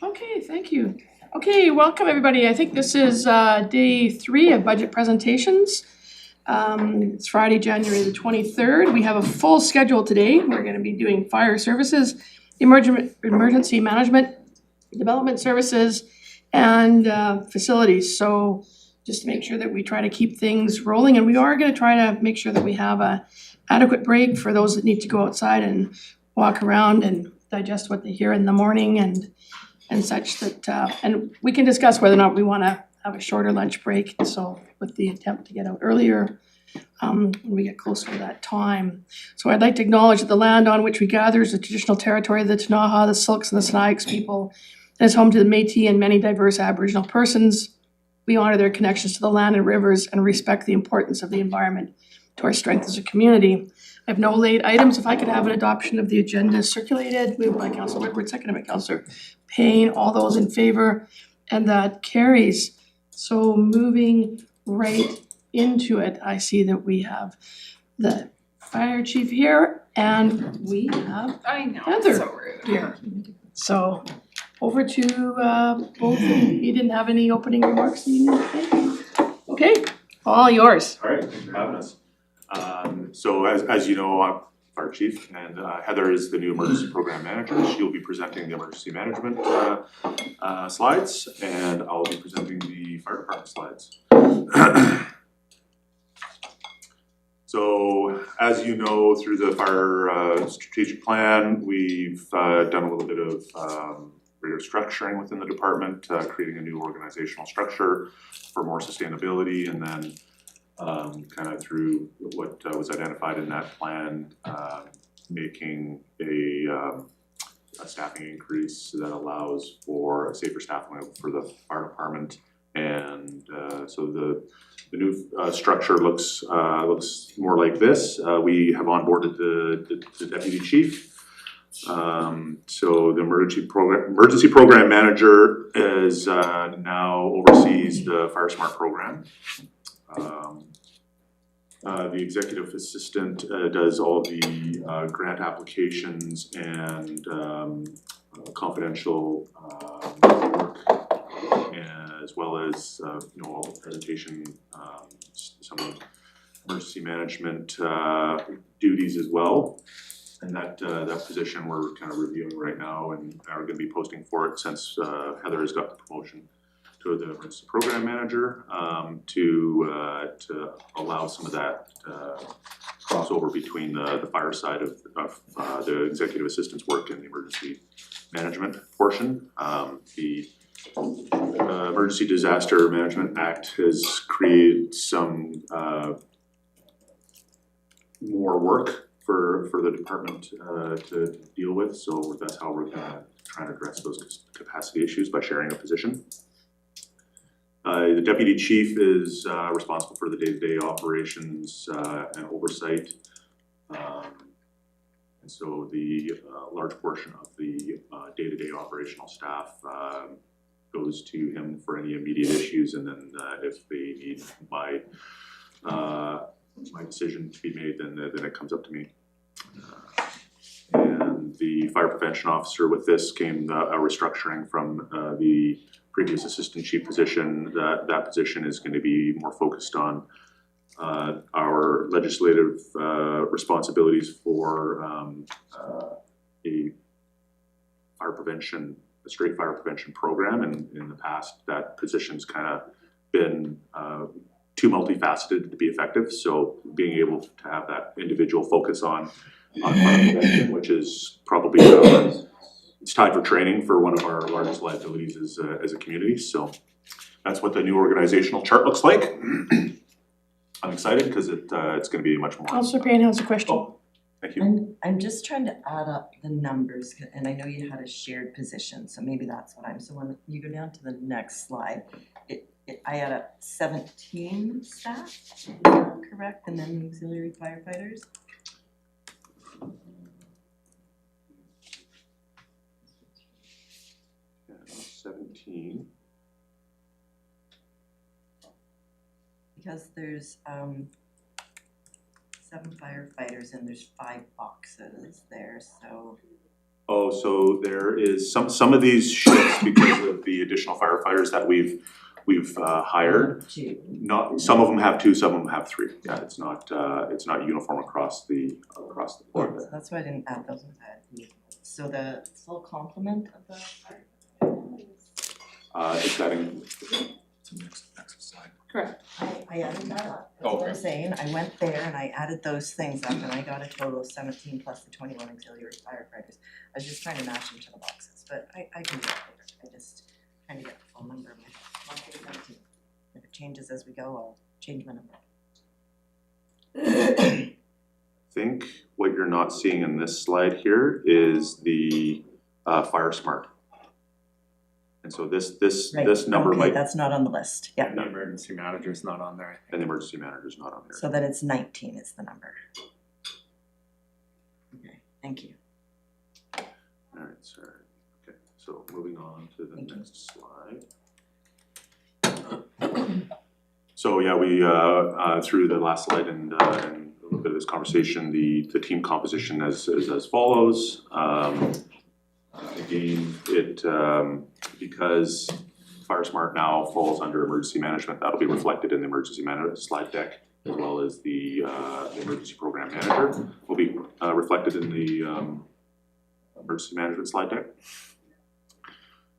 Okay, thank you. Okay, welcome everybody. I think this is day 3 of budget presentations. It's Friday, January the 23rd. We have a full schedule today. We're going to be doing fire services, emergency management, development services, and facilities. So just to make sure that we try to keep things rolling, and we are going to try to make sure that we have a adequate break for those that need to go outside and walk around and digest what they hear in the morning and such that, and we can discuss whether or not we want to have a shorter lunch break, so with the attempt to get out earlier when we get closer to that time. So I'd like to acknowledge that the land on which we gather is the traditional territory of the Ktunaxa, the Syilx, and the Snipes people, and is home to the Métis and many diverse Aboriginal persons. We honor their connections to the land and rivers and respect the importance of the environment to our strength as a community. I have no late items. If I could have an adoption of the agenda circulated, moved by Councillor Woodward, seconded by Councillor Payne. All those in favor, and that carries. So moving right into it, I see that we have the fire chief here, and we have Heather so rude. here. So over to both. You didn't have any opening remarks you need to say? Okay, all yours. All right, thanks for having us. So as you know, I'm fire chief, and Heather is the new emergency program manager. She'll be presenting the emergency management slides, and I'll be presenting the fire department slides. So as you know, through the fire strategic plan, we've done a little bit of restructuring within the department, creating a new organizational structure for more sustainability, and then kind of through what was identified in that plan, making a staffing increase that allows for a safer staffing for the fire department. And so the new structure looks more like this. We have onboarded the deputy chief. So the emergency program manager is now oversees the Fire Smart program. The executive assistant does all the grant applications and confidential work, as well as all the presentation, some of emergency management duties as well. And that position we're kind of reviewing right now, and are going to be posting for it since Heather has got the promotion to the emergency program manager, to allow some of that crossover between the fire side of the executive assistant's work and the emergency management portion. The Emergency Disaster Management Act has created some more work for the department to deal with, so that's how we're trying to address those capacity issues, by sharing a position. The deputy chief is responsible for the day-to-day operations and oversight, and so the large portion of the day-to-day operational staff goes to him for any immediate issues, and then if they need my decision to be made, then it comes up to me. And the fire prevention officer, with this came a restructuring from the previous assistant chief position. That position is going to be more focused on our legislative responsibilities for a straight fire prevention program. And in the past, that position's kind of been too multifaceted to be effective. So being able to have that individual focus on fire prevention, which is probably it's time for training for one of our largest liabilities as a community. So that's what the new organizational chart looks like. I'm excited because it's going to be much more. Councillor Payne has a question. Oh, thank you. I'm just trying to add up the numbers, and I know you had a shared position, so maybe that's what so when you go down to the next slide, I add up 17 staff, is that correct? And then the auxiliary firefighters? 17. Because there's 7 firefighters and there's 5 boxes there, so Oh, so there is some of these shifts because of the additional firefighters that we've hired. Two. Not, some of them have 2, some of them have 3. Yeah, it's not uniform across the board. So that's why I didn't add those. So the full complement of the Is that in, Next slide. Correct. I added that up, that's what Okay. I'm saying, I went there and I added those things up and I got a total of 17 plus the 21 auxiliary firefighters. I was just trying to match them to the boxes, but I can do it later, I just trying to get the full number of my monthly 17. If it changes as we go, I'll change my number. I think what you're not seeing in this slide here is the Fire Smart. And so this Right, number okay, might, that's not on the list, yeah, The emergency manager's not on there. and the emergency manager's not on there. so then it's 19 is the number. Okay, thank you. Alright, sorry. Okay, so moving on to the Thank you. next slide. So yeah, we through the last slide and a little bit of this conversation, the team composition is as follows. Again, because FireSmart now falls under emergency management, that'll be reflected in the emergency management slide deck, as well as the emergency program manager will be reflected in the emergency management slide deck.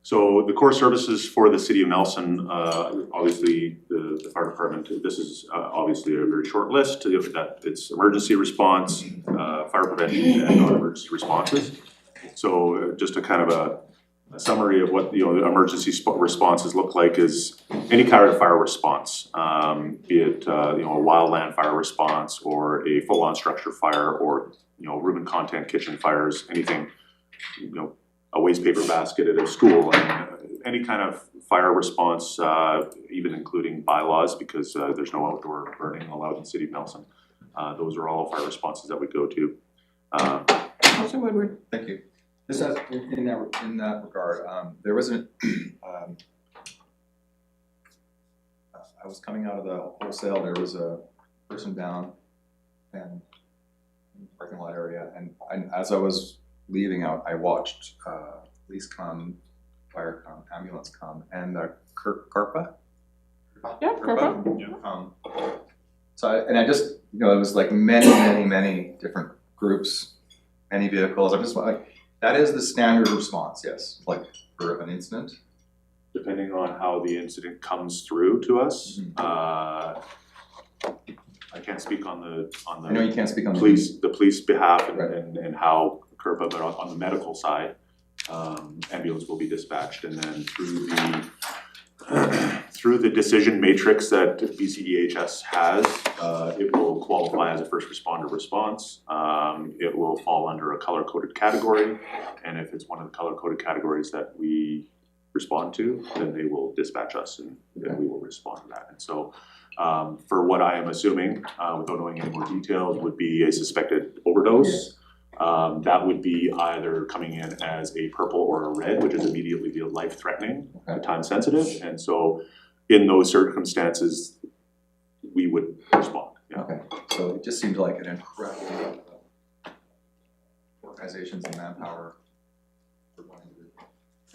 So the core services for the city of Nelson, obviously the fire department, this is obviously a very short list, that it's emergency response, fire prevention, and non-emergency responses. So just a kind of a summary of what the emergency responses look like is any kind of fire response, be it a wildland fire response or a full-on structure fire or room and content kitchen fires, anything, a waste paper basket at a school, and any kind of fire response, even including bylaws, because there's no outdoor burning allowed in the city of Nelson. Those are all fire responses that we go to. Councilor Woodward. Thank you. This has, in that regard, there wasn't, I was coming out of the wholesale, there was a person down and in the parking lot area, and as I was leaving out, I watched police come, fire come, ambulance come, and the Carpa? Yeah, Carpa. So I just, it was like many different groups, many vehicles. I'm just like, that is the standard response, yes, like for an incident. Depending on how the incident comes through to us, I can't speak on the I know you can't speak on the police behalf Right. and how Kerpa, but on the medical side, ambulance will be dispatched, and then through the decision matrix that BCEHS has, it will qualify as a first responder response. It will fall under a color-coded category, and if it's one of the color-coded categories that we respond to, then they will dispatch us, and then we will respond to that. And so, for what I am assuming, without knowing any more details, would be a suspected overdose. That would be either coming in as a purple or a red, which is immediately life-threatening, time-sensitive, and so in those circumstances, we would respond. Yeah. Okay, so it just seemed like an incredible organizations and manpower.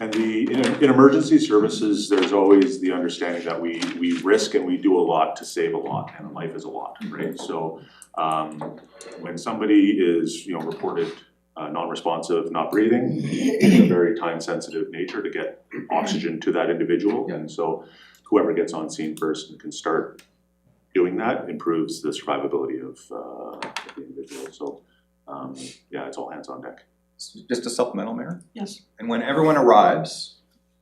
And in emergency services, there's always the understanding that we risk and we do a lot to save a lot, and life is a lot, right? So when somebody is reported non-responsive, not breathing, it's a very time-sensitive nature to get oxygen to that individual, and so whoever gets on scene first and can start doing that improves the survivability of the individual. So yeah, it's all hands on deck. Just a supplemental, Mayor? Yes. And when everyone arrives,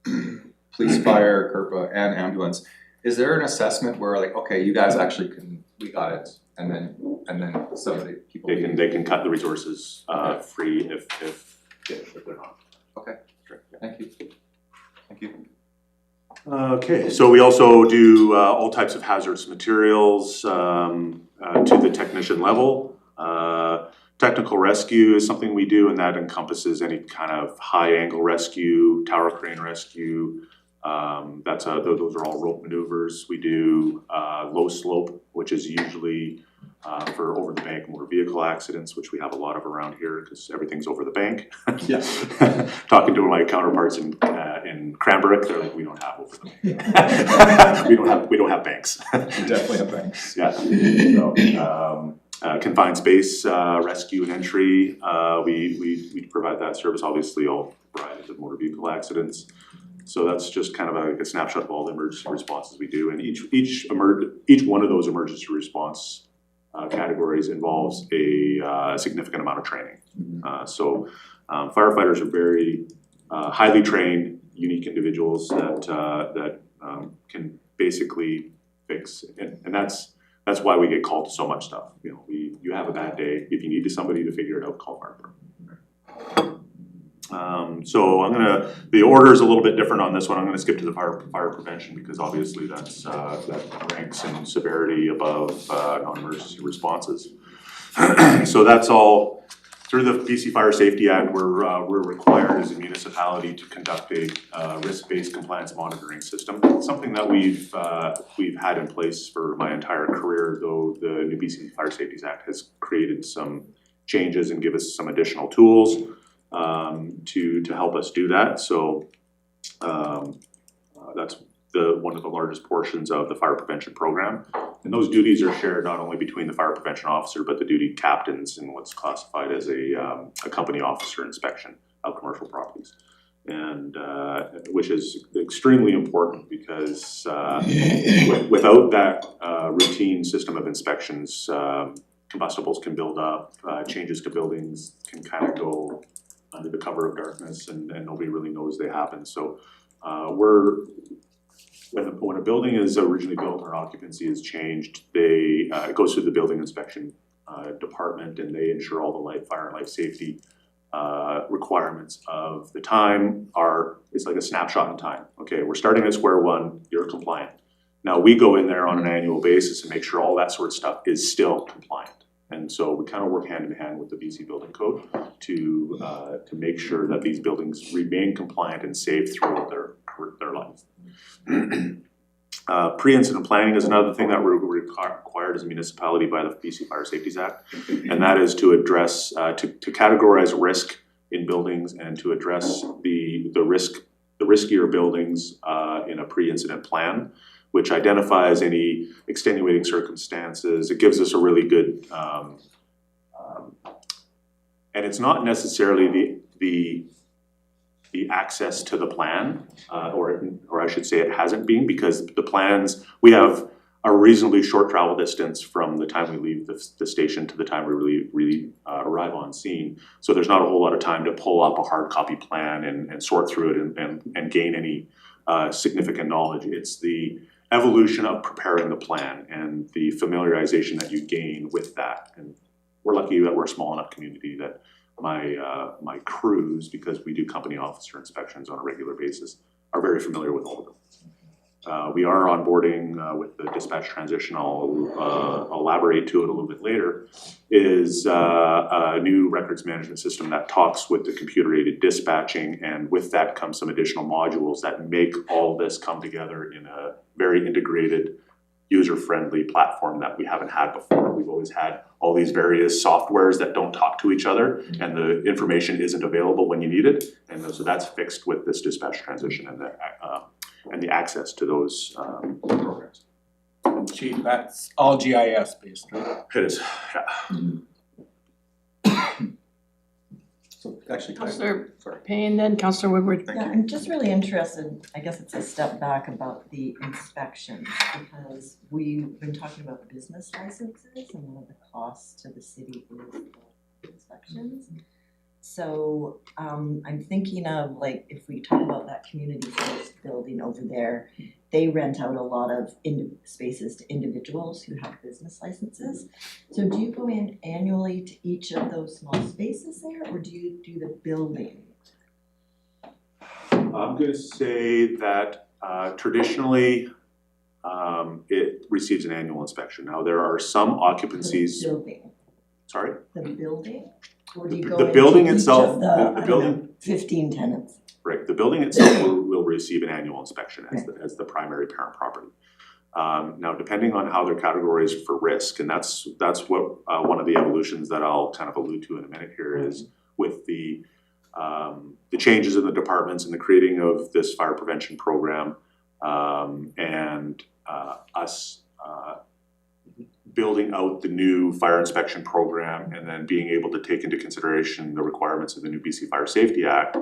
police, fire, Kerpa, and ambulance, is there an assessment where like, okay, you guys actually we got it, and then some of the people They can cut the resources free if they're not. Okay, Sure. Yeah. thank you. Thank you. Okay, so we also do all types of hazardous materials to the technician level. Technical rescue is something we do, and that encompasses any kind of high angle rescue, tower crane rescue. Those are all rope maneuvers. We do low slope, which is usually for over-the-bank motor vehicle accidents, which we have a lot of around here because everything's over the bank. Yeah. Talking to my counterparts in Cranbrook, they're like, we don't have over the bank. we don't have banks. We definitely have banks. Yeah. So, confined space rescue and entry, we provide that service. Obviously, all varieties of motor vehicle accidents. So that's just kind of a snapshot of all the emergency responses we do, and each one of those emergency response categories involves a significant amount of training. So firefighters are very highly trained, unique individuals that can basically fix, and that's why we get called to so much stuff. You know, you have a bad day, if you need somebody to figure it out, call fire department. So the order is a little bit different on this one. I'm gonna skip to the fire prevention because obviously that ranks in severity above non-emergency responses. So that's all through the BC Fire Safety Act. We're required as a municipality to conduct a risk-based compliance monitoring system. It's something that we've had in place for my entire career, though the new BC Fire Safety Act has created some changes and give us some additional tools to help us do that. So that's one of the largest portions of the fire prevention program. And those duties are shared not only between the fire prevention officer, but the duty captains and what's classified as a company officer inspection of commercial properties. And which is extremely important because without that routine system of inspections, combustibles can build up, changes to buildings can kind of go under the cover of darkness, and nobody really knows they happen. So when a building is originally built or occupancy is changed, it goes through the building inspection department, and they ensure all the fire and life safety requirements of the time it's like a snapshot in time. Okay, we're starting at square one, you're compliant. Now we go in there on an annual basis and make sure all that sort of stuff is still compliant. And so we kind of work hand in hand with the BC Building Code to make sure that these buildings remain compliant and safe throughout their life. Pre-incident planning is another thing that we're required as a municipality by the BC Fire Safety Act, and that is to address, to categorize risk in buildings and to address the riskier buildings in a pre-incident plan, which identifies any extenuating circumstances. It gives us a really good, and it's not necessarily the access to the plan, or I should say it hasn't been, because the plans, we have a reasonably short travel distance from the time we leave the station to the time we really arrive on scene. So there's not a whole lot of time to pull up a hard copy plan and sort through it and gain any significant knowledge. It's the evolution of preparing the plan and the familiarization that you gain with that. And we're lucky that we're a small enough community that my crews, because we do company officer inspections on a regular basis, are very familiar with all of them. We are onboarding with the dispatch transition, I'll elaborate to it a little bit later, is a new records management system that talks with the computer-aided dispatching, and with that comes some additional modules that make all this come together in a very integrated, user-friendly platform that we haven't had before. We've always had all these various softwares that don't talk to each other, and the information isn't available when you need it, and so that's fixed with this dispatch transition and the access to those programs. Gee, that's all GIS based, right? It is, yeah. So actually, Councillor Payne, then Councillor Woodward. Thank Yeah, you. I'm just really interested, I guess it's a step back about the inspections, because we've been talking about business licenses and one of the costs to the city is the inspections. So I'm thinking of, like, if we talk about that community first building over there, they rent out a lot of spaces to individuals who have business licenses. So do you go in annually to each of those small spaces there, or do you do the building? I'm gonna say that traditionally it receives an annual inspection. Now there are some occupancies. The building, Sorry? the building? Or do you go The into building each itself, of the I don't building, know, 15 tenants? right, the building itself will receive an annual inspection as the primary parent property. Now, depending on how they're categorized for risk, and that's what one of the evolutions that I'll kind of allude to in a minute here is with the changes in the departments and the creating of this fire prevention program, and us building out the new fire inspection program, and then being able to take into consideration the requirements of the new BC Fire Safety Act.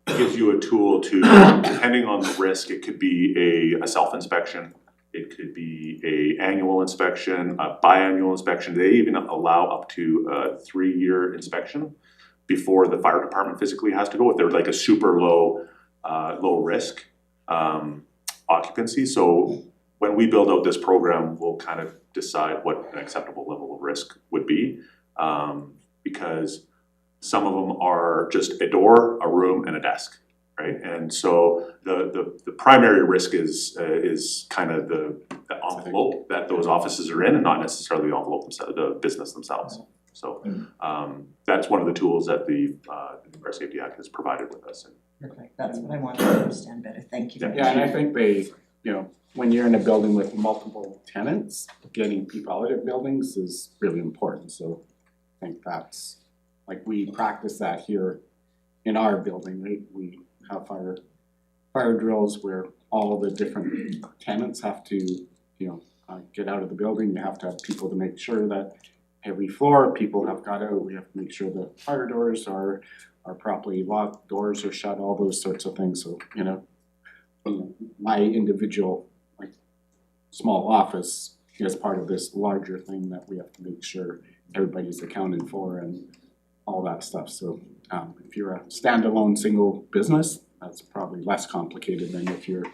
Gives you a tool to, depending on the risk, it could be a self-inspection, it could be a annual inspection, a biannual inspection. They even allow up to a 3-year inspection before the fire department physically has to go, if they're like a super low risk occupancy. So when we build out this program, we'll kind of decide what an acceptable level of risk would be, because some of them are just a door, a room, and a desk, right? And so the primary risk is kind of the envelope that those offices are in, and not necessarily the envelope themselves, the business themselves. So that's one of the tools that the Fire Safety Act has provided with us. Perfect, that's what I wanted to understand better, thank you. Yeah, and I think when you're in a building with multiple tenants, getting people out of buildings is really important, so I think that's, like, we practice that here in our building, right? We have fire drills where all the different tenants have to, get out of the building. You have to have people to make sure that every floor people have got out. We have to make sure the fire doors are properly locked, doors are shut, all those sorts of things. So, my individual, like, small office is part of this larger thing that we have to make sure everybody's accounted for and all that stuff. So if you're a standalone single business, that's probably less complicated than if you're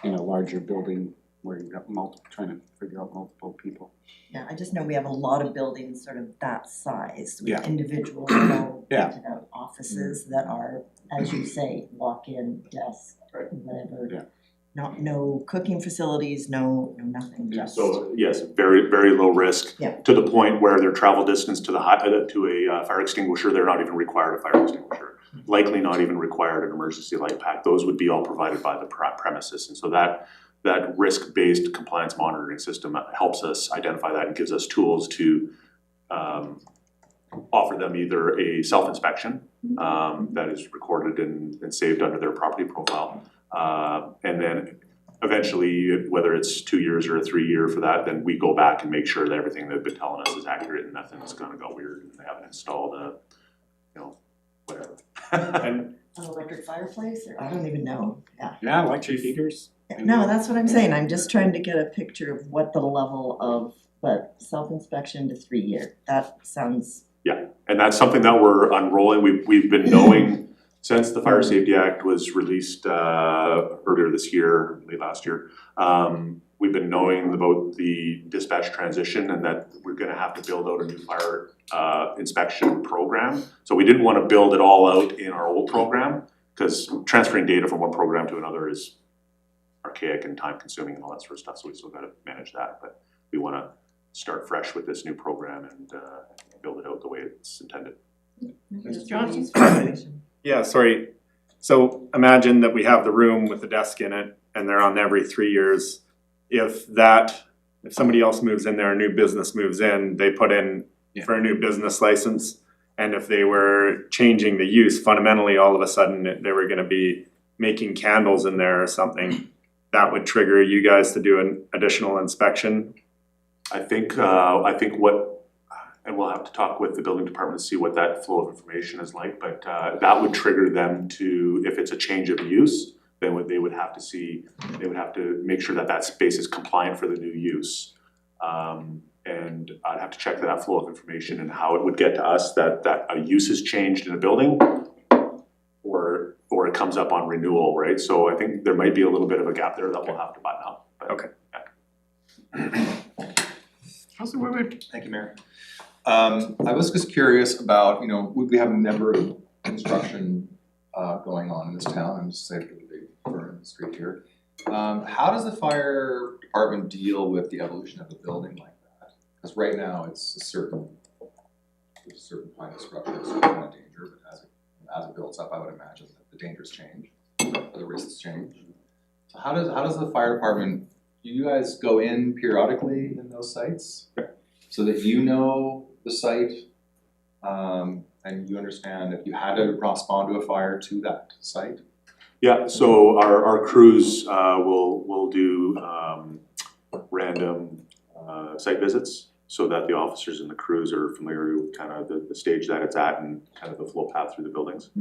in a larger building where you've got trying to figure out multiple people. Yeah, I just know we have a lot of buildings sort of that size with Yeah. individual, Yeah. rented out offices that are, as you say, walk-in, desk, Right. whatever. Yeah. No cooking facilities, no nothing, just. So yes, very, very low risk. Yeah. To the point where their travel distance to a fire extinguisher, they're not even required a fire extinguisher. Likely not even required an emergency light pack. Those would be all provided by the premises. And so that risk-based compliance monitoring system helps us identify that and gives us tools to offer them either a self-inspection that is recorded and saved under their property profile. And then eventually, whether it's 2 years or a 3-year for that, then we go back and make sure that everything they've been telling us is accurate and nothing's gonna go weird and they haven't installed whatever. An electric fireplace, or I don't even know, yeah. Yeah, electric heaters. No, that's what I'm saying, I'm just trying to get a picture of what the level of, but self-inspection to 3-year, that sounds. Yeah, and that's something that we're unrolling. We've been knowing since the Fire Safety Act was released earlier this year, late last year. We've been knowing about the dispatch transition and that we're gonna have to build out a new fire inspection program. So we didn't wanna build it all out in our old program, because transferring data from one program to another is archaic and time consuming and all that sort of stuff, so we still gotta manage that. But we wanna start fresh with this new program and build it out the way it's intended. Mr. Johnson? Yeah, sorry. So imagine that we have the room with the desk in it and they're on every 3 years. If somebody else moves in there, a new business moves in, they put in for a new business license. And if they were changing the use, fundamentally all of a sudden they were gonna be making candles in there or something, that would trigger you guys to do an additional inspection. I think and we'll have to talk with the building department to see what that flow of information is like, but that would trigger them to, if it's a change of use, then they would have to make sure that space is compliant for the new use. And I'd have to check that flow of information and how it would get to us that a use has changed in a building or it comes up on renewal, right? So I think there might be a little bit of a gap there that we'll have to button up. But, Okay. Councilor Woodward? Thank you, Mayor. I was just curious about, we have a number of construction going on in this town, I'm just saying for the big firm in the street here. How does the fire department deal with the evolution of a building like that? Because right now it's a certain kind of structure, a certain kind of danger, but as it builds up, I would imagine that the dangers change, or the risks change. So how does the fire department, do you guys go in periodically in those sites? So that you know the site, and you understand if you had to respond to a fire to that site? Yeah, so our crews will do random site visits so that the officers and the crews are familiar with kind of the stage that it's at and kind of the flow path through the buildings.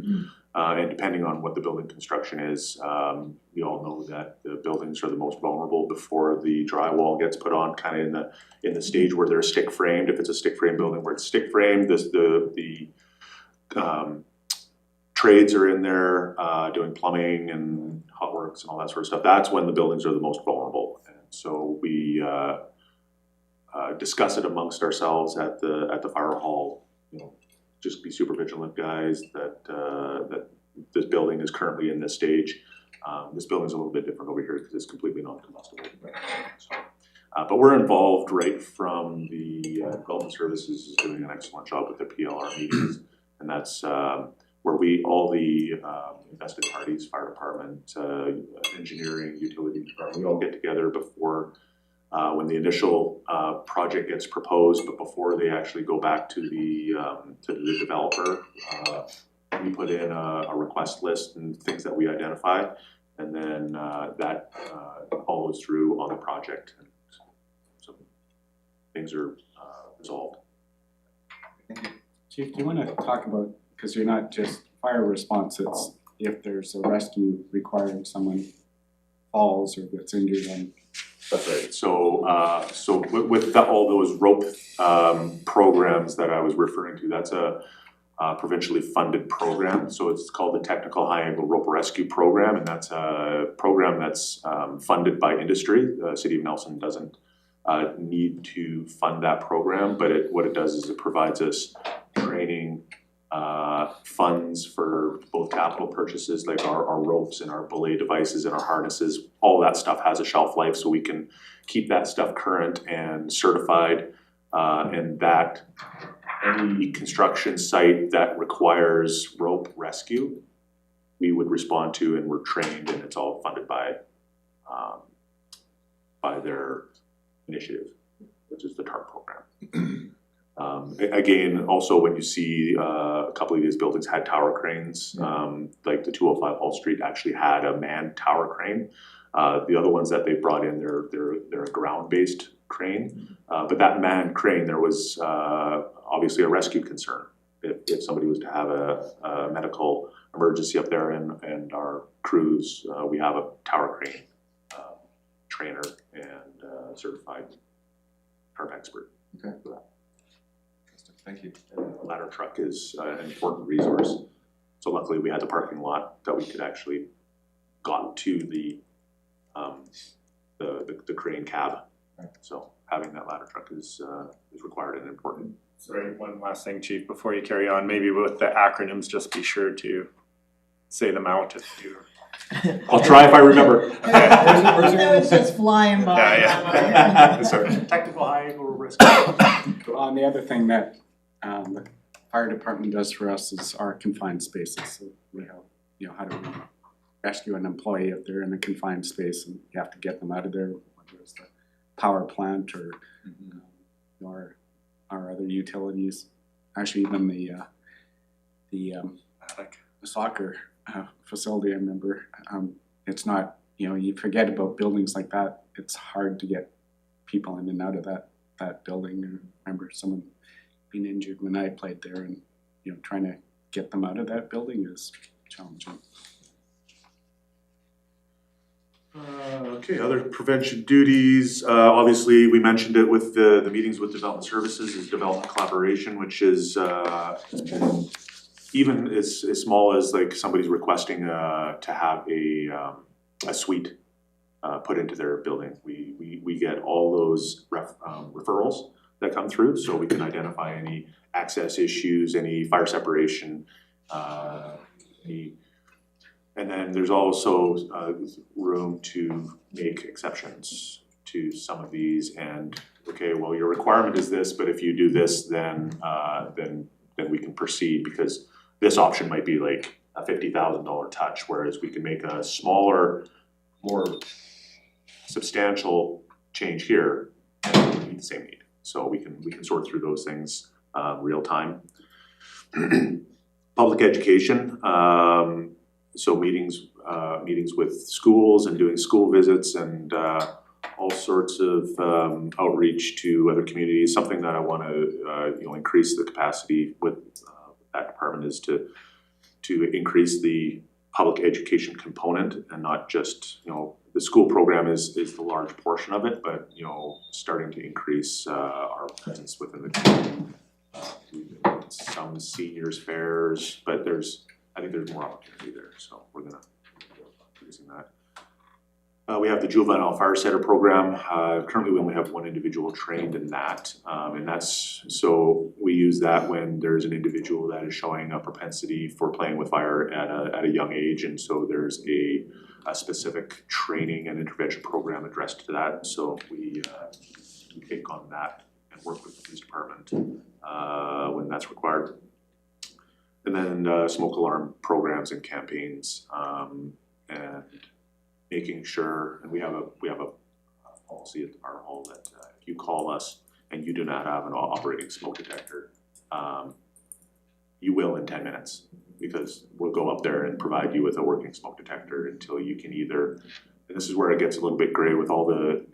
And depending on what the building construction is, we all know that the buildings are the most vulnerable before the drywall gets put on, kind of in the stage where they're stick framed. If it's a stick frame building where it's stick framed, the trades are in there doing plumbing and hot works and all that sort of stuff. That's when the buildings are the most vulnerable. And so we discuss it amongst ourselves at the fire hall. You know, just be super vigilant, guys, that this building is currently in this stage. This building's a little bit different over here because it's completely non-combustible. So, but we're involved right from the development services is doing an excellent job with the PLR meetings, and that's where all the invested parties, fire department, engineering, utility department, we all get together before when the initial project gets proposed, but before they actually go back to the developer. We put in a request list and things that we identify, and then that follows through on the project. And so things are resolved. Thank you. Chief, do you wanna talk about, because you're not just fire response, it's if there's a rescue requiring someone falls or gets injured and. That's right. So with all those rope programs that I was referring to, that's a provincially funded program. So it's called the Technical High Angle Rope Rescue Program, and that's a program that's funded by industry. The City of Nelson doesn't need to fund that program, but what it does is it provides us training funds for both capital purchases like our ropes and our belay devices and our harnesses. All that stuff has a shelf life, so we can keep that stuff current and certified, and that any construction site that requires rope rescue, we would respond to, and we're trained, and it's all funded by their initiative, which is the TARP program. Again, also when you see a couple of these buildings had tower cranes, like the 205 Hall Street actually had a manned tower crane. The other ones that they brought in, they're a ground-based crane, but that manned crane, there was obviously a rescue concern. If somebody was to have a medical emergency up there, and our crews, we have a tower crane trainer and certified TARP expert. Okay. For that. Thank you. And the ladder truck is an important resource. So luckily we had the parking lot that we could actually got to the crane cab. Right. So having that ladder truck is required and important. Sorry, one last thing, Chief, before you carry on, maybe with the acronyms, just be sure to say them out if you. I'll try if I remember. That was just flying by. Yeah. Sorry. Technical high angle rescue. The other thing that the fire department does for us is our confined spaces. So we have, how do we rescue an employee if they're in a confined space and you have to get them out of there, whether it's the power plant or our other utilities. Actually, even the soccer facility, I remember, it's not, you forget about buildings like that. It's hard to get people in and out of that building. I remember someone being injured when I played there, and trying to get them out of that building is challenging. Okay, other prevention duties. Obviously, we mentioned it with the meetings with development services is development collaboration, which is even as small as like somebody's requesting to have a suite put into their building. We get all those referrals that come through, so we can identify any access issues, any fire separation, and then there's also room to make exceptions to some of these. And okay, well, your requirement is this, but if you do this, then we can proceed, because this option might be like a $50,000 touch, whereas we can make a smaller more substantial change here and we meet the same need. So we can sort through those things real time. Public education, so meetings with schools and doing school visits and all sorts of outreach to other communities. Something that I want to increase the capacity with that department is to increase the public education component and not just, the school program is the large portion of it, but starting to increase our presence within the community. Some seniors fairs, but I think there's more opportunity there, so we're gonna be using that. We have the Juvenile Fire Setter program. Currently we only have one individual trained in that, and so we use that when there's an individual that is showing a propensity for playing with fire at a young age, and so there's a specific training and intervention program addressed to that. So we take on that and work with the police department when that's required. And then smoke alarm programs and campaigns, and making sure, and we have a policy at the fire hall that if you call us and you do not have an operating smoke detector, you will in 10 minutes, because we'll go up there and provide you with a working smoke detector until you can either, and this is where it gets a little bit gray with all the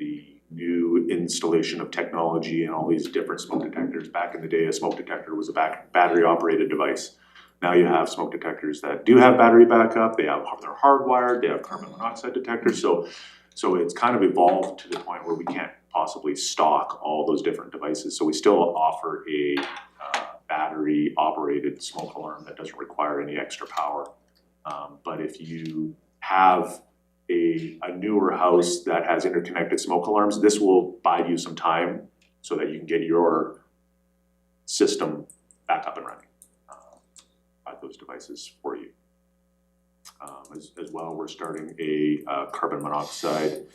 new installation of technology and all these different smoke detectors. Back in the day, a smoke detector was a battery operated device. Now you have smoke detectors that do have battery backup, they're hardwired, they have carbon monoxide detectors, so it's kind of evolved to the point where we can't possibly stock all those different devices. So we still offer a battery operated smoke alarm that doesn't require any extra power. But if you have a newer house that has interconnected smoke alarms, this will buy you some time so that you can get your system back up and running. Those devices for you. As well, we're starting a carbon monoxide.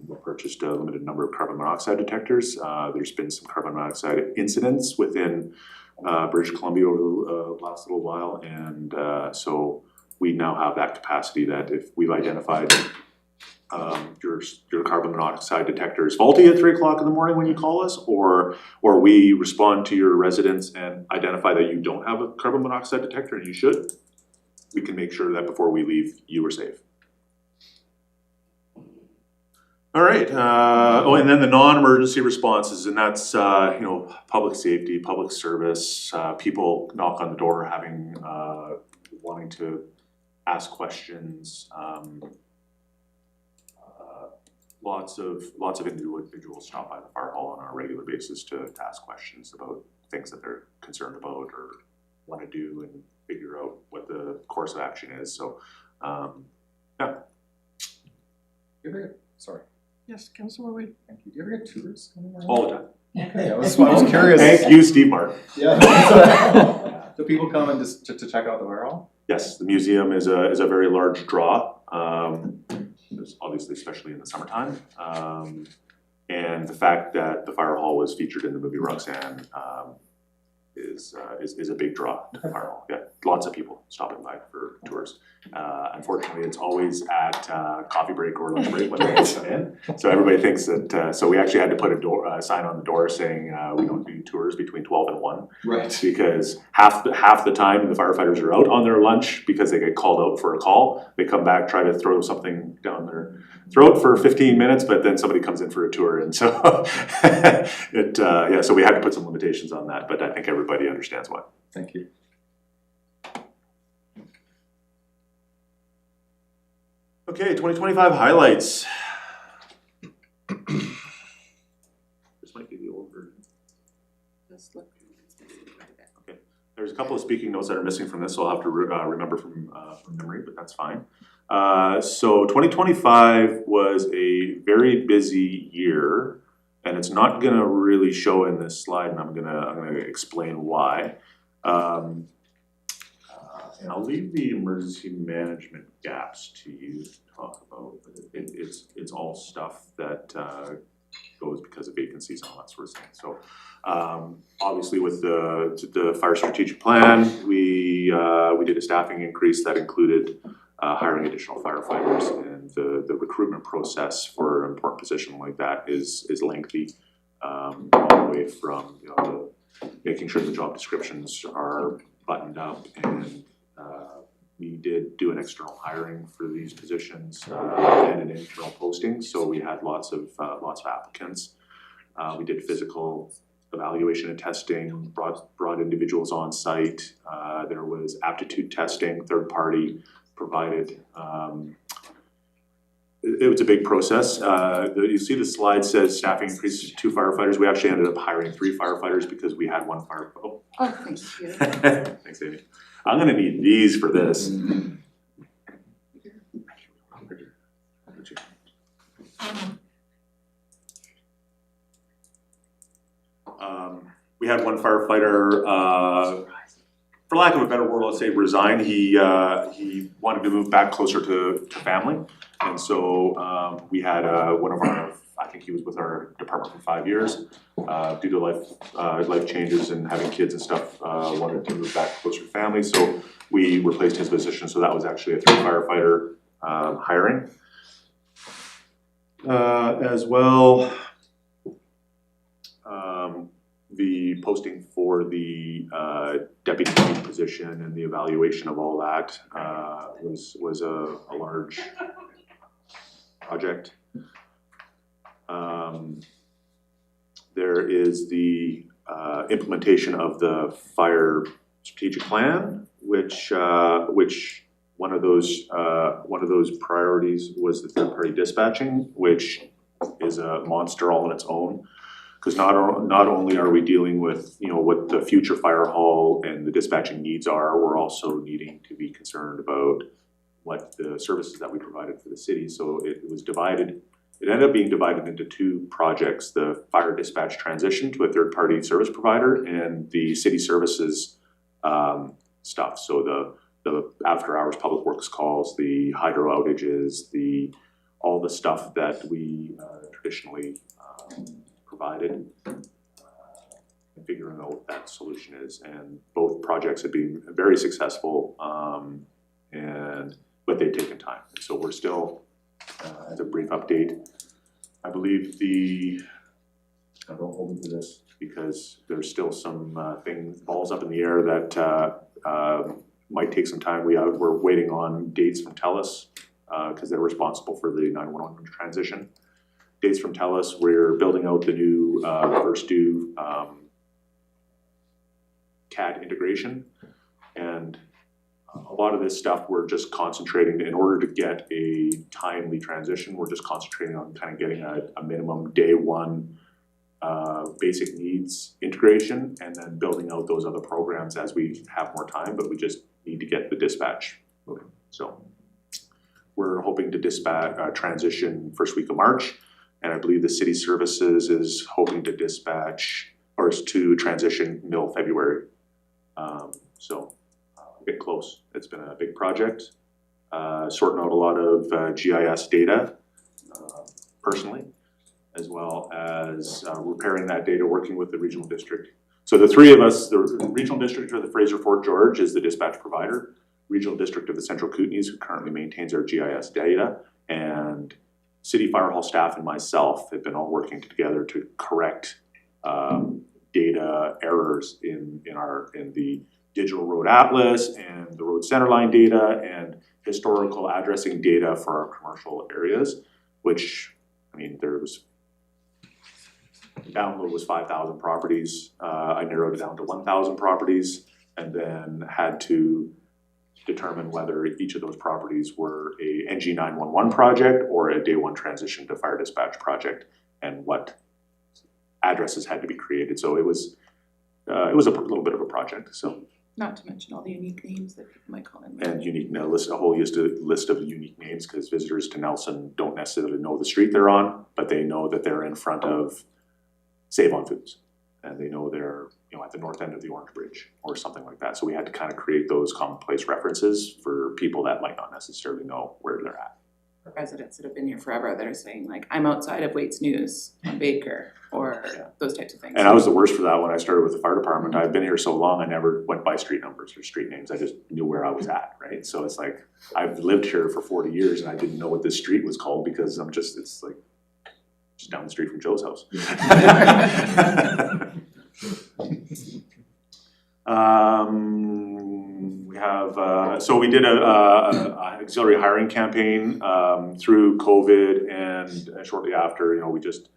We purchased a limited number of carbon monoxide detectors. There's been some carbon monoxide incidents within British Columbia over the last little while, and so we now have that capacity that if we've identified your carbon monoxide detector is faulty at 3 o'clock in the morning when you call us, or we respond to your residence and identify that you don't have a carbon monoxide detector and you should, we can make sure that before we leave, you are safe. All right, and then the non-emergency responses, and that's public safety, public service, people knock on the door having wanting to ask questions. Lots of individuals stop by the fire hall on a regular basis to ask questions about things that they're concerned about or want to do and figure out what the course of action is. So, yeah. Sorry. Yes, Councilor Wade. Thank you. Do you ever get tours coming around? All the time. Okay, I was curious. Thank you, Steve Martin. Yeah. Do people come and just to check out the fire hall? Yes, the museum is a very large draw. Obviously, especially in the summertime, and the fact that the fire hall was featured in the movie Roxanne is a big draw to the fire hall. Yeah, lots of people stopping by for tours. Unfortunately, it's always at coffee break or lunch break when they come in. So everybody thinks that. So we actually had to put a sign on the door saying we don't do tours between 12 and 1. Right. Because half the time the firefighters are out on their lunch because they get called out for a call. They come back, try to throw something down their throat for 15 minutes, but then somebody comes in for a tour, and so so we had to put some limitations on that. But I think everybody understands why. Thank you. Okay, 2025 highlights. This might be the old version. Okay, there's a couple of speaking notes that are missing from this, so I'll have to remember from memory, but that's fine. So 2025 was a very busy year, and it's not going to really show in this slide, and I'm gonna explain why. And I'll leave the emergency management gaps to you to talk about. It's all stuff that goes because of vacancies and all that sort of thing. So obviously with the fire strategic plan, we did a staffing increase that included hiring additional firefighters and the recruitment process for an important position like that is lengthy. All the way from, you know, making sure the job descriptions are buttoned up, and we did do an external hiring for these positions and an internal posting, so we had lots of applicants. We did physical evaluation and testing, brought individuals on site. There was aptitude testing, third party provided. It was a big process. You see the slide says staffing increases to 2 firefighters. We actually ended up hiring 3 firefighters because we had 1 firefighter. Oh. Oh, thank you. Thanks, Amy. I'm gonna need these for this. We had 1 firefighter, for lack of a better word, let's say resign. He wanted to move back closer to family. And so we had one of our, I think he was with our department for 5 years, due to life changes and having kids and stuff, wanted to move back closer to family. So we replaced his position. So that was actually a 3 firefighter hiring. As well, the posting for the deputy chief position and the evaluation of all that was a large project. There is the implementation of the fire strategic plan, which one of those priorities was the third-party dispatching, which is a monster all on its own. Because not only are we dealing with, you know, what the future fire hall and the dispatching needs are, we're also needing to be concerned about what the services that we provided for the city. So it was divided. It ended up being divided into 2 projects: the fire dispatch transition to a third-party service provider, and the city services stuff. So the after-hours public works calls, the hydro outages, all the stuff that we traditionally provided, and figuring out what that solution is. And both projects have been very successful, but they've taken time. And so we're still, as a brief update, I believe I don't hold me to this because there's still some balls up in the air that might take some time. We're waiting on dates from TELUS because they're responsible for the 911 transition. Dates from TELUS, we're building out the new first due CAD integration, and a lot of this stuff we're just concentrating in order to get a timely transition. We're just concentrating on kind of getting a minimum day 1 basic needs integration, and then building out those other programs as we have more time, but we just need to get the dispatch moving. So we're hoping to transition first week of March. And I believe the city services is hoping to dispatch or is to transition middle of February. So a bit close. It's been a big project. Sorting out a lot of GIS data personally, as well as repairing that data, working with the regional district. So the 3 of us, the regional district of the Fraser Fort George is the dispatch provider, regional district of the Central Kootenays, who currently maintains our GIS data, and City Fire Hall staff and myself have been all working together to correct data errors in the digital road atlas and the road centerline data and historical addressing data for our commercial areas, which, I mean, the download was 5,000 properties. I narrowed it down to 1,000 properties, and then had to determine whether each of those properties were a NG911 project or a day 1 transition to fire dispatch project, and what addresses had to be created. So it was a little bit of a project. So, Not to mention all the unique names that people might call in. And a whole list of unique names, because visitors to Nelson don't necessarily know the street they're on, but they know that they're in front of Save on Foods, and they know they're, you know, at the north end of the Orange Bridge or something like that. So we had to kind of create those commonplace references for people that might not necessarily know where they're at. residents that have been here forever that are saying like, I'm outside of Waite's News on Baker, or those types of things. And I was the worst for that when I started with the fire department. I've been here so long, I never went by street numbers or street names. I just knew where I was at, right? So it's like, I've lived here for 40 years and I didn't know what this street was called because it's like, just down the street from Joe's house. We have, so we did a auxiliary hiring campaign through COVID, and shortly after, you know, we just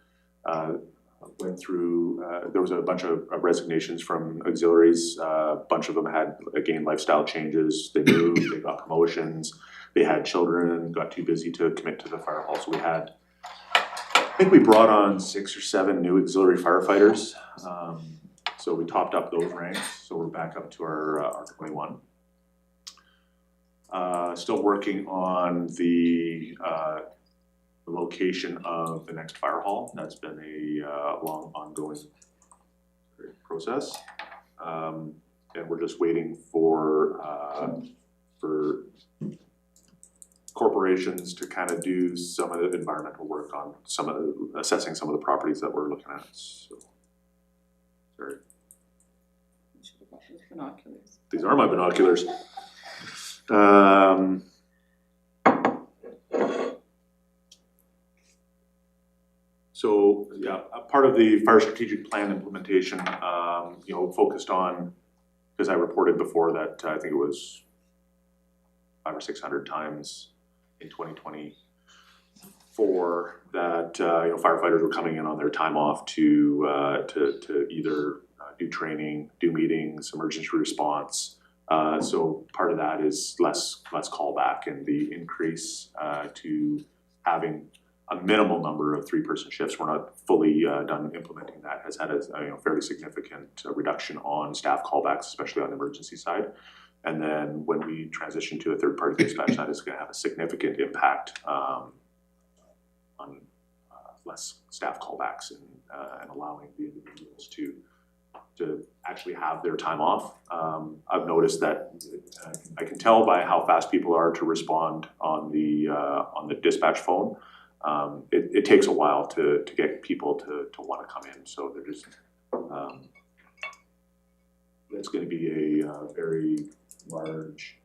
went through, there was a bunch of resignations from auxiliaries. A bunch of them had, again, lifestyle changes. They moved, they got promotions, they had children, got too busy to commit to the fire hall. So we had, I think we brought on 6 or 7 new auxiliary firefighters. So we topped up those ranks, so we're back up to our 21. Still working on the location of the next fire hall. That's been a long ongoing process. And we're just waiting for corporations to kind of do some of the environmental work on assessing some of the properties that we're looking at. So, sorry. Binoculars. These are my binoculars. So yeah, a part of the fire strategic plan implementation, you know, focused on, because I reported before that I think it was 500 or 600 times in 2024 that you know, firefighters were coming in on their time off to either do training, do meetings, emergency response. So part of that is less callback, and the increase to having a minimal number of 3-person shifts. We're not fully done implementing that. Has had a you know, fairly significant reduction on staff callbacks, especially on the emergency side. And then when we transition to a third-party dispatch, that is going to have a significant impact on less staff callbacks and allowing the individuals to actually have their time off. I've noticed that I can tell by how fast people are to respond on the dispatch phone. It takes a while to get people to want to come in. So they're just it's going to be a very large,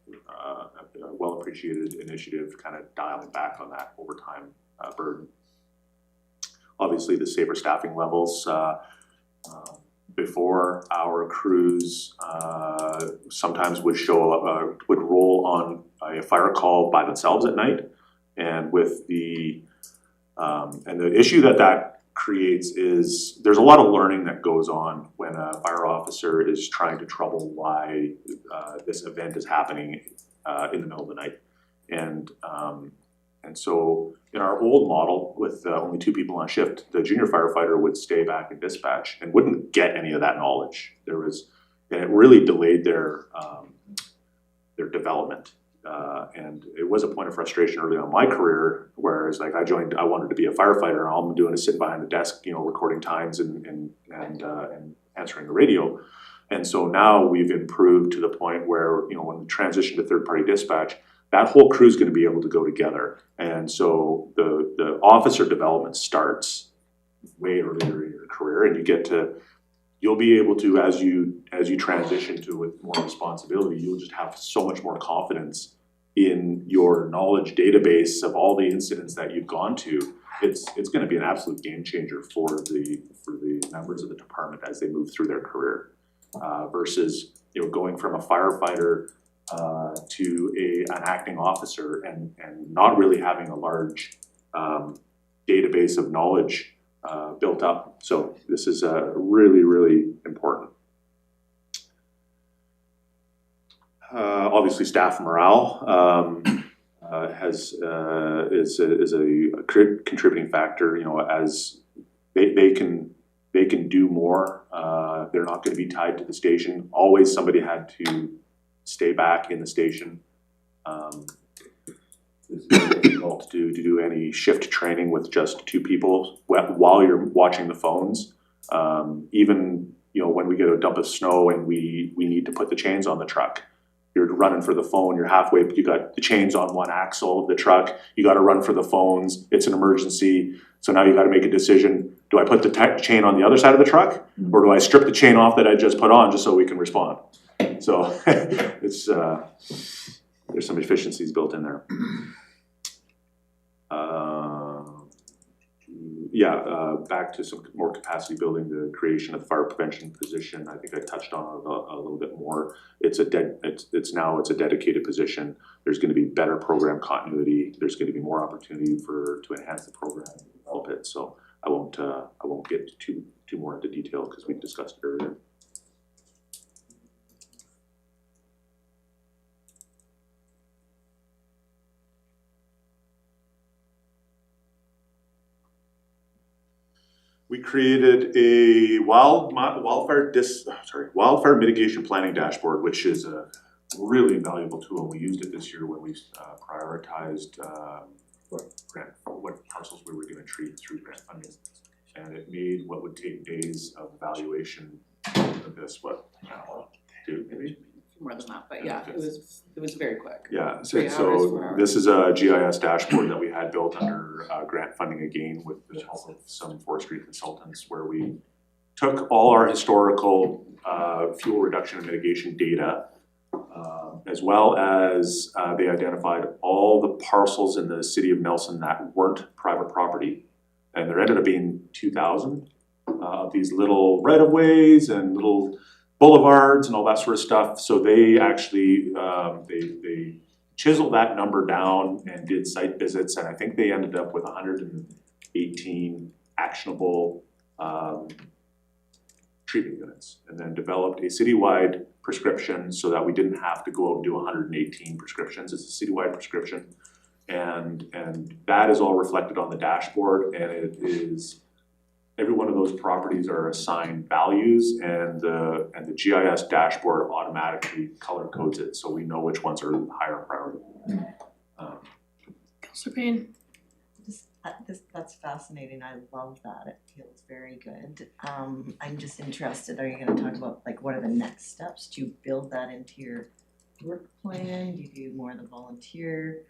well appreciated initiative, kind of dialing back on that overtime burden. Obviously, the safer staffing levels. Before, our crews sometimes would would roll on a fire call by themselves at night, and with the issue that creates is there's a lot of learning that goes on when a fire officer is trying to trouble why this event is happening in the middle of the night, and so in our old model with only 2 people on shift, the junior firefighter would stay back and dispatch and wouldn't get any of that knowledge. And it really delayed their development. And it was a point of frustration early on in my career, whereas like I wanted to be a firefighter, and all I'm doing is sitting behind the desk, you know, recording times and answering the radio. And so now we've improved to the point where, you know, when we transition to third-party dispatch, that whole crew is going to be able to go together. And so the officer development starts way earlier in your career, and you'll be able to, as you transition to with more responsibility, you'll just have so much more confidence in your knowledge database of all the incidents that you've gone to. It's going to be an absolute game changer for the members of the department as they move through their career, versus, you know, going from a firefighter to an acting officer and not really having a large database of knowledge built up. So this is really, really important. Obviously, staff morale is a contributing factor. You know, as they can do more. They're not going to be tied to the station. Always somebody had to stay back in the station. It's very difficult to do any shift training with just 2 people while you're watching the phones. Even, you know, when we get a dump of snow and we need to put the chains on the truck, you're running for the phone, you're halfway, you got the chains on one axle of the truck, you gotta run for the phones, it's an emergency. So now you gotta make a decision, do I put the chain on the other side of the truck? Or do I strip the chain off that I just put on just so we can respond? So it's, there's some efficiencies built in there. Back to some more capacity building, the creation of the fire prevention position, I think I touched on it a little bit more. It's now a dedicated position. There's gonna be better program continuity. There's gonna be more opportunity to enhance the program and develop it. So I won't get too more into detail because we've discussed it earlier. We created a wildfire mitigation planning dashboard, which is a really invaluable tool. We used it this year when we prioritized what parcels we were going to treat through grant funding, and it made what would take days of evaluation of this maybe More than that, but yeah, it was very quick. Yeah, 3 hours, 4 so hours. this is a GIS dashboard that we had built under grant funding again with the help of some forestry consultants, where we took all our historical fuel reduction and mitigation data, as well as they identified all the parcels in the city of Nelson that weren't private property. And there ended up being 2,000 of these little right-of-ways and little boulevards and all that sort of stuff. So they actually, they chiseled that number down and did site visits, and I think they ended up with 118 actionable treatment units, and then developed a citywide prescription so that we didn't have to go out and do 118 prescriptions. It's a citywide prescription, and that is all reflected on the dashboard, and it is, every one of those properties are assigned values, and the GIS dashboard automatically color codes it, so we know which ones are higher priority. Councillor Payne. That's fascinating, I love that, it feels very good. I'm just interested, are you gonna talk about, like, what are the next steps? Do you build that into your work plan? Do you do more of the volunteer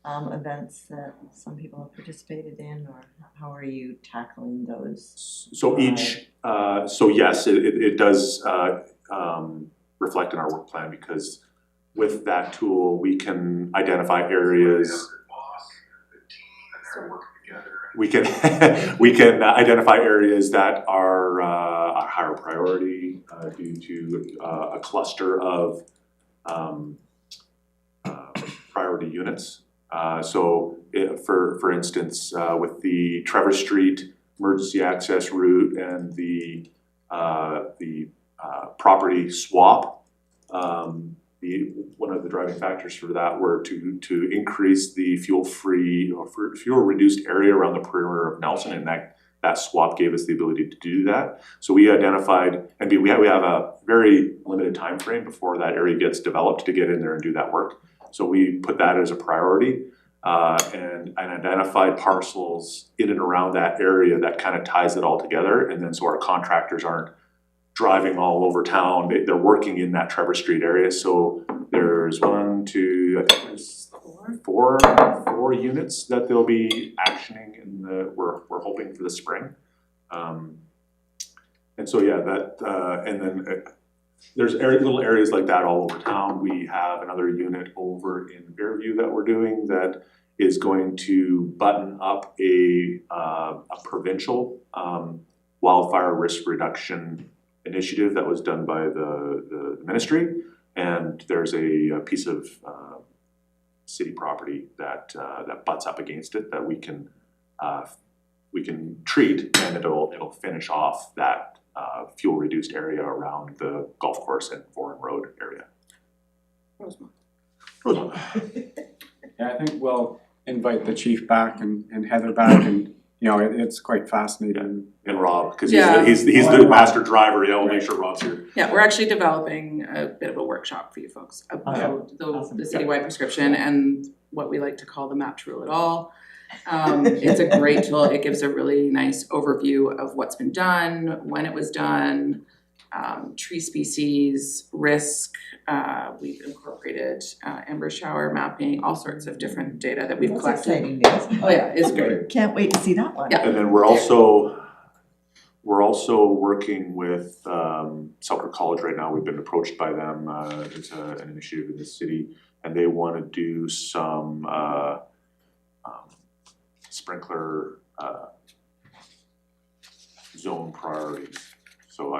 events that some people have participated in, or how are you tackling those? So yes, it does reflect in our work plan, because with that tool, we can identify areas. We can identify areas that are a higher priority due to a cluster of priority units. For instance, with the Trevor Street emergency access route and the property swap, one of the driving factors for that were to increase the fuel-free or fuel-reduced area around the perimeter of Nelson, and that swap gave us the ability to do that. So we identified, and we have a very limited time frame before that area gets developed to get in there and do that work. So we put that as a priority and identified parcels in and around that area that kind of ties it all together. And then so our contractors aren't driving all over town, they're working in that Trevor Street area. So there's I think there's four units that they'll be actioning we're hoping for the spring. And so yeah, and then there's little areas like that all over town. We have another unit over in Fairview that we're doing that is going to button up a provincial wildfire risk reduction initiative that was done by the ministry, and there's a piece of city property that butts up against it that we can treat, and it'll finish off that fuel reduced area around the golf course and Foreign Road area. Rosemont. Yeah, I think we'll invite the chief back and Heather back, and it's quite fascinating. And Rob, because Yeah. he's the master driver. Yeah, we'll make sure Rob's here. Yeah, we're actually developing a bit of a workshop for you folks about Awesome. the citywide prescription and what we like to call the map to rule it all. It's a great tool. It gives a really nice overview of what's been done, when it was done, tree species, risk, we've incorporated ember shower mapping, all sorts of different data that we've That's collected. exciting news. Oh yeah, it's great. Can't wait to see that one. Yeah. And then we're also working with Selkirk College right now. We've been approached by them. It's an initiative in the city, and they want to do some sprinkler zone priorities. So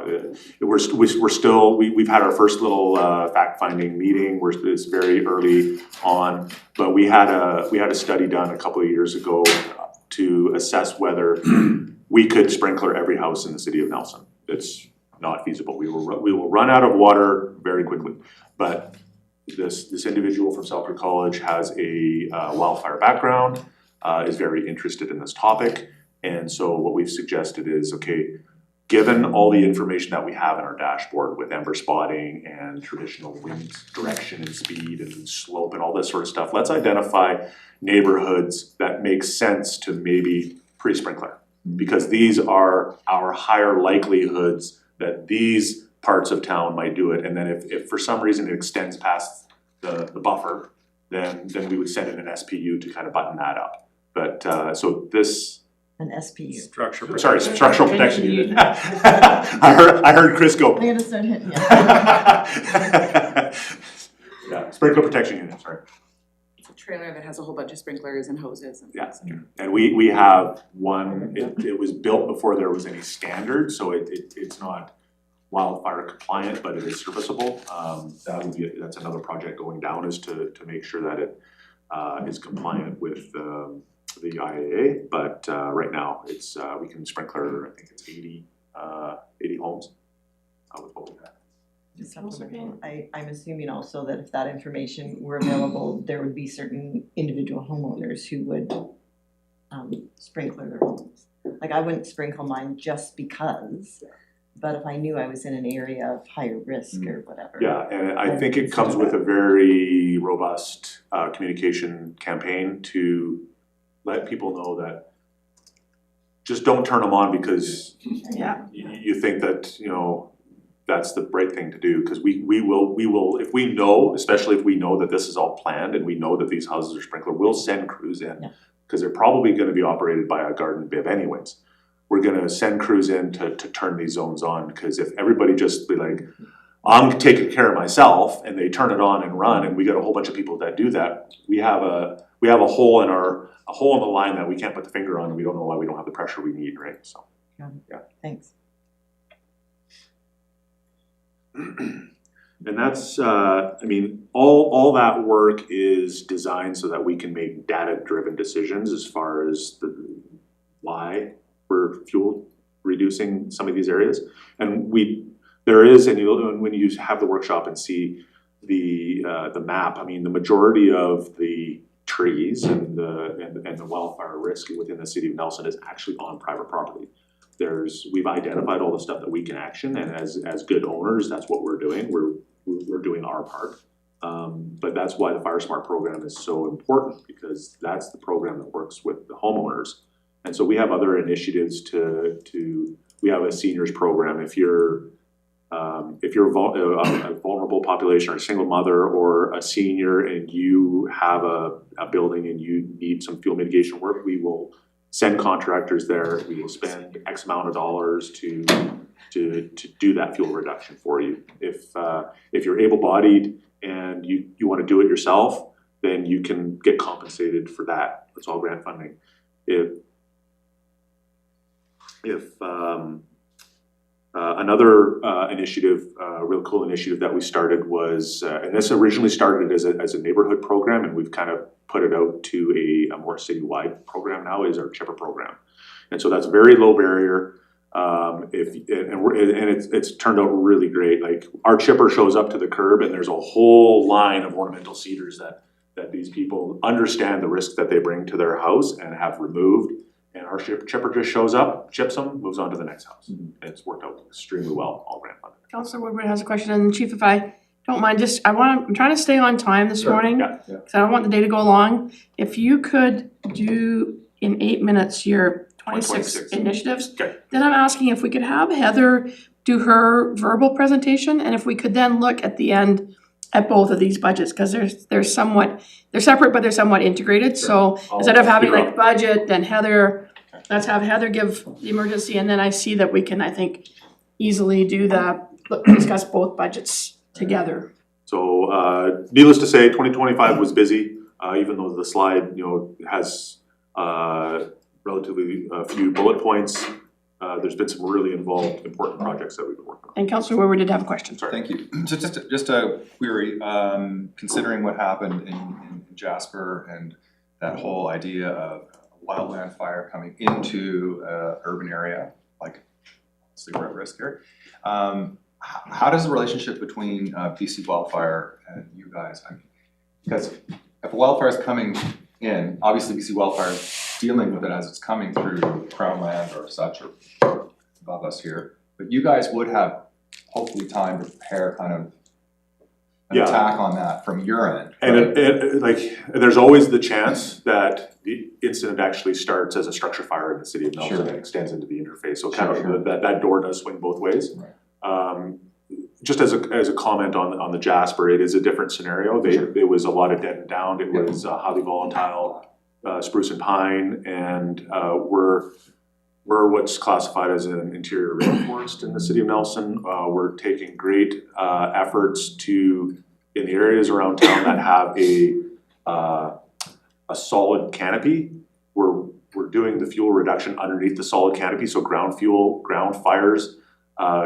we've had our first little fact-finding meeting. It's very early on, but we had a study done a couple of years ago to assess whether we could sprinkler every house in the city of Nelson. It's not feasible. We will run out of water very quickly. But this individual from Selkirk College has a wildfire background, is very interested in this topic, and so what we've suggested is, okay, given all the information that we have in our dashboard with ember spotting and traditional wind direction and speed and slope and all this sort of stuff, let's identify neighborhoods that make sense to maybe pre-sprinkler. Because these are our higher likelihoods that these parts of town might do it. And then if for some reason it extends past the buffer, then we would send in an SPU to kind of button that up. But so this. An SPU. Sorry, structural protection unit. I heard Chris go. I'm gonna start hitting you. Yeah, sprinkler protection unit, sorry. It's a trailer that has a whole bunch of sprinklers and hoses and Yeah. things. And we have one, it was built before there was any standard, so it's not wildfire compliant, but it is serviceable. That's another project going down, is to make sure that it is compliant with the IAA, but right now it's we can sprinkler, I think it's 80 homes with what we have. Just supplemental. I'm assuming also that if that information were available, there would be certain individual homeowners who would sprinkler their homes. Like I wouldn't sprinkle mine just because, but if I knew I was in an area of higher risk or whatever. Yeah, and I think it comes with a very robust communication campaign to let people know that just don't turn them on because you think that, you know, that's the right thing to do, because we will, if we know, especially if we know that this is all planned and we know that these houses are sprinklered, we'll send crews in, because they're probably gonna be operated by a garden bib anyways. We're gonna send crews in to turn these zones on, because if everybody just be like, I'm taking care of myself, and they turn it on and run, and we got a whole bunch of people that do that, we have a hole in the line that we can't put the finger on, and we don't know why we don't have the pressure we need, right? So yeah. Thanks. And that's, I mean, all that work is designed so that we can make data-driven decisions as far as why we're fuel reducing some of these areas. And there is, and when you have the workshop and see the map, I mean, the majority of the trees and the wildfire risk within the city of Nelson is actually on private property. We've identified all the stuff that we can action, and as good owners, that's what we're doing. We're doing our part. But that's why the Fire Smart program is so important, because that's the program that works with the homeowners. And so we have other initiatives we have a seniors program. If you're a vulnerable population or a single mother or a senior and you have a building and you need some fuel mitigation work, we will send contractors there. We will spend X amount of dollars to do that fuel reduction for you. If you're able-bodied and you want to do it yourself, then you can get compensated for that. It's all grant funding. Another initiative, real cool initiative that we started was, and this originally started as a neighborhood program, and we've kind of put it out to a more citywide program now, is our chipper program. And so that's very low barrier. It's turned out really great. Like our chipper shows up to the curb and there's a whole line of ornamental cedars that these people understand the risk that they bring to their house and have removed. And our chipper just shows up, chips them, moves on to the next house. And it's worked out extremely well, all grant funded. Councilor Woodward has a question, and Chief, if I don't mind, I'm trying to stay on time this morning, because I don't want the day to go long. If you could do in 8 minutes your 26 initiatives, Okay. then I'm asking if we could have Heather do her verbal presentation, and if we could then look at the end at both of these budgets, because they're separate, but they're somewhat integrated, so instead of having like budget, then Heather, let's have Heather give the emergency, and then I see that we can, I think, easily discuss both budgets together. So, needless to say, 2025 was busy, even though the slide, has relatively few bullet points. There's been some really involved, important projects that we've been working on. And Councillor Weber did have a question. Sorry. Thank you. Just a query, considering what happened in Jasper and that whole idea of wildland fire coming into urban area, like, obviously we're at risk here. How does the relationship between BC Wildfire and you guys, because if a wildfire is coming in, obviously BC Wildfire is dealing with it as it's coming through Crown land or such, or above us here, but you guys would have hopefully time to prepare kind of an attack on that from your end. And right? there's always the chance that the incident actually starts as a structure fire in the city of Nelson and extends into the interface. So kind of that door does swing both ways. Right. Just as a comment on the Jasper, it is a different scenario. There was a lot of dead and downed. It was highly volatile spruce and pine, and we're what's classified as an interior rainforest in the city of Nelson. We're taking great efforts in the areas around town that have a solid canopy. We're doing the fuel reduction underneath the solid canopy, so ground fires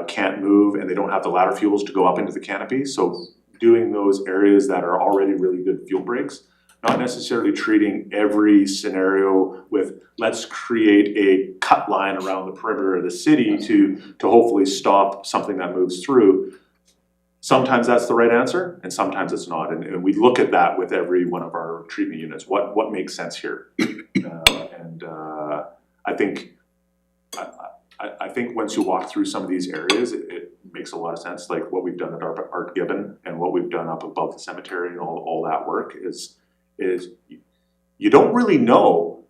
can't move, and they don't have the ladder fuels to go up into the canopy. So doing those areas that are already really good fuel breaks, not necessarily treating every scenario with let's create a cut line around the perimeter of the city to hopefully stop something that moves through. Sometimes that's the right answer, and sometimes it's not. And we look at that with every one of our treatment units. What makes sense here? I think once you walk through some of these areas, it makes a lot of sense. Like what we've done at Art Gibbon and what we've done up above the cemetery and all that work is you don't really know.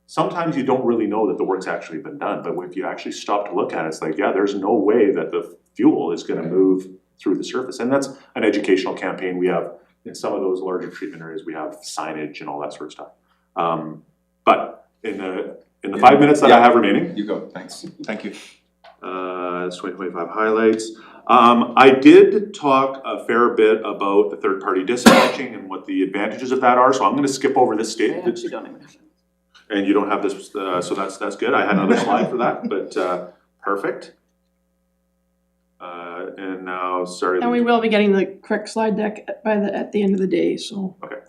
Sometimes you don't really know that the work's actually been done. But if you actually stop to look at it, it's like, yeah, there's no way that the fuel is going to move through the surface. And that's an educational campaign. We have in some of those larger treatment areas, we have signage and all that sort of stuff. But in the 5 minutes that I have remaining. You go, thanks. Thank you. It's 2025 highlights. I did talk a fair bit about the third-party dispatching and what the advantages of that are, so I'm gonna skip over this I statement. actually don't even have it. And you don't have this, so that's good. I had another slide for that, but perfect. And now, sorry. And we will be getting the correct slide deck at the end of the day, so. Okay.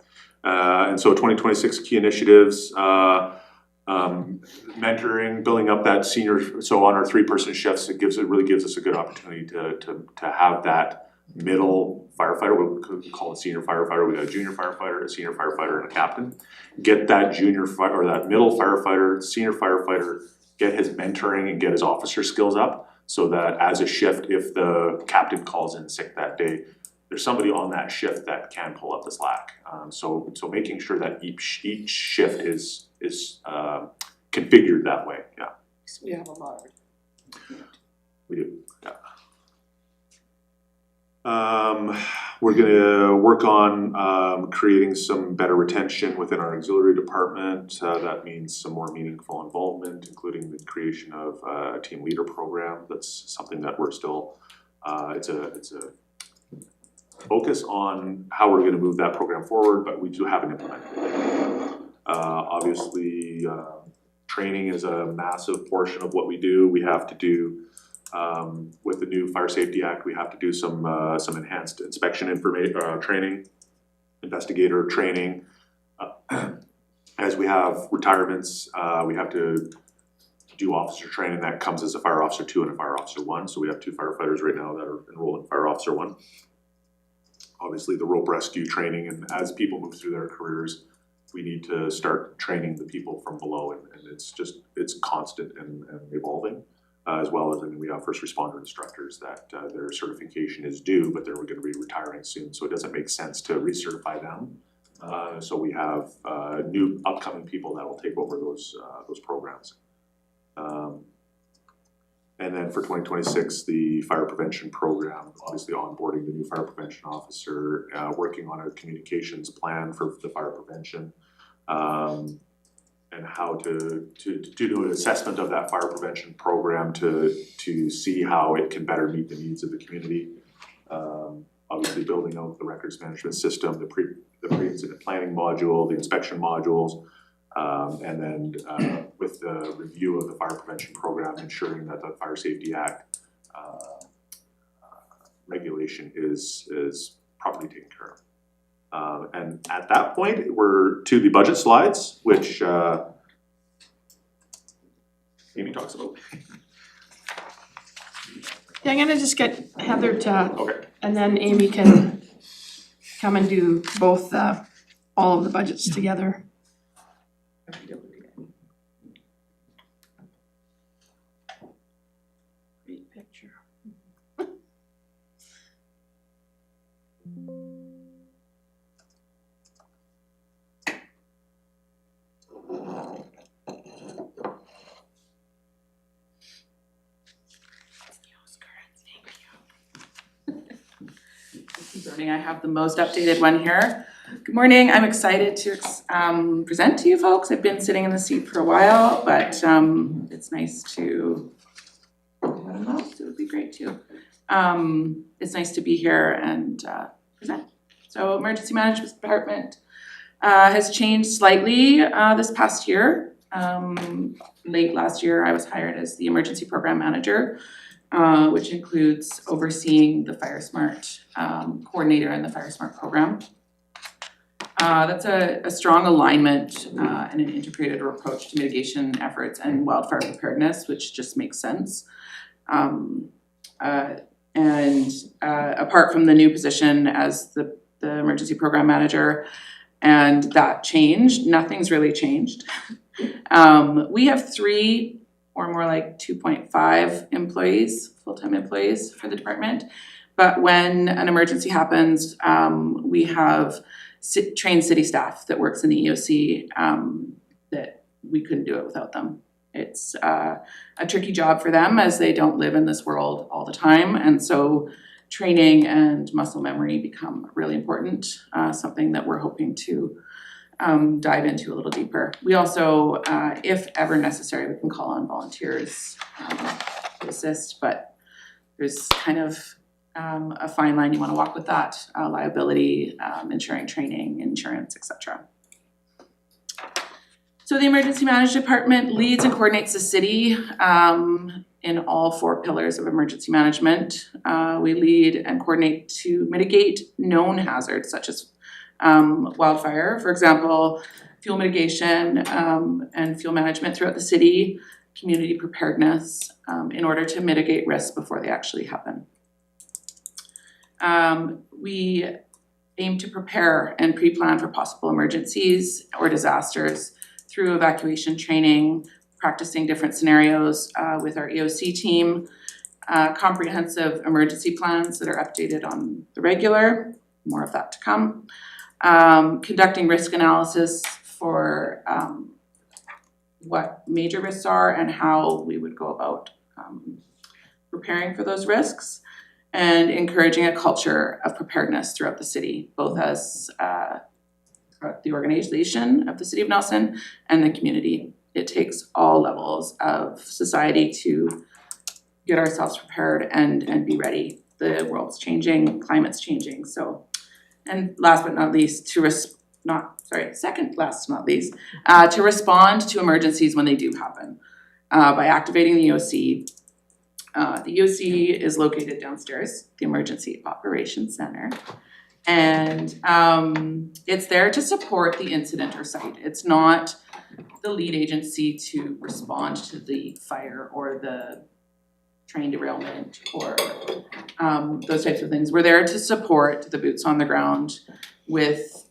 And so 2026 key initiatives, mentoring, building up that senior, so on our 3-person shifts, it really gives us a good opportunity to have that middle firefighter, we call it senior firefighter, we got a junior firefighter, a senior firefighter, and a captain. Get that or that middle firefighter, senior firefighter, get his mentoring and get his officer skills up, so that as a shift, if the captain calls in sick that day, there's somebody on that shift that can pull up the slack. So making sure that each shift is configured that way, yeah. So we have a lot. We do, yeah. We're gonna work on creating some better retention within our auxiliary department. That means some more meaningful involvement, including the creation of a team leader program. That's something that we're still, it's a focus on how we're gonna move that program forward, but we haven't implemented it. Obviously, training is a massive portion of what we do. We have to do, with the new Fire Safety Act, we have to do some enhanced inspection training, investigator training. As we have retirements, we have to do officer training that comes as a Fire Officer 2 and a Fire Officer 1. So we have 2 firefighters right now that are enrolled in Fire Officer 1. Obviously the rope rescue training, and as people move through their careers, we need to start training the people from below, and it's constant and evolving. As well as, we have first responder instructors that their certification is due, but they're going to be retiring soon, so it doesn't make sense to recertify them. So we have new upcoming people that will take over those programs. And then for 2026, the fire prevention program, obviously onboarding the new fire prevention officer, working on a communications plan for the fire prevention, and how to do an assessment of that fire prevention program to see how it can better meet the needs of the community. Obviously building out the records management system, the pre-incident planning module, the inspection modules, and then with the review of the fire prevention program, ensuring that the Fire Safety Act regulation is properly taken care of. And at that point, we're to the budget slides, which Amy talks about. Yeah, I'm gonna just get Heather to, Okay. and then Amy can come and do both, all of the budgets together. Great picture. Good morning, I have the most updated one here. Good morning, I'm excited to present to you folks. I've been sitting in the seat for a while, but it's nice to, it would be great too. It's nice to be here and present. So Emergency Management Department has changed slightly this past year. Late last year, I was hired as the Emergency Program Manager, which includes overseeing the Fire Smart coordinator in the Fire Smart program. That's a strong alignment and an integrated approach to mitigation efforts and wildfire preparedness, which just makes sense. And apart from the new position as the Emergency Program Manager and that changed, nothing's really changed. We have 3 or more like 2.5 employees, full-time employees for the department. But when an emergency happens, we have trained city staff that works in the EOC that we couldn't do it without them. It's a tricky job for them as they don't live in this world all the time. And so training and muscle memory become really important, something that we're hoping to dive into a little deeper. We also, if ever necessary, we can call on volunteers to assist, but there's kind of a fine line you want to walk with that, liability, ensuring training, insurance, etc. So the Emergency Management Department leads and coordinates the city in all 4 pillars of emergency management. We lead and coordinate to mitigate known hazards such as wildfire, for example, fuel mitigation and fuel management throughout the city, community preparedness, in order to mitigate risks before they actually happen. We aim to prepare and pre-plan for possible emergencies or disasters through evacuation training, practicing different scenarios with our EOC team, comprehensive emergency plans that are updated on the regular, more of that to come. Conducting risk analysis for what major risks are and how we would go about preparing for those risks, and encouraging a culture of preparedness throughout the city, both as the organization of the City of Nelson and the community. It takes all levels of society to get ourselves prepared and be ready. The world's changing, climate's changing, so. And last but not least, to respond to emergencies when they do happen by activating the EOC. The EOC is located downstairs, the Emergency Operations Center, and it's there to support the incident or site. It's not the lead agency to respond to the fire or the train derailment or those types of things. We're there to support the boots on the ground with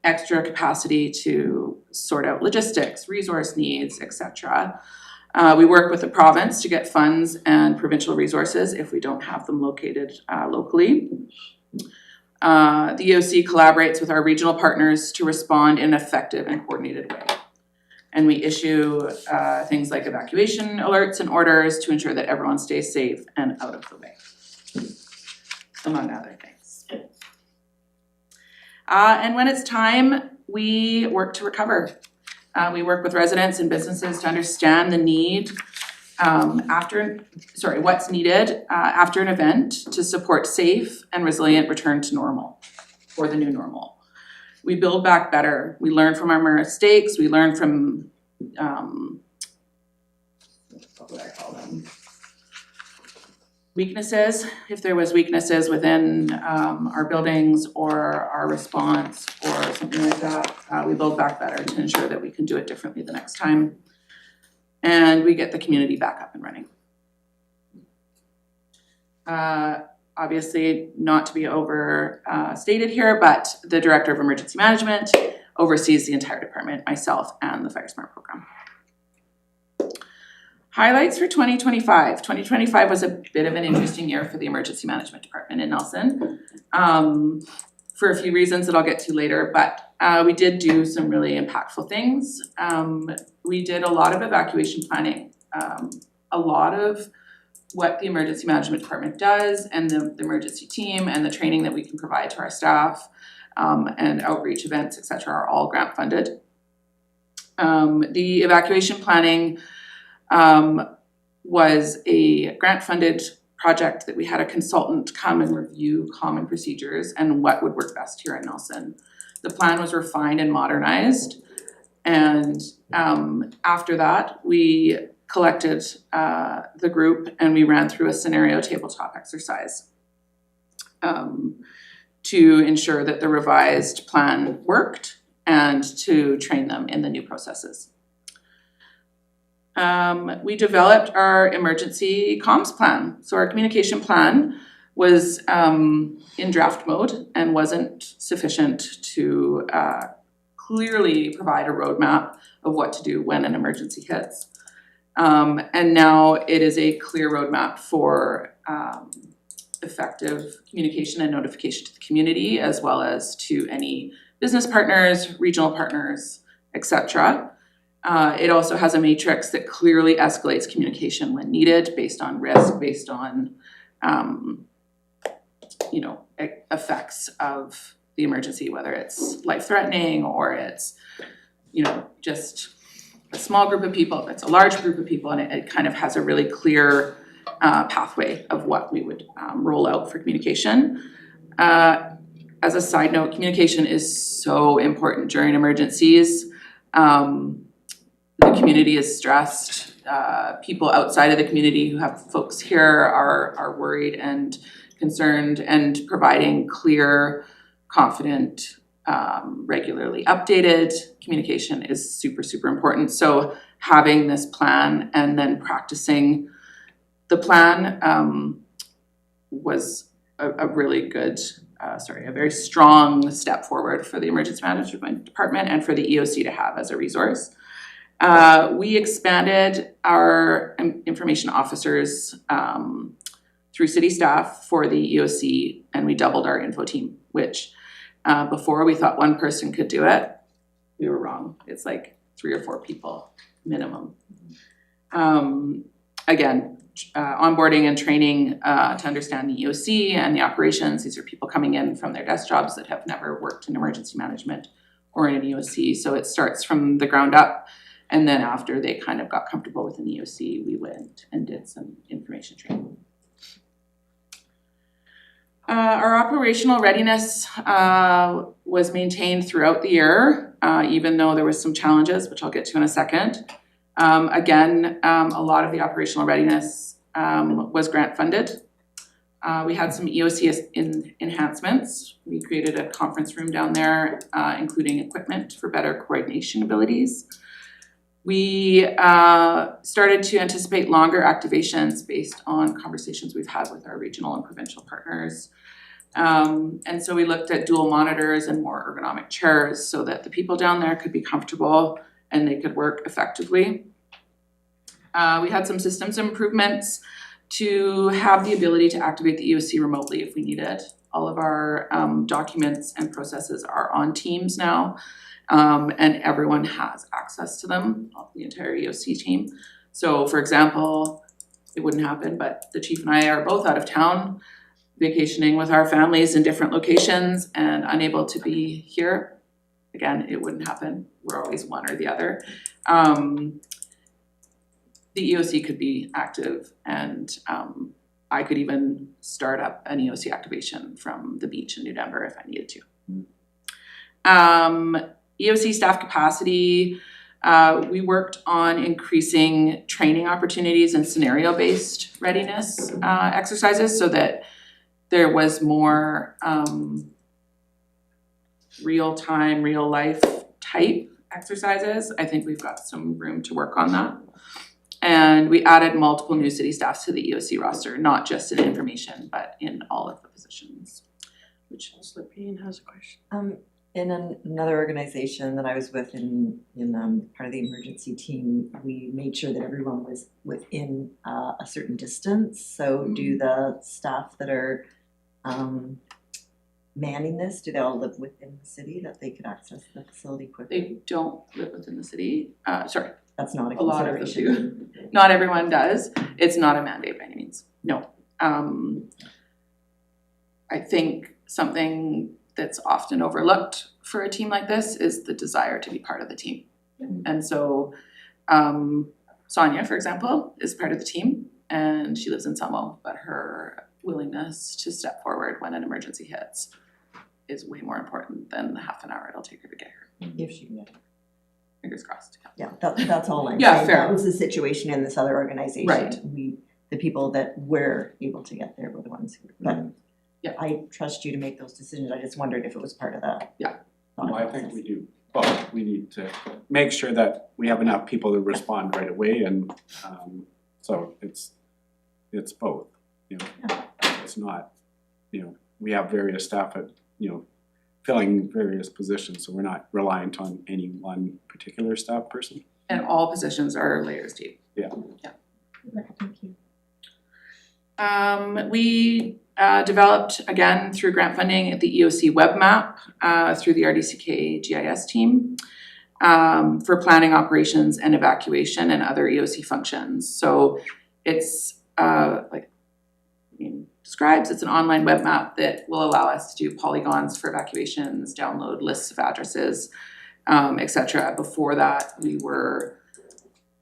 extra capacity to sort out logistics, resource needs, etc. We work with the province to get funds and provincial resources if we don't have them located locally. The EOC collaborates with our regional partners to respond in an effective and coordinated way. And we issue things like evacuation alerts and orders to ensure that everyone stays safe and out of the way, among other things. And when it's time, we work to recover. We work with residents and businesses to understand the need what's needed after an event to support safe and resilient return to normal, or the new normal. We build back better. We learn from our mistakes. We learn from, what would I call them? Weaknesses, if there was weaknesses within our buildings or our response or something like that. We build back better to ensure that we can do it differently the next time. And we get the community back up and running. Obviously, not to be overstated here, but the Director of Emergency Management oversees the entire department, myself and the Fire Smart program. Highlights for 2025. 2025 was a bit of an interesting year for the Emergency Management Department in Nelson, for a few reasons that I'll get to later, but we did do some really impactful things. We did a lot of evacuation planning, a lot of what the Emergency Management Department does and the emergency team and the training that we can provide to our staff and outreach events, et cetera, are all grant funded. The evacuation planning was a grant funded project that we had a consultant come and review common procedures and what would work best here in Nelson. The plan was refined and modernized, and after that we collected the group and we ran through a scenario tabletop exercise to ensure that the revised plan worked and to train them in the new processes. We developed our emergency comms plan. So our communication plan was in draft mode and wasn't sufficient to clearly provide a roadmap of what to do when an emergency hits. And now it is a clear roadmap for effective communication and notification to the community, as well as to any business partners, regional partners, etc. It also has a matrix that clearly escalates communication when needed, based on risk, based on effects of the emergency, whether it's life-threatening or it's just a small group of people, if it's a large group of people, and it kind of has a really clear pathway of what we would roll out for communication. As a side note, communication is so important during emergencies. The community is stressed. People outside of the community who have folks here are worried and concerned, and providing clear, confident, regularly updated communication is super, super important. So having this plan and then practicing the plan was a really good, a very strong step forward for the Emergency Management Department and for the EOC to have as a resource. We expanded our information officers through city staff for the EOC, and we doubled our info team, which before we thought one person could do it. We were wrong. It's like 3 or 4 people minimum. Again, onboarding and training to understand the EOC and the operations. These are people coming in from their desk jobs that have never worked in emergency management or in an EOC. So it starts from the ground up. And then after they kind of got comfortable with an EOC, we went and did some information training. Our operational readiness was maintained throughout the year, even though there was some challenges, which I'll get to in a second. Again, a lot of the operational readiness was grant funded. We had some EOC enhancements. We created a conference room down there, including equipment for better coordination abilities. We started to anticipate longer activations based on conversations we've had with our regional and provincial partners. And so we looked at dual monitors and more ergonomic chairs so that the people down there could be comfortable and they could work effectively. We had some systems improvements to have the ability to activate the EOC remotely if we needed. All of our documents and processes are on Teams now. And everyone has access to them, the entire EOC team. So for example, it wouldn't happen, but the chief and I are both out of town vacationing with our families in different locations and unable to be here. Again, it wouldn't happen. We're always one or the other. The EOC could be active and I could even start up an EOC activation from the beach in New Denver if I needed to. EOC staff capacity, we worked on increasing training opportunities and scenario-based readiness exercises so that there was more real-time, real-life type exercises. I think we've got some room to work on that. And we added multiple new city staffs to the EOC roster, not just in information, but in all of the positions. Which Councillor Payne has a question. In another organization that I was with in part of the emergency team, we made sure that everyone was within a certain distance. So do the staff that are manning this, do they all live within the city that they could access the facility quickly? They don't live within the city. Sorry, That's not a a lot of them consideration. do. Not everyone does. It's not a mandate by any means. No. I think something that's often overlooked for a team like this is the desire to be part of the team. And so Sonia, for example, is part of the team and she lives in Selmo, but her willingness to step forward when an emergency hits is way more important than the half an hour it'll take her to get here. If she can get it. Fingers crossed. Yeah, that's all I'm Yeah, saying. fair. That was the situation in this other organization. Right. The people that were able to get there were the ones who, but Yeah. I trust you to make those decisions. I just wondered if it was part of the. Yeah. Well, I think we do, but we need to make sure that we have enough people to respond right away and so it's both, you know. It's not, you know, we have various staff at, you know, filling various positions, so we're not reliant on any one particular staff person. And all positions are layers deep. Yeah. Yeah. Thank you. We developed, again, through grant funding, the EOC web map through the RDCK GIS team for planning operations and evacuation and other EOC functions. So it's like the name describes, it's an online web map that will allow us to do polygons for evacuations, download lists of addresses, etc. Before that, we were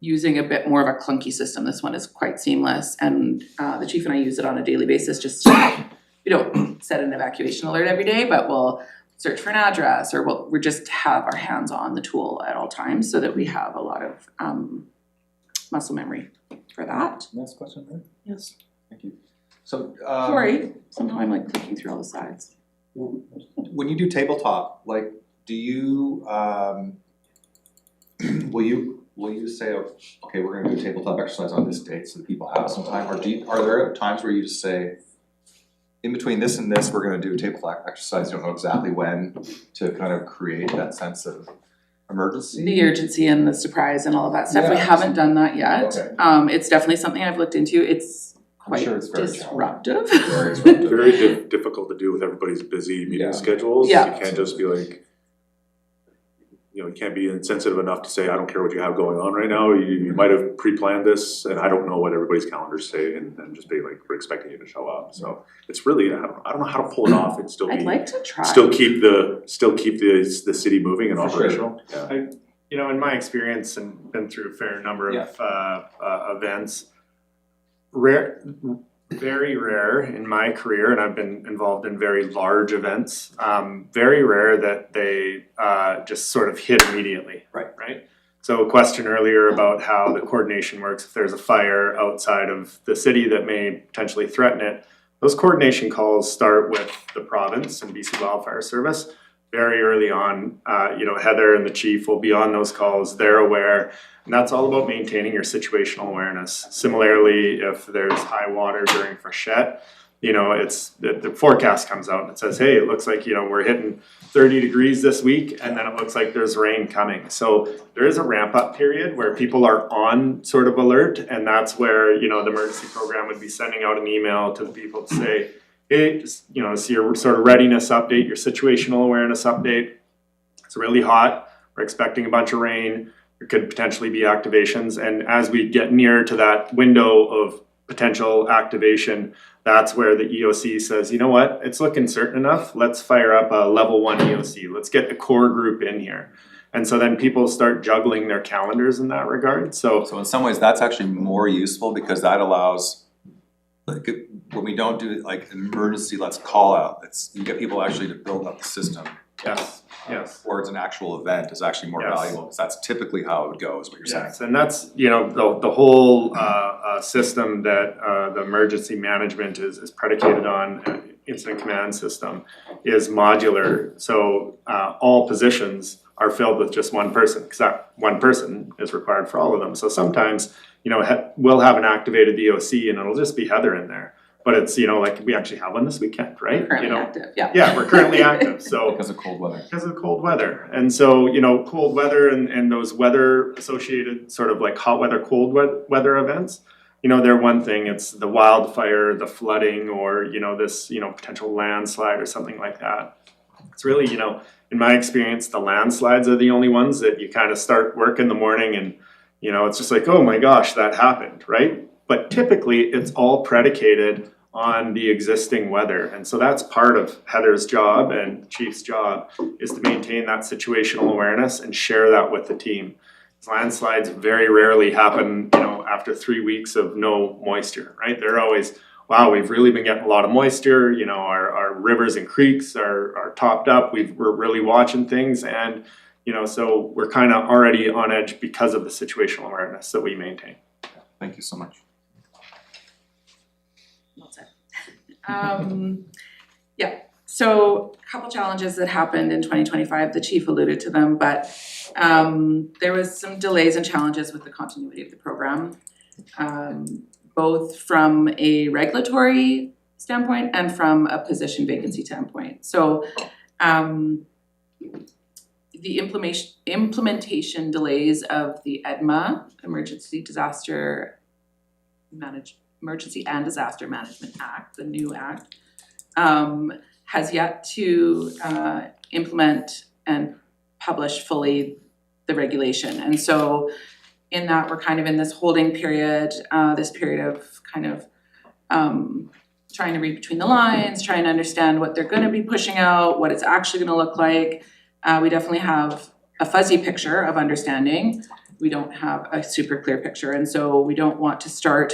using a bit more of a clunky system. This one is quite seamless, and the chief and I use it on a daily basis just to, we don't set an evacuation alert every day, but we'll search for an address or we'll just have our hands on the tool at all times so that we have a lot of muscle memory for that. Next question, then? Yes. Thank you. So, Sorry, somehow I'm like clicking through all the slides. when you do tabletop, like, do you, will you say, okay, we're gonna do a tabletop exercise on this date so that people have some time, or are there times where you just say, in between this and this, we're gonna do a tabletop exercise, you don't know exactly when, to kind of create that sense of emergency? The urgency and the surprise and all of that stuff, we Yeah. haven't done that yet. Okay. It's definitely something I've looked into, it's quite sure it's very disruptive. Very disruptive. Very difficult to do with everybody's busy Yeah. meeting schedules. Yeah. You can't just be like, you know, you can't be insensitive enough to say, I don't care what you have going on right now. You might have pre-planned this and I don't know what everybody's calendars say and just be like, we're expecting you to show up. So it's really, I don't know how to pull it off and still I'd be, like to try. still keep the city moving and For sure. operational. Yeah. You know, in my experience and been through a fair number of events, very rare in my career, and I've been involved in very large events, very rare that they just sort of hit immediately. Right? So a question earlier about how the coordination works if there's a fire outside of the city that may potentially threaten it. Those coordination calls start with the province and BC Wildfire Service. Very early on, you know, Heather and the chief will be on those calls, they're aware, and that's all about maintaining your situational awareness. Similarly, if there's high water during freshet, you know, it's the forecast comes out and it says, hey, it looks like, you know, we're hitting 30 degrees this week, and then it looks like there's rain coming. So there is a ramp up period where people are on sort of alert, and that's where, you know, the emergency program would be sending out an email to the people to say, it's, it's your sort of readiness update, your situational awareness update. It's really hot, we're expecting a bunch of rain, there could potentially be activations, and as we get near to that window of potential activation, that's where the EOC says, you know what, it's looking certain enough, let's fire up a level 1 EOC, let's get the core group in here. And so then people start juggling their calendars in that regard, so So in some ways, that's actually more useful because that allows, like, when we don't do like an emergency, let's call out, you get people actually to build up the system. yes. Or it's an actual event is actually more Yes. valuable, because that's typically how it would go, is what you're saying. Yes, and that's, the whole system that the emergency management is predicated on, incident command system, is modular. So all positions are filled with just one person, because that one person is required for all of them. So sometimes, we'll have an activated EOC and it'll just be Heather in there. But it's, like we actually have one this weekend, right? Currently active, yeah. Yeah, we're currently active, so. Because of cold weather. Because of cold weather. And so, cold weather and those weather associated sort of like hot weather, cold weather events, they're one thing. It's the wildfire, the flooding, or, this, potential landslide or something like that. It's really, in my experience, the landslides are the only ones that you kind of start work in the morning and, it's just like, oh my gosh, that happened, right? But typically it's all predicated on the existing weather. And so that's part of Heather's job and Chief's job, is to maintain that situational awareness and share that with the team. Landslides very rarely happen, after 3 weeks of no moisture, right? They're always, wow, we've really been getting a lot of moisture, our rivers and creeks are topped up, we're really watching things, and, so we're kind of already on edge because of the situational awareness that we maintain. Thank you so much. Well said. Yeah, so a couple challenges that happened in 2025, the chief alluded to them, but there was some delays and challenges with the continuity of the program, both from a regulatory standpoint and from a position vacancy standpoint. So the implementation delays of the EDMA, Emergency and Disaster Management Act, the new act, has yet to implement and publish fully the regulation. And so in that, we're kind of in this holding period, this period of kind of trying to read between the lines, trying to understand what they're gonna be pushing out, what it's actually gonna look like. We definitely have a fuzzy picture of understanding. We don't have a super clear picture, and so we don't want to start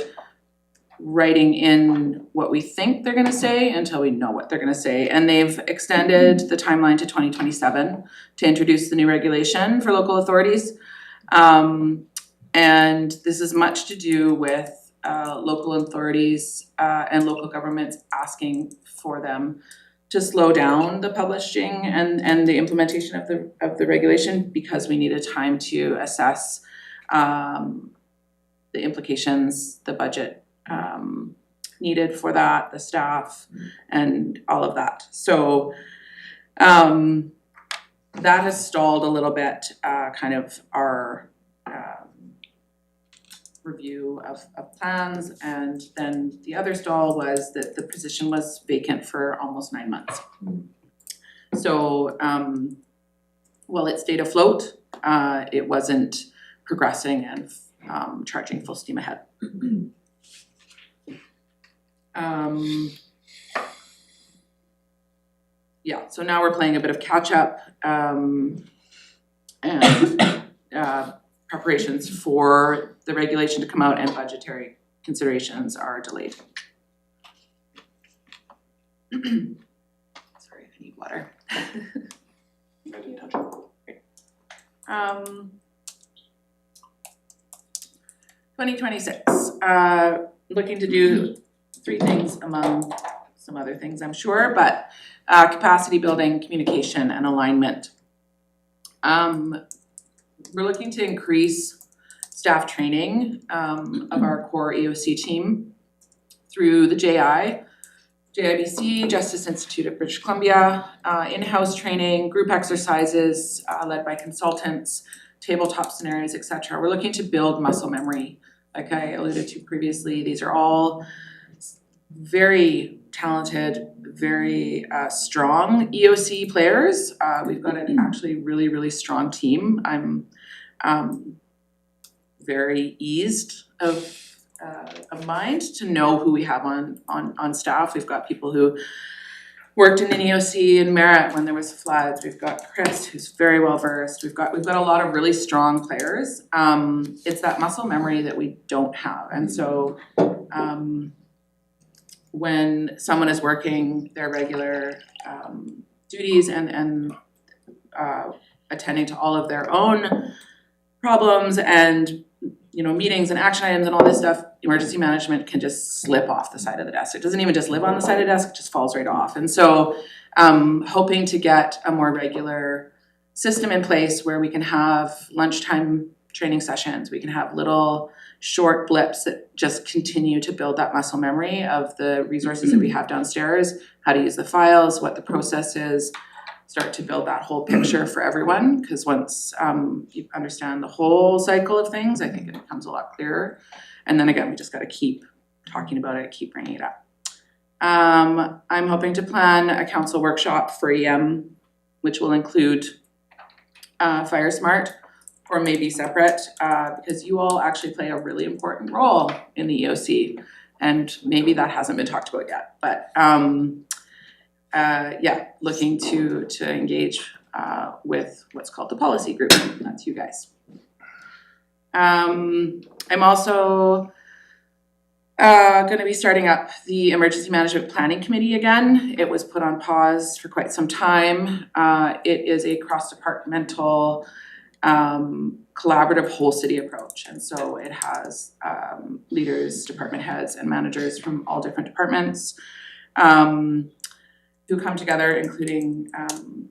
writing in what we think they're gonna say until we know what they're gonna say. And they've extended the timeline to 2027 to introduce the new regulation for local authorities. And this is much to do with local authorities and local governments asking for them to slow down the publishing and the implementation of the regulation, because we needed time to assess the implications, the budget needed for that, the staff, and all of that. So that has stalled a little bit, kind of our review of plans. And then the other stall was that the position was vacant for almost 9 months. So while it stayed afloat, it wasn't progressing and charging full steam ahead. Yeah, so now we're playing a bit of catch up, and preparations for the regulation to come out, and budgetary considerations are delayed. Sorry, I need water. I didn't touch it. Great. 2026, looking to do 3 things among some other things, I'm sure, but capacity building, communication, and alignment. We're looking to increase staff training of our core EOC team through the JIBC, Justice Institute of British Columbia, in-house training, group exercises led by consultants, tabletop scenarios, etc. We're looking to build muscle memory, like I alluded to previously. These are all very talented, very strong EOC players. We've got an actually really, really strong team. I'm very eased of mind to know who we have on staff. We've got people who worked in an EOC in Merritt when there was floods. We've got Chris, who's very well versed. We've got a lot of really strong players. It's that muscle memory that we don't have, and so when someone is working their regular duties and attending to all of their own problems and meetings and action items and all this stuff, emergency management can just slip off the side of the desk. It doesn't even just live on the side of the desk, it just falls right off. And so hoping to get a more regular system in place where we can have lunchtime training sessions, we can have little short blips that just continue to build that muscle memory of the resources that we have downstairs, how to use the files, what the process is, start to build that whole picture for everyone, because once you understand the whole cycle of things, I think it becomes a lot clearer. And then again, we just got to keep talking about it, keep bringing it up. I'm hoping to plan a council workshop for EM, which will include Fire Smart, or maybe separate, because you all actually play a really important role in the EOC, and maybe that hasn't been talked about yet. But yeah, looking to engage with what's called the policy group. That's you guys. I'm also going to be starting up the Emergency Management Planning Committee again. It was put on pause for quite some time. It is a cross-departmental collaborative whole city approach, and so it has leaders, department heads, and managers from all different departments who come together, including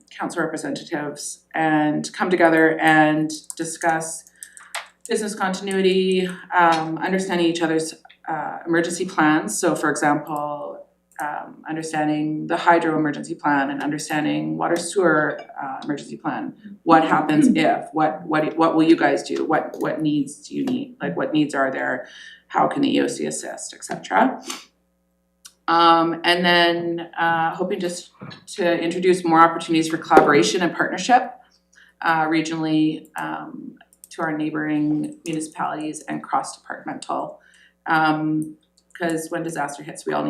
council representatives, and come together and discuss business continuity, understanding each other's emergency plans. So for example, understanding the hydro emergency plan and understanding water sewer emergency plan. What happens if? What will you guys do? What needs do you need? Like, what needs are there? How can the EOC assist, etc. And then hoping just to introduce more opportunities for collaboration and partnership regionally to our neighboring municipalities and cross-departmental. Because when disaster hits, we all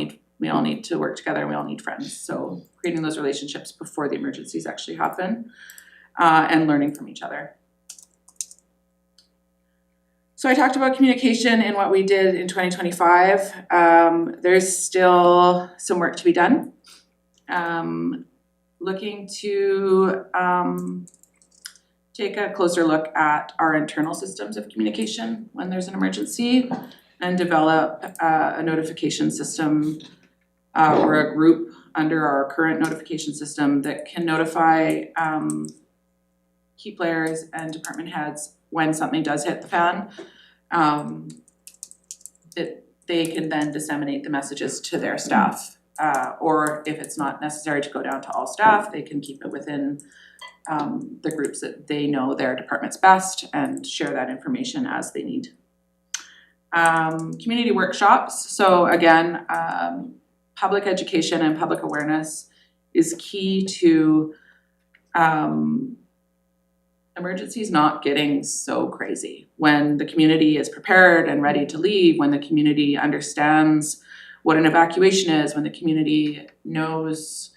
need to work together, and we all need friends. So creating those relationships before the emergencies actually happen, and learning from each other. So I talked about communication and what we did in 2025. There's still some work to be done. Looking to take a closer look at our internal systems of communication when there's an emergency, and develop a notification system or a group under our current notification system that can notify key players and department heads when something does hit the fan. That they can then disseminate the messages to their staff, or if it's not necessary to go down to all staff, they can keep it within the groups that they know their department's best and share that information as they need. Community workshops. So again, public education and public awareness is key to emergencies not getting so crazy. When the community is prepared and ready to leave, when the community understands what an evacuation is, when the community knows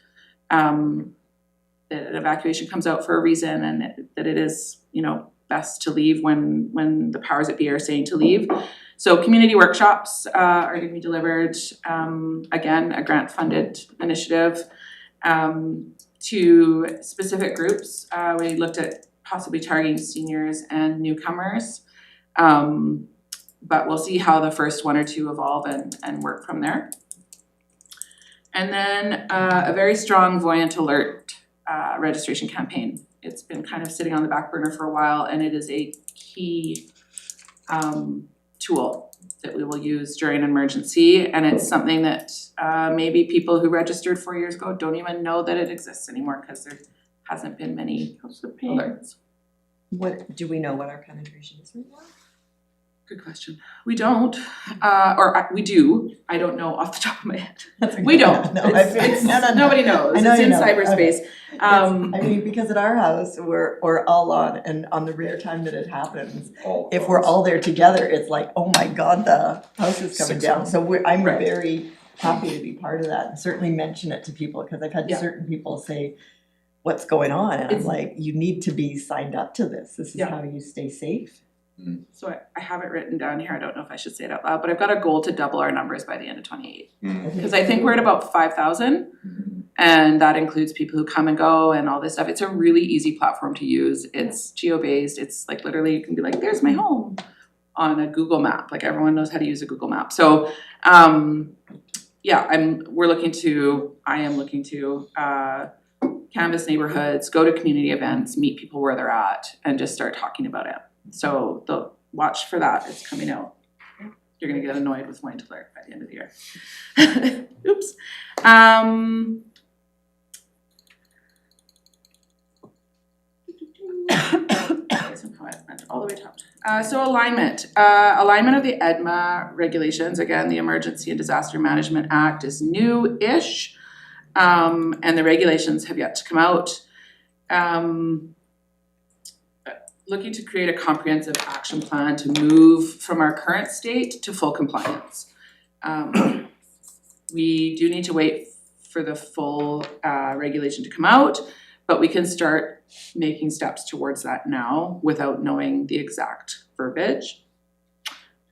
that an evacuation comes out for a reason, and that it is, best to leave when the powers that be are saying to leave. So community workshops are going to be delivered, again, a grant-funded initiative, to specific groups. We looked at possibly targeting seniors and newcomers, but we'll see how the first one or two evolve and work from there. And then a very strong Voyant Alert registration campaign. It's been kind of sitting on the back burner for a while, and it is a key tool that we will use during an emergency, and it's something that maybe people who registered 4 years ago don't even know that it exists anymore, because there hasn't been many alerts. What do we know what our penetration is right Good question. We don't, we do. I don't know off the top of my head. That's a We good- don't. No, I It's- figured- it's- no, no, no. Nobody knows. I know It's you in know. cyberspace. I mean, because at our house, we're all on, and on the rare time that it happens, All if we're phones. all there together, it's like, oh my God, the house is coming 6 down. So I'm Right. very happy to be part of that and certainly mention it to people, because I've had Yeah. certain people say, what's going on? And I'm It's- like, you need to be signed up to this. This is Yeah. how you stay safe. So I have it written down here. I don't know if I should say it out loud, but I've got a goal to double our numbers by the end of 28. Mm. Because I think we're at about 5,000. And that includes people who come and go and all this stuff. It's a really easy platform to use. It's geo-based. It's like literally you can be like, there's my home on a Google map. Like everyone knows how to use a Google map. So yeah, I am looking to canvass neighborhoods, go to community events, meet people where they're at, and just start talking about it. So watch for that. It's coming out. You're gonna get annoyed with wanting to learn by the end of the year. Oops. Somehow I went all the way top. So alignment of the EDMA regulations. Again, the Emergency and Disaster Management Act is new-ish, and the regulations have yet to come out. Looking to create a comprehensive action plan to move from our current state to full compliance. We do need to wait for the full regulation to come out, but we can start making steps towards that now without knowing the exact verbiage.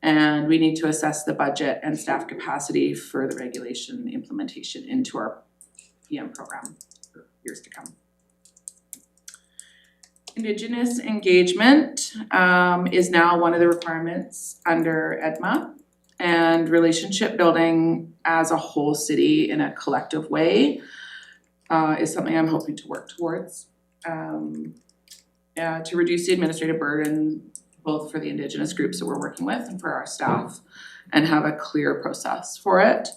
And we need to assess the budget and staff capacity for the regulation implementation into our PM program for years to come. Indigenous engagement is now one of the requirements under EDMA, and relationship building as a whole city in a collective way is something I'm hoping to work towards. To reduce the administrative burden both for the Indigenous groups that we're working with and for our staff, and have a clear process for it.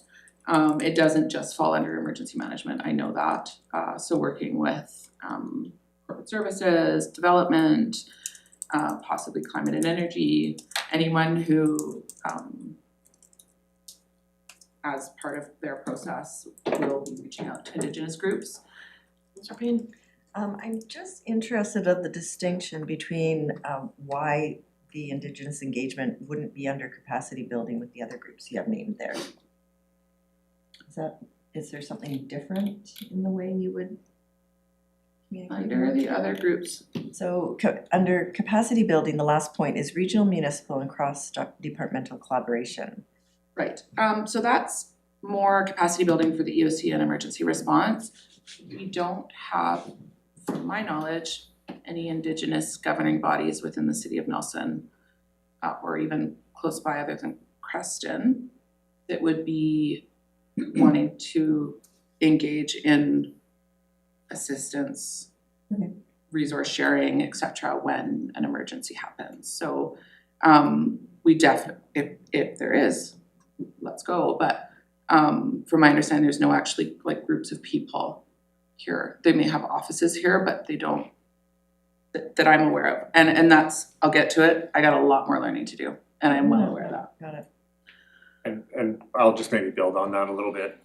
It doesn't just fall under emergency management, I know that. So working with corporate services, development, possibly climate and energy, anyone who as part of their process will be reaching out to Indigenous groups. I'm just interested in the distinction between why the Indigenous engagement wouldn't be under capacity building with the other groups you have named there. Is there something different in the way you would communicate? Under the other groups. So under capacity building, the last point is regional, municipal, and cross-departmental collaboration. Right, so that's more capacity building for the EOC and emergency response. We don't have, from my knowledge, any Indigenous governing bodies within the city of Nelson, or even close by other than Creston, that would be wanting to engage in assistance, Okay. resource sharing, et cetera, when an emergency happens. So we definitely, if there is, let's go. But from my understanding, there's no actually like groups of people here. They may have offices here, but they don't, that I'm aware of. And that's, I'll get to it. I got a lot more learning to do, and I'm well aware of that. Got it. And I'll just maybe build on that a little bit.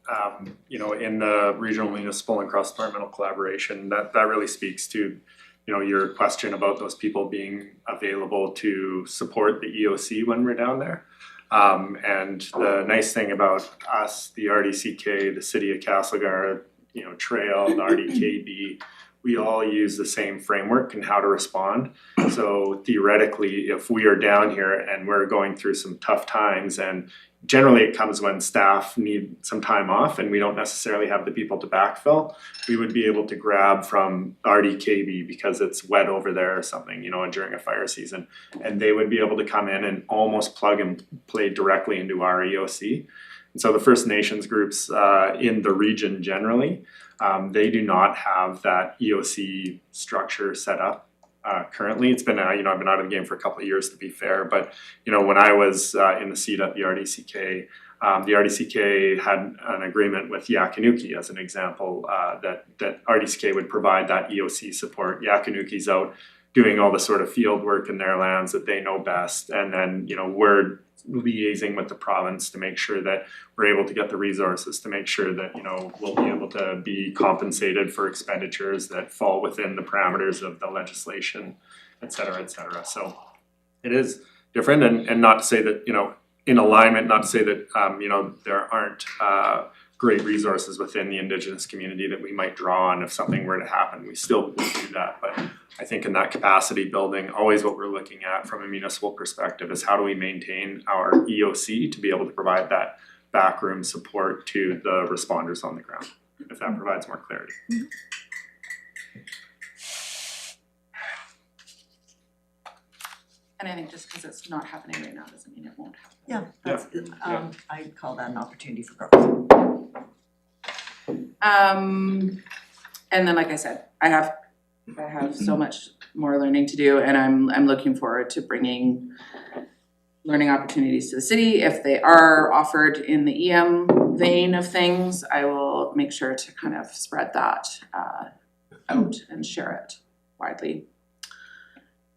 In the regional, municipal, and cross-departmental collaboration, that really speaks to, your question about those people being available to support the EOC when we're down there. And the nice thing about us, the RDCK, the City of Castlegar, Trail, the RDKB, we all use the same framework and how to respond. So theoretically, if we are down here and we're going through some tough times, and generally it comes when staff need some time off and we don't necessarily have the people to backfill, we would be able to grab from RDKB because it's wet over there or something, during a fire season. And they would be able to come in and almost plug and play directly into our EOC. And so the First Nations groups in the region generally, they do not have that EOC structure set up currently. It's been, I've been out of the game for a couple of years to be fair, but when I was in the seat at the RDCK, the RDCK had an agreement with Yakanuki as an example, that RDCK would provide that EOC support. Yakanuki's out doing all the sort of field work in their lands that they know best. And then, we're liaising with the province to make sure that we're able to get the resources to make sure that, we'll be able to be compensated for expenditures that fall within the parameters of the legislation, et cetera, et cetera. So it is different, and not to say that, in alignment, not to say that, there aren't great resources within the Indigenous community that we might draw on if something were to happen. We still would do that, but I think in that capacity building, always what we're looking at from a municipal perspective is how do we maintain our EOC to be able to provide that backroom support to the responders on the ground, if that provides more clarity. And I think just because it's not happening right now doesn't mean it won't happen. Yeah, that's, I call that an opportunity for growth. And then, like I said, I have so much more learning to do, and I'm looking forward to bringing learning opportunities to the city. If they are offered in the EM vein of things, I will make sure to kind of spread that out and share it widely.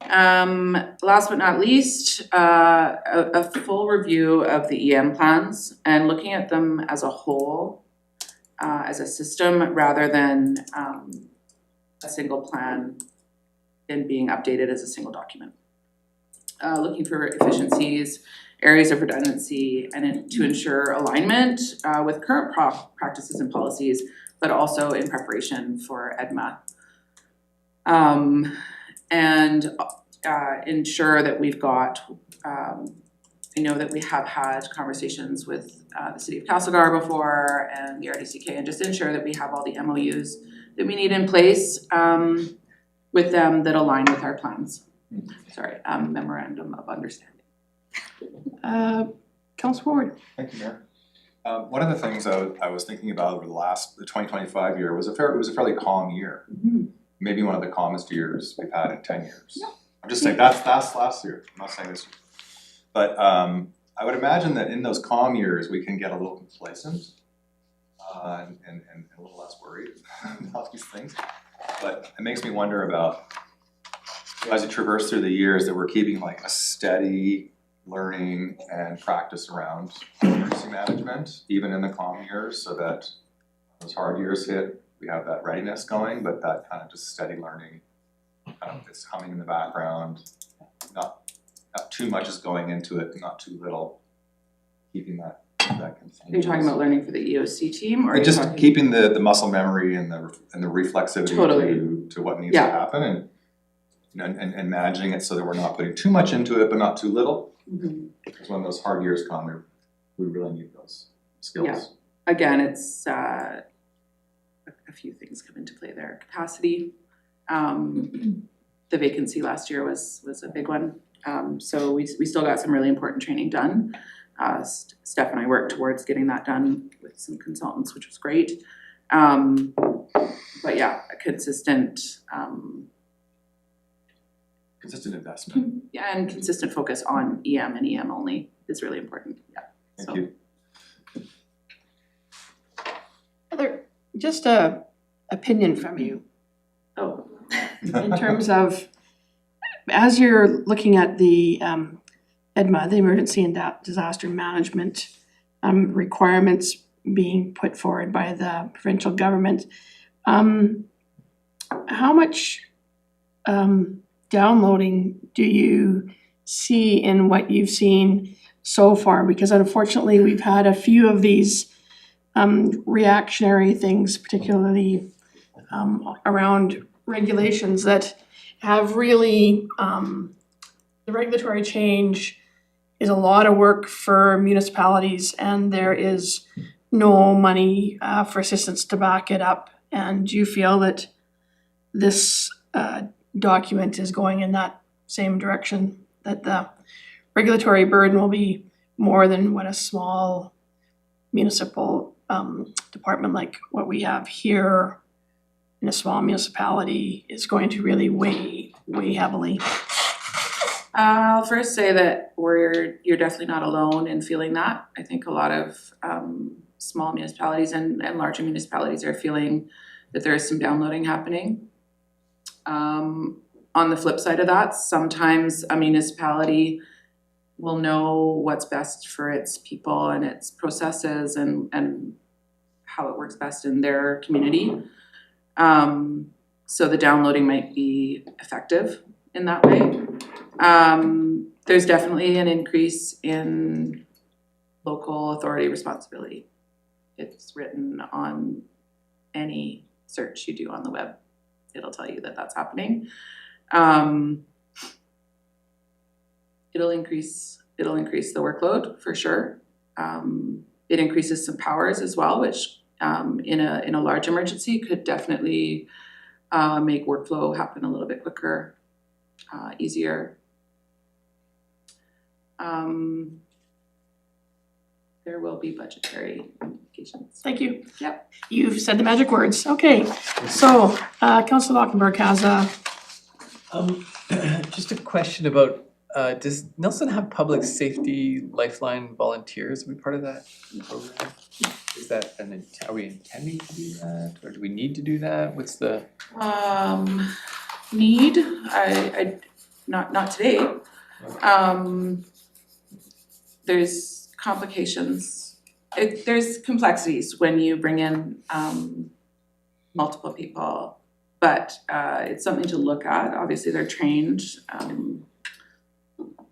Last but not least, a full review of the EM plans and looking at them as a whole, as a system rather than a single plan and being updated as a single document. Looking for efficiencies, areas of redundancy, and to ensure alignment with current practices and policies, but also in preparation for EDMA. And ensure that we've got, I know that we have had conversations with the city of Castlegar before and the RDCK, and just ensure that we have all the MOUs that we need in place with them that align with our plans. Sorry, memorandum of understanding. Councilor Ward. Thank you, Mayor. One of the things I was thinking about over the 2025 year was it was a fairly calm year. Mm-hmm. Maybe one of the calmest years we've had in 10 years. Yeah. I'm just saying that's last year. I'm not saying this year. But I would imagine that in those calm years we can get a little complacent and a little less worried about these things. But it makes me wonder about, as you traverse through the years, that we're keeping like a steady learning and practice around emergency management, even in the calm years, so that those hard years hit, we have that readiness going, but that kind of just steady learning, it's humming in the background, not too much is going into it, not too little, keeping that continuous. Are you talking about learning for the EOC team, or are you just talking... keeping the muscle memory and the reflexivity Totally. to what needs to happen, and managing it so that we're not putting too much into it, but not too little. Mm-hmm. Because when those hard years come, we really need those skills. Yeah. Again, it's a few things come into play there. Capacity, the vacancy last year was a big one. So we still got some really important training done. Steph and I worked towards getting that done with some consultants, which was great. But yeah, a consistent investment. Yeah, and consistent focus on EM and EM only is really important. Yeah. Thank you. Heather, just a opinion from you. Oh. In terms of, as you're looking at the EDMA, the Emergency and Disaster Management requirements being put forward by the provincial government, how much downloading do you see in what you've seen so far? Because unfortunately, we've had a few of these reactionary things, particularly around regulations that have really, the regulatory change is a lot of work for municipalities, and there is no money for assistance to back it up. And do you feel that this document is going in that same direction, that the regulatory burden will be more than what a small municipal department like what we have here in a small municipality is going to really weigh heavily? I'll first say that you're definitely not alone in feeling that. I think a lot of small municipalities and larger municipalities are feeling that there is some downloading happening. on the flip side of that, sometimes a municipality will know what's best for its people and its processes and how it works best in their community. So the downloading might be effective in that way. There's definitely an increase in local authority responsibility. It's written on any search you do on the web. It'll tell you that that's happening. It'll increase the workload for sure. It increases some powers as well, which in a large emergency could definitely make workflow happen a little bit quicker, easier. There will be budgetary implications. Thank you. Yep. You've said the magic words. Okay, so Councillor Lockenberg has Just a question about, does Nelson have public safety lifeline volunteers? Are we part of that program? Is that are we intending to do that, or do we need to do that? What's the? Need, I not today. There's complications. There's complexities when you bring in multiple people, but it's something to look at. Obviously, they're trained,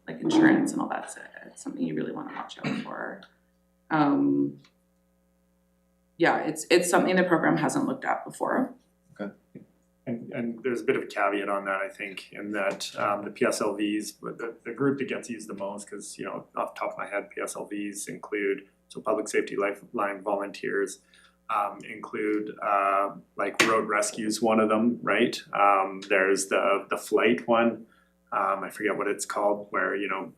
like insurance and all that. It's something you really want to watch out for. Yeah, it's something the program hasn't looked at before. And there's a bit of a caveat on that, I think, in that the PSLVs, the group that gets used the most, because, you know, off the top of my head, PSLVs include, so public safety lifeline volunteers, include like road rescues, one of them, right? There's the flight one, I forget what it's called, where, you know,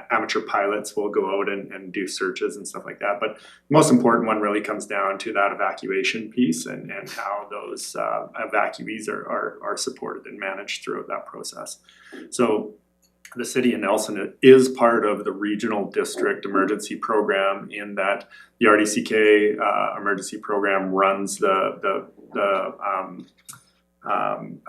amateur pilots will go out and do searches and stuff like that. But the most important one really comes down to that evacuation piece and how those evacuees are supported and managed throughout that process. So the city of Nelson is part of the regional district emergency program, in that the RDCK emergency program runs the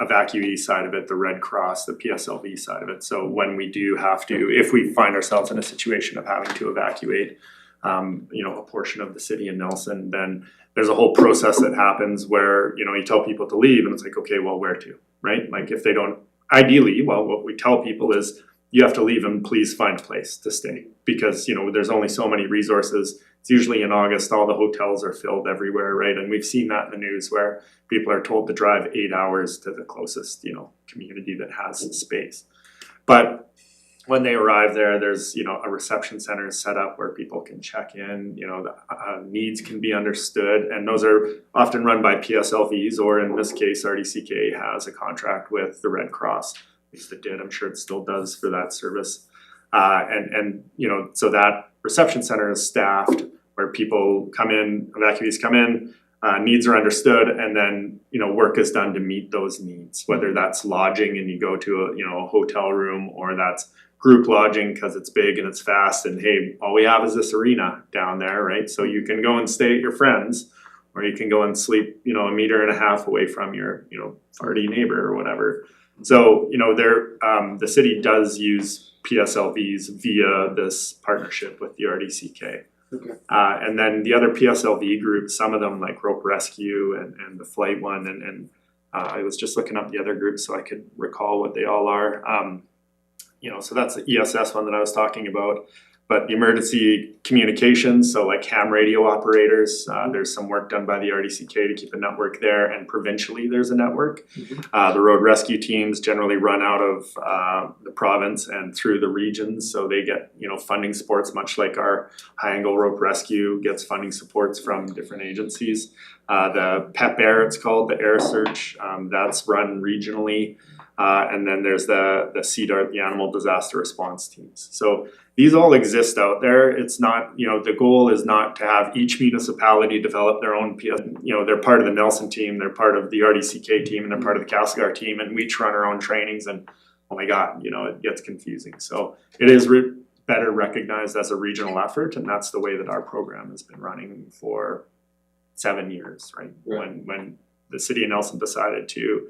evacuee side of it, the Red Cross, the PSLV side of it. So when we do have to, if we find ourselves in a situation of having to evacuate, you know, a portion of the city of Nelson, then there's a whole process that happens where, you know, you tell people to leave and it's like, okay, well, where to, right? Like if they don't, ideally, well, what we tell people is you have to leave and please find a place to stay, because, you know, there's only so many resources. It's usually in August, all the hotels are filled everywhere, right? And we've seen that in the news where people are told to drive 8 hours to the closest, you know, community that has space. But when they arrive there, there's, you know, a reception center set up where people can check in, you know, the needs can be understood. And those are often run by PSLVs, or in this case, RDCK has a contract with the Red Cross. At least it did, I'm sure it still does for that service. And you know, so that reception center is staffed where people come in, evacuees come in, needs are understood, and then, you know, work is done to meet those needs, whether that's lodging and you go to a, you know, a hotel room, or that's group lodging because it's big and it's fast, and hey, all we have is this arena down there, right? So you can go and stay at your friends, or you can go and sleep, you know, 1.5 meters away from your, you know, farty neighbor or whatever. So, you know, the city does use PSLVs via this partnership with the RDCK. Okay. And then the other PSLV groups, some of them like Rope Rescue and the Flight one, and I was just looking up the other groups so I could recall what they all are. You know, so that's the ESS one that I was talking about. But the emergency communications, so like ham radio operators, there's some work done by the RDCK to keep a network there, and provincially there's a network. The road rescue teams generally run out of the province and through the regions, so they get, you know, funding supports, much like our high angle rope rescue gets funding supports from different agencies. The PEP Air, it's called, the air search, that's run regionally. And then there's the CDART, the Animal Disaster Response Teams. So these all exist out there. It's not, you know, the goal is not to have each municipality develop their own PS. You know, they're part of the Nelson team, they're part of the RDCK team, and they're part of the Castlegar team, and we each run our own trainings, and oh my God, you know, it gets confusing. So it is better recognized as a regional effort, and that's the way that our program has been running for 7 years, right? When the city of Nelson decided to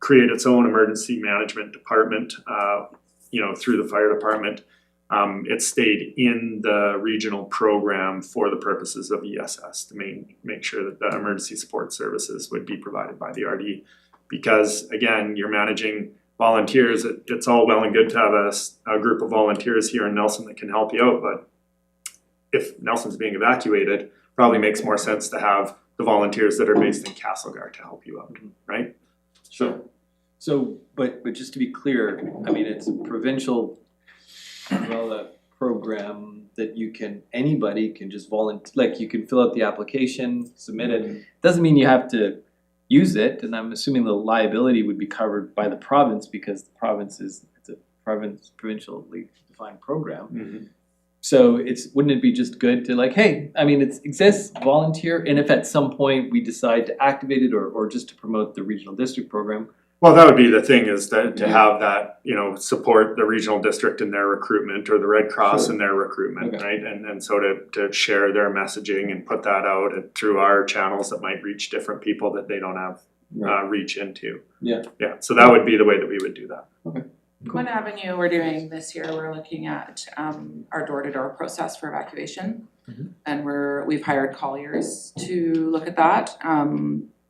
create its own emergency management department, through the fire department. It stayed in the regional program for the purposes of ESS to make sure that the emergency support services would be provided by the RD. Because again, you're managing volunteers, it's all well and good to have a group of volunteers here in Nelson that can help you out, but if Nelson's being evacuated, probably makes more sense to have the volunteers that are based in Castlegar to help you out, right? So, but just to be clear, I mean, it's a provincial umbrella program that anybody can just like you can fill out the application, submit it. Doesn't mean you have to use it, and I'm assuming the liability would be covered by the province because the province it's a provincially defined program. So wouldn't it be just good to like, hey, I mean, it exists, volunteer, and if at some point we decide to activate it or just to promote the regional district program. Well, that would be the thing, is that to have that, support the regional district in their recruitment or the Red Cross in their recruitment, right? And so to share their messaging and put that out through our channels that might reach different people that they don't have reach into. Yeah, so that would be the way that we would do that. Okay. Cool. One avenue we're doing this year, we're looking at our door-to-door process for evacuation. And we've hired colliers to look at that.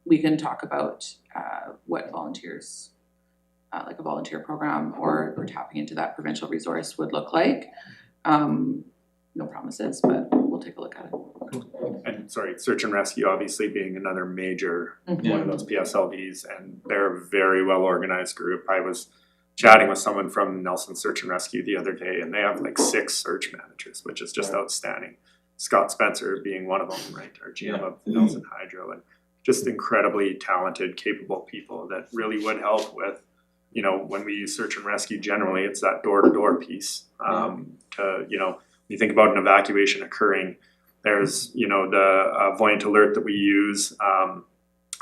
We can talk about what volunteers, like a volunteer program or tapping into that provincial resource would look like. No promises, but we'll take a look at it. And search and rescue obviously being another major one of those PSLVs, and they're a very well organized group. I was chatting with someone from Nelson Search and Rescue the other day, and they have like 6 search managers, which is just outstanding. Scott Spencer being one of them, right? Our GM of Nelson Hydro, and just incredibly talented, capable people that really would help with, when we use search and rescue generally, it's that door-to-door piece. You think about an evacuation occurring, there's, the voyant alert that we use,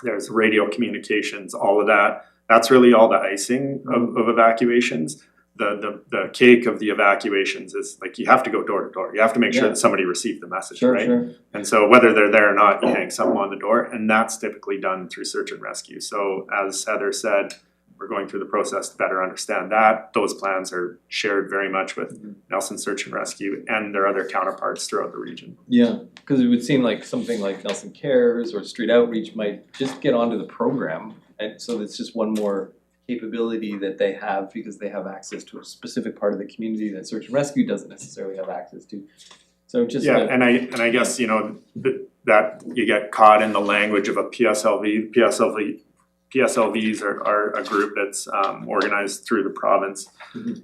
there's radio communications, all of that. That's really all the icing of evacuations. The cake of the evacuations is like you have to go door to door. You have to make sure that somebody received the message, right? Sure. And so whether they're there or not, you hang something on the door, and that's typically done through search and rescue. So as Heather said, we're going through the process to better understand that. Those plans are shared very much with Nelson Search and Rescue and their other counterparts throughout the region. Yeah, because it would seem like something like Nelson Cares or Street Outreach might just get onto the program, and so it's just one more capability that they have because they have access to a specific part of the community that Search and Rescue doesn't necessarily have access to. So just and I guess that you get caught in the language of a PSLV. PSLVs are a group that's organized through the province,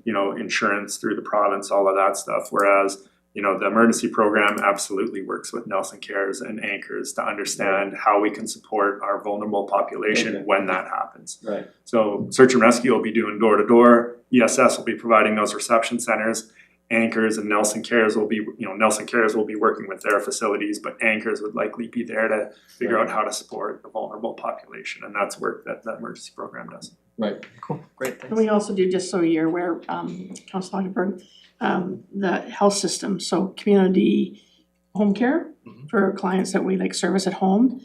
insurance through the province, all of that stuff. Whereas, the emergency program absolutely works with Nelson Cares and Anchors to understand how we can support our vulnerable population when that happens. Right. So search and rescue will be doing door to door. ESS will be providing those reception centers. Anchors and Nelson Cares will be, Nelson Cares will be working with their facilities, but Anchors would likely be there to figure out how to support the vulnerable population, and that's work that the emergency program does. Right, cool, great, thanks. And we also do, just so you're aware, Councilor Hockenberg, the health system, so community home care for clients that we service at home.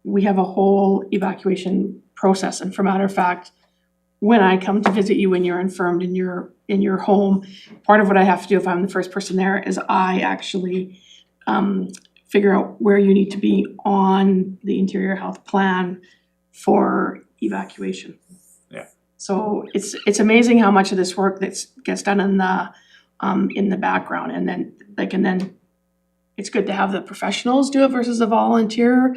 We have a whole evacuation process, and for matter of fact, when I come to visit you when you're infirmed in your home, part of what I have to do if I'm the first person there is I actually figure out where you need to be on the interior health plan for evacuation. Yeah. So it's amazing how much of this work that gets done in the background, and then it's good to have the professionals do it versus a volunteer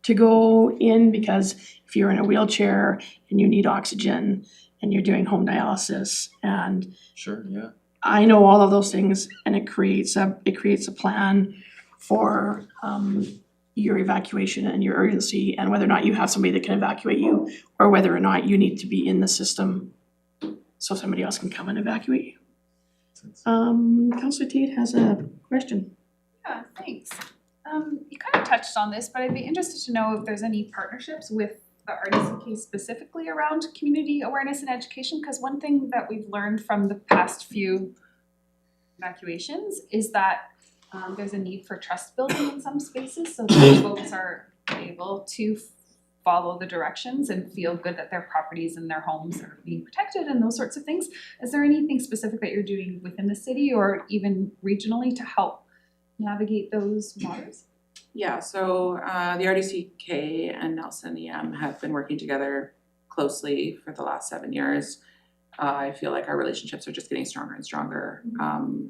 to go in, because if you're in a wheelchair and you need oxygen and you're doing home dialysis, and Sure, yeah. I know all of those things, and it creates a plan for your evacuation and your urgency, and whether or not you have somebody that can evacuate you, or whether or not you need to be in the system so somebody else can come and evacuate you. Councillor Tate has a question. Yeah, thanks. You kind of touched on this, but I'd be interested to know if there's any partnerships with the RDCK specifically around community awareness and education, because one thing that we've learned from the past few evacuations is that there's a need for trust building in some spaces so that folks are able to follow the directions and feel good that their properties and their homes are being protected and those sorts of things. Is there anything specific that you're doing within the city or even regionally to help navigate those waters? Yeah, so the RDCK and Nelson EM have been working together closely for the last 7 years. I feel like our relationships are just getting stronger and stronger.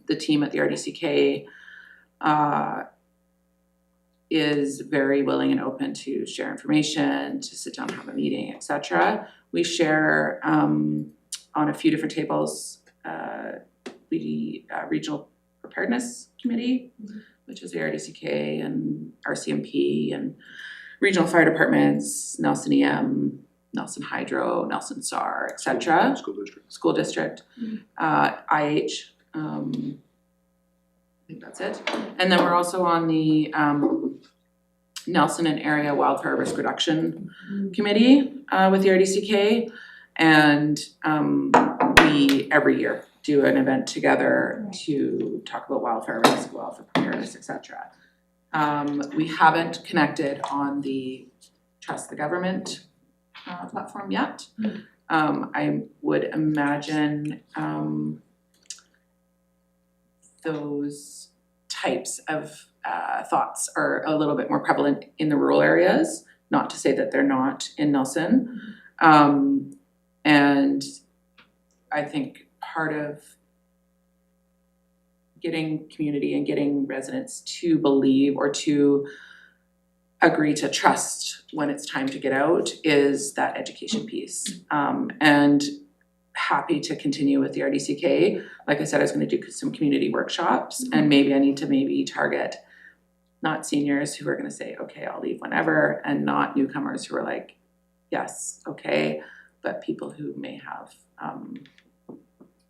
The team at the RDCK is very willing and open to share information, to sit down, have a meeting, etc. We share on a few different tables the Regional Preparedness Committee, which is the RDCK and RCMP and regional fire departments, Nelson EM, Nelson Hydro, Nelson SAR, etc. School district. IH, I think that's it. And then we're also on the Nelson and Area Wildfire Risk Reduction Committee with the RDCK. And we, every year, do an event together to talk about wildfire risk, wildfire preparedness, etc. We haven't connected on the Trust the Government platform yet. I would imagine those types of thoughts are a little bit more prevalent in the rural areas, not to say that they're not in Nelson. And I think part of getting community and getting residents to believe or to agree to trust when it's time to get out is that education piece. And happy to continue with the RDCK. Like I said, I was going to do some community workshops, and maybe I need to target not seniors who are going to say, okay, I'll leave whenever, and not newcomers who are like, yes, okay, but people who may have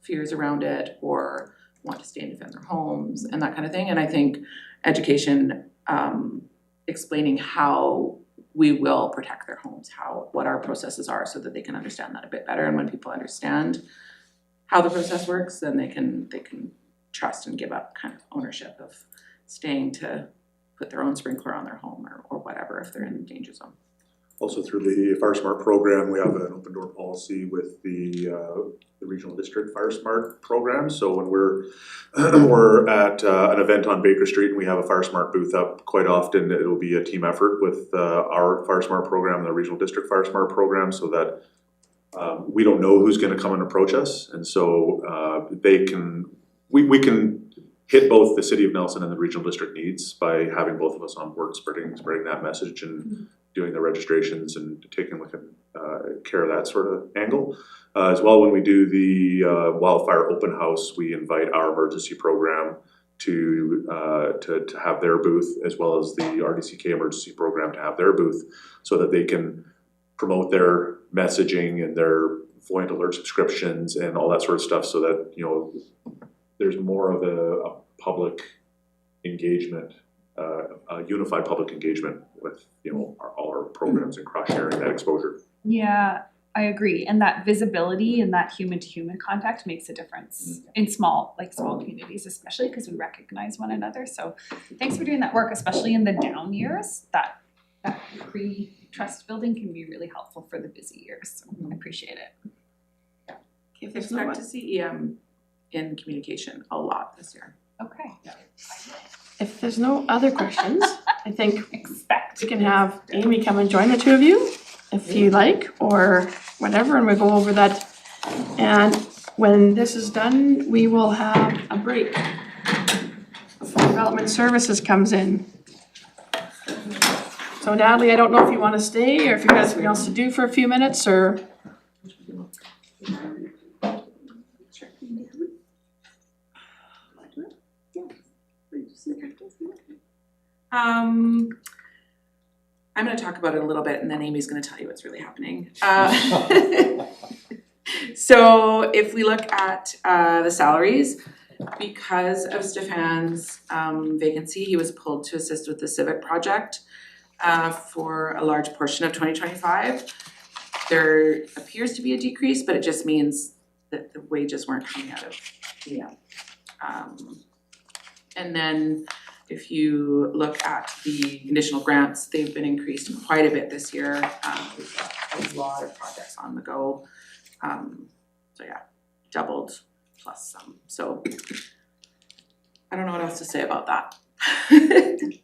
fears around it or want to stay and defend their homes and that kind of thing. And I think education, explaining how we will protect their homes, what our processes are, so that they can understand that a bit better. And when people understand how the process works, then they can trust and give up kind of ownership of staying to put their own sprinkler on their home or whatever if they're in the danger zone. Also through the Fire Smart program, we have an open door policy with the regional district Fire Smart program. So when we're at an event on Baker Street and we have a Fire Smart booth up, quite often it'll be a team effort with our Fire Smart program and the regional district Fire Smart program, so that we don't know who's going to come and approach us, and so we can hit both the city of Nelson and the regional district needs by having both of us on board, spreading that message and doing the registrations and taking care of that sort of angle. As well, when we do the wildfire open house, we invite our emergency program to have their booth, as well as the RDCK emergency program to have their booth, so that they can promote their messaging and their Voyant Alert subscriptions and all that sort of stuff, so that, you know, there's more of a public engagement, a unified public engagement with, you know, all our programs and cross-sharing that exposure. Yeah, I agree. And that visibility and that human-to-human contact makes a difference in small communities, especially because we recognize one another. So thanks for doing that work, especially in the down years. That pre-trust building can be really helpful for the busy years. So I appreciate it. If there's no Expect to see EM in communication a lot this year. Okay. If there's no other questions, I think we can have Amy come and join the two of you if you like, or whatever, and we'll go over that. And when this is done, we will have a break before Development Services comes in. So Natalie, I don't know if you want to stay or if you got something else to do for a few minutes, or. I'm going to talk about it a little bit, and then Amy's going to tell you what's really happening. So if we look at the salaries, because of Stefan's vacancy, he was pulled to assist with the civic project for a large portion of 2025. There appears to be a decrease, but it just means that the wages weren't coming out of and then if you look at the conditional grants, they've been increased quite a bit this year. We've got a lot of projects on the go. So yeah, doubled plus some, so I don't know what else to say about that.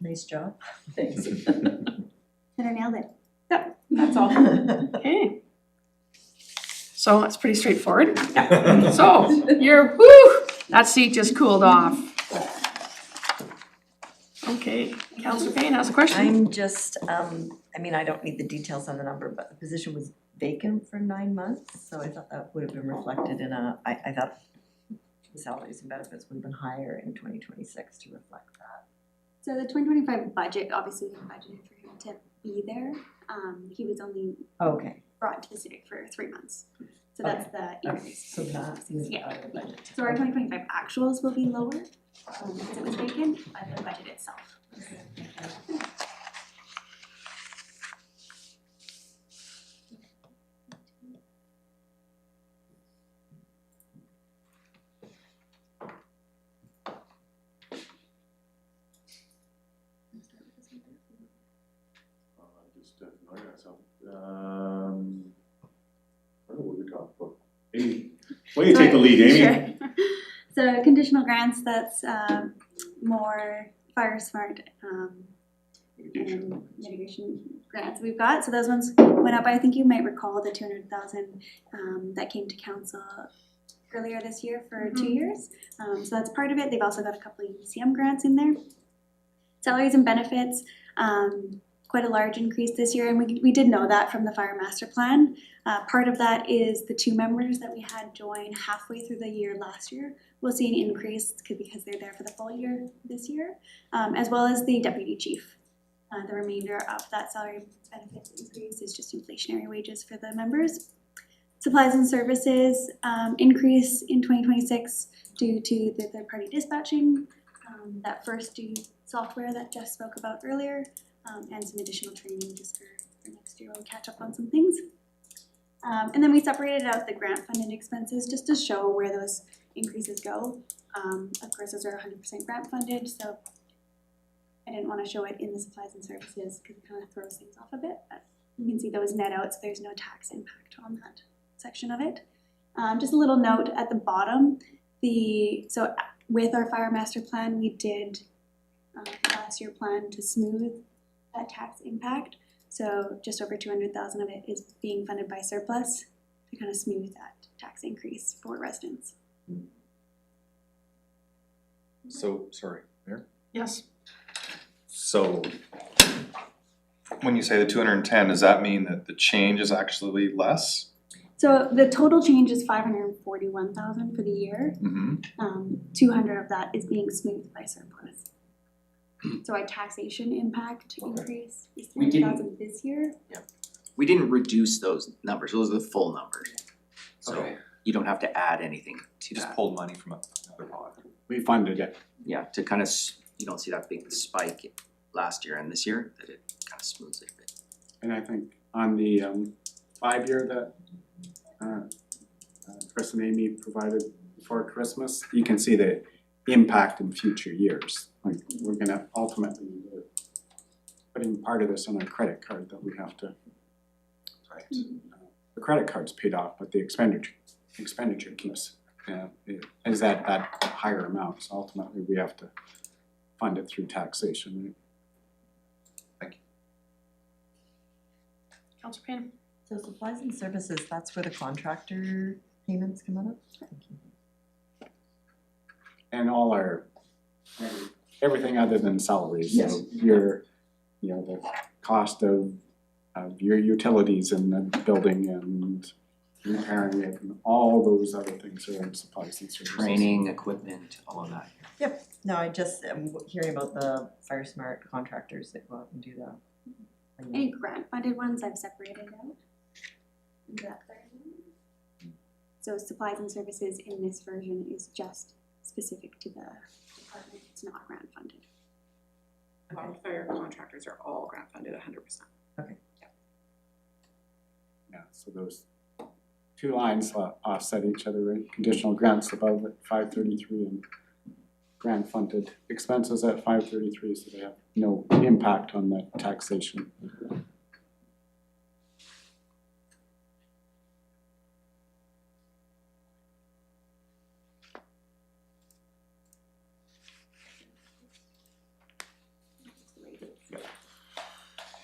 Nice job. Thanks. And I nailed it. Yep, that's all. Okay. So that's pretty straightforward. So you're, whoo, that seat just cooled off. Okay, Councillor Payne has a question. I'm just, I mean, I don't need the details on the number, but the position was vacant for 9 months, so I thought that would have been reflected in I thought the salaries and benefits would have been higher in 2026 to reflect that. So the 2025 budget, obviously we budgeted for him to be there. He was only Okay, brought to the city for 3 months. So that's the increase. so that seems Yeah. out of budget. So our 2025 actuals will be lower because it was vacant, but the budget itself. Just familiar myself. What were we talking about? Amy, why don't you take the lead, Amy? Sure. So conditional grants, that's more fire smart and mitigation grants we've got. So those ones went up. I think you might recall the 200,000 that came to council earlier this year for 2 years. So that's part of it. They've also got a couple of UCM grants in there. Salaries and benefits, quite a large increase this year, and we did know that from the fire master plan. Part of that is the 2 members that we had join halfway through the year last year. We'll see an increase because they're there for the full year this year, as well as the deputy chief. The remainder of that salary benefits increase is just inflationary wages for the members. Supplies and services increase in 2026 due to the third-party dispatching, that first due software that Jess spoke about earlier, and some additional training just for next year. We'll catch up on some things. And then we separated out the grant-funded expenses just to show where those increases go. Of course, those are 100% grant-funded, so I didn't want to show it in the supplies and services because it kind of throws things off a bit. But you can see those net out, so there's no tax impact on that section of it. Just a little note at the bottom. So with our fire master plan, we did last year plan to smooth that tax impact. So just over 200,000 of it is being funded by surplus to kind of smooth that tax increase for residents. So, sorry, Mayor? Yes. So, when you say the 210, does that mean that the change is actually less? So the total change is 541,000 for the year. 200 of that is being smoothed by surplus. So our taxation impact increase is We didn't- 3,000 this year. We didn't reduce those numbers, those are the full numbers. So Okay. you don't have to add anything to You just that. pulled money from another pot. We funded it. Yeah, to kind of, you don't see that big spike last year and this year, that it kind of smooths it a bit. And I think on the 5-year that Chris and Amy provided before Christmas, you can see the impact in future years. Like, we're gonna ultimately be putting part of this on our credit card that we have to. Right. The credit card's paid off, but the expenditure keeps, is at that higher amount, so ultimately we have to fund it through taxation, right? Councillor Payne. So supplies and services, that's where the contractor payments come out of? Thank you. And all our, everything other than salaries, Yes. so your, the cost of your utilities in the building and repairing it, and all those other things are in supplies and services. Training, equipment, all of that. Yep, no, I just am hearing about the fire smart contractors that go out and do that. Any grant funded ones I've separated out. Into that third one. So supplies and services in this version is just specific to the department, it's not grant funded. All fire contractors are all grant funded 100%. Yeah, so those 2 lines offset each other, right? Conditional grants above at 533 and grant funded expenses at 533, so they have no impact on the taxation.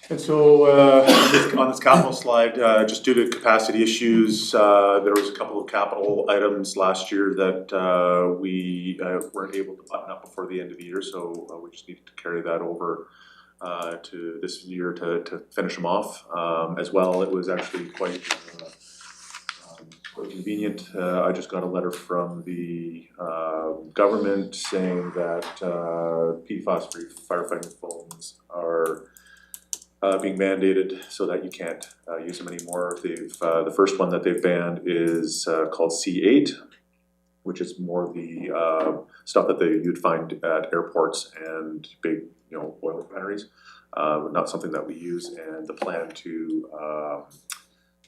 And so, on this capital slide, just due to capacity issues, there was a couple of capital items last year that we weren't able to button up before the end of the year, so we just needed to carry that over to this year to finish them off. As well, it was actually quite convenient. I just got a letter from the government saying that PFAS-free firefighting foams are being mandated so that you can't use them anymore. They've the first one that they've banned is called C8, which is more the stuff that you'd find at airports and big, oil refineries. Not something that we use, and the plan to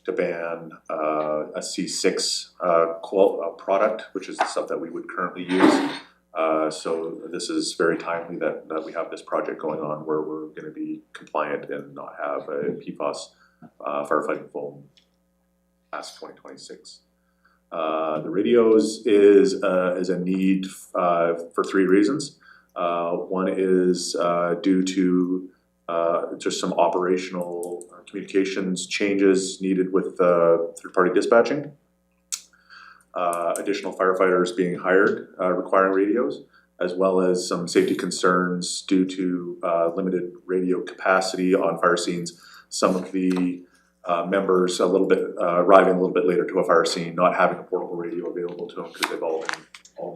ban a C6 product, which is the stuff that we would currently use. So this is very timely that we have this project going on where we're going to be compliant and not have a PFAS firefighting foam past 2026. The radios is a need for three reasons. One is due to just some operational communications changes needed with third-party dispatching. Additional firefighters being hired requiring radios, as well as some safety concerns due to limited radio capacity on fire scenes. Some of the members arriving a little bit later to a fire scene, not having a portable radio available to them because they've all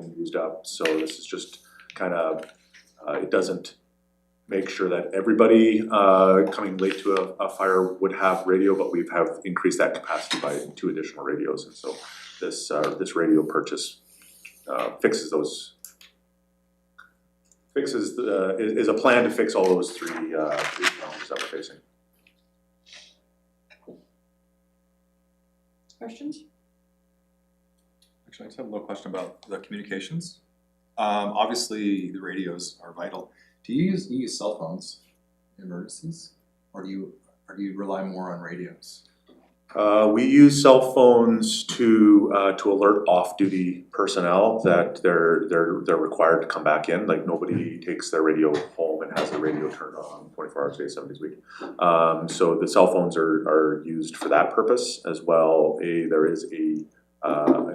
been used up. So this is just kind of it doesn't make sure that everybody coming late to a fire would have radio, but we have increased that capacity by 2 additional radios, and so this radio purchase is a plan to fix all those three challenges that we're facing. Questions? Actually, I just have a little question about the communications. Obviously, the radios are vital. Do you use cell phones in emergencies, or do you rely more on radios? We use cell phones to alert off-duty personnel that they're required to come back in. Like, nobody takes their radio home and has their radio turned on 24 hours a day, 7 days a week. So the cell phones are used for that purpose as well. There is a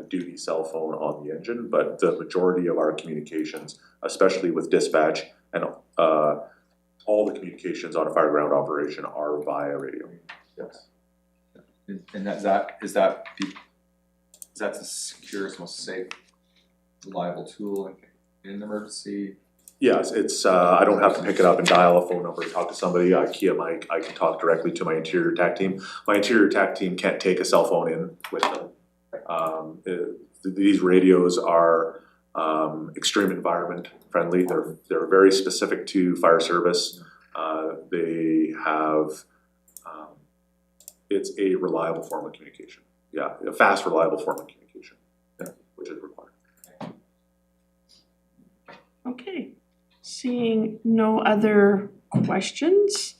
duty cell phone on the engine, but the majority of our communications, especially with dispatch and all the communications on a fire ground operation, are via radio. Yes. And is that the securest, most safe, reliable tool in an emergency? Yes, it's I don't have to pick it up and dial a phone number and talk to somebody. IKEA Mike, I can talk directly to my interior TAC team. My interior TAC team can't take a cell phone in with them. These radios are extreme environment friendly. They're very specific to fire service. They have it's a reliable form of communication. Yeah, a fast, reliable form of communication, which is required. Okay, seeing no other questions,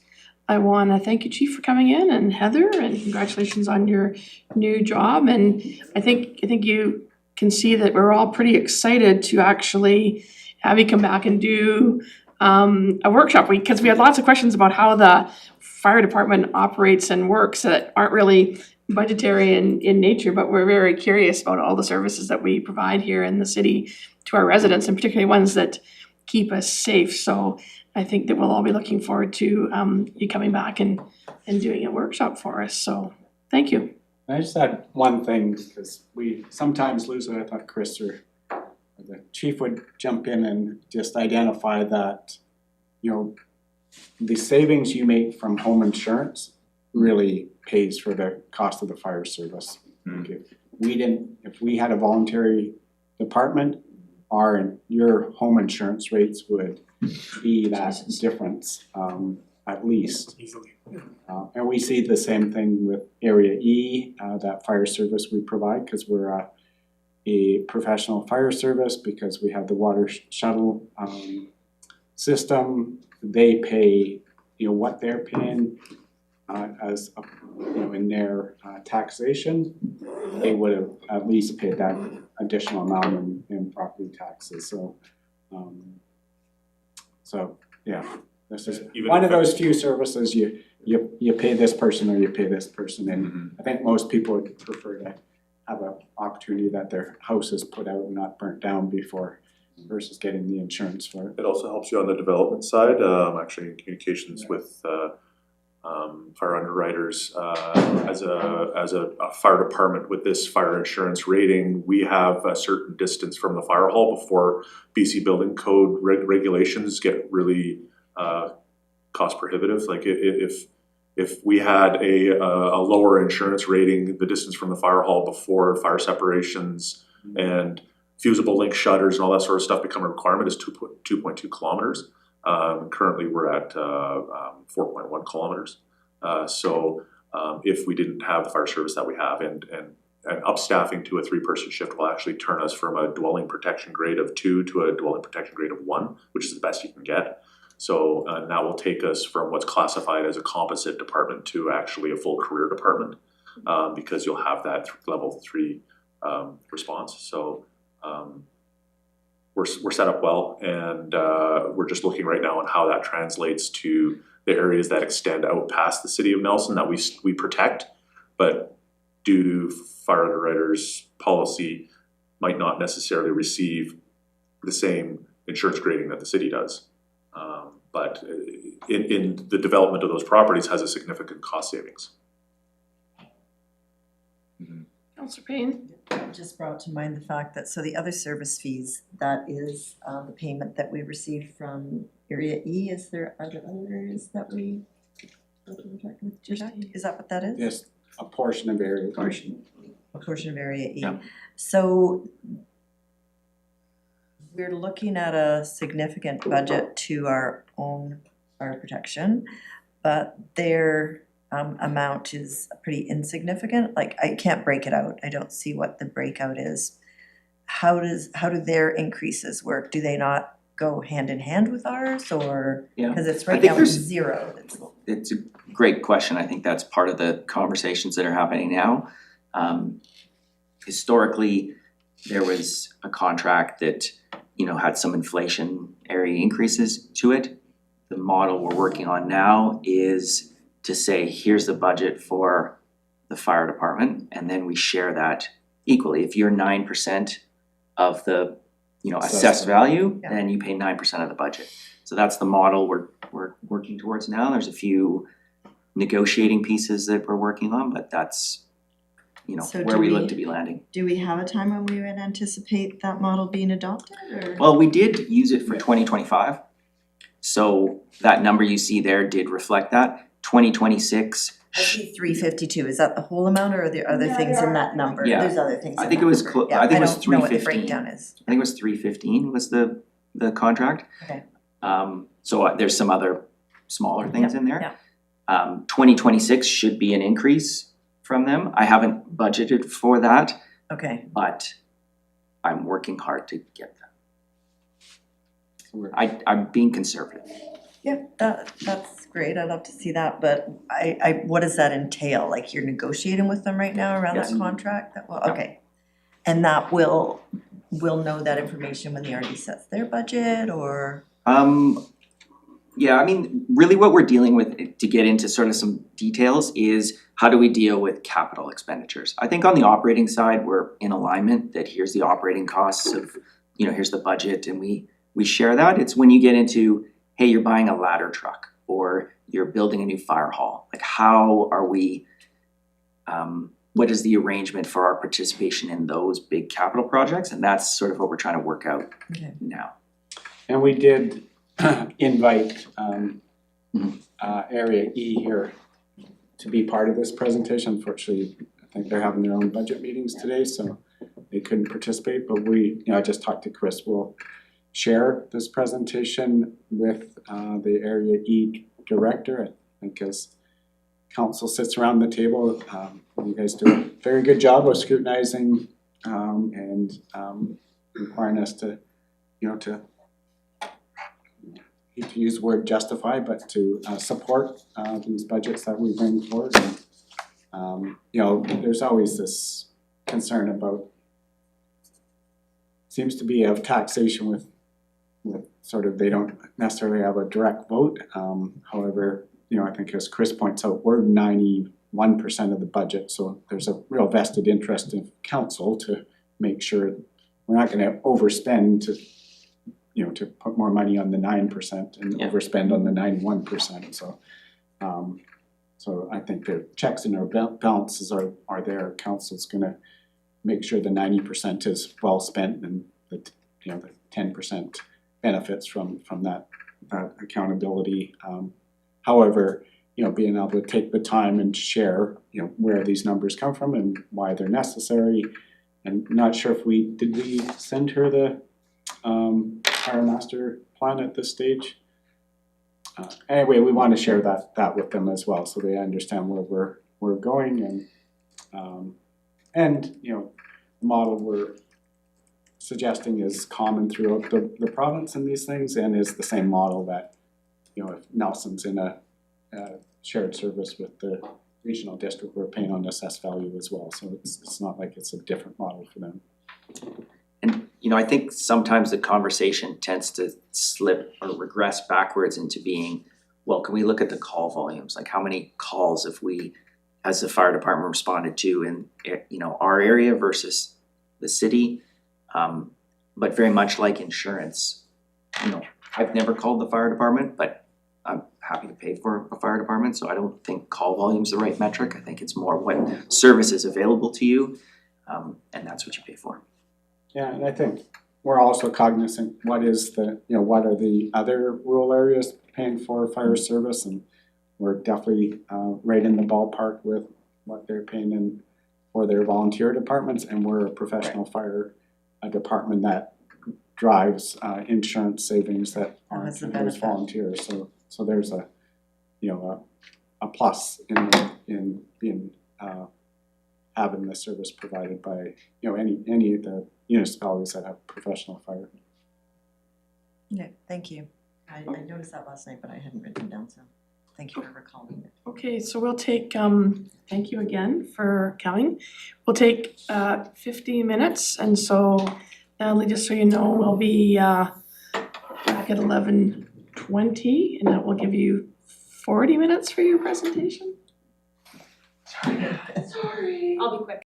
I want to thank you, Chief, for coming in, and Heather, and congratulations on your new job. And I think you can see that we're all pretty excited to actually have you come back and do a workshop week, because we had lots of questions about how the fire department operates and works that aren't really budgetary in nature, but we're very curious about all the services that we provide here in the city to our residents, and particularly ones that keep us safe. So I think that we'll all be looking forward to you coming back and doing a workshop for us. So thank you. I just had one thing, because we sometimes lose it. I thought Chris or the chief would jump in and just identify that, the savings you make from home insurance really pays for the cost of the fire service. If we had a voluntary department, your home insurance rates would be that difference, at least. Easily. And we see the same thing with Area E, that fire service we provide, because we're a professional fire service because we have the water shuttle system. They pay, what they're paying as, in their taxation. They would have at least paid that additional amount in property taxes, so yeah, this is Even one if of those few services you pay this person or you pay this person, and I think most people would prefer to have an opportunity that their house is put out and not burnt down before versus getting the insurance for it. It also helps you on the development side, actually in communications with fire underwriters. As a fire department with this fire insurance rating, we have a certain distance from the fire hall before BC building code regulations get really cost prohibitive. Like if we had a lower insurance rating, the distance from the fire hall before fire separations and fusible link shutters and all that sort of stuff become a requirement is 2.2 kilometers. Currently we're at 4.1 kilometers. So if we didn't have the fire service that we have and upstaffing to a 3-person shift will actually turn us from a dwelling protection grade of 2 to a dwelling protection grade of 1, which is the best you can get. So that will take us from what's classified as a composite department to actually a full career department, because you'll have that level 3 response. So we're set up well, and we're just looking right now on how that translates to the areas that extend out past the city of Nelson that we protect, but due to fire underwriters' policy, might not necessarily receive the same insurance grading that the city does. But in the development of those properties has a significant cost savings. Councillor Payne? It just brought to mind the fact that, so the other service fees, that is the payment that we received from Area E. Are there other areas that we, is that what that is? Yes, a portion of area. A portion of Area E. Yeah. So we're looking at a significant budget to our own fire protection, but their amount is pretty insignificant. Like, I can't break it out. I don't see what the breakout is. How do their increases work? Do they not go hand in hand with ours, or? Yeah. Because it's I right think now there's- zero. It's a great question. I think that's part of the conversations that are happening now. Historically, there was a contract that, had some inflationary increases to it. The model we're working on now is to say, here's the budget for the fire department, and then we share that equally. If you're 9% of the, assessed value, Yeah. then you pay 9% of the budget. So that's the model we're working towards now. There's a few negotiating pieces that we're working on, but that's, So where do we we- look to be landing. Do we have a time when we would anticipate that model being adopted, or? Well, we did use it for 2025. So that number you see there did reflect that. 2026, I see 352, is that the whole amount, or are there other things in that number? Yeah. There's other things I in think that it was number. I think it was I don't know what the 315. breakdown is. I think it was 315 was the contract. Okay. So there's some other smaller things in there. yeah. 2026 should be an increase from them. I haven't budgeted for that, Okay, but I'm working hard to get So that. I'm being conservative. yeah, that's great, I'd love to see that, but what does that entail? Like, you're negotiating with them right now around that Yes. contract? Okay. And that we'll know that information when the RD sets their budget, or? Yeah, I mean, really what we're dealing with, to get into sort of some details, is how do we deal with capital expenditures? I think on the operating side, we're in alignment that here's the operating costs of, here's the budget, and we share that. It's when you get into, hey, you're buying a ladder truck or you're building a new fire hall. Like, how are we, what is the arrangement for our participation in those big capital projects? And that's sort of what we're trying to work out Okay. now. And we did invite Area E here to be part of this presentation. Unfortunately, I think they're having their own budget meetings today, so they couldn't participate, but I just talked to Chris. We'll share this presentation with the Area E director. I think as council sits around the table, you guys do a very good job of scrutinizing and requiring us to, to hate to use the word justify, but to support these budgets that we bring forward. And, there's always this concern about, seems to be of taxation with sort of, they don't necessarily have a direct vote. However, I think as Chris points out, we're 91% of the budget, so there's a real vested interest in council to make sure we're not gonna overspend to put more money on the 9% and Yeah. overspend on the 91%, so so I think the checks and our balances are there. Council's gonna make sure the 90% is well spent and the 10% benefits from that accountability. However, being able to take the time and share, where these numbers come from and why they're necessary. And not sure if did we send her the our master plan at this stage? Anyway, we want to share that with them as well, so they understand where we're going and the model we're suggesting is common throughout the province in these things, and is the same model that, if Nelson's in a shared service with the regional district, we're paying on assessed value as well, so it's not like it's a different model for them. And, I think sometimes the conversation tends to slip or regress backwards into being, well, can we look at the call volumes? Like, how many calls have we, as the fire department, responded to in, our area versus the city? But very much like insurance, I've never called the fire department, but I'm happy to pay for a fire department, so I don't think call volume's the right metric. I think it's more what service is available to you, and that's what you pay for. Yeah, and I think we're also cognizant what is what are the other rural areas paying for fire service, and we're definitely right in the ballpark with what they're paying for their volunteer departments, and we're a professional fire department that drives insurance savings that aren't That's the those benefit. volunteers. So there's a a plus in being having the service provided by any of the municipalities that have professional fire. Yeah, thank you. I noticed that last night, but I hadn't written it down, so thank you for recalling it. Okay, so we'll take, thank you again for coming. We'll take 50 minutes, and so Natalie, just so you know, we'll be back at 11:20, and that will give you 40 minutes for your presentation. Sorry. I'll be quick.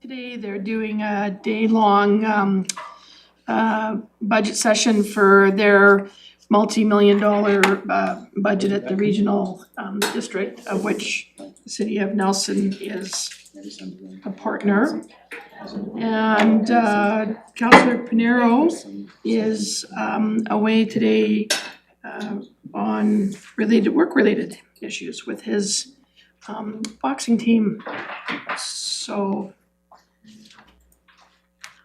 Today, they're doing a day-long budget session for their multi-million-dollar budget at the regional district, of which the city of Nelson is a partner. And Councillor Pinero is away today on work-related issues with his boxing team. So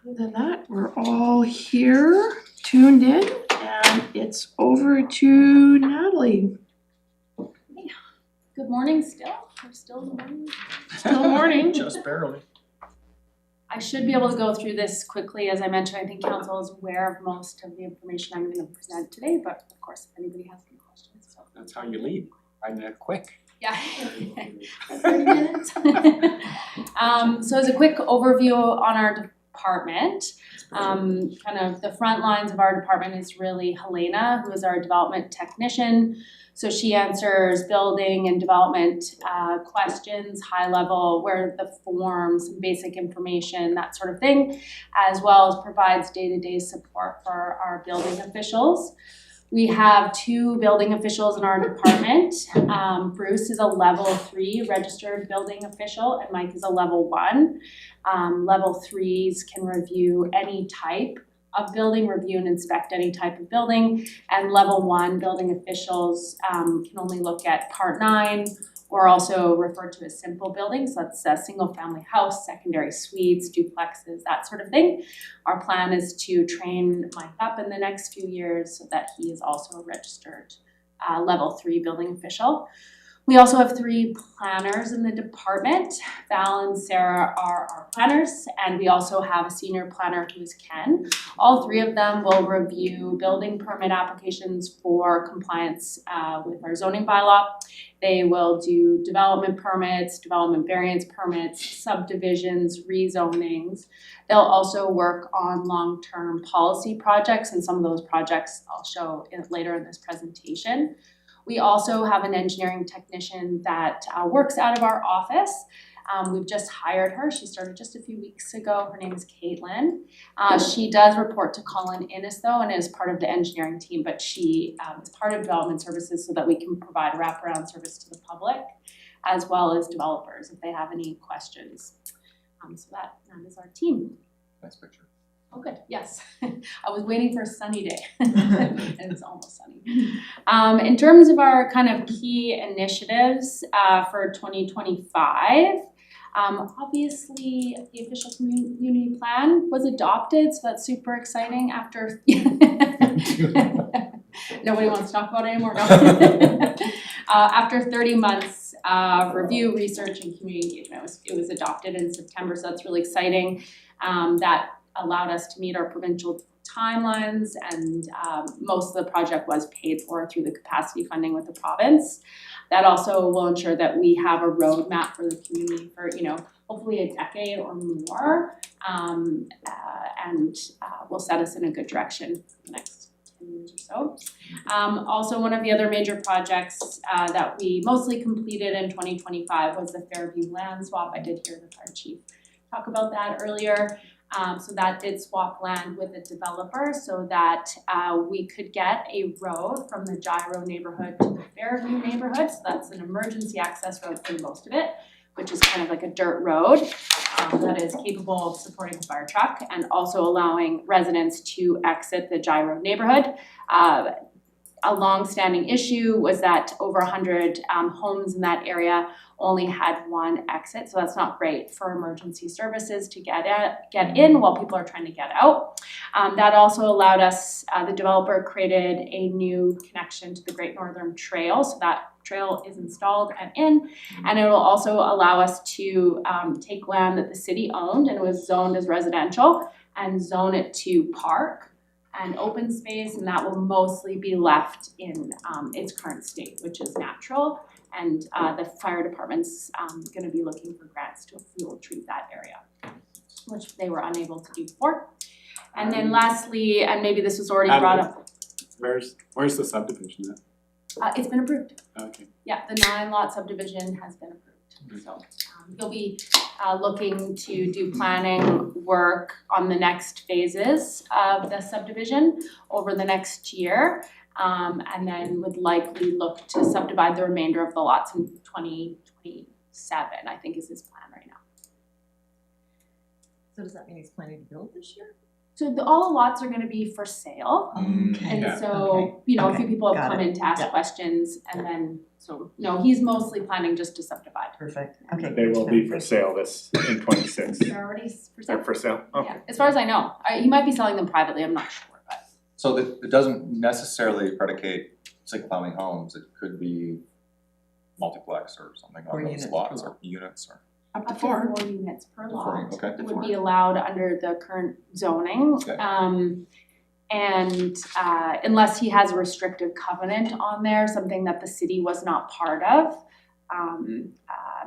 other than that, we're all here, tuned in, and it's over to Natalie. Good morning still, we're still in the morning. Still morning. Just barely. I should be able to go through this quickly. As I mentioned, I think council is aware of most of the information I'm gonna present today, but of course, if anybody has any questions, so. That's how you lead, and quick. Yeah. 30 minutes. So as a quick overview on our department, kind of the front lines of our department is really Helena, who is our development technician. So she answers building and development questions, high level, where are the forms, basic information, that sort of thing, as well as provides day-to-day support for our building officials. We have 2 building officials in our department. Bruce is a level 3 registered building official and Mike is a level 1. Level 3s can review any type of building, review and inspect any type of building, and level 1 building officials can only look at part 9 or also referred to as simple buildings. So that's a single family house, secondary suites, duplexes, that sort of thing. Our plan is to train Mike up in the next few years so that he is also a registered level 3 building official. We also have 3 planners in the department. Val and Sarah are our planners, and we also have a senior planner who is Ken. All 3 of them will review building permit applications for compliance with our zoning bylaw. They will do development permits, development variance permits, subdivisions, rezonings. They'll also work on long-term policy projects, and some of those projects I'll show later in this presentation. We also have an engineering technician that works out of our office. We've just hired her. She started just a few weeks ago. Her name is Caitlin. She does report to Colin Innes though and is part of the engineering team, but she is part of development services so that we can provide wraparound service to the public as well as developers if they have any questions. So that is our team. Nice picture. Oh, good. Yes. I was waiting for a sunny day and it's almost sunny. In terms of our kind of key initiatives for 2025, obviously the official community plan was adopted, so that's super exciting after nobody wants to talk about it anymore. No. After 30 months of review, research, and community engagement, it was adopted in September, so that's really exciting. That allowed us to meet our provincial timelines, and most of the project was paid for through the capacity funding with the province. That also will ensure that we have a roadmap for the community for, hopefully a decade or more, and will set us in a good direction for the next 10 years or so. Also, one of the other major projects that we mostly completed in 2025 was the Fairview land swap. I did hear the fire chief talk about that earlier. So that did swap land with a developer so that we could get a road from the Gyro neighborhood to the Fairview neighborhood. So that's an emergency access road for most of it, which is kind of like a dirt road that is capable of supporting a fire truck and also allowing residents to exit the Gyro neighborhood. A long-standing issue was that over 100 homes in that area only had one exit, so that's not great for emergency services to get in while people are trying to get out. That also allowed us, the developer created a new connection to the Great Northern Trail, so that trail is installed and in, and it will also allow us to take land that the city owned and was zoned as residential and zone it to park and open space, and that will mostly be left in its current state, which is natural. And the fire department's gonna be looking for grants to fuel treat that area, which they were unable to do before. And then lastly, and maybe this was already brought up. Where's the subdivision at? It's been approved. Okay. Yeah, the 9-lot subdivision has been approved. So he'll be looking to do planning work on the next phases of the subdivision over the next year. And then would likely look to subdivide the remainder of the lots in 2027, I think is his plan right now. So does that mean he's planning to build this year? So all the lots are gonna be for sale. Okay. And so, you know, a few Okay, people have got come it. in to ask Yeah. questions and then, so, no, he's mostly planning just to subdivide. Perfect, okay. They good will to be know. for sale this in 26. They're already for sale. They're for sale, okay. Yeah, as far as I know, he might be selling them privately, I'm not sure, but. So that it doesn't necessarily predicate single family homes, it could be multiplex or something Or on those units per lots lot. or units or. Up to 4. 4 units per Four, lot okay. would be allowed under the current zoning. Okay. And unless he has a restrictive covenant on there, something that the city was not part of.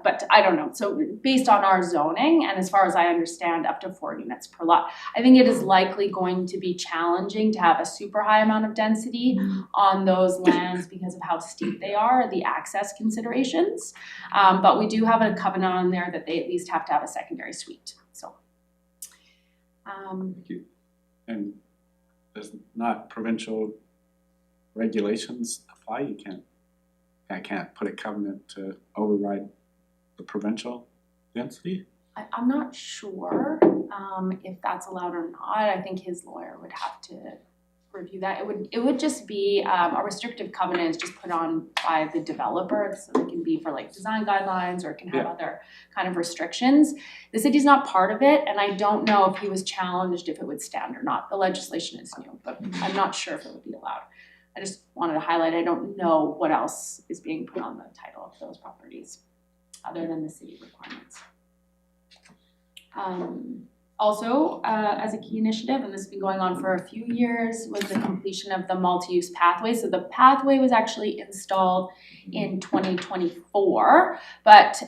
But I don't know, so based on our zoning, and as far as I understand, up to 4 units per lot. I think it is likely going to be challenging to have a super high amount of density on those lands because of how steep they are, the access considerations. But we do have a covenant on there that they at least have to have a secondary suite, so. Thank you. And does not provincial regulations apply? I can't put a covenant to override the provincial density? I'm not sure if that's allowed or not. I think his lawyer would have to review that. It would just be a restrictive covenant is just put on by the developer, so it can be for like design guidelines or it can have other kind of restrictions. The city's not part of it, and I don't know if he was challenged if it would stand or not. The legislation is new, but I'm not sure if it would be allowed. I just wanted to highlight, I don't know what else is being put on the title of those properties other than the city requirements. Also, as a key initiative, and this has been going on for a few years, was the completion of the multi-use pathway. So the pathway was actually installed in 2024, but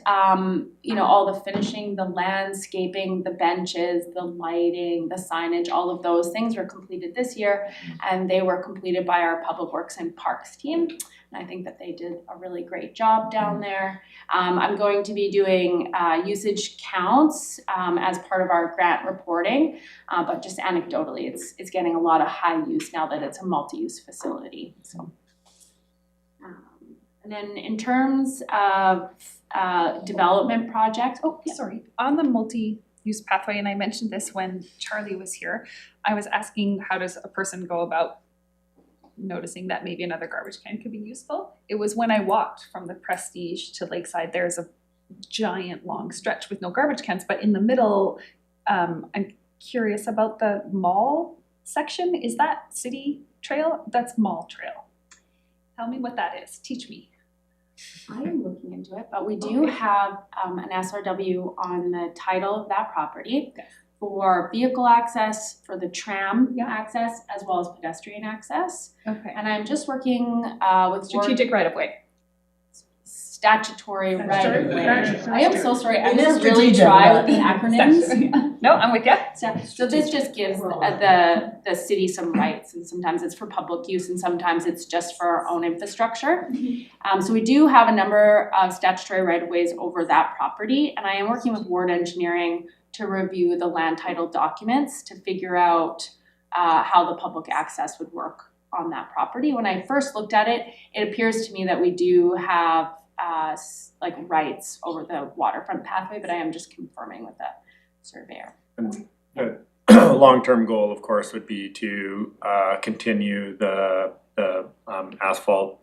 you know, all the finishing, the landscaping, the benches, the lighting, the signage, all of those things were completed this year, and they were completed by our Public Works and Parks team. And I think that they did a really great job down there. I'm going to be doing usage counts as part of our grant reporting, but just anecdotally, it's getting a lot of high use now that it's a multi-use facility. So, and then in terms of development projects, Sorry, on the multi-use pathway, and I mentioned this when Charlie was here, I was asking how does a person go about noticing that maybe another garbage can could be useful. It was when I walked from the Prestige to Lakeside, there's a giant long stretch with no garbage cans, but in the middle, I'm curious about the mall section. Is that city trail? That's mall trail. Tell me what that is, teach me. I am looking into it, but we do have an SRW on the title of that property for vehicle access, for the tram access, as well as pedestrian access. Okay. And I'm just working with Strategic right of way. Statutory right of way. Statutory. I am so sorry, I'm It is gonna really strategic, try but- with the acronyms. No, I'm with you. So this just gives the city some rights, and sometimes it's for public use and sometimes it's just for our own infrastructure. So we do have a number of statutory right-of-ways over that property, and I am working with Ward Engineering to review the land title documents to figure out how the public access would work on that property. When I first looked at it, it appears to me that we do have like rights over the waterfront pathway, but I am just confirming with the surveyor. And the long-term goal, of course, would be to continue the asphalt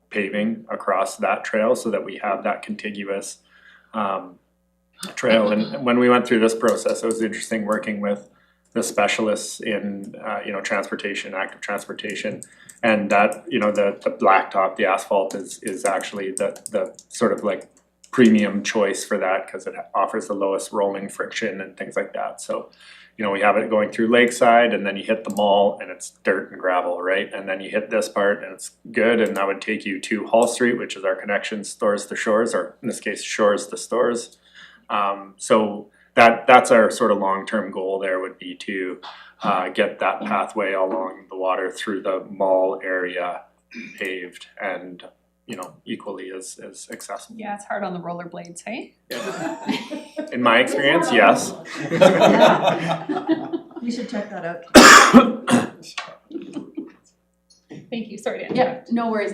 paving across that trail so that we have that contiguous trail. And when we went through this process, it was interesting working with the specialists in transportation, active transportation, and that the blacktop, the asphalt is actually the sort of like premium choice for that because it offers the lowest rolling friction and things like that. So we have it going through Lakeside, and then you hit the mall and it's dirt and gravel, right? And then you hit this part and it's good, and that would take you to Hall Street, which is our connection stores to shores, or in this case shores to stores. So that's our sort of long-term goal there, would be to get that pathway along the water through the mall area paved, and equally as accessible. Yeah, it's hard on the rollerblades, hey? In my experience, yes. We should check that out. Thank you, sorry to Yeah, interrupt. no worries,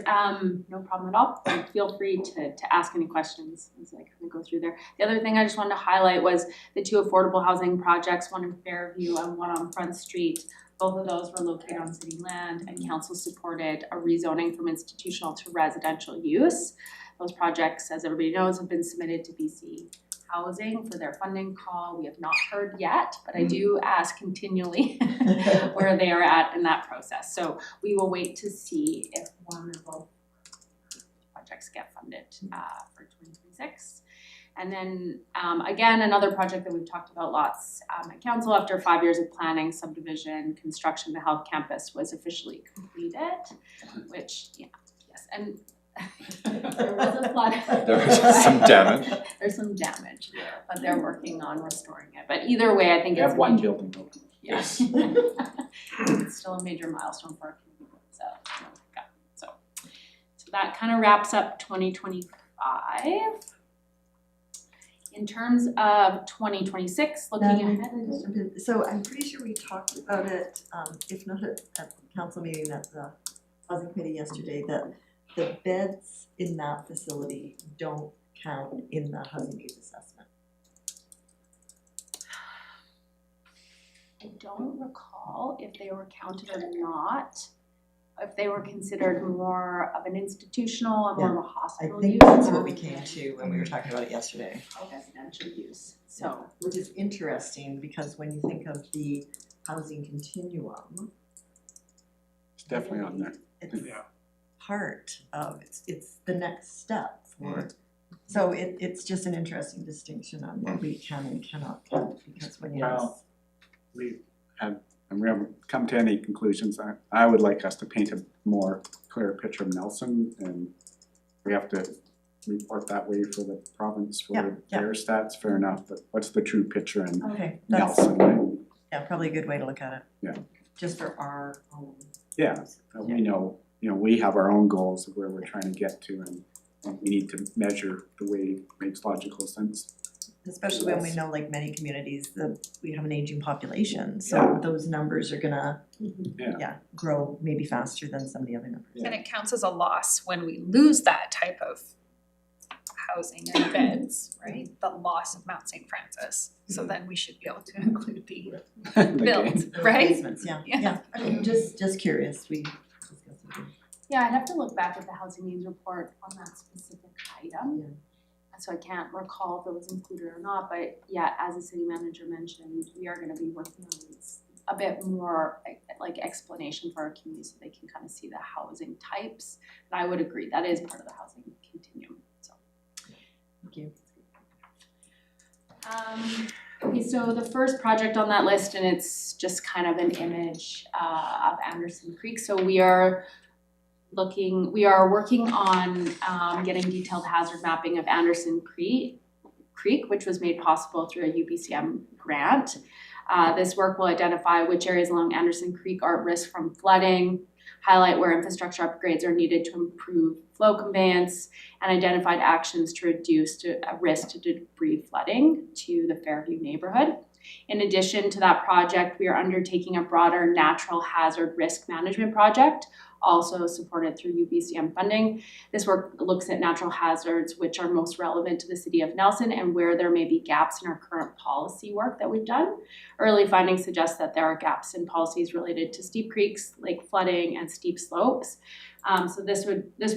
no problem at all. Feel free to ask any questions as I kind of go through there. The other thing I just wanted to highlight was the 2 affordable housing projects, one in Fairview and one on Front Street. Both of those were located on city land, and council supported a rezoning from institutional to residential use. Those projects, as everybody knows, have been submitted to BC Housing for their funding call. We have not heard yet, but I do ask continually where they are at in that process. So we will wait to see if one or both projects get funded for 2026. And then again, another project that we've talked about lots at council, after 5 years of planning, subdivision, construction, the health campus was officially completed, which, yes, and there was a flood. There was some damage. There's some damage, but they're working on restoring it. But either way, I think We it's have one building open. yes. It's still a major milestone for our community, so that kind of wraps up 2025. In terms of 2026, looking ahead. So I'm pretty sure we talked about it, if not at the council meeting, at the housing committee yesterday, that the beds in that facility don't count in the housing needs assessment. I don't recall if they were counted or not, if they were considered more of an institutional and more of a hospital I think use that's or what we came to when we were talking about it yesterday. residential use, so. Which is interesting, because when you think of the housing continuum, It's definitely on there. it's Yeah. part of, it's the next step for, so it's just an interesting distinction on what we can and cannot count, because when you have Well, we haven't come to any conclusions. I would like us to paint a more clear picture of Nelson, and we have to report that way for the province for Yeah, yeah. their stats, fair enough, but what's the true picture in okay, that's, Nelson? And yeah, probably a good way to look at it. Yeah. Just for our own. yeah, we know, we have our own goals of where we're trying to get to, and we need to measure the way it makes logical sense. Especially when we know, like many communities, we have an aging population, so Yeah. those numbers are gonna, Yeah. grow maybe faster than some of the other numbers. And it counts as a loss when we lose that type of housing and beds, right? The loss of Mount St. Francis. So then we should be able to include the build, right? Replacements, yeah, yeah, I mean, just curious, we discussed it. Yeah, I'd have to look back at the housing needs report on that specific item. Yeah. So I can't recall if it was included or not, but yeah, as the city manager mentioned, we are gonna be working on these a bit more like explanation for our community so they can kind of see the housing types. And I would agree, that is part of the housing continuum, so. Thank you. Okay, so the first project on that list, and it's just kind of an image of Anderson Creek. So we are working on getting detailed hazard mapping of Anderson Creek, which was made possible through a UBCM grant. This work will identify which areas along Anderson Creek are at risk from flooding, highlight where infrastructure upgrades are needed to improve flow conveyance, and identified actions to reduce risk to debris flooding to the Fairview neighborhood. In addition to that project, we are undertaking a broader natural hazard risk management project, also supported through UBCM funding. This work looks at natural hazards which are most relevant to the city of Nelson and where there may be gaps in our current policy work that we've done. Early findings suggest that there are gaps in policies related to steep creeks, lake flooding, and steep slopes. So this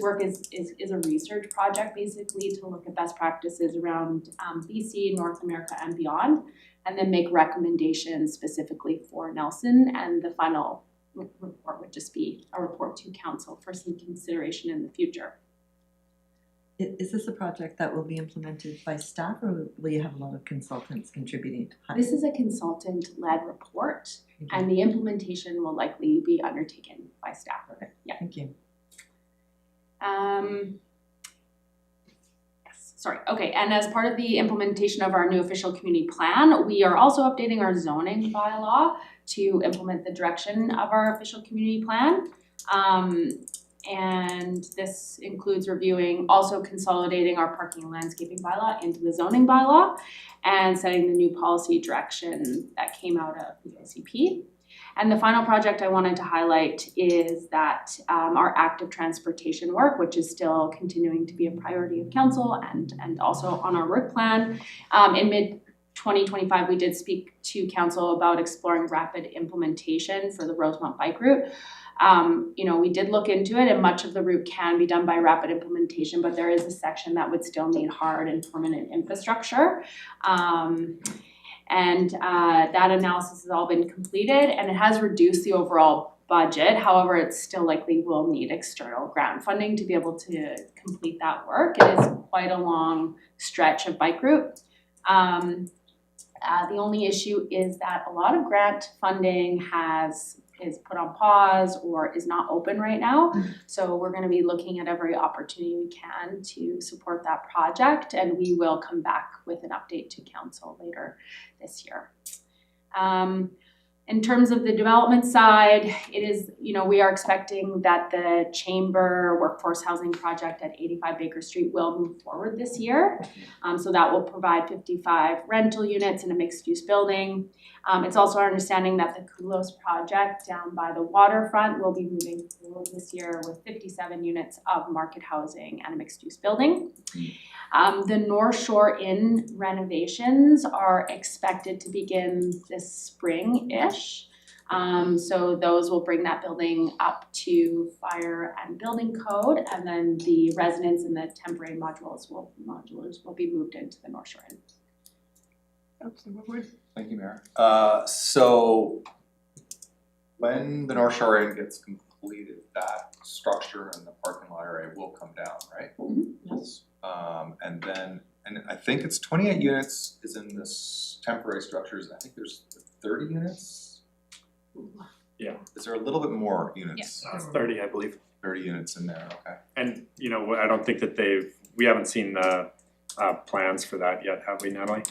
work is a research project basically to look at best practices around BC, North America, and beyond, and then make recommendations specifically for Nelson, and the final report would just be a report to council for some consideration in the future. Is this a project that will be implemented by staff, or will you have a lot of consultants contributing to it? This is a consultant-led report, and the implementation will likely be undertaken by staff. Okay. Yeah. Thank you. Yes, sorry. Okay, and as part of the implementation of our new official community plan, we are also updating our zoning bylaw to implement the direction of our official community plan. And this includes reviewing, also consolidating our parking and landscaping bylaw into the zoning bylaw and setting the new policy direction that came out of the OCP. And the final project I wanted to highlight is that our active transportation work, which is still continuing to be a priority of council and also on our work plan. In mid-2025, we did speak to council about exploring rapid implementation for the Rosemont bike route. We did look into it, and much of the route can be done by rapid implementation, but there is a section that would still need hard and permanent infrastructure. That analysis has all been completed, and it has reduced the overall budget. However, it still likely will need external grant funding to be able to complete that work. It is quite a long stretch of bike route. The only issue is that a lot of grant funding is put on pause or is not open right now. So we're going to be looking at every opportunity we can to support that project, and we will come back with an update to council later this year. In terms of the development side, it is, we are expecting that the Chamber Workforce Housing Project at 85 Baker Street will move forward this year. So that will provide 55 rental units in a mixed-use building. It's also our understanding that the Kulos project down by the waterfront will be moving forward this year with 57 units of market housing and a mixed-use building. The North Shore Inn renovations are expected to begin this spring-ish. So those will bring that building up to fire and building code, and then the residents and the temporary modulars will be moved into the North Shore Inn. Thank you, Mayor. So when the North Shore Inn gets completed, that structure and the parking lot area will come down, right? Yes. And I think it's 28 units is in this temporary structures. I think there's 30 units. Yeah. Is there a little bit more units? It's 30, I believe. 30 units in there, okay. And, I don't think that we haven't seen the plans for that yet, have we, Natalie?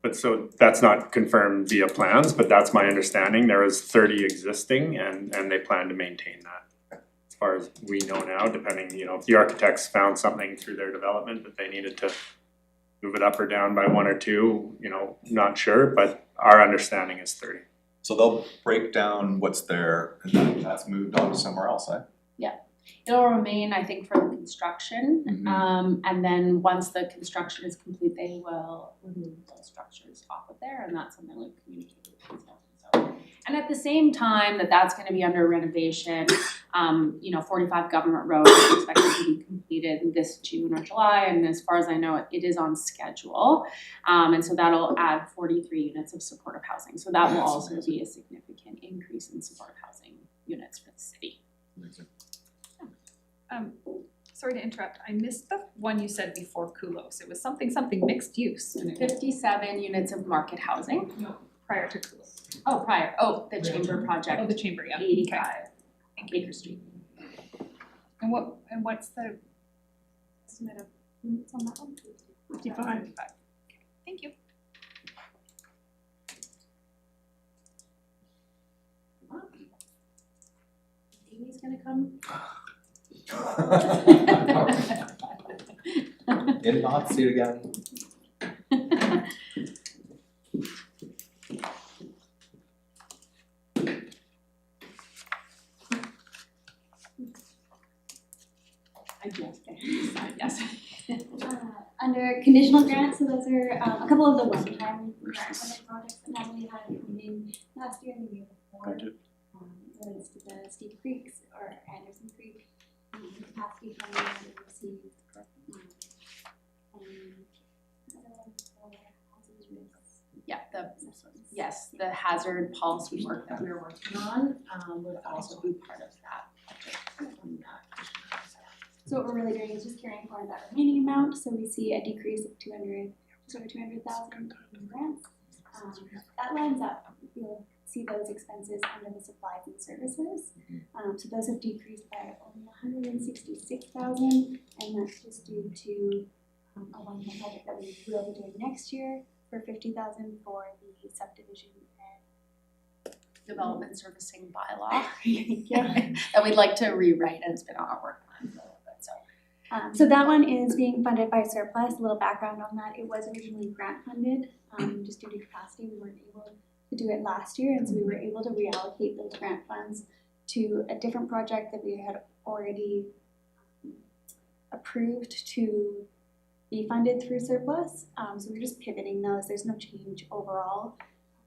But so that's not confirmed via plans, but that's my understanding. There is 30 existing and they plan to maintain that. As far as we know now, depending, if the architects found something through their development that they needed to move it up or down by one or two, not sure, but our understanding is 30. So they'll break down what's there and then that's moved on to somewhere else, eh? Yeah, it'll remain, I think, for the construction. And then once the construction is complete, they will remove those structures off of there, and that's something we've communicated with council. And at the same time that's going to be under renovation, 45 Government Road is expected to be completed this June or July, and as far as I know, it is on schedule. And so that'll add 43 units of supportive housing. So that will also be a significant increase in supportive housing units for the city. Sorry to interrupt, I missed the one you said before Kulos. It was something mixed use. 57 units of market housing. No, prior to Kulos. Oh, the Chamber project. Oh, the Chamber, yeah. 85 Okay. Baker Street. And what's the estimate of units on that one? 55. Okay, thank you. Amy's gonna come. Did not see it again. I just decide, yes. Under conditional grants, so those are a couple of the one-time grant funded projects that Natalie had in last year and the year before. Relates to the Steep Creeks or Anderson Creek capacity funding that we received. The hazard policy work that we were working on would also be part of that project. So what we're really doing is just carrying forward that remaining amount, so we see a decrease of just over 200,000 in grants. That lines up, you'll see those expenses under the supplies and services. So those have decreased by only 166,000, and that's just due to a one-time project that we will be doing next year for 50,000 for the subdivision and development servicing bylaw that we'd like to rewrite, and it's been on our work plan for a little bit, so. So that one is being funded by surplus. A little background on that, it was originally grant funded, just due to capacity, we weren't able to do it last year, and so we were able to reallocate those grant funds to a different project that we had already approved to be funded through surplus. So we're just pivoting those. There's no change overall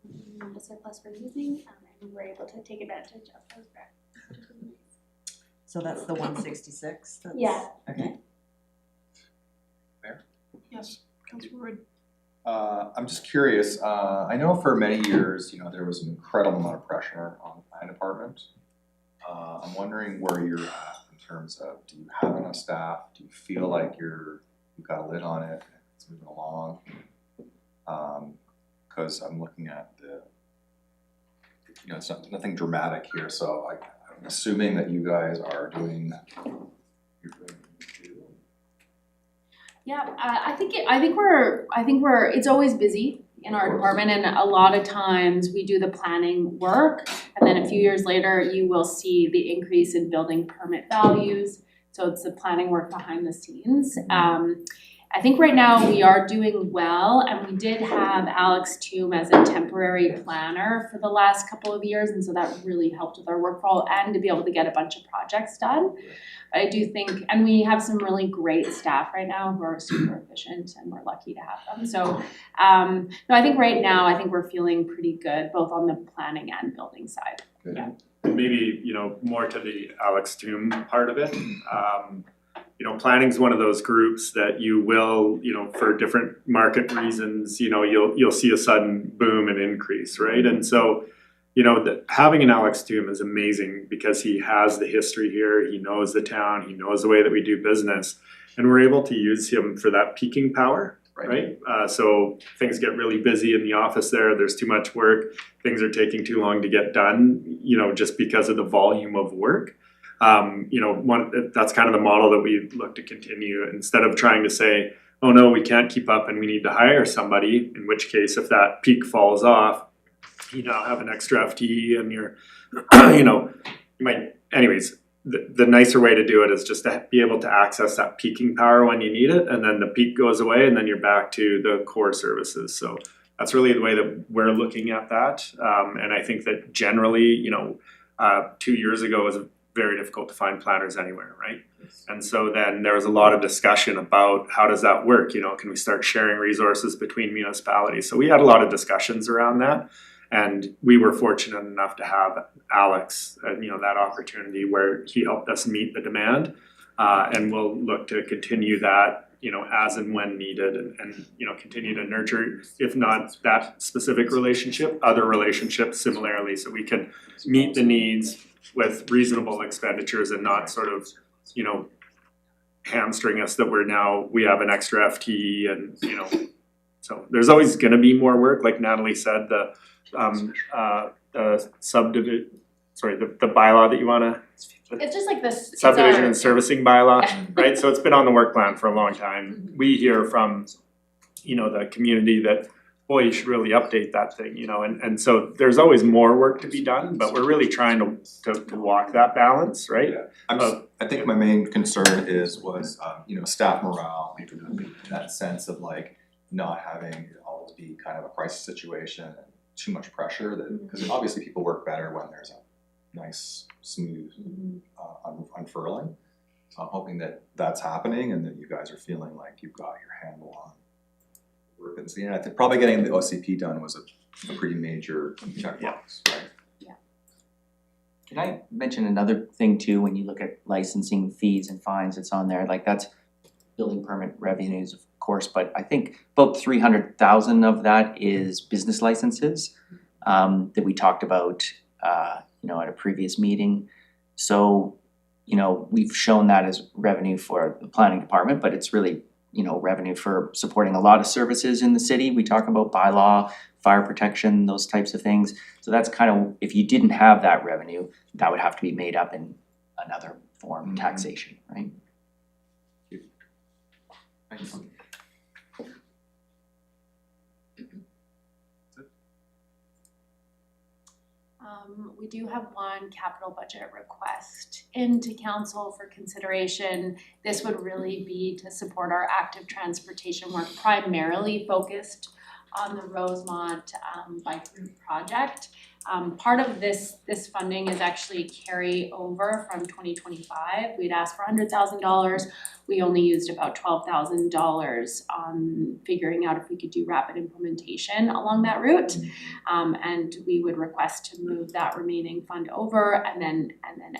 in the amount of surplus we're using, and we're able to take advantage of those grants. So that's the 166? Yeah. Okay. Yes, Councilor Wood. I'm just curious, I know for many years, there was an incredible amount of pressure on the planning department. I'm wondering where you're at in terms of, do you have enough staff? Do you feel like you've got a lid on it, it's moving along? Cause I'm looking at it's nothing dramatic here, so I'm assuming that you guys are doing Yeah, I think it's always busy in our department, and a lot of times we do the planning work, and then a few years later, you will see the increase in building permit values. So it's the planning work behind the scenes. I think right now we are doing well, and we did have Alex Toom as a temporary planner for the last couple of years, and so that really helped with our workflow and to be able to get a bunch of projects done. But I do think, and we have some really great staff right now who are super efficient, and we're lucky to have them. So, no, I think right now, we're feeling pretty good, both on the planning and building side. Good. Yeah. And maybe, more to the Alex Toom part of it. Planning's one of those groups that you will, for different market reasons, you'll see a sudden boom and increase, right? And so, having an Alex Toom is amazing because he has the history here, he knows the town, he knows the way that we do business, and we're able to use him for that peaking power, right? So things get really busy in the office there's too much work, things are taking too long to get done, just because of the volume of work. That's kind of the model that we look to continue, instead of trying to say, oh no, we can't keep up and we need to hire somebody, in which case if that peak falls off, you now have an extra FTE and you're, you might, anyways, the nicer way to do it is just to be able to access that peaking power when you need it, and then the peak goes away and then you're back to the core services. So that's really the way that we're looking at that. And I think that generally, 2 years ago was very difficult to find planners anywhere, right? And so then there was a lot of discussion about how does that work? Can we start sharing resources between municipalities? So we had a lot of discussions around that, and we were fortunate enough to have Alex, that opportunity where he helped us meet the demand, and we'll look to continue that, as and when needed, and continue to nurture, if not that specific relationship, other relationships similarly, so we can meet the needs with reasonable expenditures and not sort of, hamstring us that we have an extra FTE, and, so there's always gonna be more work, like Natalie said, the bylaw that you wanna, It's just like this. subdivision and servicing bylaw, right? So it's been on the work plan for a long time. We hear from, the community that, boy, you should really update that thing, and so there's always more work to be done, but we're really trying to walk that balance, right? I think my main concern was staff morale, that sense of like not having it always be kind of a crisis situation and too much pressure, because obviously people work better when there's a nice, smooth unfurling. So I'm hoping that that's happening and that you guys are feeling like you've got your handle on work. And I think probably getting the OCP done was a pretty major checkbox, right? Can I mention another thing too, when you look at licensing fees and fines, it's on there, like that's building permit revenues, of course, but I think about 300,000 of that is business licenses that we talked about at a previous meeting. So, we've shown that as revenue for the planning department, but it's really, revenue for supporting a lot of services in the city. We talk about bylaw, fire protection, those types of things. So that's kind of, if you didn't have that revenue, that would have to be made up in another form, taxation, right? Thanks. We do have one capital budget request into council for consideration. This would really be to support our active transportation work, primarily focused on the Rosemont bike route project. Part of this funding is actually carry over from 2025. We'd asked for $100,000. We only used about $12,000 on figuring out if we could do rapid implementation along that route. And we would request to move that remaining fund over and then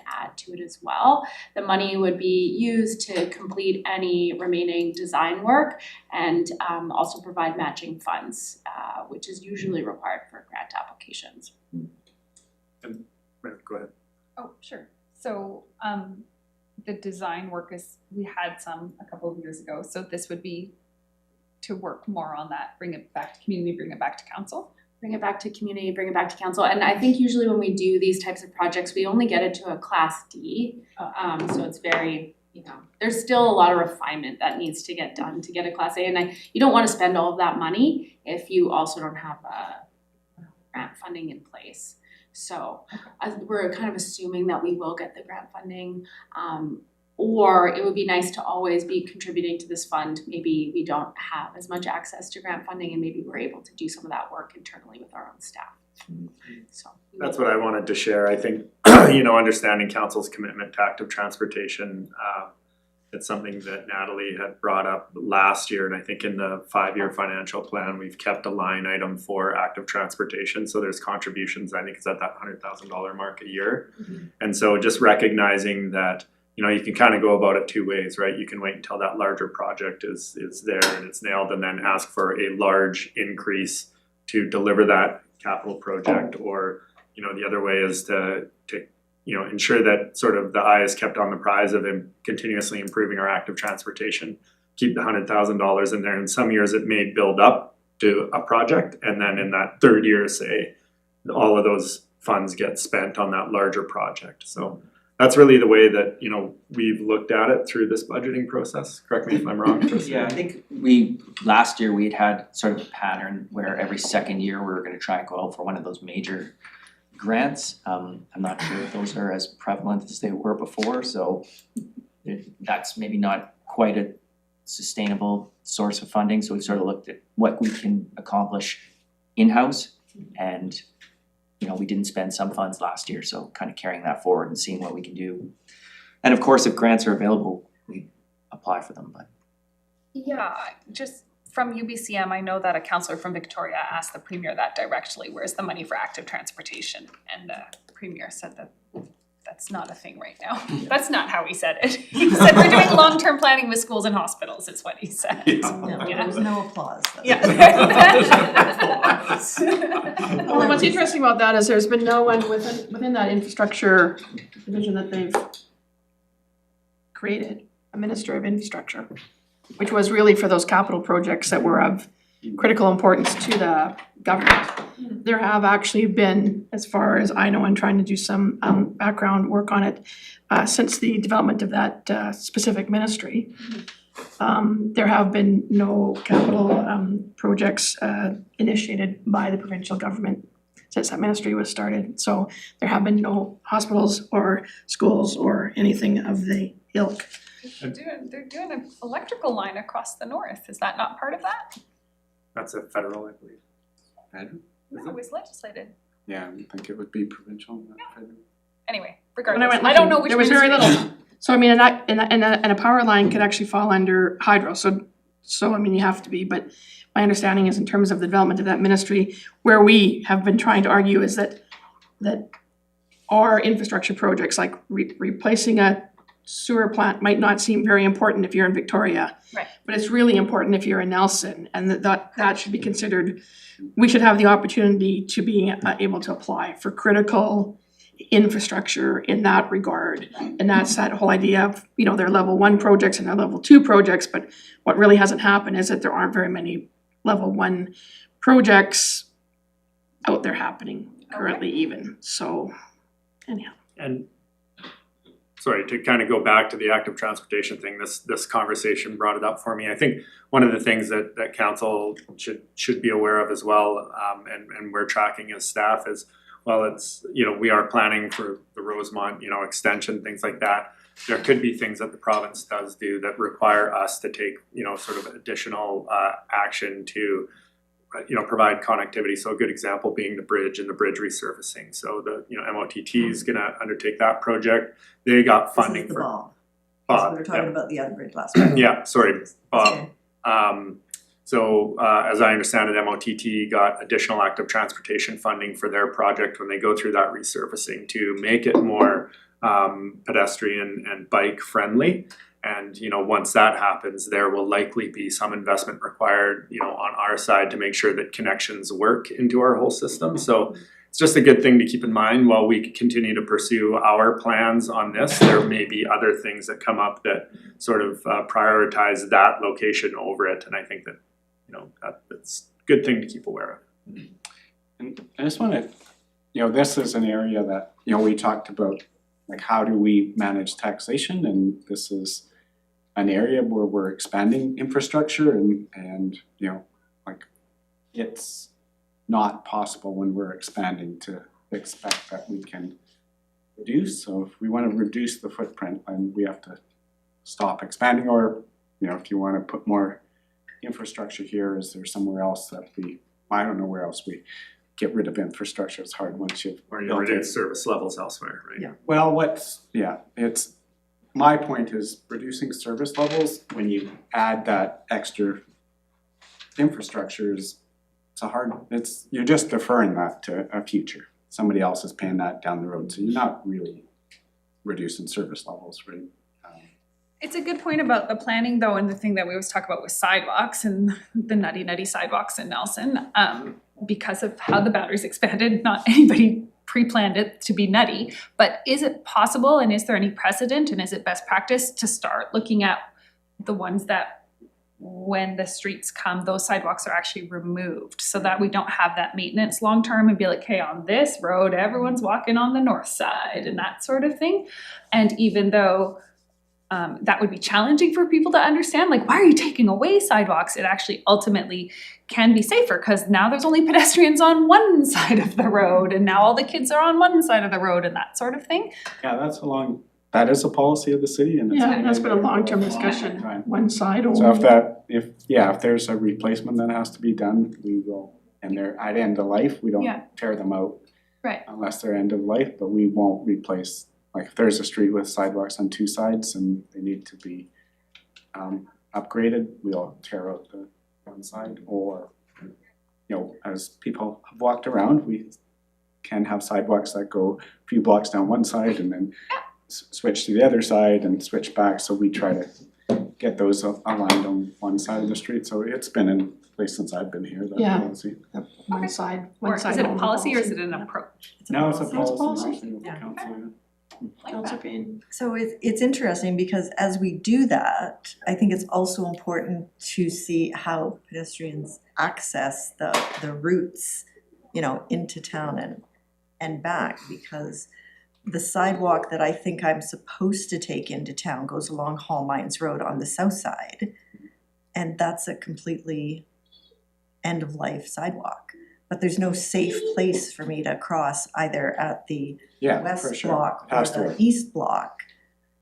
add to it as well. The money would be used to complete any remaining design work and also provide matching funds, which is usually required for grant applications. Go ahead. Oh, sure. So, the design work we had some a couple of years ago, so this would be to work more on that, bring it back to community, bring it back to council. Bring it back to community, bring it back to council. And I think usually when we do these types of projects, we only get it to a class D. So it's very, there's still a lot of refinement that needs to get done to get a class A. And you don't want to spend all of that money if you also don't have grant funding in place. So we're kind of assuming that we will get the grant funding, or it would be nice to always be contributing to this fund. Maybe we don't have as much access to grant funding and maybe we're able to do some of that work internally with our own staff. So That's what I wanted to share. I think, understanding council's commitment to active transportation, it's something that Natalie had brought up last year, and I think in the 5-year financial plan, we've kept a line item for active transportation, so there's contributions, I think it's at that $100,000 mark a year. And so just recognizing that, you can kind of go about it two ways, right? You can wait until that larger project is there and it's nailed and then ask for a large increase to deliver that capital project, or, the other way is to ensure that sort of the eye is kept on the prize of continuously improving our active transportation, keep the $100,000 in there. In some years it may build up to a project, and then in that third year, say, all of those funds get spent on that larger project. So that's really the way that, we've looked at it through this budgeting process. Correct me if I'm wrong, Chris. Yeah, I think last year we'd had sort of a pattern where every second year we were gonna try and go out for one of those major grants. I'm not sure if those are as prevalent as they were before, so that's maybe not quite a sustainable source of funding. So we sort of looked at what we can accomplish in-house, and we didn't spend some funds last year, so kind of carrying that forward and seeing what we can do. And of course, if grants are available, we apply for them, but. Yeah, just from UBCM, I know that a councillor from Victoria asked the Premier that directly, where's the money for active transportation? And the Premier said that that's not a thing right now. That's not how he said it. He said we're doing long-term planning with schools and hospitals, is what he said. There was no applause. Well, what's interesting about that is there's been no one within that infrastructure division that they've created, a minister of infrastructure, which was really for those capital projects that were of critical importance to the government. There have actually been, as far as I know, and trying to do some background work on it, since the development of that specific ministry. There have been no capital projects initiated by the provincial government since that ministry was started. So there have been no hospitals or schools or anything of the ilk. They're doing an electrical line across the north. Is that not part of that? That's a federal, I believe. Federal? No, it was legislated. Yeah, I think it would be provincial, not federal. Anyway, When regardless, went I don't know looking, which there was very ministry. little. So I mean, and a power line could actually fall under hydro. So I mean, you have to be. But my understanding is, in terms of the development of that ministry, where we have been trying to argue is that our infrastructure projects, like replacing a sewer plant, might not seem very important if you're in Victoria. Right. But it's really important if you're in Nelson, and that should be considered. We should have the opportunity to be able to apply for critical infrastructure in that regard. And that's that whole idea of, they're level 1 projects and they're level 2 projects, but what really hasn't happened is that there aren't very many level 1 projects out there happening currently even. So anyhow. And sorry, to kind of go back to the active transportation thing, this conversation brought it up for me. I think one of the things that council should be aware of as well, and we're tracking as staff, is well, it's, you know, we are planning for the Rosemont, you know, extension, things like that. There could be things that the province does do that require us to take, you know, sort of additional action to, you know, provide connectivity. So a good example being the bridge and the bridge resurfacing. So the, you know, MOTT is gonna undertake that project. They got funding This is the for Bob. Bob, We were yeah. talking about the other bridge last week. Yeah, sorry, Bob. Okay. So as I understand it, MOTT got additional active transportation funding for their project when they go through that resurfacing to make it more pedestrian and bike friendly. And, you know, once that happens, there will likely be some investment required, you know, on our side to make sure that connections work into our whole system. So it's just a good thing to keep in mind while we continue to pursue our plans on this. There may be other things that come up that sort of prioritize that location over it. And I think that, you know, that's a good thing to keep aware of. And I just wanna, you know, this is an area that, you know, we talked about, like, how do we manage taxation? And this is an area where we're expanding infrastructure and, you know, like, it's not possible when we're expanding to expect that we can reduce. So if we wanna reduce the footprint, then we have to stop expanding, or, you know, if you wanna put more infrastructure here, is there somewhere else that I don't know where else we get rid of infrastructure. It's hard once you've Or you built it. reduce service levels elsewhere, right? Yeah. Well, it's, my point is reducing service levels when you add that extra infrastructure you're just deferring that to a future. Somebody else is paying that down the road, so you're not really reducing service levels, right? It's a good point about the planning though, and the thing that we always talk about with sidewalks and the nutty sidewalks in Nelson. Because of how the boundaries expanded, not anybody pre-planned it to be nutty, but is it possible and is there any precedent and is it best practice to start looking at the ones that when the streets come, those sidewalks are actually removed so that we don't have that maintenance long-term and be like, hey, on this road, everyone's walking on the north side and that sort of thing. And even though that would be challenging for people to understand, like, why are you taking away sidewalks? It actually ultimately can be safer because now there's only pedestrians on one side of the road and now all the kids are on one side of the road and that sort of thing. Yeah, that is a policy of the city and it's. Yeah, that's been a long-term discussion, one side only. So if there's a replacement that has to be done, we will, and they're at end of life, we don't tear them out. Right. Unless they're end of life, but we won't replace, like if there's a street with sidewalks on two sides and they need to be upgraded, we'll tear out the one side, or, you know, as people have walked around, we can have sidewalks that go a few blocks down one side and then switch to the other side and switch back, so we try to get those aligned on one side of the street. So it's been in place since I've been here, that policy. One side Or is it a only policy or is it an approach? No, it's a policy. policy. Yeah. Council, Councilor Payne. So it's interesting because as we do that, I think it's also important to see how pedestrians access the routes, you know, into town and back, because the sidewalk that I think I'm supposed to take into town goes along Hall Mines Road on the south side. And that's a completely end-of-life sidewalk. But there's no safe place for me to cross either at the west block or the east block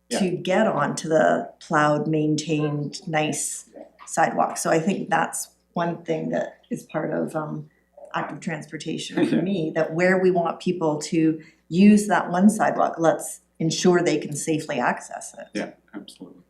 to get onto the plowed, maintained, nice sidewalk. So I think that's one thing that is part of active transportation for me, that where we want people to use that one sidewalk, let's ensure they can safely access it. Yeah, absolutely.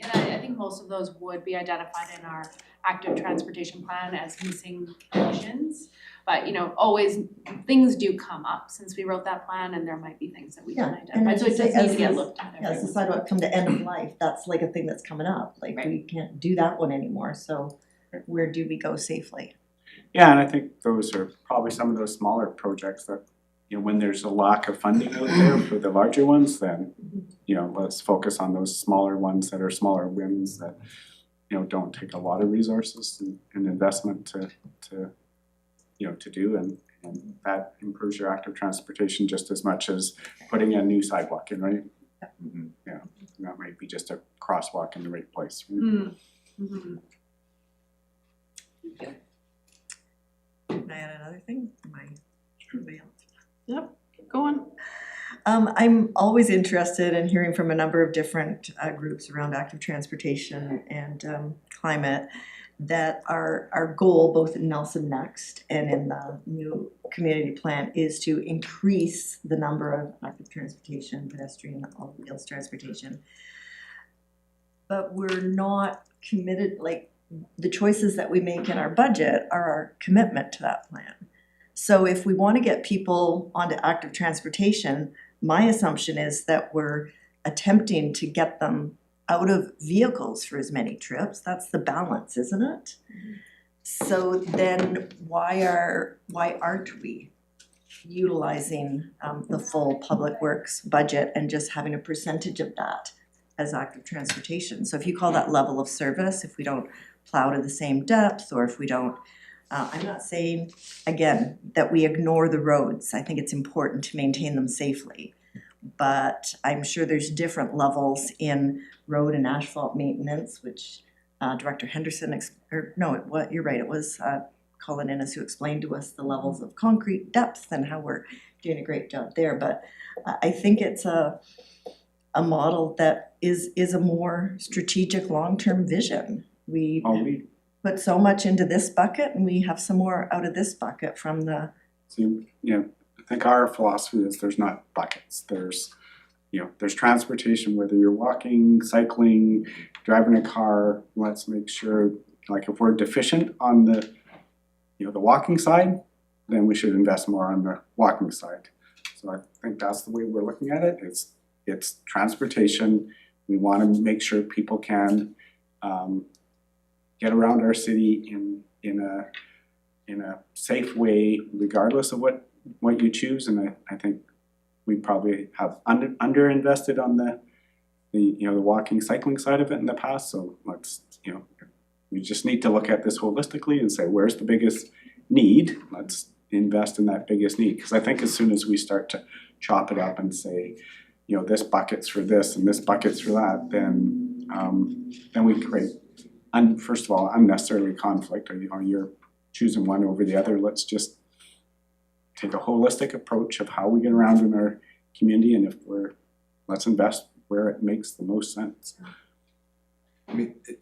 And I think most of those would be identified in our active transportation plan as missing conditions. But, you know, always, things do come up since we wrote that plan and there might be things that we can identify. So it does need to get looked at. As the sidewalk come to end of life, that's like a thing that's coming up. Like, we can't do that one anymore, so where do we go safely? Yeah, and I think those are probably some of those smaller projects that, you know, when there's a lack of funding out there for the larger ones, then, you know, let's focus on those smaller ones that are smaller wins that, you know, don't take a lot of resources and investment to you know, to do, and that improves your active transportation just as much as putting a new sidewalk in, right? Mm-hmm. Yeah, and that might be just a crosswalk in the right place. Right? Mm-hmm. Can I add another thing? Yep, keep going. I'm always interested in hearing from a number of different groups around active transportation and climate, that our goal, both in Nelson Next and in the new community plan, is to increase the number of active transportation, pedestrian, all wheels transportation. But we're not committed, like, the choices that we make in our budget are our commitment to that plan. So if we want to get people onto active transportation, my assumption is that we're attempting to get them out of vehicles for as many trips. That's the balance, isn't it? So then why aren't we utilizing the full public works budget and just having a percentage of that as active transportation? So if you call that level of service, if we don't plow to the same depth, or if we don't, I'm not saying, again, that we ignore the roads. I think it's important to maintain them safely. But I'm sure there's different levels in road and asphalt maintenance, which Director Henderson, you're right, it was Colin Innes who explained to us the levels of concrete depth and how we're doing a great job there. But I think it's a model that is a more strategic long-term vision. We put so much into this bucket and we have some more out of this bucket from the. So, I think our philosophy is there's not buckets. There's transportation, whether you're walking, cycling, driving a car. Let's make sure, like, if we're deficient on the walking side, then we should invest more on the walking side. So I think that's the way we're looking at it. It's transportation. We want to make sure people can get around our city in a safe way, regardless of what you choose. And I think we probably have underinvested on the walking, cycling side of it in the past. So let's, we just need to look at this holistically and say, where's the biggest need? Let's invest in that biggest need. Because I think as soon as we start to chop it up and say, this bucket's for this and this bucket's for that, then we create, first of all, unnecessarily conflict, or you're choosing one over the other. Let's just take a holistic approach of how we get around in our community, and let's invest where it makes the most sense. I mean, it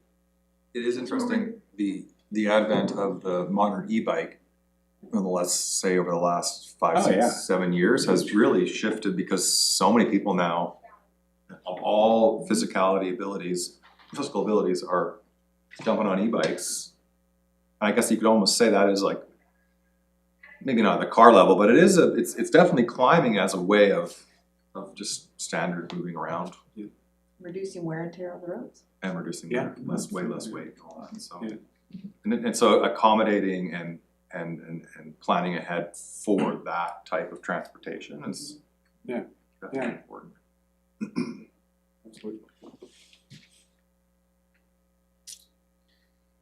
is interesting, the advent of the modern e-bike, let's say over the last 5, 6, 7 years, has really shifted, because so many people now of all physical abilities are jumping on e-bikes. I guess you could almost say that is like, maybe not at the car level, but it's definitely climbing as a way of just standard moving around. Reducing wear and tear on the roads. And reducing way less weight and all that. So and so accommodating and planning ahead for that type of transportation is definitely important. Absolutely.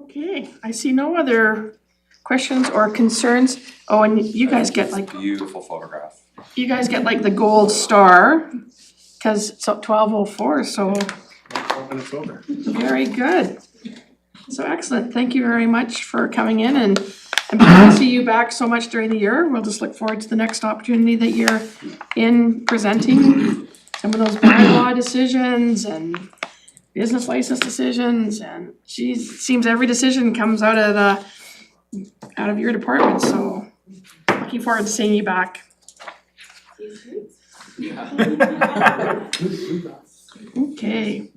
Okay, I see no other questions or concerns. Oh, and you guys get like, Beautiful photograph. you guys get like the gold star, cause it's 12:04, so And it's over. very good. So excellent, thank you very much for coming in, and I'm happy to see you back so much during the year. We'll just look forward to the next opportunity that you're in, presenting some of those bylaw decisions and business license decisions, and geez, it seems every decision comes out of your department, so looking forward to seeing you back. Okay.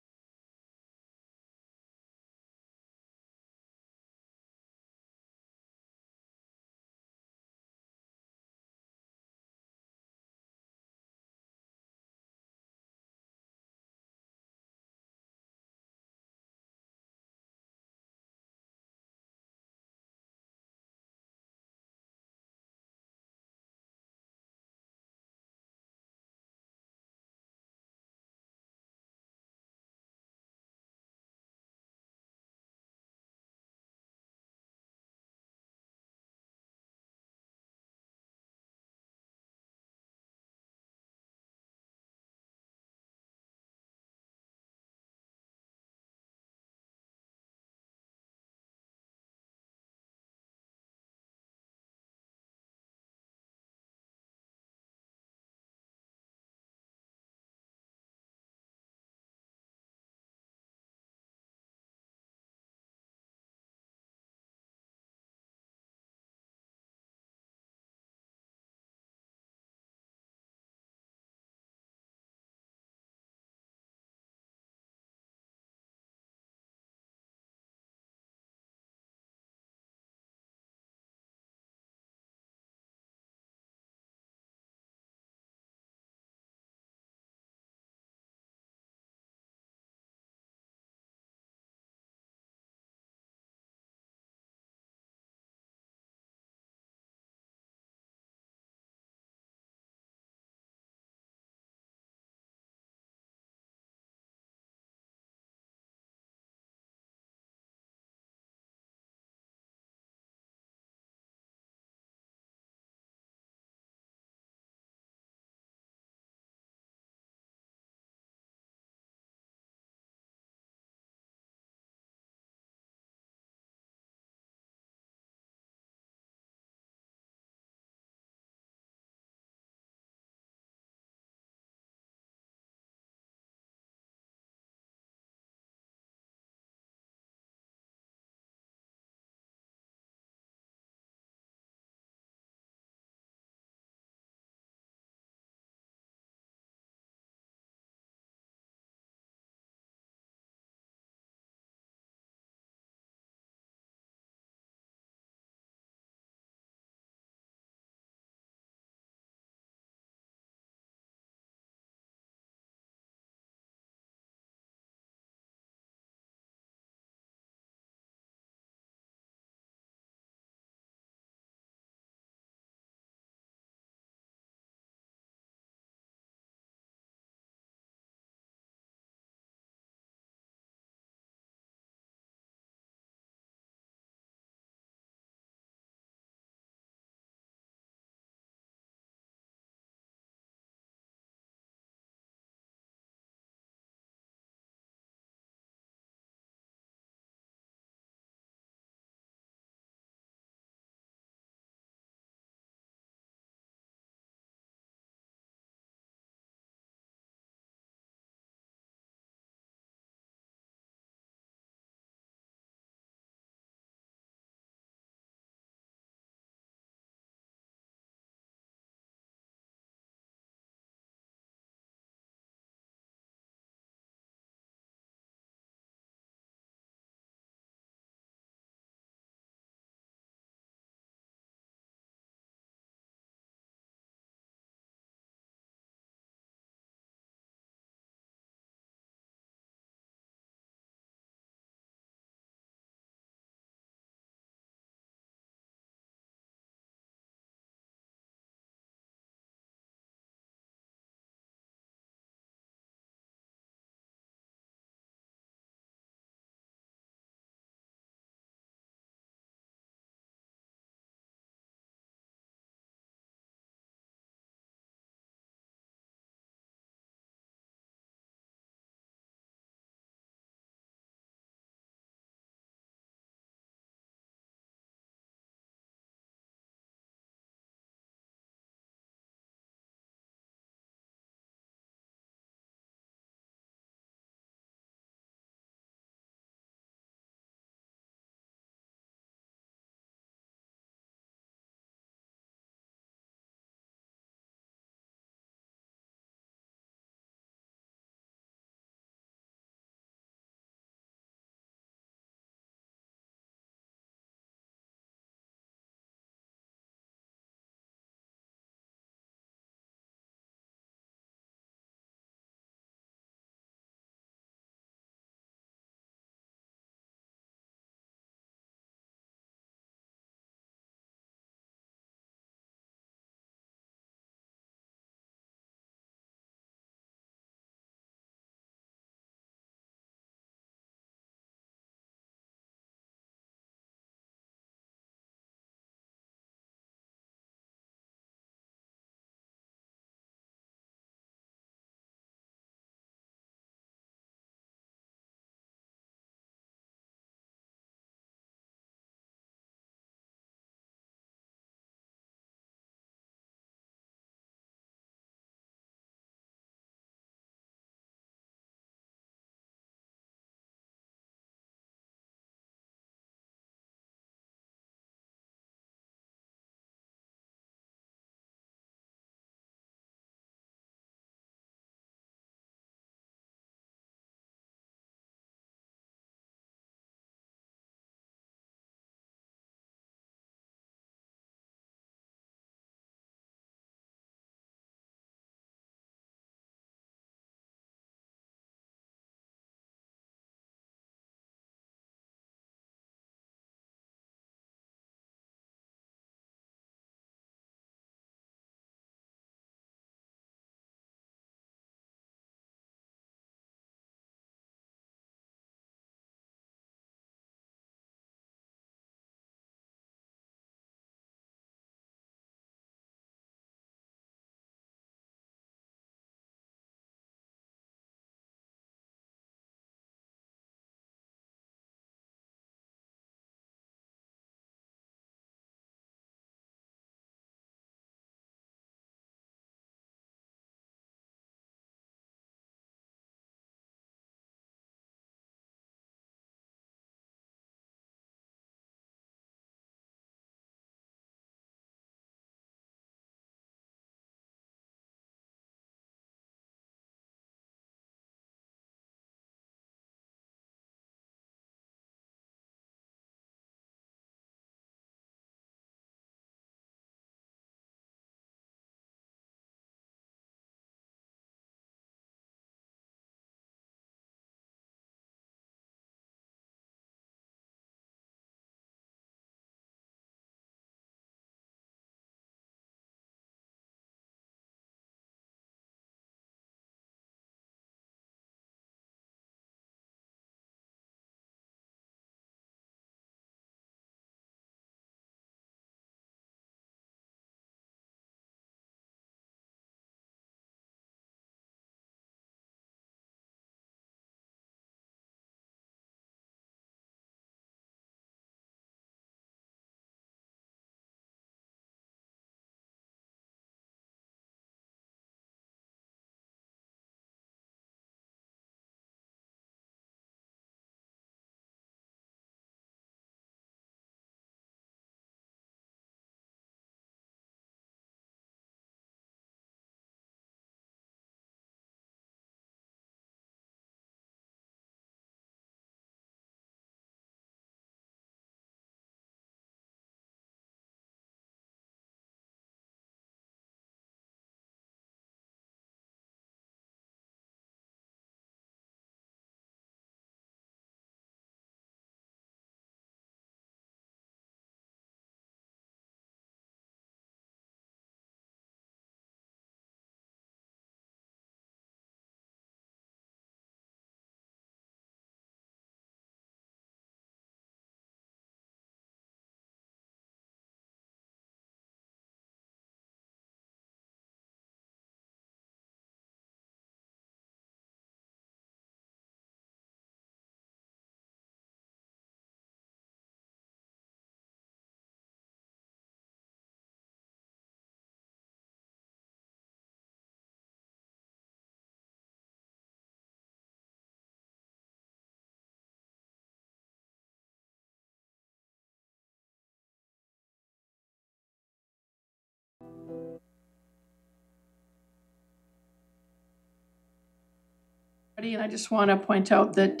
And I just want to point out that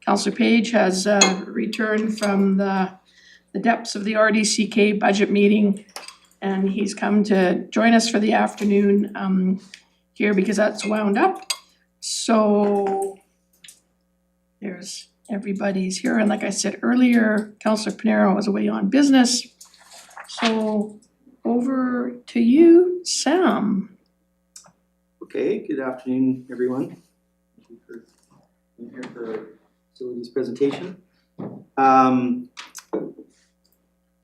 Councillor Page has returned from the depths of the RDCK budget meeting, and he's come to join us for the afternoon here because that's wound up. So there's everybody's here, and like I said earlier, Councillor Panero was away on business. So over to you, Sam. Okay, good afternoon, everyone. Thank you for being here for our facilities presentation.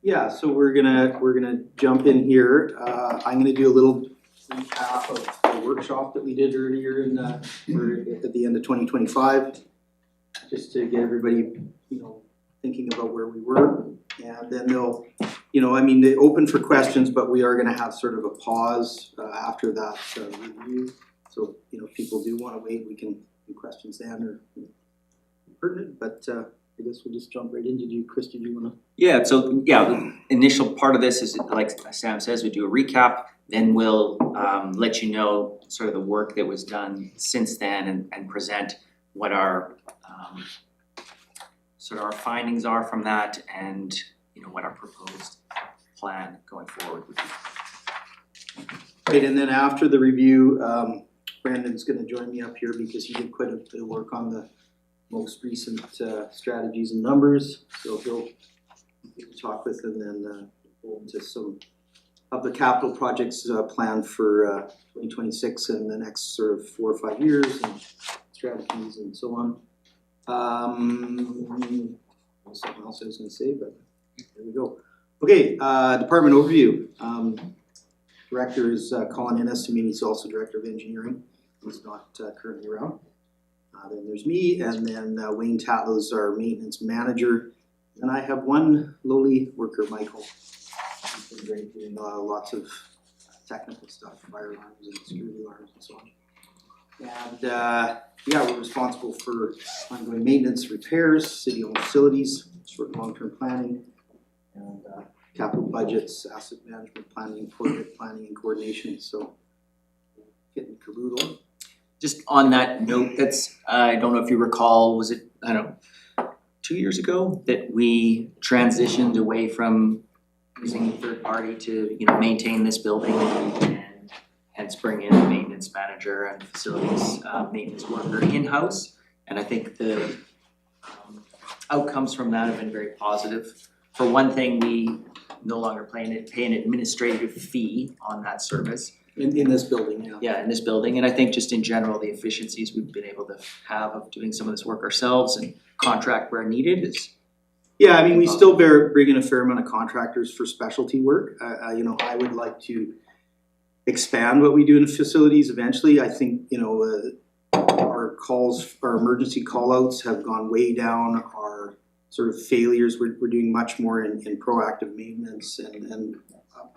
Yeah, so we're gonna jump in here. I'm gonna do a little recap of the workshop that we did earlier in at the end of 2025, just to get everybody, thinking about where we were, and then they'll, they open for questions, but we are gonna have sort of a pause after that review. So, if people do wanna wait, we can do questions then or pertinent, but I guess we'll just jump right in. Chris, did you wanna? Yeah, so the initial part of this is, like Sam says, we do a recap, then we'll let you know sort of the work that was done since then and present what our sort of our findings are from that and what our proposed plan going forward would be. Right, and then after the review, Brandon's gonna join me up here because he did quite a bit of work on the most recent strategies and numbers, so he'll talk with and then go into some of the capital projects planned for 2026 and the next sort of 4 or 5 years and strategies and so on. Something else I was gonna say, but there we go. Okay, department overview. Director is Colin Innes. I mean, he's also Director of Engineering. He's not currently around. Then there's me, and then Wayne Tatlow is our maintenance manager. And I have one lowly worker, Michael. He's been great doing lots of technical stuff, fire alarms and security alarms and so on. And we're responsible for ongoing maintenance, repairs, city-owned facilities, short and long-term planning, and capital budgets, asset management planning, project planning, and coordination. So, getting caboodle. Just on that note, that's, I don't know if you recall, was it, 2 years ago that we transitioned away from using a third party to, maintain this building and hence bring in a maintenance manager and facilities maintenance worker in-house. And I think the outcomes from that have been very positive. For one thing, we no longer pay an administrative fee on that service. In this building, yeah. Yeah, in this building, and I think just in general, the efficiencies we've been able to have of doing some of this work ourselves and contract where needed is. Yeah, I mean, we still bring in a fair amount of contractors for specialty work. I would like to expand what we do in facilities eventually. I think, our emergency call outs have gone way down. Our sort of failures, we're doing much more in proactive maintenance and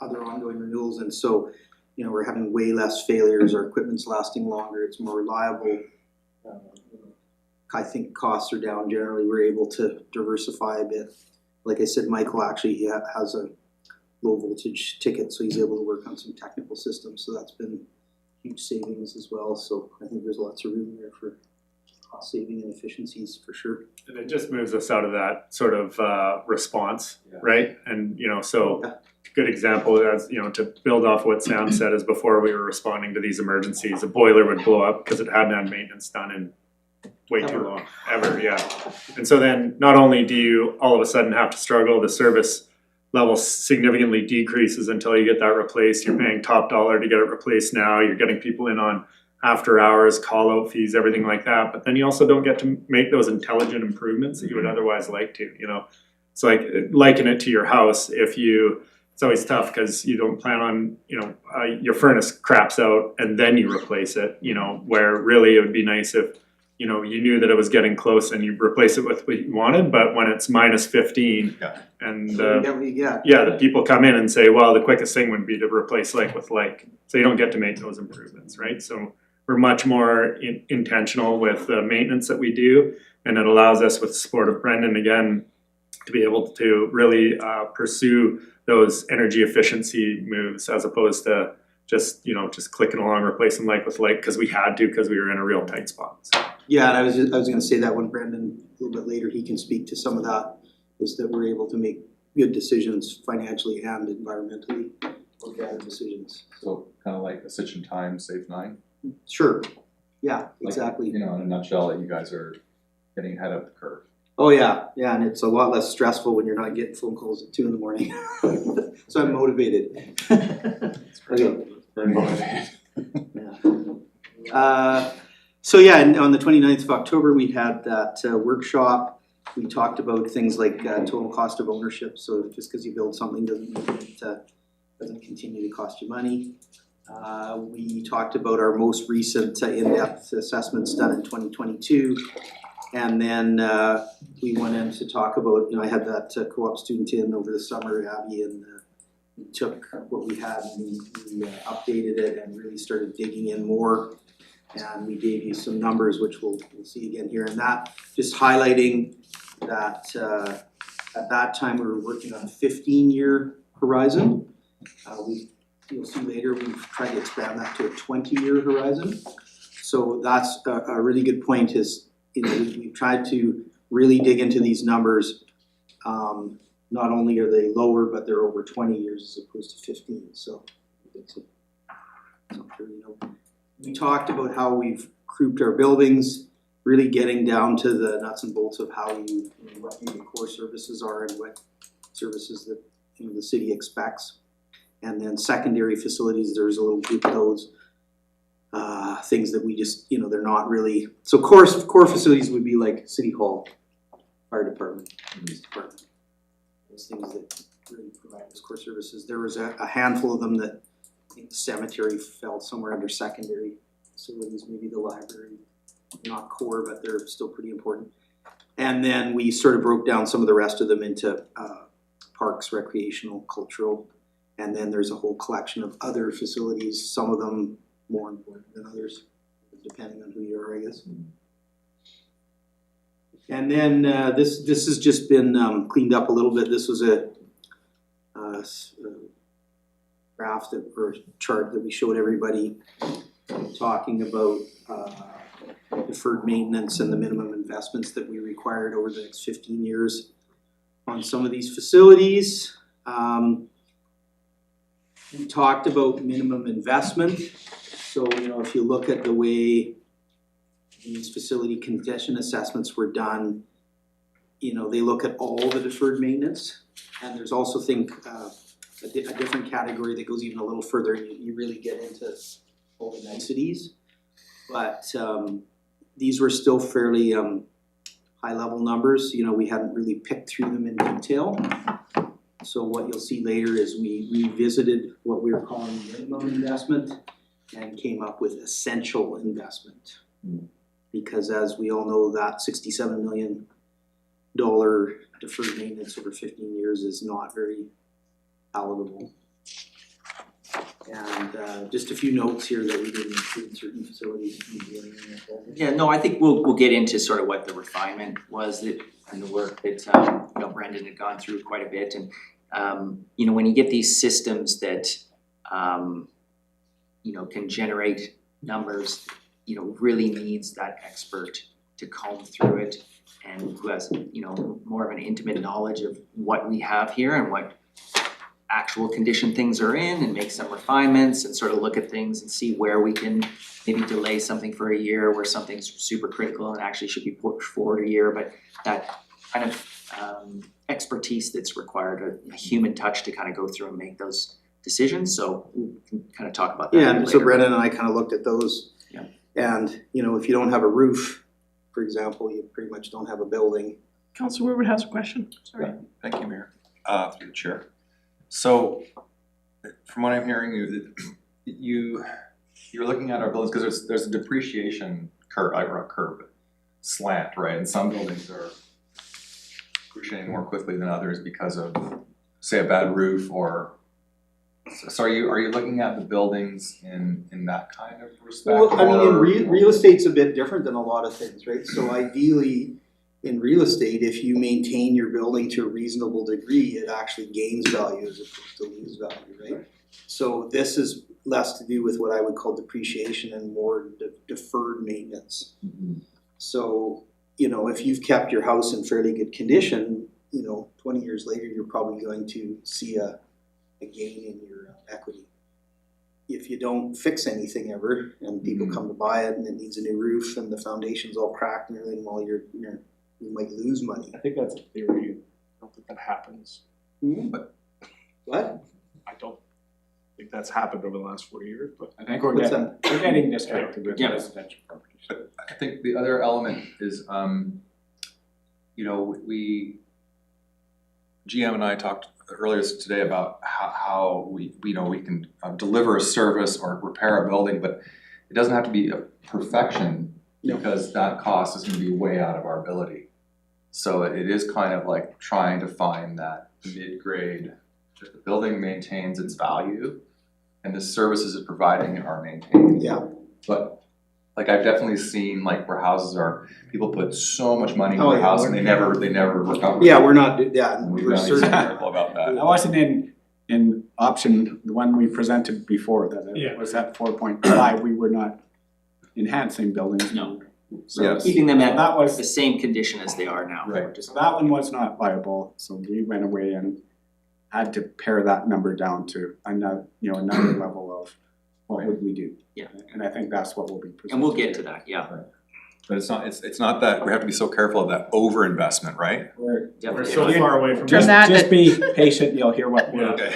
other ongoing renewals, and so we're having way less failures, our equipment's lasting longer, it's more reliable. I think costs are down generally, we're able to diversify a bit. Like I said, Michael actually has a low voltage ticket, so he's able to work on some technical systems, so that's been huge savings as well. So I think there's lots of room there for cost saving and efficiencies for sure. And it just moves us out of that sort of response, right? And good example, as to build off what Sam said, is before we were responding to these emergencies, a boiler would blow up because it hadn't had maintenance done in way too long, ever, yeah. And so then not only do you all of a sudden have to struggle, the service level significantly decreases until you get that replaced. You're paying top dollar to get it replaced now. You're getting people in on after hours, call out fees, everything like that. But then you also don't get to make those intelligent improvements that you would otherwise like to, It's like liken it to your house. It's always tough because you don't plan on, your furnace craps out and then you replace it, where really it would be nice if, you knew that it was getting close and you replace it with what you wanted, but when it's minus 15 and the people come in and say, well, the quickest thing would be to replace like with like, so you don't get to make those improvements, right? So we're much more intentional with the maintenance that we do, and it allows us, with the support of Brendan again, to be able to really pursue those energy efficiency moves as opposed to just, just clicking along, replacing like with like, cause we had to, cause we were in a real tight spot, so. Yeah, and I was gonna say that when Brendan, a little bit later, he can speak to some of that, is that we're able to make good decisions financially and environmentally, look at the decisions. So kind of like a stitch in time, save 9? Sure, yeah, Like, exactly. in a nutshell, that you guys are getting ahead of the curve. Oh, yeah, and it's a lot less stressful when you're not getting phone calls at 2 a.m. So I'm motivated. Okay. Very motivated. So yeah, and on the 29th of October, we had that workshop. We talked about things like total cost of ownership. So just because you build something doesn't mean it doesn't continue to cost you money. We talked about our most recent in-depth assessments done in 2022. And then we went in to talk about, I had that co-op student in over the summer, Abby, and we took what we had and we updated it and really started digging in more. And we gave you some numbers, which we'll see again here. And that, just highlighting that at that time we were working on a 15-year horizon. You'll see later we've tried to expand that to a 20-year horizon. So that's a really good point is, we've tried to really dig into these numbers. Not only are they lower, but they're over 20 years as opposed to 15. So it's we talked about how we've grouped our buildings, really getting down to the nuts and bolts of how what the core services are and what services that the city expects. And then secondary facilities, there's a little group of those things that we just, they're not really. So core facilities would be like City Hall, Fire Department, Police Department. Those things that really provide those core services. There was a handful of them that I think the cemetery fell somewhere under secondary facilities, maybe the library, not core, but they're still pretty important. And then we sort of broke down some of the rest of them into parks, recreational, cultural, and then there's a whole collection of other facilities, some of them more important than others, depending on who you are, I guess. And then this has just been cleaned up a little bit. This was a graph or chart that we showed everybody talking about deferred maintenance and the minimum investments that we required over the next 15 years on some of these facilities. We talked about minimum investment. So, if you look at the way these facility condition assessments were done, they look at all the deferred maintenance. And there's also a different category that goes even a little further. You really get into all the niceties. But these were still fairly high level numbers. We hadn't really picked through them in detail. So what you'll see later is we revisited what we were calling minimum investment and came up with essential investment. Because as we all know, that $67 million deferred maintenance over 15 years is not very palatable. And just a few notes here that we didn't include certain facilities. Yeah, no, I think we'll get into sort of what the refinement was and the work that Brendan had gone through quite a bit. And when you get these systems that can generate numbers, really needs that expert to comb through it and who has more of an intimate knowledge of what we have here and what actual condition things are in, and make some refinements and sort of look at things and see where we can maybe delay something for a year where something's super critical and actually should be pushed forward a year. But that kind of expertise that's required, a human touch to kind of go through and make those decisions. So we can kind of talk about that later. So Brendan and I kind of looked at those. Yeah. And if you don't have a roof, for example, you pretty much don't have a building. Councilor Woodward has a question. Sorry. Thank you, Mayor, through the chair. So, from what I'm hearing, you're looking at our buildings because there's a depreciation curve, slant, right? And some buildings are depreciating more quickly than others because of, say, a bad roof or. So are you looking at the buildings in that kind of respect? Well, I mean, in real estate's a bit different than a lot of things, right? So ideally, in real estate, if you maintain your building to a reasonable degree, it actually gains value as opposed to lose value, right? So this is less to do with what I would call depreciation and more deferred maintenance. So, you know, if you've kept your house in fairly good condition, you know, 20 years later, you're probably going to see a gain in your equity. If you don't fix anything ever and people come to buy it and it needs a new roof and the foundation's all cracked and everything, well, you might lose money. I think that's a theory, I don't think that happens. But what? I don't think that's happened over the last 4 years, but I think What's we're getting distracted with Yeah. residential properties. But I think the other element is, you know, GM and I talked earlier today about how we know, we can deliver a service or repair a building, but it doesn't have to be a perfection because that cost is gonna be way out of our ability. So it is kind of like trying to find that mid-grade, that the building maintains its value and the services it's providing are maintained. Yeah. But like I've definitely seen like where houses are, people put so much money into Oh, their yeah, house and they never recover. Yeah, we're not, yeah, And we've we're got to be certain. careful about that. I wasn't in option, the one we presented before, that Yeah. it was at 4.5, we were not enhancing buildings. No. So Yes. Keeping them at that was, the same condition as they are now. Right. so that one was not viable, so we went away and had to pare that number down to another, another level of what would we do? Yeah. And I think that's what we'll be presenting. And we'll get to that, yeah. But it's not that, we have to be so careful of that overinvestment, right? We're Definitely. so far away from just, that. just be patient, you'll hear what we're, Okay.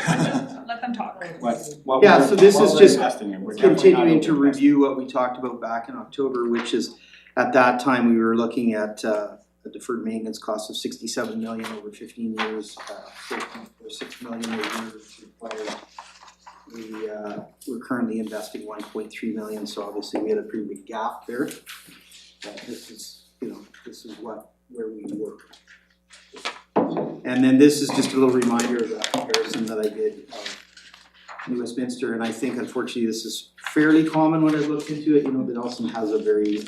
Let them talk. what Yeah, we're- so this what is we're just investing in. We're definitely not Continuing to over-investing. review what we talked about back in October, which is, at that time, we were looking at a deferred maintenance cost of 67 million over 15 years, 6 million a year required. We're currently investing 1.3 million, so obviously we had a pretty big gap there. But this is, where we were. And then this is just a little reminder of that comparison that I did of New Westminster, and I think unfortunately this is fairly common when I looked into it, that Nelson has a very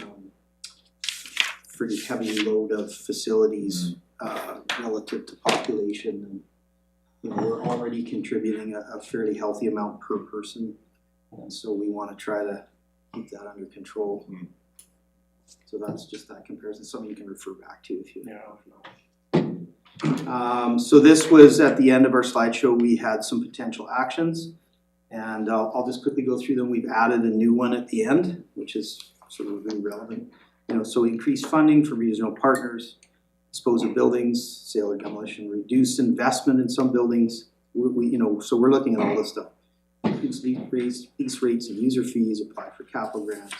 pretty heavy load of facilities relative to population, and we're already contributing a fairly healthy amount per person, and so we wanna try to keep that under control. So that's just that comparison, something you can refer back to if you. So this was at the end of our slideshow, we had some potential actions, and I'll just quickly go through them. We've added a new one at the end, which is sort of really relevant. So increased funding for regional partners, dispose of buildings, sale or demolition, reduce investment in some buildings. So we're looking at all this stuff. Increase lease rates and user fees, apply for capital grants.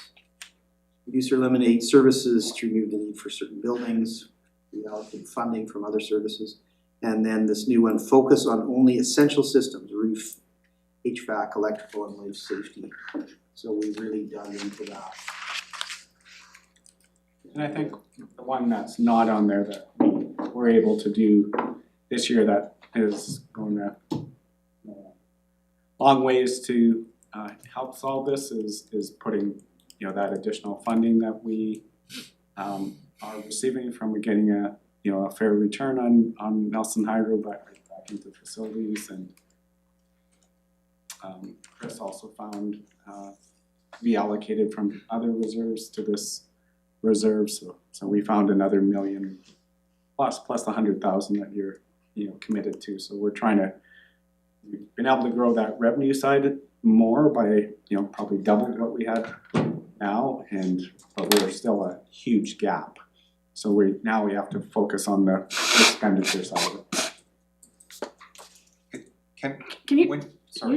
Reduce or eliminate services to remove the need for certain buildings, reallocate funding from other services. And then this new one, focus on only essential systems, roof, HVAC, electrical, and life safety. So we really dug into that. And I think the one that's not on there that we were able to do this year that is going to long ways to help solve this is putting that additional funding that we are receiving from getting a fair return on Nelson Hydro back into facilities, and Chris also found reallocated from other reserves to this reserve, so we found another $1 million plus the 100,000 that you're committed to. So we've been able to grow that revenue side more by probably double what we had now, but we're still a huge gap. So we have to focus on the expenditure side of it. Can you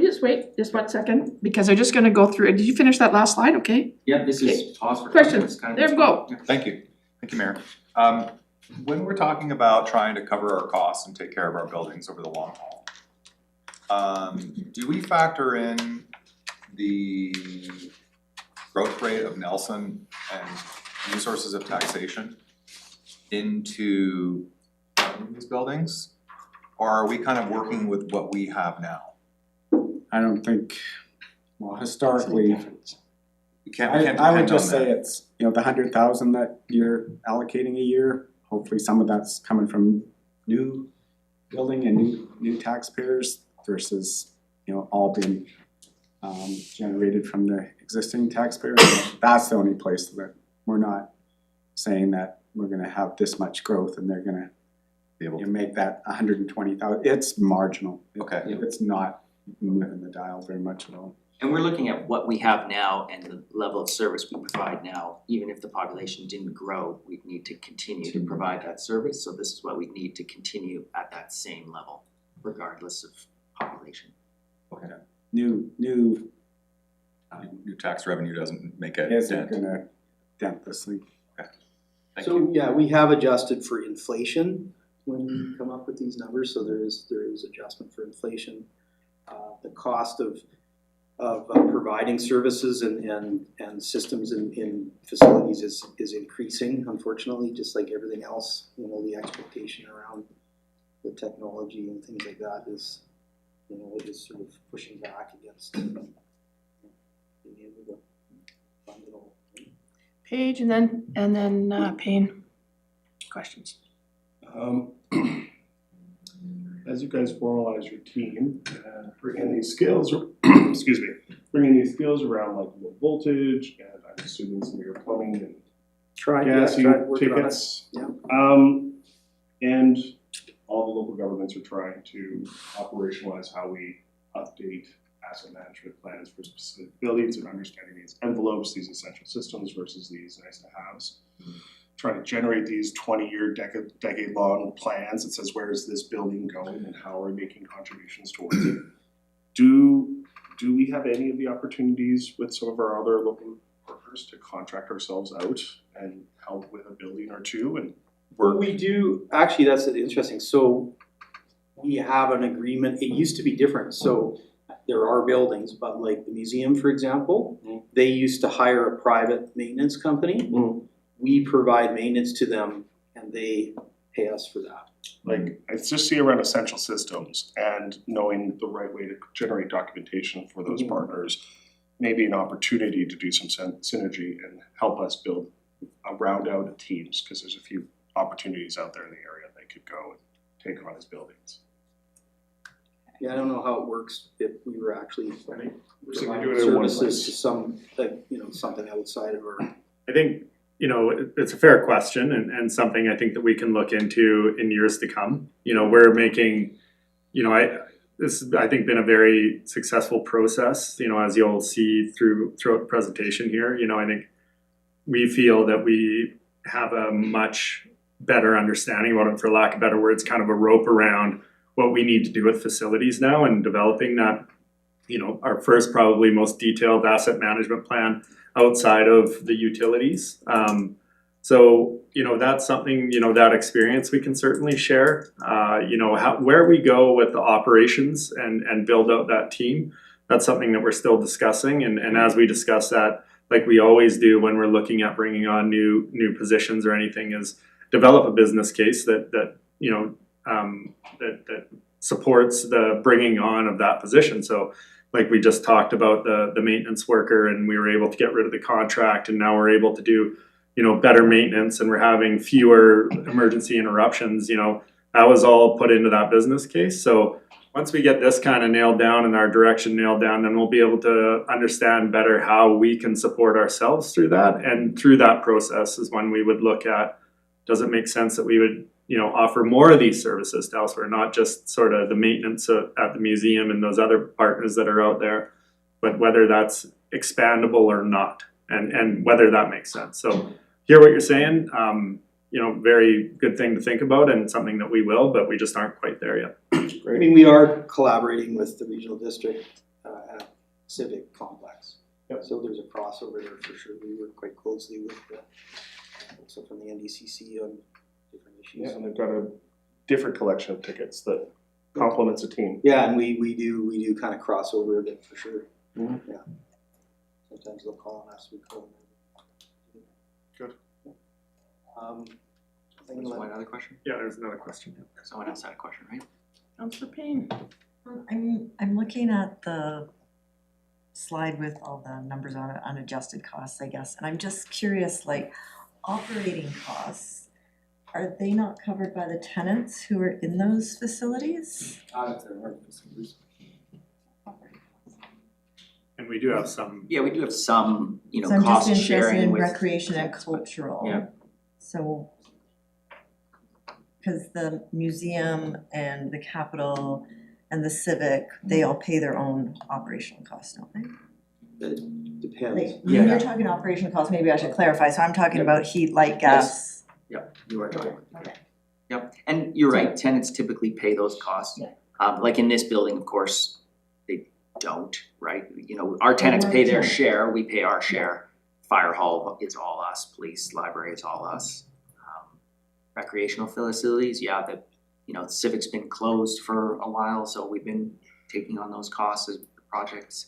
just wait just 1 second, because I'm just gonna go through it. Did you finish that last slide? Okay. Yeah, this is pause for Questions? comments, There we go. Thank you, Mayor. When we're talking about trying to cover our costs and take care of our buildings over the long haul, do we factor in the growth rate of Nelson and new sources of taxation into these buildings? Or are we kind of working with what we have now? I don't think, historically, We can't I would depend on just say that. it's, the 100,000 that you're allocating a year, hopefully some of that's coming from new building and new taxpayers versus, all being generated from the existing taxpayer. That's the only place that we're not saying that we're gonna have this much growth and they're gonna Be able you to, make that 120,000. It's marginal. okay, It's not moving the dial very much at all. And we're looking at what we have now and the level of service we provide now. Even if the population didn't grow, we'd need to continue to provide that service. So this is what we need to continue at that same level, regardless of population. okay. New New tax revenue doesn't make a isn't dent. gonna dent this thing. Thank So, you. yeah, we have adjusted for inflation when we come up with these numbers, so there is adjustment for inflation. The cost of providing services and systems in facilities is increasing, unfortunately, just like everything else. You know, the expectation around the technology and things like that is, you know, it is sort of pushing back against being able to fund it all. Paige and then Payne. Questions? As you guys formalize your team, bring in these skills, excuse me, bring in these skills around like low voltage, and I'm assuming some of your plumbing and gas tickets. Yeah. And all the local governments are trying to operationalize how we update asset management plans for specific buildings and understanding these envelopes, these essential systems versus these nice to haves. Trying to generate these 20-year, decade-long plans that says where is this building going and how are we making contributions towards it. Do we have any of the opportunities with some of our other local partners to contract ourselves out and help with a building or two and Well, we do, actually, that's interesting, so we have an agreement, it used to be different, so there are buildings, but like the museum, for example, they used to hire a private maintenance company. We provide maintenance to them and they pay us for that. like, I just see around essential systems and knowing the right way to generate documentation for those partners, maybe an opportunity to do some synergy and help us build round out teams, because there's a few opportunities out there in the area they could go and take on as buildings. Yeah, I don't know how it works if we were actually So we providing do it in one services to place. some, like, you know, something outside of our. I think, you know, it's a fair question and something I think that we can look into in years to come. You know, we're making, you know, this has, I think, been a very successful process, you know, as you'll see throughout the presentation here. You know, I think we feel that we have a much better understanding about it, for lack of better words, kind of a rope around what we need to do with facilities now and developing that, you know, our first, probably most detailed asset management plan outside of the utilities. So, you know, that's something, you know, that experience we can certainly share. You know, where we go with the operations and build out that team, that's something that we're still discussing. And as we discuss that, like we always do when we're looking at bringing on new positions or anything, is develop a business case that you know, that supports the bringing on of that position. So like we just talked about the maintenance worker, and we were able to get rid of the contract, and now we're able to do, you know, better maintenance, and we're having fewer emergency interruptions. You know, that was all put into that business case. So once we get this kind of nailed down and our direction nailed down, then we'll be able to understand better how we can support ourselves through that. And through that process is when we would look at, does it make sense that we would, you know, offer more of these services to elsewhere, not just sort of the maintenance at the museum and those other partners that are out there, but whether that's expandable or not, and whether that makes sense. So hear what you're saying, you know, very good thing to think about and something that we will, but we just aren't quite there yet. I mean, we are collaborating with the regional district at Civic Complex. Yep. So there's a crossover there for sure. We work quite closely with the folks from the NDCC on different issues. Yeah, and they've got a different collection of tickets that complements a team. Yeah, and we do kind of cross over a bit for sure. Mhm. Yeah. Sometimes they'll call on us, we call them. Good. There's one other question? Yeah, there's another question. Someone else had a question, right? Counselor Payne. I'm looking at the slide with all the numbers on it, unadjusted costs, I guess, and I'm just curious, like, operating costs, are they not covered by the tenants who are in those facilities? And And we do have some, Yeah, we do have some, you know, So I'm just cost interested sharing in with. recreation and events, but- cultural. yeah. So, cause the museum and the Capitol and the Civic, they all pay their own operational costs, don't they? Depends. Like, when you're talking operational costs, maybe I should clarify, so I'm talking about heat, light, gas. Yep, you are talking. Okay. Yep, and you're right, tenants typically pay those costs. Yeah. Like in this building, of course, they don't, right? You know, our tenants we're pay their tenants. share, we pay our share. Fire hall is all us, police, library is all us. Recreational facilities, yeah, you know, Civic's been closed for a while, so we've been taking on those costs as the project's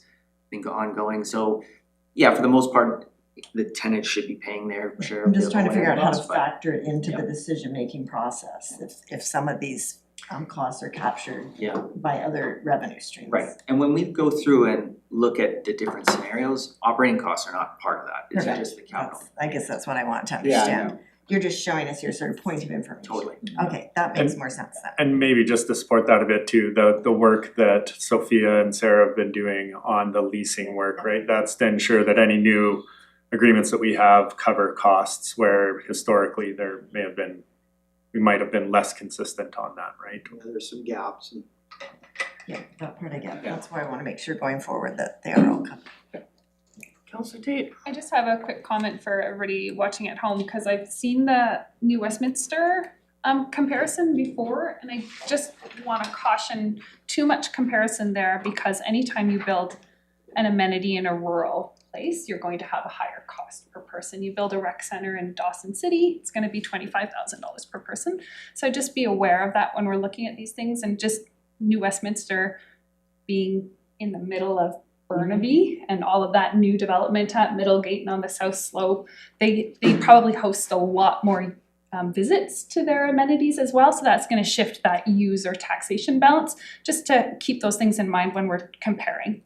been ongoing. So, yeah, for the most part, the tenants should be paying their share of I'm the just trying to figure out how to overhead costs, but- factor it into the yeah. decision-making process, if some of these costs are captured Yeah. by other revenue streams. Right, and when we go through and look at the different scenarios, operating costs are not part of that, it's Correct. just the capital. I guess that's what I want to Yeah, understand. You're just showing us your sort of point of information. Totally. Okay, that makes more sense then. and maybe just to support that a bit too, the work that Sophia and Sarah have been doing on the leasing work, right? That's to ensure that any new agreements that we have cover costs where historically we might have been less consistent on that, right? There's some gaps and Yeah, that part I get. That's why I want to make sure going forward that they are all covered. Councillor Tate. I just have a quick comment for everybody watching at home, because I've seen the New Westminster comparison before, and I just wanna caution too much comparison there, because anytime you build an amenity in a rural place, you're going to have a higher cost per person. You build a rec center in Dawson City, it's gonna be $25,000 per person. So just be aware of that when we're looking at these things, and just New Westminster being in the middle of Burnaby and all of that new development at Middlegate and on the South Slope, they probably host a lot more visits to their amenities as well, so that's gonna shift that use or taxation balance, just to keep those things in mind when we're comparing.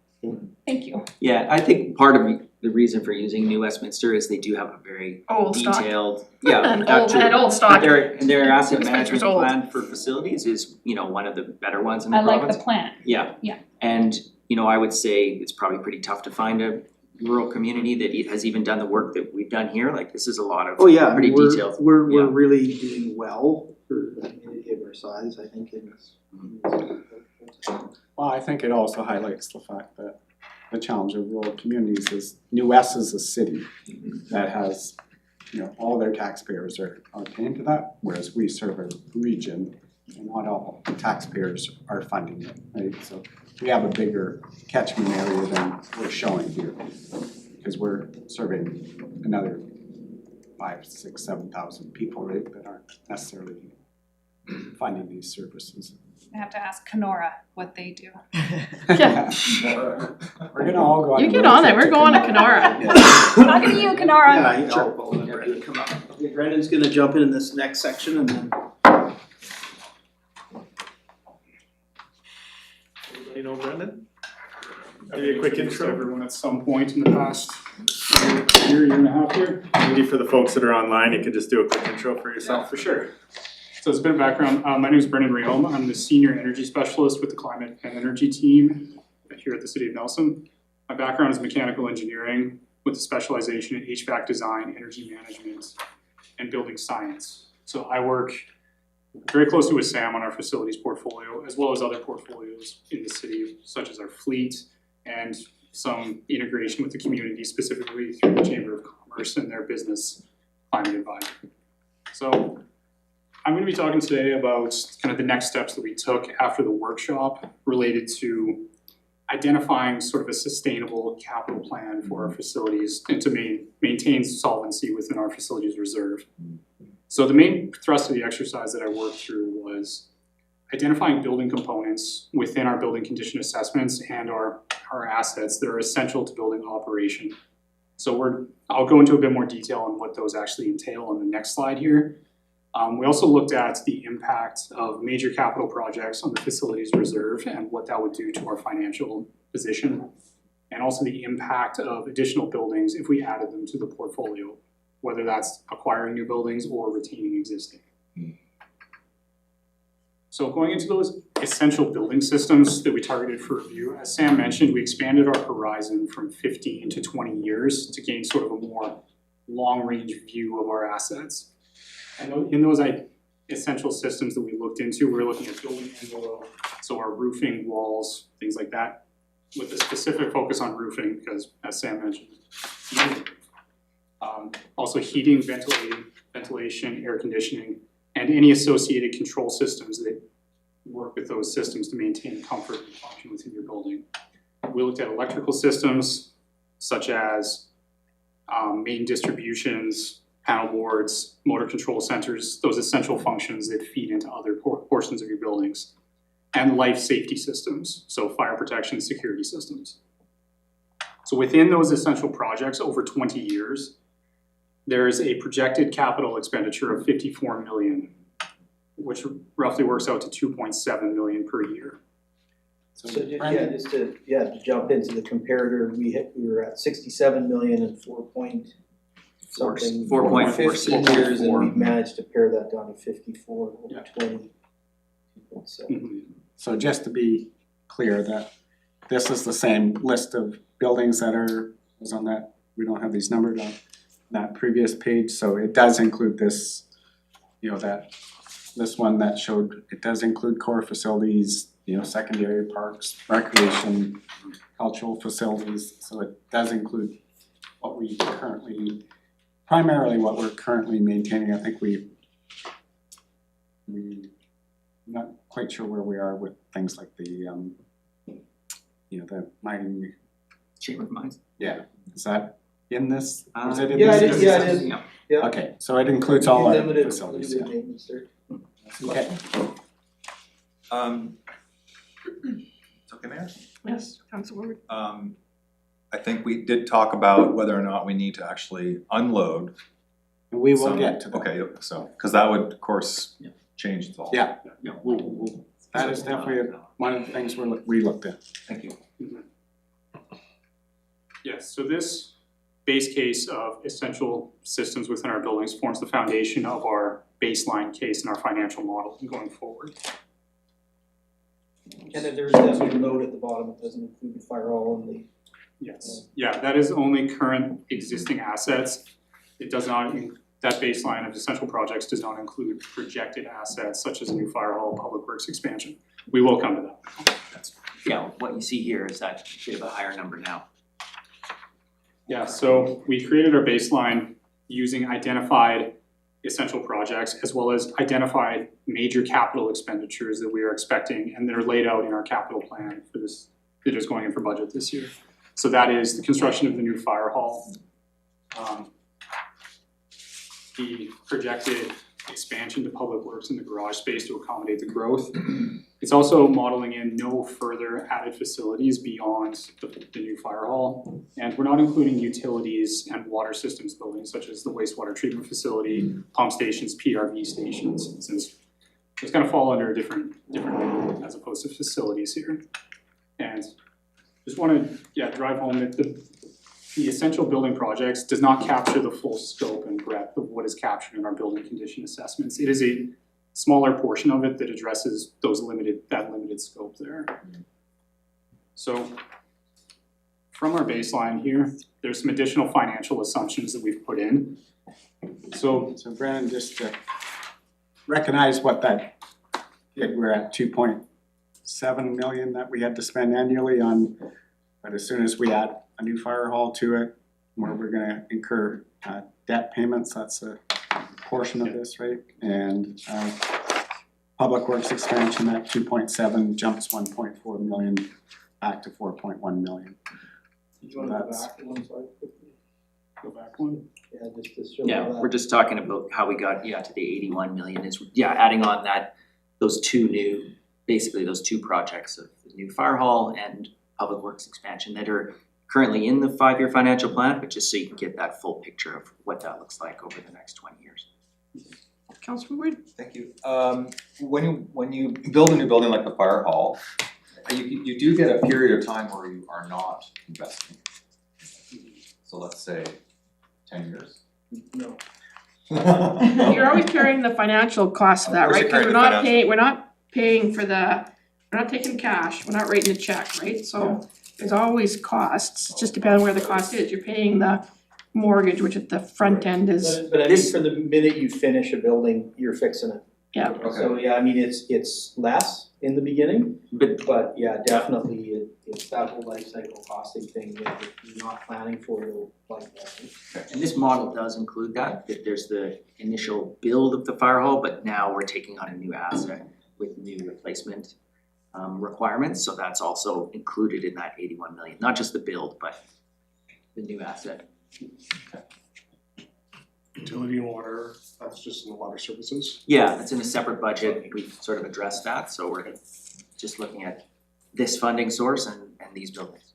Thank you. Yeah, I think part of the reason for using New Westminster is they do have a very Old stock. detailed, yeah, And that old- too. and old stock. Their asset Westminster's management old. plan for facilities is, you know, one of the better ones in the I like province. the plan. Yeah. Yeah. And, you know, I would say it's probably pretty tough to find a rural community that has even done the work that we've done here, like this is a lot of oh yeah, pretty we're detailed. we're yeah. really doing well for a community of our size, I think in this. Well, I think it also highlights the fact that the challenge of rural communities is New West is a city that has, you know, all their taxpayers are paying to that, whereas we serve a region and not all taxpayers are funding it, right? So we have a bigger catchment area than we're showing here, because we're serving another 5, 6, 7,000 people, right, that aren't necessarily funding these services. I have to ask Kenora what they do. Yeah. We're gonna all go on. You a get road on it, trip we're going to Kenora. Talking to you, Kenora. Yeah, Brendan, come on. Okay, Brendan's gonna jump in this next section and then. You know Brendan? Maybe a quick Introduced intro. everyone at some point in the past year and a half here. Maybe for the folks that are online, you could just do a quick intro for yourself. For sure. So as a bit of background, my name is Brendan Riom. I'm the Senior Energy Specialist with the Climate and Energy team here at the City of Nelson. My background is mechanical engineering with a specialization in HVAC design, energy management, and building science. So I work very closely with Sam on our facilities portfolio, as well as other portfolios in the city, such as our fleet and some integration with the community, specifically through the Chamber of Commerce and their business climate advisory. So I'm going to be talking today about kind of the next steps that we took after the workshop related to identifying sort of a sustainable capital plan for our facilities and to maintain solvency within our facilities reserve. So the main thrust of the exercise that I worked through was identifying building components within our building condition assessments and our assets that are essential to building operation. So I'll go into a bit more detail on what those actually entail on the next slide here. We also looked at the impact of major capital projects on the facilities reserve and what that would do to our financial position, and also the impact of additional buildings if we added them to the portfolio, whether that's acquiring new buildings or retaining existing. So going into those essential building systems that we targeted for review, as Sam mentioned, we expanded our horizon from 15 to 20 years to gain sort of a more long-range view of our assets. And in those essential systems that we looked into, we're looking at building envelope, so our roofing, walls, things like that, with a specific focus on roofing, because as Sam mentioned, heating. Also heating, ventilation, air conditioning, and any associated control systems that work with those systems to maintain comfort and function within your building. We looked at electrical systems such as main distributions, panel boards, motor control centers, those essential functions that feed into other portions of your buildings, and life safety systems, so fire protection, security systems. So within those essential projects over 20 years, there is a projected capital expenditure of 54 million, which roughly works out to 2.7 million per year. So to jump into the comparator, we were at 67 million and 4.4 15 years, and we've managed to pare that down to 54 over 20. So just to be clear, that this is the same list of buildings that was on that, we don't have these numbered on that previous page, so it does include this, this one that showed, it does include core facilities, secondary parks, recreation, cultural facilities, so it does include what we currently, primarily what we're currently maintaining. I think we not quite sure where we are with things like the the mining. Chamber of Mines. Yeah, is that in this? Or is it in Yeah, this? it is. Yeah. Okay, so it includes all our Limited facilities. Yeah. maintenance there. Okay. It's okay, Mayor? Yes, Councilwoman. I think we did talk about whether or not we need to actually unload. We will get to that. Okay, so, cause that would, of course, change it all. Yeah, that is definitely one of the things we looked at. Thank you. Yes, so this base case of essential systems within our buildings forms the foundation of our baseline case and our financial model going forward. And then there's definitely a note at the bottom, it doesn't include the fire hall and the. Yes, yeah, that is only current existing assets. It does not, that baseline of essential projects does not include projected assets such as a new fire hall, public works expansion. We will come to that. Yeah, what you see here is that bit of a higher number now. Yeah, so we created our baseline using identified essential projects as well as identified major capital expenditures that we are expecting and that are laid out in our capital plan for this, that is going in for budget this year. So that is the construction of the new fire hall, the projected expansion to public works in the garage space to accommodate the growth. It's also modeling in no further added facilities beyond the new fire hall. And we're not including utilities and water systems buildings such as the wastewater treatment facility, pump stations, PRV stations, since it's gonna fall under a different as opposed to facilities here. And just wanna, drive home that the essential building projects does not capture the full scope and breadth of what is captured in our building condition assessments. It is a smaller portion of it that addresses that limited scope there. So from our baseline here, there's some additional financial assumptions that we've put in. So Brandon, just to recognize what that did, we're at 2.7 million that we had to spend annually on, but as soon as we add a new fire hall to it, where we're gonna incur debt payments, that's a portion of this, right? And public works expansion at 2.7 jumps 1.4 million back to 4.1 million. You wanna go back to one slide quickly? go back one. Yeah, just to show Yeah, we're just talking about how we got, to the 81 million is, adding on those two projects of the new fire hall and public works expansion that are currently in the 5-year financial plan, but just so you can get that full picture of what that looks like over the next 20 years. Councilman Wood? Thank you. When you build a new building like the fire hall, you do get a period of time where you are not investing. So let's say 10 years. No. You're always carrying the financial cost of that, Of course right? you're Because carrying the financial. we're not paying for we're not taking cash, we're not writing a check, right? So there's always costs, it just depends on where the cost is. You're paying the mortgage, which at the front end is, But I mean, from the minute you finish a building, you're fixing it. yeah. So, yeah, I mean, it's less in the beginning, but yeah, definitely it's that whole life cycle costing thing that if you're not planning for it, like that. And this model does include that there's the initial build of the fire hall, but now we're taking on a new asset with new replacement requirements, so that's also included in that 81 million, not just the build, but the new asset. Utility and water, that's just in the water services. Yeah, that's in a separate budget, we've sort of addressed that, so we're just looking at this funding source and these buildings.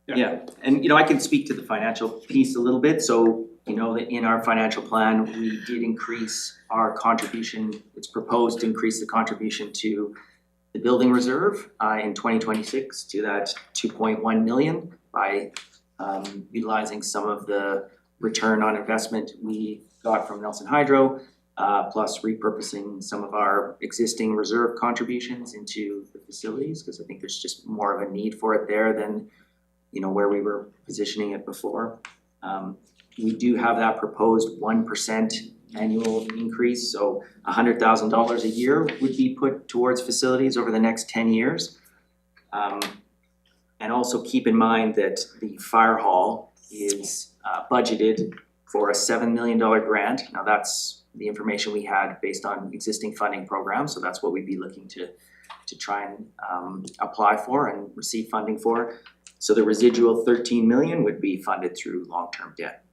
Yeah, and I can speak to the financial piece a little bit, so that in our financial plan, we did increase our contribution, it's proposed to increase the contribution to the building reserve in 2026 to that 2.1 million by utilizing some of the return on investment we got from Nelson Hydro, plus repurposing some of our existing reserve contributions into the facilities, because I think there's just more of a need for it there than where we were positioning it before. We do have that proposed 1% annual increase, so $100,000 a year would be put towards facilities over the next 10 years. And also keep in mind that the fire hall is budgeted for a $7 million grant. Now that's the information we had based on existing funding programs, so that's what we'd be looking to try and apply for and receive funding for. So the residual 13 million would be funded through long-term debt.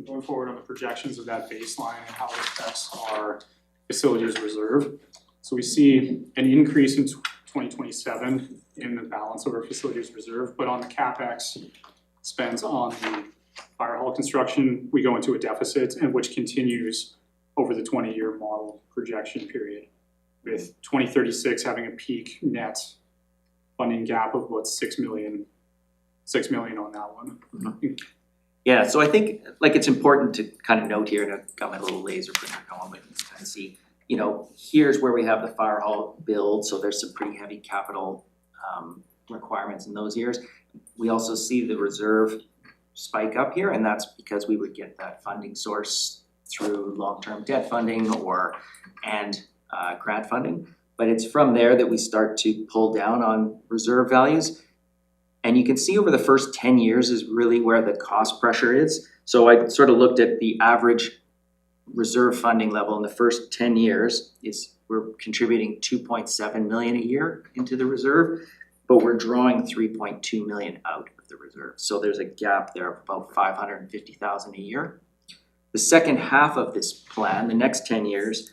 Going forward on the projections of that baseline and how it affects our facilities reserve. So we see an increase in 2027 in the balance of our facilities reserve, but on the CapEx spends on the fire hall construction, we go into a deficit, and which continues over the 20-year model projection period, with 2036 having a peak net funding gap of about 6 million on that one. Mm-hmm. Yeah, so I think it's important to kind of note here, and I've got my little laser printer going, but you can kind of see, here's where we have the fire hall build, so there's some pretty heavy capital requirements in those years. We also see the reserve spike up here, and that's because we would get that funding source through long-term debt funding and grant funding. But it's from there that we start to pull down on reserve values. And you can see over the first 10 years is really where the cost pressure is. So I sort of looked at the average reserve funding level in the first 10 years we're contributing 2.7 million a year into the reserve, but we're drawing 3.2 million out of the reserve. So there's a gap there of about 550,000 a year. The second half of this plan, the next 10 years,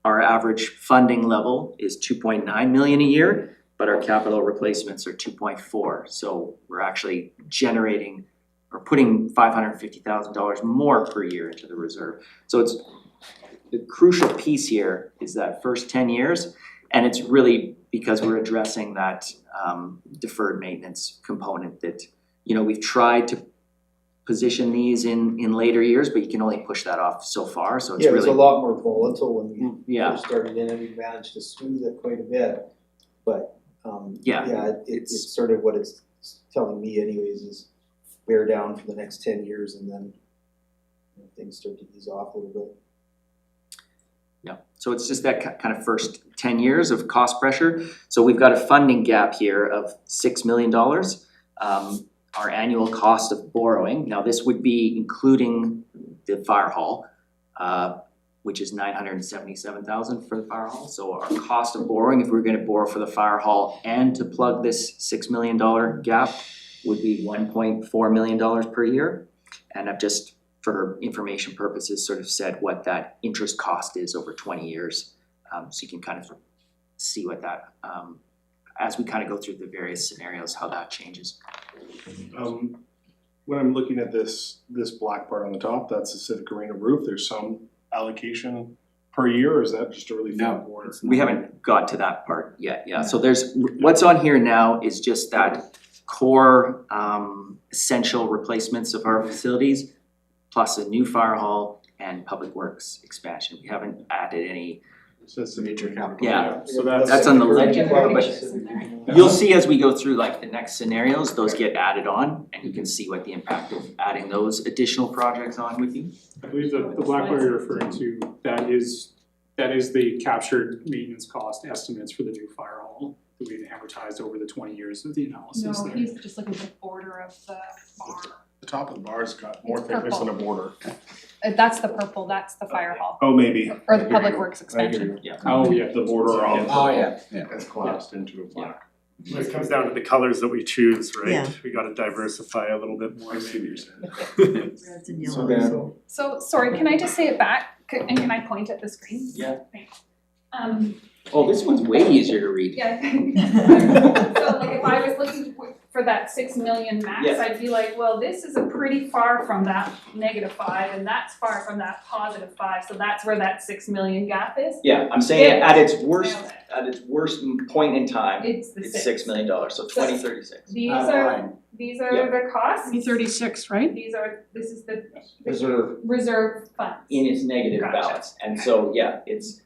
our average funding level is 2.9 million a year, but our capital replacements are 2.4. So we're actually generating or putting $550,000 more per year into the reserve. So it's the crucial piece here is that first 10 years, and it's really because we're addressing that deferred maintenance component that, we've tried to position these in later years, but you can only push that off so far, so it's Yeah, really. it was a lot more volatile when we Yeah. first started in, and we managed to smooth it quite a bit. But, it's sort of what it's telling me anyways is bear down for the next 10 years and then things start to ease off a little bit. Yeah, so it's just that kind of first 10 years of cost pressure. So we've got a funding gap here of $6 million. Our annual cost of borrowing, now this would be including the fire hall, which is $977,000 for the fire hall. So our cost of borrowing, if we were gonna borrow for the fire hall and to plug this $6 million gap, would be $1.4 million per year. And I've just, for information purposes, sort of said what that interest cost is over 20 years. So you can kind of see what that, as we kind of go through the various scenarios, how that changes. When I'm looking at this black part on the top, that's the Civic Arena roof, there's some allocation per year, or is that just a really flat board? We haven't got to that part yet, yeah. So there's, what's on here now is just that core essential replacements of our facilities, plus a new fire hall and public works expansion. We haven't added any, So that's the major capital. Yeah. So that's on the legend, but you'll see as we go through like the next scenarios, those get added on, and you can see what the impact of adding those additional projects on would be. I believe the black bar you're referring to, that is the captured maintenance cost estimates for the new fire hall that we've amortized over the 20 years of the analysis No, there. he's just looking at the border of the bar. The top of the bar's got more It's thickness than a purple. border. That's the purple, that's the fire hall, Oh, maybe. or the public works expansion. Yeah. Oh, yeah. The border on. Oh, yeah, yeah. It's collapsed into a black. It comes down to the colors that we choose, Yeah. right? We gotta diversify a little bit more. I see what you're saying. Reds and So yellows. then, So, sorry, can I just say it back, and can I point at the screen? Yeah. Thanks. Oh, this one's way easier to read. Yeah, I think. So like if I was looking for that 6 million max, Yeah. I'd be like, well, this is a pretty far from that -5, and that's far from that +5, so that's where that 6 million gap is. Yeah, I'm saying Yeah. at its worst, Nailed point in time, It's the it's $6 million, so 2036. These That are, line. these are Yeah. the costs, 36, right? this is the Reserve reserve funds. in its negative Gotcha. balance, and so, yeah, its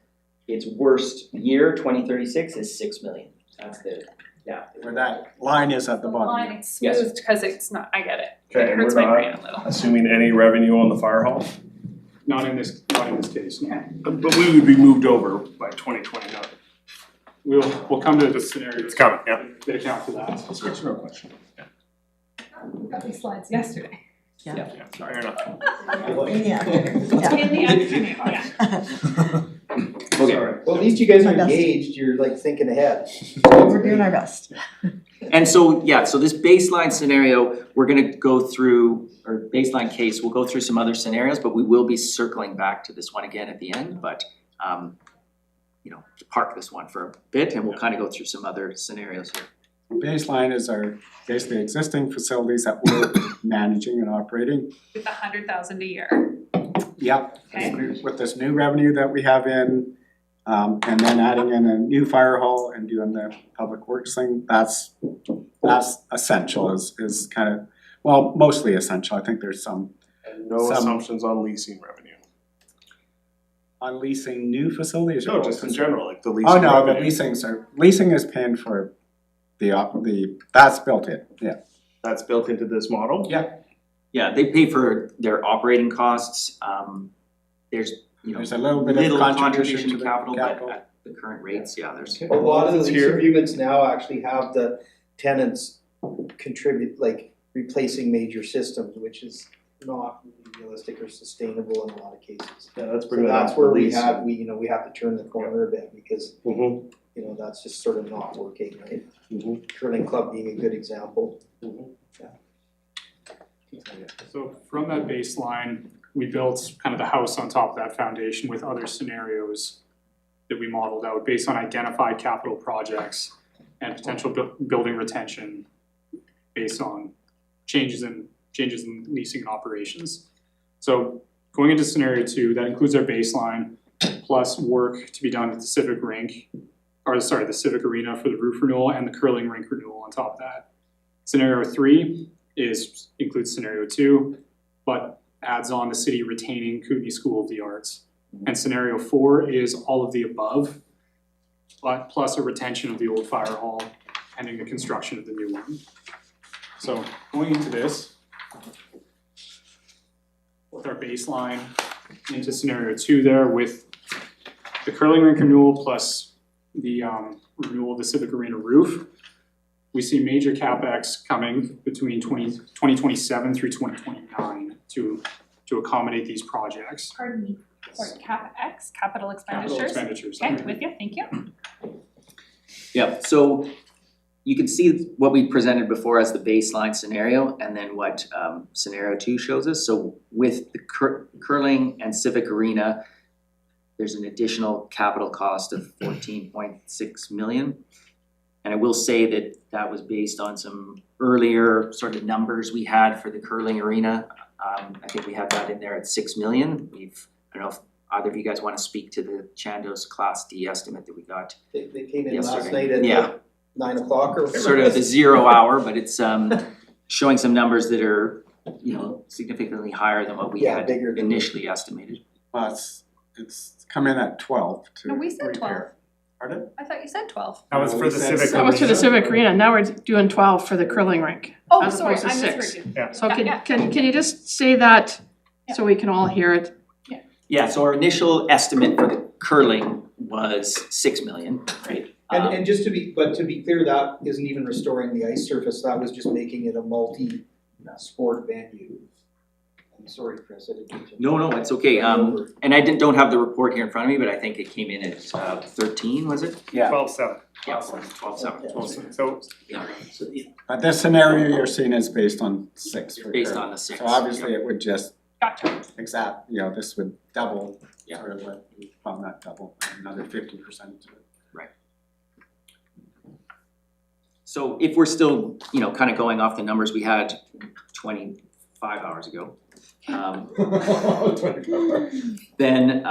worst year, 2036, is 6 million. That's the, yeah. where that line is at the The bottom. line, it's Yes. smoothed, cause it's not, I get it. Okay, It and hurts we're my not brain a little. assuming any revenue on the fire hall, Not in this case, no. but we would be moved over by 2029. We'll come to the scenario. It's coming, yeah. That account for that. That's a real question. We got these slides yesterday. Yeah. Fair enough. In the afternoon, yeah. In the afternoon, yeah. Okay, Well, at least you guys My are best. engaged, you're like thinking ahead. We're doing our best. and so, yeah, so this baseline scenario, we're gonna go through, or baseline case, we'll go through some other scenarios, but we will be circling back to this one again at the end, but, park this one for a bit, and we'll kind of go through some other scenarios here. Baseline is our basically existing facilities that we're managing and operating. With 100,000 a year, Yep, okay? with this new revenue that we have in, and then adding in a new fire hall and doing the public works thing, that's essential, is kind of, well, mostly essential. I think there's some And no Some- assumptions on leasing revenue. on leasing new facilities or No, old just in facilities? general, like the leasing Oh, no, revenue. the leasing is paying for that's built in, yeah. That's built into this model? Yeah. Yeah, they pay for their operating costs, there's, There's a little bit of little contribution contribution to to the capital, but capital. at the current rates, yeah, there's. A lot of the It's lease here. agreements now actually have the tenants contribute, like replacing major systems, which is not really realistic or sustainable in a lot of cases. Yeah, that's So bringing it up that's to where we lease. have, we have to turn the corner a bit because, Mhm, that's just sort of not working, right? mhm, Curling club being a good example. mhm. So from that baseline, we built kind of the house on top of that foundation with other scenarios that we modeled out based on identified capital projects and potential building retention based on changes in leasing and operations. So going into scenario 2, that includes our baseline plus work to be done with the civic arena for the roof renewal and the curling rink renewal on top of that. Scenario 3 includes scenario 2, but adds on the city retaining Kootenai School of the Arts. And scenario 4 is all of the above, but plus a retention of the old fire hall pending the construction of the new one. So going into this, with our baseline into scenario 2 there with the curling rink renewal plus the renewal of the civic arena roof, we see major CapEx coming between 2027 through 2029 to accommodate these projects. Pardon me, sorry, CapEx, capital expenditures? Capital expenditures. Okay, with you, thank you. Yeah, so you can see what we presented before as the baseline scenario and then what scenario 2 shows us. So with the curling and civic arena, there's an additional capital cost of 14.6 million. And I will say that was based on some earlier sort of numbers we had for the curling arena. I think we had that in there at 6 million. I don't know if either of you guys want to speak to the Chandos Class D estimate that we got. They came in last Yesterday. night at Yeah. like 9 o'clock or whatever. Sort of the 0 hour, but it's showing some numbers that are, significantly higher than what we Yeah, had bigger than- initially estimated. It's come in at 12 to No, we said 12. repair. Pardon? I thought you said 12. That was No, for we the said civic That was for the arena. civic arena, now we're doing 12 for the curling rink. Oh, As sorry, I opposed to six. misheard you. Yeah. So Yeah, can you just say that so we can all hear it? Yeah, so our initial estimate for the curling was 6 million, right? And just to be clear, that isn't even restoring the ice surface, that was just making it a multi-sport venue. I'm sorry, Chris, I didn't mean to. No, it's okay, and I don't have the report here in front of me, but I think it came in at 13, was it? Yeah. 12-7. Yeah, 12.7. So Yeah, But this scenario you're seeing is based on 6 for based curling. on the 6. So obviously it would just Gotcha. this would double, Yeah. or well, not double, another 50% to it. So if we're still, kind of going off the numbers we had 25 hours ago, then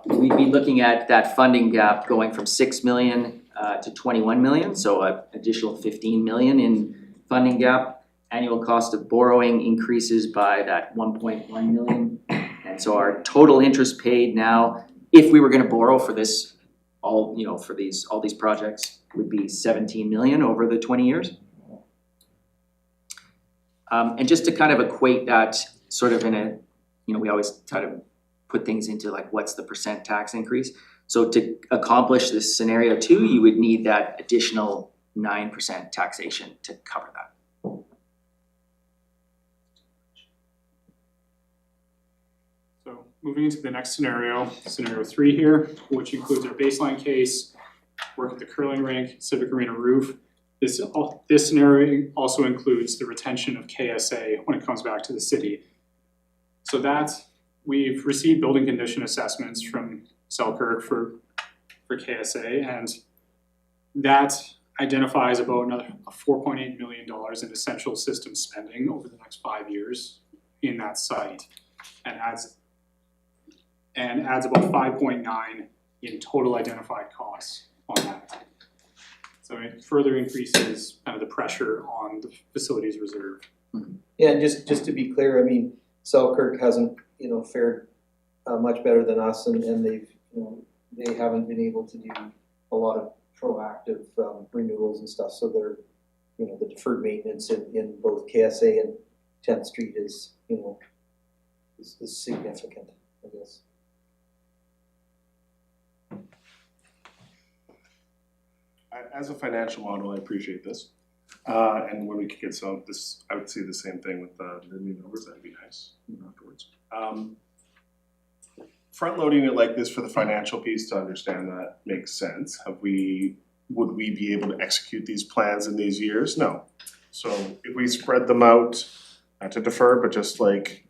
we'd be looking at that funding gap going from 6 million to 21 million, so an additional 15 million in funding gap. Annual cost of borrowing increases by that 1.1 million. And so our total interest paid now, if we were gonna borrow for this, all these projects, would be 17 million over the 20 years. And just to kind of equate that sort of in a, we always try to put things into like, what's the percent tax increase? So to accomplish this scenario 2, you would need that additional 9% taxation to cover that. So moving into the next scenario, scenario 3 here, which includes our baseline case, work at the curling rink, civic arena roof. This scenario also includes the retention of KSA when it comes back to the city. So we've received building condition assessments from Selkirk for KSA, and that identifies about another $4.8 million in essential system spending over the next 5 years in that site, and adds about 5.9 in total identified costs on that. So it further increases kind of the pressure on the facilities reserve. Yeah, and just to be clear, I mean, Selkirk hasn't, fared much better than us, and they've, they haven't been able to do a lot of proactive renewals and stuff, so they're, the deferred maintenance in both KSA and 10th Street is, is significant, I guess. As a financial model, I appreciate this. And when we could get some of this, I would see the same thing with the new numbers, that'd be nice afterwards. Front loading it like this for the financial piece to understand that makes sense. Would we be able to execute these plans in these years? No. So if we spread them out, not to defer, but just like,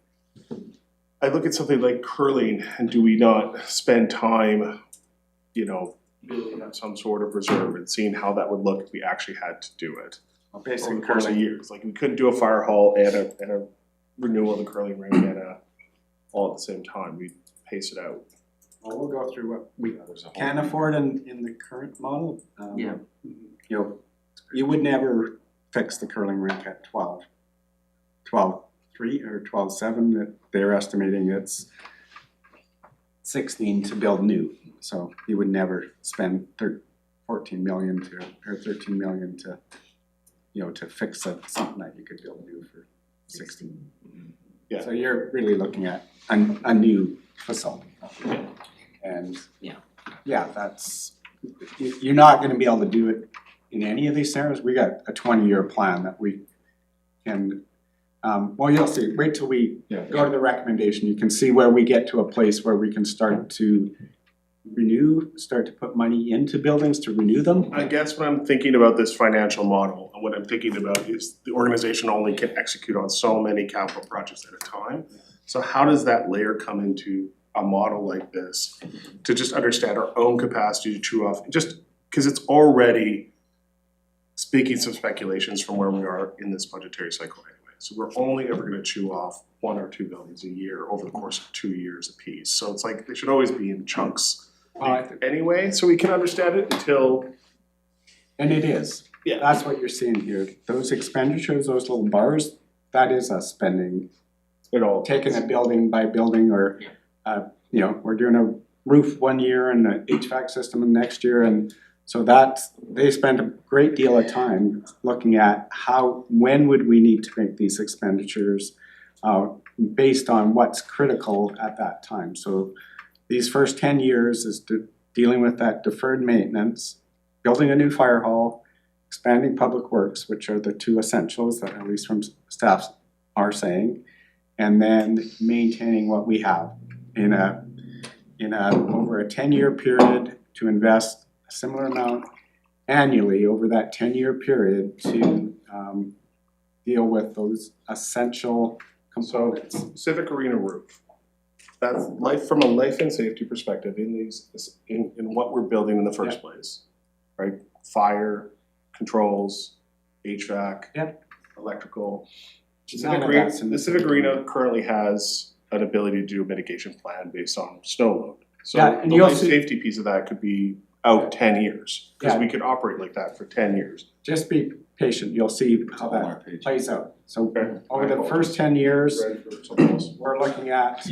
I look at something like curling, and do we not spend time, building up some sort of reserve and seeing how that would look if we actually had to do it over the course of years? Like, we couldn't do a fire hall and a renewal of the curling rink all at the same time. We'd pace it out. Well, we'll go through what we can afford in the current model. Yeah. You would never fix the curling rink at 12.3 or 12.7. That they're estimating it's 16 to build new. So you would never spend 14 million or 13 million to, to fix something that you could build new for 16. Yeah. So you're really looking at a new facility. And that's, you're not gonna be able to do it in any of these scenarios. We got a 20-year plan that we can, you'll see, wait till we go to the recommendation. You can see where we get to a place where we can start to start to put money into buildings to renew them. I guess when I'm thinking about this financial model, what I'm thinking about is the organization only can execute on so many capital projects at a time. So how does that layer come into a model like this to just understand our own capacity to chew off, just because it's already speaking some speculations from where we are in this budgetary cycle anyway. So we're only ever gonna chew off 1 or 2 buildings a year over the course of 2 years apiece. So it's like, they should always be in chunks anyway, so we can understand it until. And it is. Yeah. That's what you're seeing here. Those expenditures, those little bars, that is us spending. It all. Taking it building by building or you know, we're doing a roof one year and an HVAC system the next year, and so they spend a great deal of time looking at when would we need to make these expenditures based on what's critical at that time. So these first 10 years is dealing with that deferred maintenance, building a new fire hall, expanding public works, which are the two essentials that at least from staff are saying, and then maintaining what we have in a over a 10-year period to invest a similar amount annually over that 10-year period to deal with those essential components. Civic Arena roof. That's from a life and safety perspective in what we're building in the first place, right? Fire, controls, HVAC, electrical. The Civic Arena currently has an ability to do a mitigation plan based on snow load. So the life safety piece of that could be out 10 years, because we could operate like that for 10 years. Just be patient, you'll see how that plays out. So over the first 10 years, we're looking at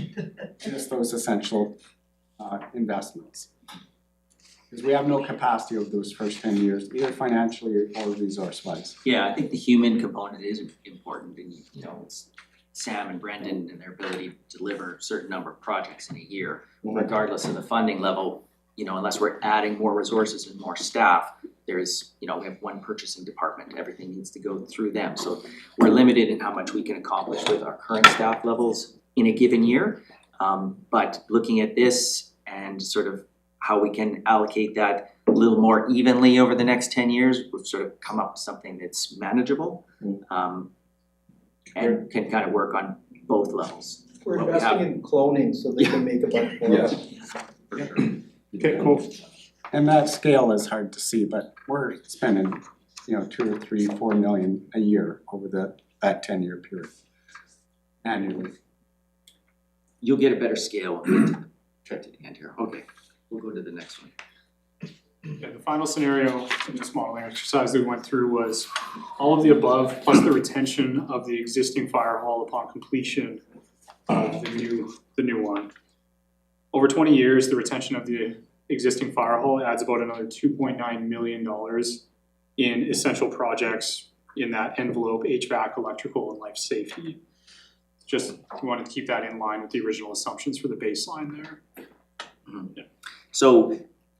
just those essential investments. Because we have no capacity over those first 10 years, either financially or resource-wise. Yeah, I think the human component is important, and you know, it's Sam and Brendan and their ability to deliver a certain number of projects in a year, regardless of the funding level. You know, unless we're adding more resources and more staff, there's, you know, we have one purchasing department, everything needs to go through them. So we're limited in how much we can accomplish with our current staff levels in a given year. But looking at this and sort of how we can allocate that a little more evenly over the next 10 years, we've sort of come up with something that's manageable and can kind of work on both levels. We're investing in cloning so they can make a bunch more. Yeah. Okay, cool. And that scale is hard to see, but we're spending, you know, 2 or 3, 4 million a year over that 10-year period annually. You'll get a better scale when we get to the end here. Okay, we'll go to the next one. Yeah, the final scenario in this modeling exercise that we went through was all of the above plus the retention of the existing fire hall upon completion of the new one. Over 20 years, the retention of the existing fire hall adds about another $2.9 million in essential projects in that envelope: HVAC, electrical, and life safety. Just we wanted to keep that in line with the original assumptions for the baseline there. Yeah. So,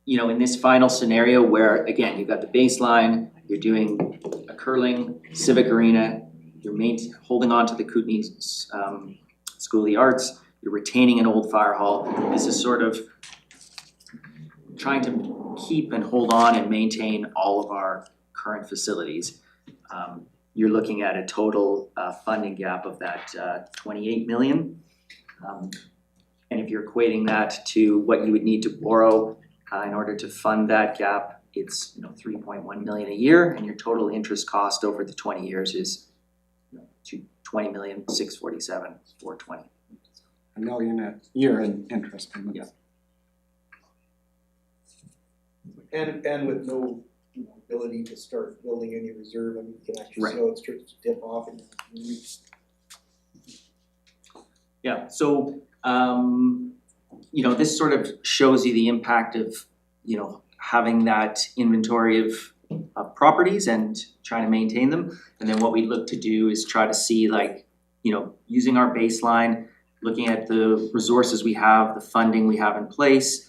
you know, in this final scenario where, again, you've got the baseline, you're doing a curling civic arena, you're holding on to the Kootenai School of the Arts, you're retaining an old fire hall. This is sort of trying to keep and hold on and maintain all of our current facilities. You're looking at a total funding gap of that 28 million. And if you're equating that to what you would need to borrow in order to fund that gap, it's 3.1 million a year, and your total interest cost over the 20 years is 20,647,420. $1 million a year in interest payments. And with no ability to start building any reserve, I mean, you can actually see how it starts to dip off and Yeah, so this sort of shows you the impact of having that inventory of properties and trying to maintain them. And then what we look to do is try to see, using our baseline, looking at the resources we have, the funding we have in place,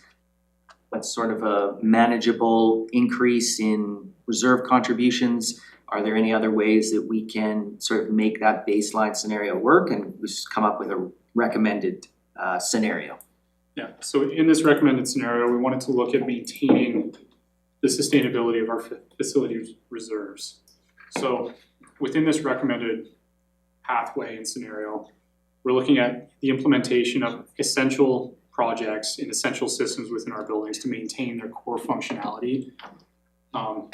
what's sort of a manageable increase in reserve contributions. Are there any other ways that we can sort of make that baseline scenario work? And we just come up with a recommended scenario. Yeah, so in this recommended scenario, we wanted to look at maintaining the sustainability of our facility reserves. So within this recommended pathway and scenario, we're looking at the implementation of essential projects in essential systems within our buildings to maintain their core functionality.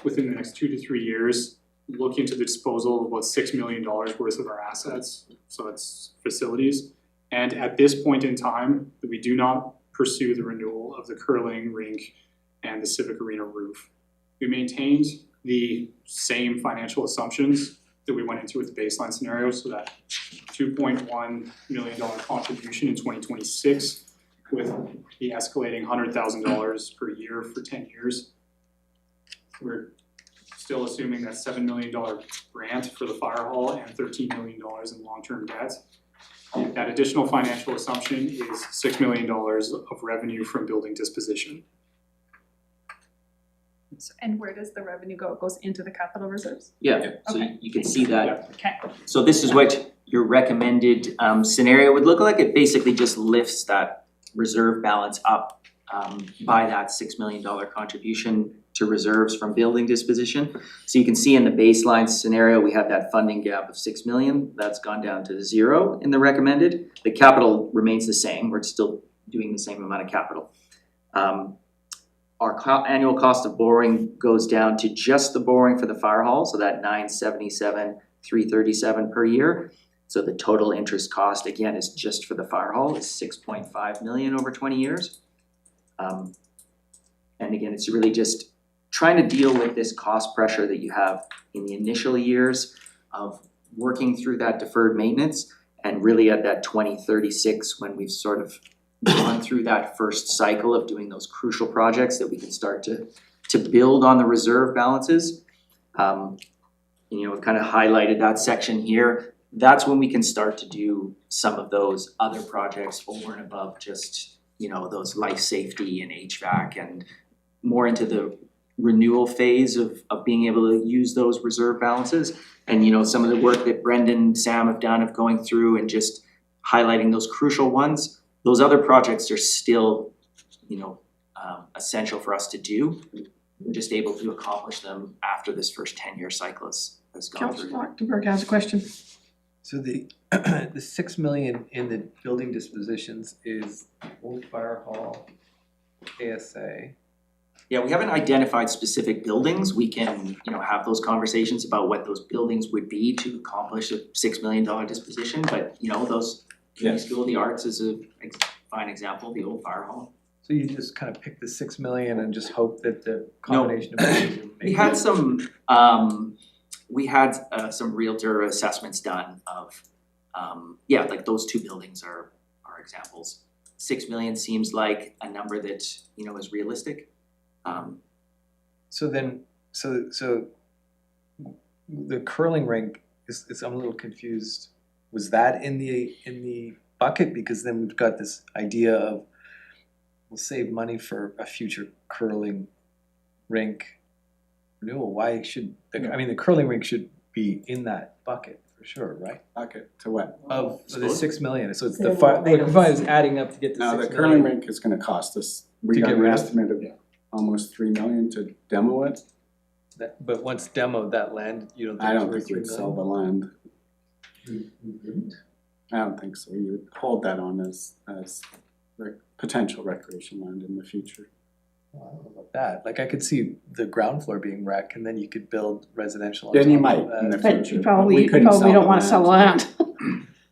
Within the next 2 to 3 years, looking to the disposal of about $6 million worth of our assets, so it's facilities. And at this point in time, we do not pursue the renewal of the curling rink and the civic arena roof. We maintained the same financial assumptions that we went into with the baseline scenario, so that $2.1 million contribution in 2026 with the escalating $100,000 per year for 10 years. We're still assuming that $7 million grant for the fire hall and $13 million in long-term debt. That additional financial assumption is $6 million of revenue from building disposition. And where does the revenue go? It goes into the capital reserves? Yeah, so Okay. you can see that. Okay. So this is what your recommended scenario would look like. It basically just lifts that reserve balance up by that $6 million contribution to reserves from building disposition. So you can see in the baseline scenario, we have that funding gap of $6 million. That's gone down to 0 in the recommended. The capital remains the same. We're still doing the same amount of capital. Our annual cost of borrowing goes down to just the borrowing for the fire hall, so that $977, $337 per year. So the total interest cost, again, is just for the fire hall, is $6.5 million over 20 years. And again, it's really just trying to deal with this cost pressure that you have in the initial years of working through that deferred maintenance, and really at that 2036 when we've sort of gone through that first cycle of doing those crucial projects that we can start to build on the reserve balances. You know, kind of highlighted that section here. That's when we can start to do some of those other projects over and above just, you know, those life safety and HVAC, and more into the renewal phase of being able to use those reserve balances. And, you know, some of the work that Brendan, Sam have done of going through and just highlighting those crucial ones. Those other projects are still, you know, essential for us to do. We're just able to accomplish them after this first 10-year cycle has gone through. Councilor Lachtenberg has a question. So the the 6 million in the building dispositions is old fire hall, ASA. Yeah, we haven't identified specific buildings. We can, you know, have those conversations about what those buildings would be to accomplish a $6 million disposition, but, you know, those community school of the arts is a fine example, the old fire hall. So you just kind of pick the 6 million and just hope that the combination of buildings will make We had some realtor assessments done of, like those two buildings are examples. 6 million seems like a number that, you know, is realistic. So the curling rink is I'm a little confused. Was that in the bucket? Because then we've got this idea of we'll save money for a future curling rink renewal. Why should the curling rink should be in that bucket for sure, right? Bucket to what? Of the 6 million. So it's There the were items. fire is adding up to get to 6 Now, million. the curling rink is gonna cost us, we To got get an rid of. estimate of almost 3 million to demo it. But once demoed, that land, you don't think I it's don't worth think 3 we'd sell million? the land. You didn't? I don't think so. You would hold that on as potential recreation land in the future. Well, I don't know about that. Like I could see the ground floor being rec, and then you could build residential on Then you top might of that. in the But future. you but probably, we you couldn't probably sell don't the wanna sell land.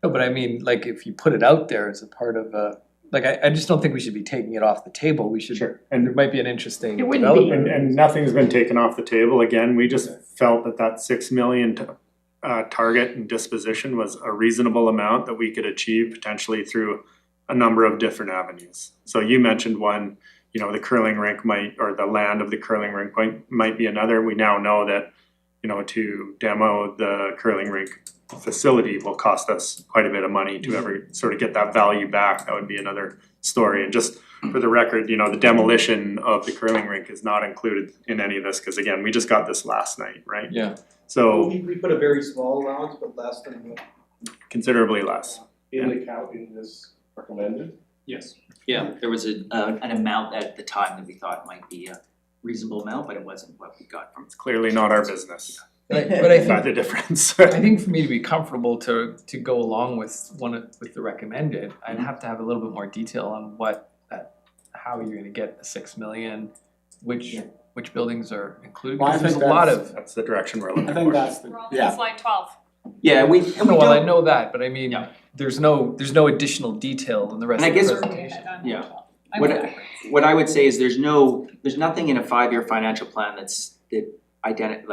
No, but I mean, like if you put it out there as a part of a, like I just don't think we should be taking it off the table. We should, Sure. and there might be an interesting It wouldn't be. development. And nothing's been taken off the table. Again, we just felt that 6 million target and disposition was a reasonable amount that we could achieve potentially through a number of different avenues. So you mentioned one, you know, the curling rink might, or the land of the curling rink might be another. We now know that, you know, to demo the curling rink facility will cost us quite a bit of money to ever sort of get that value back. That would be another story. And just for the record, you know, the demolition of the curling rink is not included in any of this, because again, we just got this last night, right? Yeah. So We put a very small allowance, but less than considerably less. In the count in this recommended? Yes. Yeah, there was an amount at the time that we thought might be a reasonable amount, but it wasn't what we got from. It's clearly not our business. But I By think, the difference. I think for me to be comfortable to go along with with the recommended, I'd have to have a little bit more detail on how you're gonna get the 6 million, which buildings are included, Well, I because there's think a lot that's- of. That's the direction we're looking I for. think that's the, We're on yeah. slide 12. Yeah, we No, well, I don't, know that, but I mean, Yeah. there's no additional detail in the rest And of I the guess- presentation. yeah. I What went I- backwards. What I would say is there's nothing in a 5-year financial plan that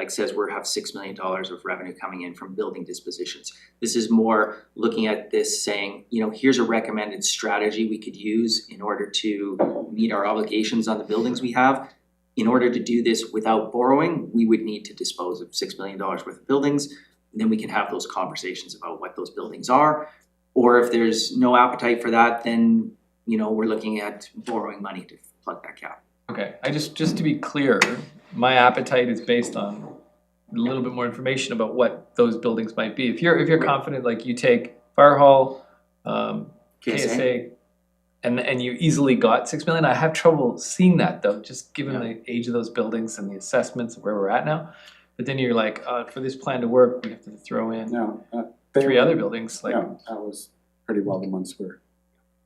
says we have $6 million of revenue coming in from building dispositions. This is more looking at this saying, you know, here's a recommended strategy we could use in order to meet our obligations on the buildings we have. In order to do this without borrowing, we would need to dispose of $6 million worth of buildings. And then we can have those conversations about what those buildings are. Or if there's no appetite for that, then, you know, we're looking at borrowing money to plug that gap. Okay, just to be clear, my appetite is based on a little bit more information about what those buildings might be. If you're confident, like you take fire hall, KSA, and you easily got 6 million, I have trouble seeing that though, just given the age of those buildings and the assessments of where we're at now. But then you're like, for this plan to work, we have to throw in three other buildings, like. No, that was pretty well the ones were.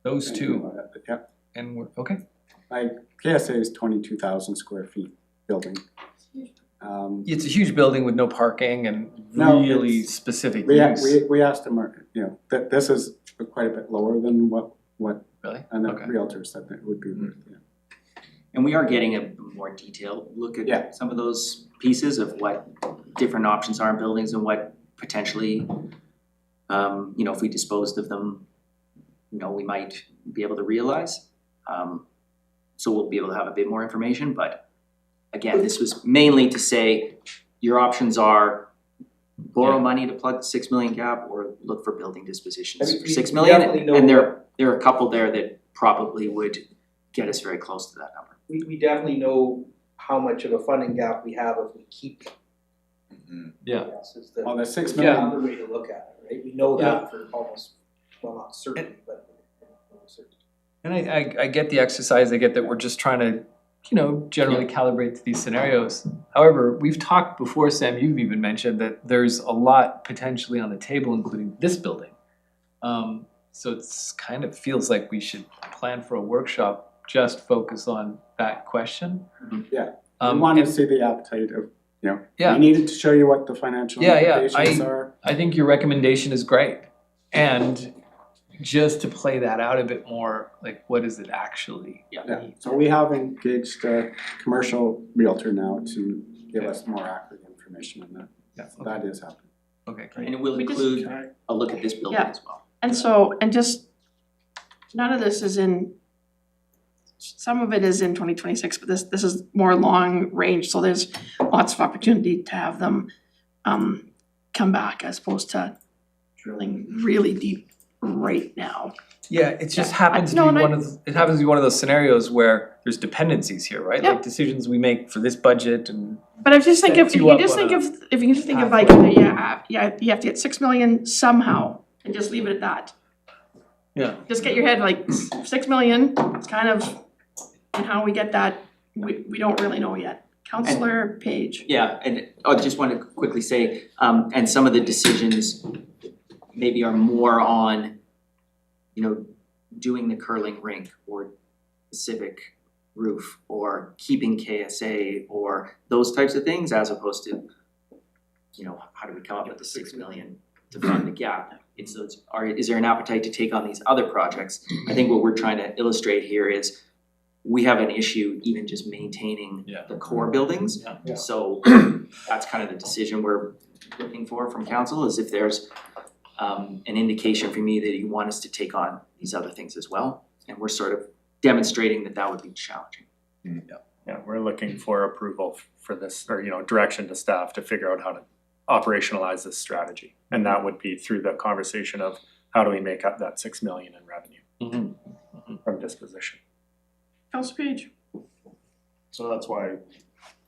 Those two. Yeah. And we're, okay. Like KSA is 22,000 square feet building. It's a huge building with no parking and really specific we use. we asked them, you know, that this is quite a bit lower than what Really? and the realtor said that it would be worth. Yeah. And we are getting a more detailed look at some of those pieces of what different options are in buildings and what potentially, you know, if we disposed of them, you know, we might be able to realize. So we'll be able to have a bit more information, but again, this was mainly to say your options are borrow money to plug the 6 million gap or look for building dispositions for 6 million. And there are a couple there that probably would get us very close to that number. We definitely know how much of a funding gap we have if we keep. Yeah. Is the, Well, the 6 is million. another way to look at it, right? We know that for almost, well, not certainly, but almost certainly. And I get the exercise, I get that we're just trying to, you know, generally calibrate to these scenarios. However, we've talked before, Sam, you've even mentioned that there's a lot potentially on the table, including this building. So it's kind of feels like we should plan for a workshop, just focus on that question. Yeah, we wanted to see the appetite of, you know, we needed to show you what the financial implications are. I think your recommendation is great. And just to play that out a bit more, like what does it actually mean? So we have engaged a commercial realtor now to give us more accurate information on that. Yeah, so that is happening. Okay, great. And it will include a look at this building as well. And so, and just, none of this is in, some of it is in 2026, but this is more long range, so there's lots of opportunity to have them come back as opposed to drilling really deep right now. Yeah, it just happens to be it happens to be one of those scenarios where there's dependencies here, right? Like decisions we make for this budget and. But I just think if you can just think of like, you have to get 6 million somehow and just leave it at that. Yeah. Just get your head like 6 million, it's kind of, and how we get that, we don't really know yet. Counselor Page. Yeah, and I just want to quickly say, and some of the decisions maybe are more on, you know, doing the curling rink or the civic roof or keeping KSA or those types of things as opposed to, you know, how do we come up with the 6 million to fund the gap? It's those, is there an appetite to take on these other projects? I think what we're trying to illustrate here is we have an issue even just maintaining the core buildings. So that's kind of the decision we're looking for from council, is if there's an indication for me that you want us to take on these other things as well. And we're sort of demonstrating that that would be challenging. Yeah, we're looking for approval for this, or, you know, direction to staff to figure out how to operationalize this strategy. And that would be through the conversation of how do we make up that 6 million in revenue from disposition. Counselor Page. So that's why,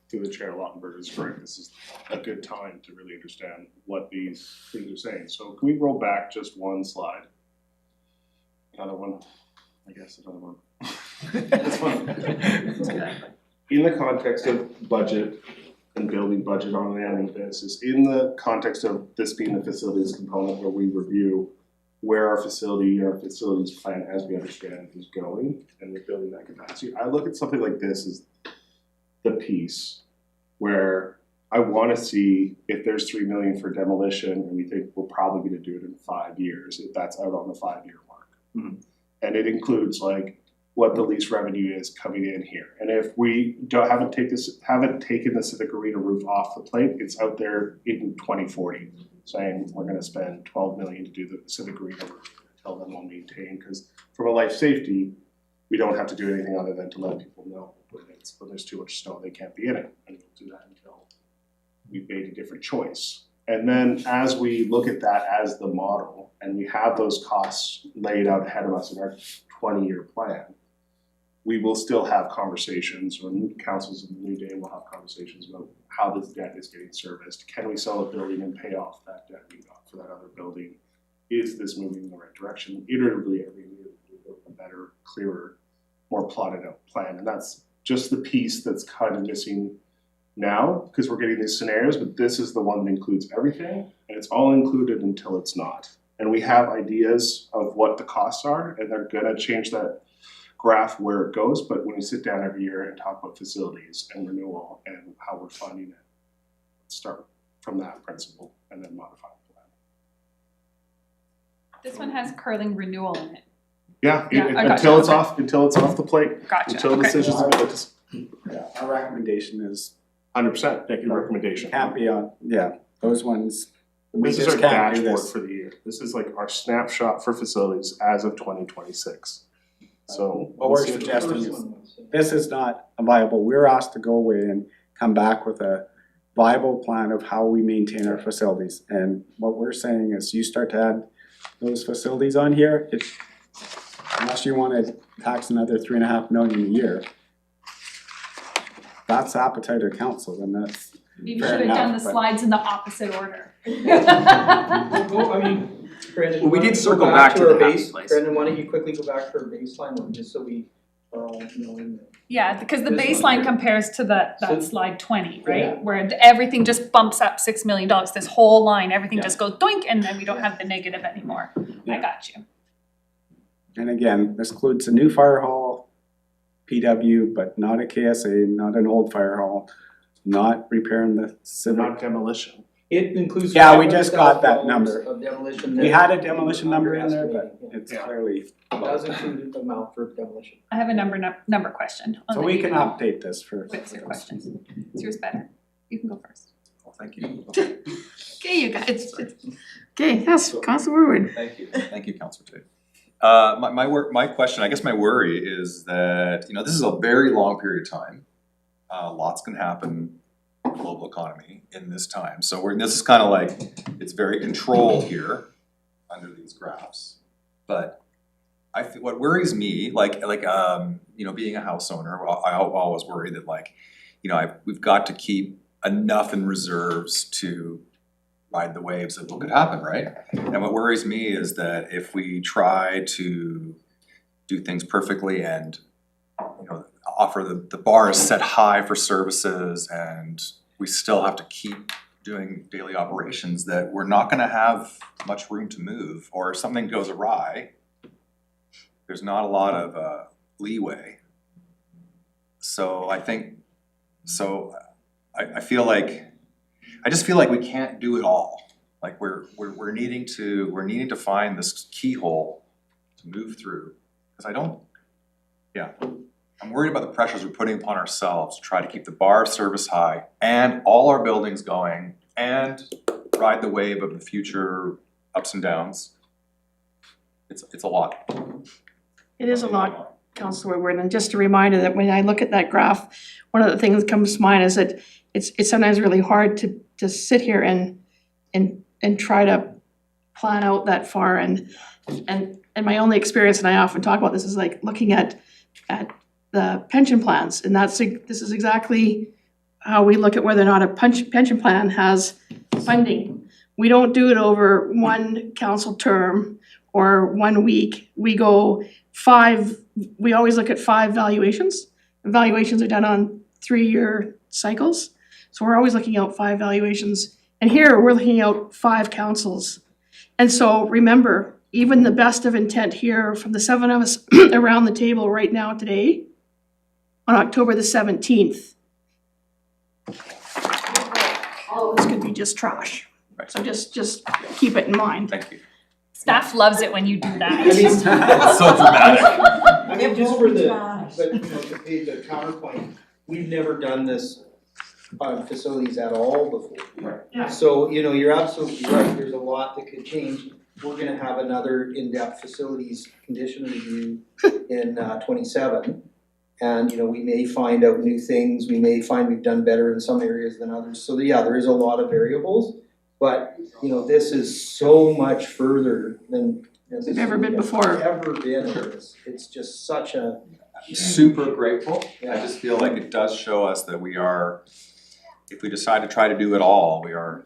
through the chair, Lautenberg is correct. This is a good time to really understand what these things are saying. So can we roll back just one slide? Another one, I guess another one. That's fine. In the context of budget and building budget on an annual basis, in the context of this being the facilities component where we review where our facilities plan as we understand is going and we're building that capacity, I look at something like this as the piece where I want to see if there's 3 million for demolition and we think we're probably going to do it in 5 years, if that's out on the 5-year mark. And it includes like what the lease revenue is coming in here. And if we haven't taken the Civic Arena roof off the plate, it's out there in 2040 saying we're gonna spend 12 million to do the Civic Arena roof. Tell them we'll maintain, because from a life safety, we don't have to do anything other than to let people know when there's too much snow, they can't be in it. And we'll do that until we've made a different choice. And then as we look at that as the model and we have those costs laid out ahead of us in our 20-year plan, we will still have conversations, or councils in the New Day will have conversations about how this debt is getting serviced. Can we sell a building and pay off that debt we got for that other building? Is this moving in the right direction? Iteratively every year, we build a better, clearer, more plotted out plan. And that's just the piece that's kind of missing now, because we're getting these scenarios, but this is the one that includes everything, and it's all included until it's not. And we have ideas of what the costs are, and they're gonna change that graph where it goes, but when we sit down every year and talk about facilities and renewal and how we're funding it, let's start from that principle and then modify the plan. This one has curling renewal in it. Yeah, Yeah, I gotcha, until it's okay. until it's off the plate, Gotcha, until okay. decisions are made. Yeah, our recommendation is 100%, make a recommendation. can't be on, those ones. We This is just our can't do dashboard this. for the year. This is like our snapshot for facilities as of 2026. So What we're suggesting is, this is not a viable, we're asked to go away and come back with a viable plan of how we maintain our facilities. And what we're saying is you start to add those facilities on here, unless you wanna tax another 3.5 million a year, that's the appetite of council, and that's Maybe fair should have done enough, the but- slides in the opposite order. I mean, Brandon, Well, we why did don't you circle go back to our the happy base, place. Brandon, why don't you quickly go back to our baseline one, just so we are all knowing that. Yeah, because the This one baseline here. compares to that So- slide 20, Yeah. right? Where everything just bumps up $6 million, this whole line, everything just goes doink, and then we don't have the negative anymore. I got you. And again, this includes a new fire hall, PW, but not a KSA, not an old fire hall, not repairing the civic. not demolition. It includes. Yeah, we just got that number. $500,000 Of demolition. We had a demolition number in there, but underestimating, it's Yeah. clearly. It does include the amount for demolition. I have a number question. So we can update this for. What's your question? Is yours better? You can go first. Well, thank you. Okay, you guys. Okay, yes, Councilor Woodward. Thank you, Councilor Tate. My question, I guess my worry is that, this is a very long period of time. Lots can happen in the global economy in this time. So this is kind of like, it's very controlled here under these graphs. But what worries me, being a house owner, I always worry that we've got to keep enough in reserves to ride the waves of what could happen, right? And what worries me is that if we try to do things perfectly and, offer the bar is set high for services and we still have to keep doing daily operations, that we're not gonna have much room to move, or if something goes awry, there's not a lot of leeway. So I feel like, I just feel like we can't do it all. Like we're needing to find this keyhole to move through. Cause I'm worried about the pressures we're putting upon ourselves to try to keep the bar of service high and all our buildings going and ride the wave of the future ups and downs. It's a lot. It is a lot, Councilor Woodward, and just a reminder that when I look at that graph, one of the things that comes to mind is that it's sometimes really hard to sit here and try to plan out that far, and my only experience, and I often talk about this, is like looking at the pension plans, and this is exactly how we look at whether or not a pension plan has funding. We don't do it over one council term or 1 week. We always look at 5 valuations. Valuations are done on 3-year cycles. So we're always looking out 5 valuations. And here we're looking out 5 councils. And so remember, even the best of intent here from the 7 of us around the table right now today, on October the 17th, all of this could be just trash. Right. So just keep it in mind. Thank you. Staff loves it when you do I that. mean, It's so dramatic. It just won't for be the, trash. but you know, to pay the counterpoint, we've never done this on facilities at all before. Yeah. So, you know, you're absolutely right, there's a lot that could change. We're gonna have another in-depth facilities condition review in 27. And, you know, we may find out new things, we may find we've done better in some areas than others. So yeah, there is a lot of variables, but, you know, this is so much further than We've ever been before. Ever been in this. It's just such a. Super grateful. I Yeah. just feel like it does show us that we are, if we decide to try to do it all, we are.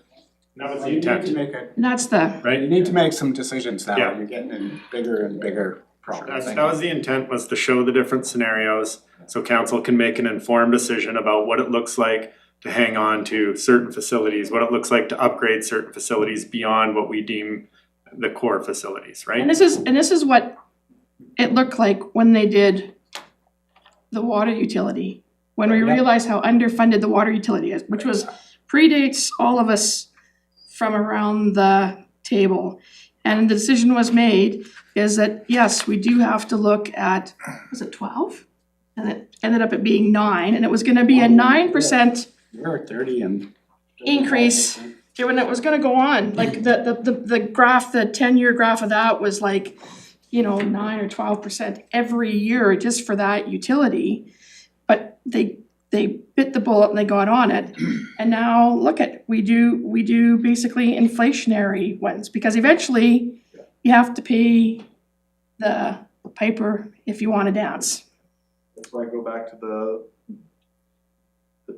That was the You need intent, to make a, And that's the, right? you need to make some decisions now, Yeah. you're getting in bigger and bigger problems. That was the intent, was to show the different scenarios, so council can make an informed decision about what it looks like to hang on to certain facilities, what it looks like to upgrade certain facilities beyond what we deem the core facilities, right? and this is what it looked like when they did the water utility. When we Yeah. realized how underfunded the water utility is, which was predates all of us from around the table. And the decision was made is that, yes, we do have to look at, was it 12? And it ended up it being 9, and it was gonna be a 9% We're at 30 and. increase. When it was gonna go on, like the graph, the 10-year graph of that was like, you know, 9 or 12% every year just for that utility. But they bit the bullet and they got on it. And now look at, we do basically inflationary ones, because eventually you have to pay the piper if you wanna dance. That's why I go back to the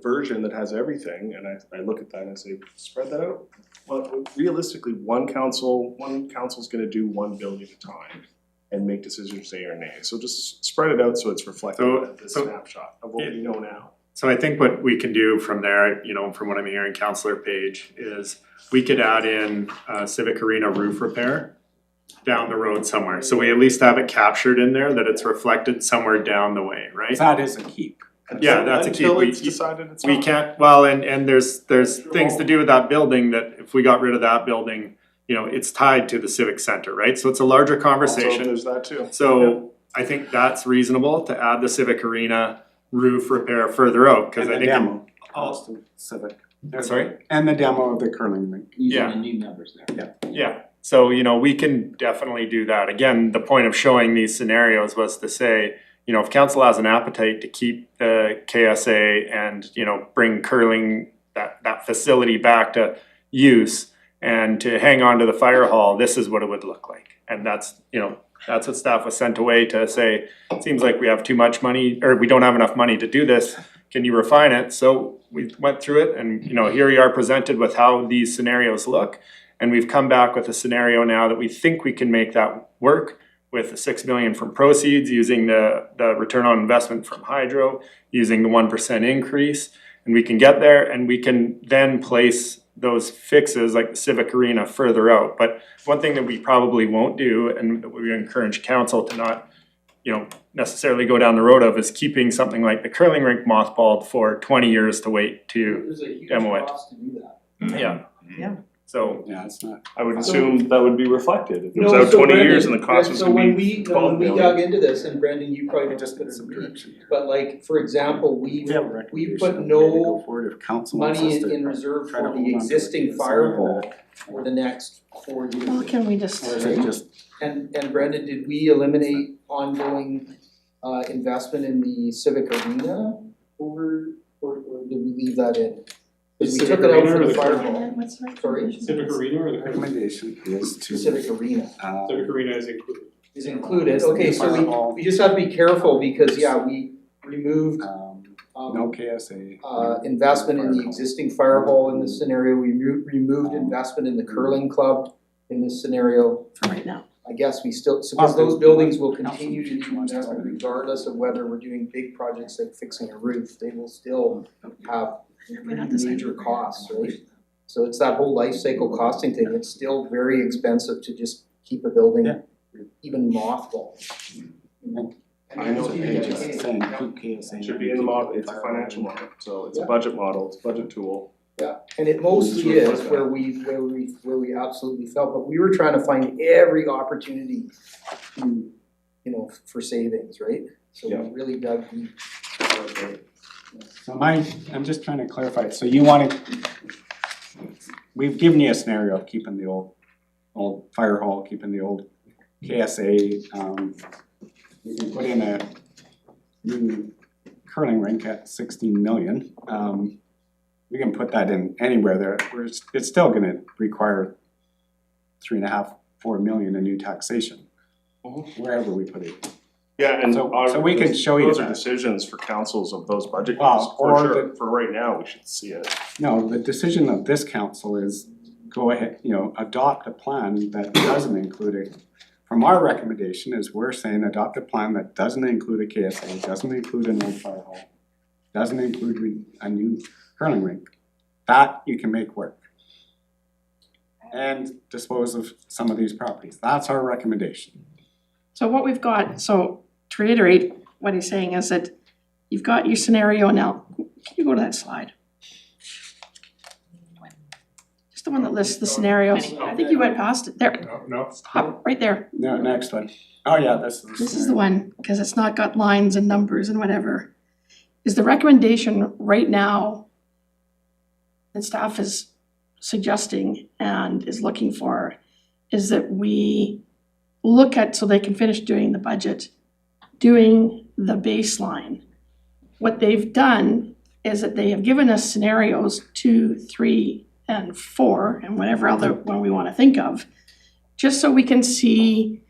version that has everything, and I look at that and I say, spread that out. Well, realistically, one council's gonna do one building at a time and make decisions yea or nay. So just spread it out so it's reflective of the snapshot of what we know now. So I think what we can do from there, you know, from what I'm hearing, Councillor Page, is we could add in Civic Arena roof repair down the road somewhere. So we at least have it captured in there, that it's reflected somewhere down the way, right? That is a keep. Yeah, that's a key. Until it's decided it's We not. can't, well, and there's things to do with that building that if we got rid of that building, you know, it's tied to the civic center, right? So it's a larger Also, conversation. there's that too. So I think that's reasonable to add the civic arena roof repair further out, cause I And the think. demo, also civic. Sorry? And the demo of the curling rink. Yeah. the new numbers there. Yeah, so you know, we can definitely do that. Again, the point of showing these scenarios was to say, you know, if council has an appetite to keep the KSA and, you know, bring curling, that facility back to use and to hang on to the fire hall, this is what it would look like. And that's, you know, that's what staff was sent away to say, it seems like we have too much money, or we don't have enough money to do this, can you refine it? So we went through it and, you know, here we are presented with how these scenarios look. And we've come back with a scenario now that we think we can make that work with the 6 million from proceeds, using the return on investment from hydro, using the 1% increase. And we can get there and we can then place those fixes like the civic arena further out. But one thing that we probably won't do, and we encourage council to not, you know, necessarily go down the road of, is keeping something like the curling rink mothballed for 20 years to wait to There's a huge demo it. cost to do that. Yeah. Yeah. So, Yeah, it's not. I would assume that would be reflected. If it was No, out so 20 years and Brendan, the cost was so gonna when be we, 12 when we million. dug into this, and Brendan, you probably just Get couldn't some agree, direction here. but like, for example, We have a we recommendation put of where to go no forward if council wants us money to in reserve try to for hold the on to existing it. fire hall for the next 4 Well, years. can we just, Or is it just, And Brendan, did we eliminate ongoing investment in the civic arena or did we leave that in? Cause we Civic took it out arena for or the the fire curling? hall, what's the sorry, Civic Arena or the curling? recommendation is to. civic arena Civic Arena is included. is included, okay, so Fire hall. we just have to be careful because, yeah, we removed No KSA. investment in the existing fire hall in this scenario, we removed investment in the curling club in this scenario. for right now? I guess we still, so because those buildings will continue to need investment regardless of whether we're doing big projects like fixing a roof, they will still have major costs, right? So it's that whole life cycle costing thing, it's still very expensive to just keep a building even mothballed. I know It's a page, it's saying keep KSA. It should be in the model, it's a financial model, so it's a budget model, it's a budget tool. Yeah, and it mostly is where we absolutely felt, but we were trying to find every opportunity to you know, for savings, right? So Yeah. we really dug deep. So I'm just trying to clarify, so you wanna, we've given you a scenario of keeping the old fire hall, keeping the old KSA, we can put in a new curling rink at 16 million. We can put that in anywhere there, where it's still gonna require 3.5, 4 million in new taxation, wherever we put it. Yeah, and So we can show you those are that. decisions for councils of those budget Well, years, for or sure, for right now, we should see it. No, the decision of this council is go ahead, adopt a plan that doesn't include it. From our recommendation is we're saying adopt a plan that doesn't include a KSA, doesn't include an old fire hall, doesn't include a new curling rink. That you can make work. And dispose of some of these properties. That's our recommendation. So what we've got, so to reiterate, what he's saying is that you've got your scenario now. Can you go to that slide? Just the one that lists the scenarios. I think you went past it. There, No. stop, right there. No, next one. Oh yeah, this This is the one, because it's not got lines and numbers and whatever. Is the recommendation right now that staff is suggesting and is looking for is that we look at, so they can finish doing the budget, doing the baseline. What they've done is that they have given us scenarios 2, 3, and 4, and whatever other one we want to think of, just so we can see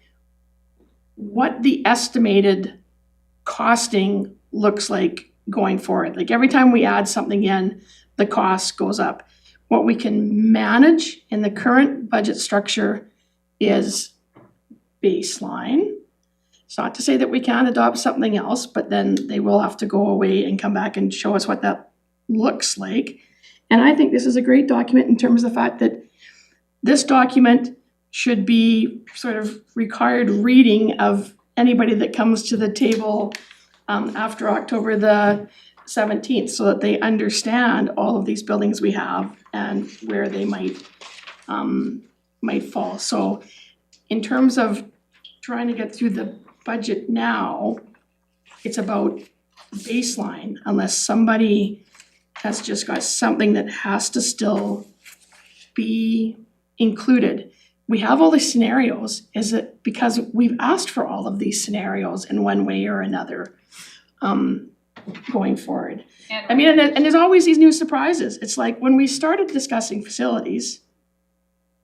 what the estimated costing looks like going forward. Like every time we add something in, the cost goes up. What we can manage in the current budget structure is baseline. It's not to say that we can't adopt something else, but then they will have to go away and come back and show us what that looks like. And I think this is a great document in terms of the fact that this document should be sort of required reading of anybody that comes to the table after October the 17th, so that they understand all of these buildings we have and where they might fall. So in terms of trying to get through the budget now, it's about baseline, unless somebody has just got something that has to still be included. We have all these scenarios, is it because we've asked for all of these scenarios in one way or another going forward. I mean, and there's always these new surprises. It's like when we started discussing facilities,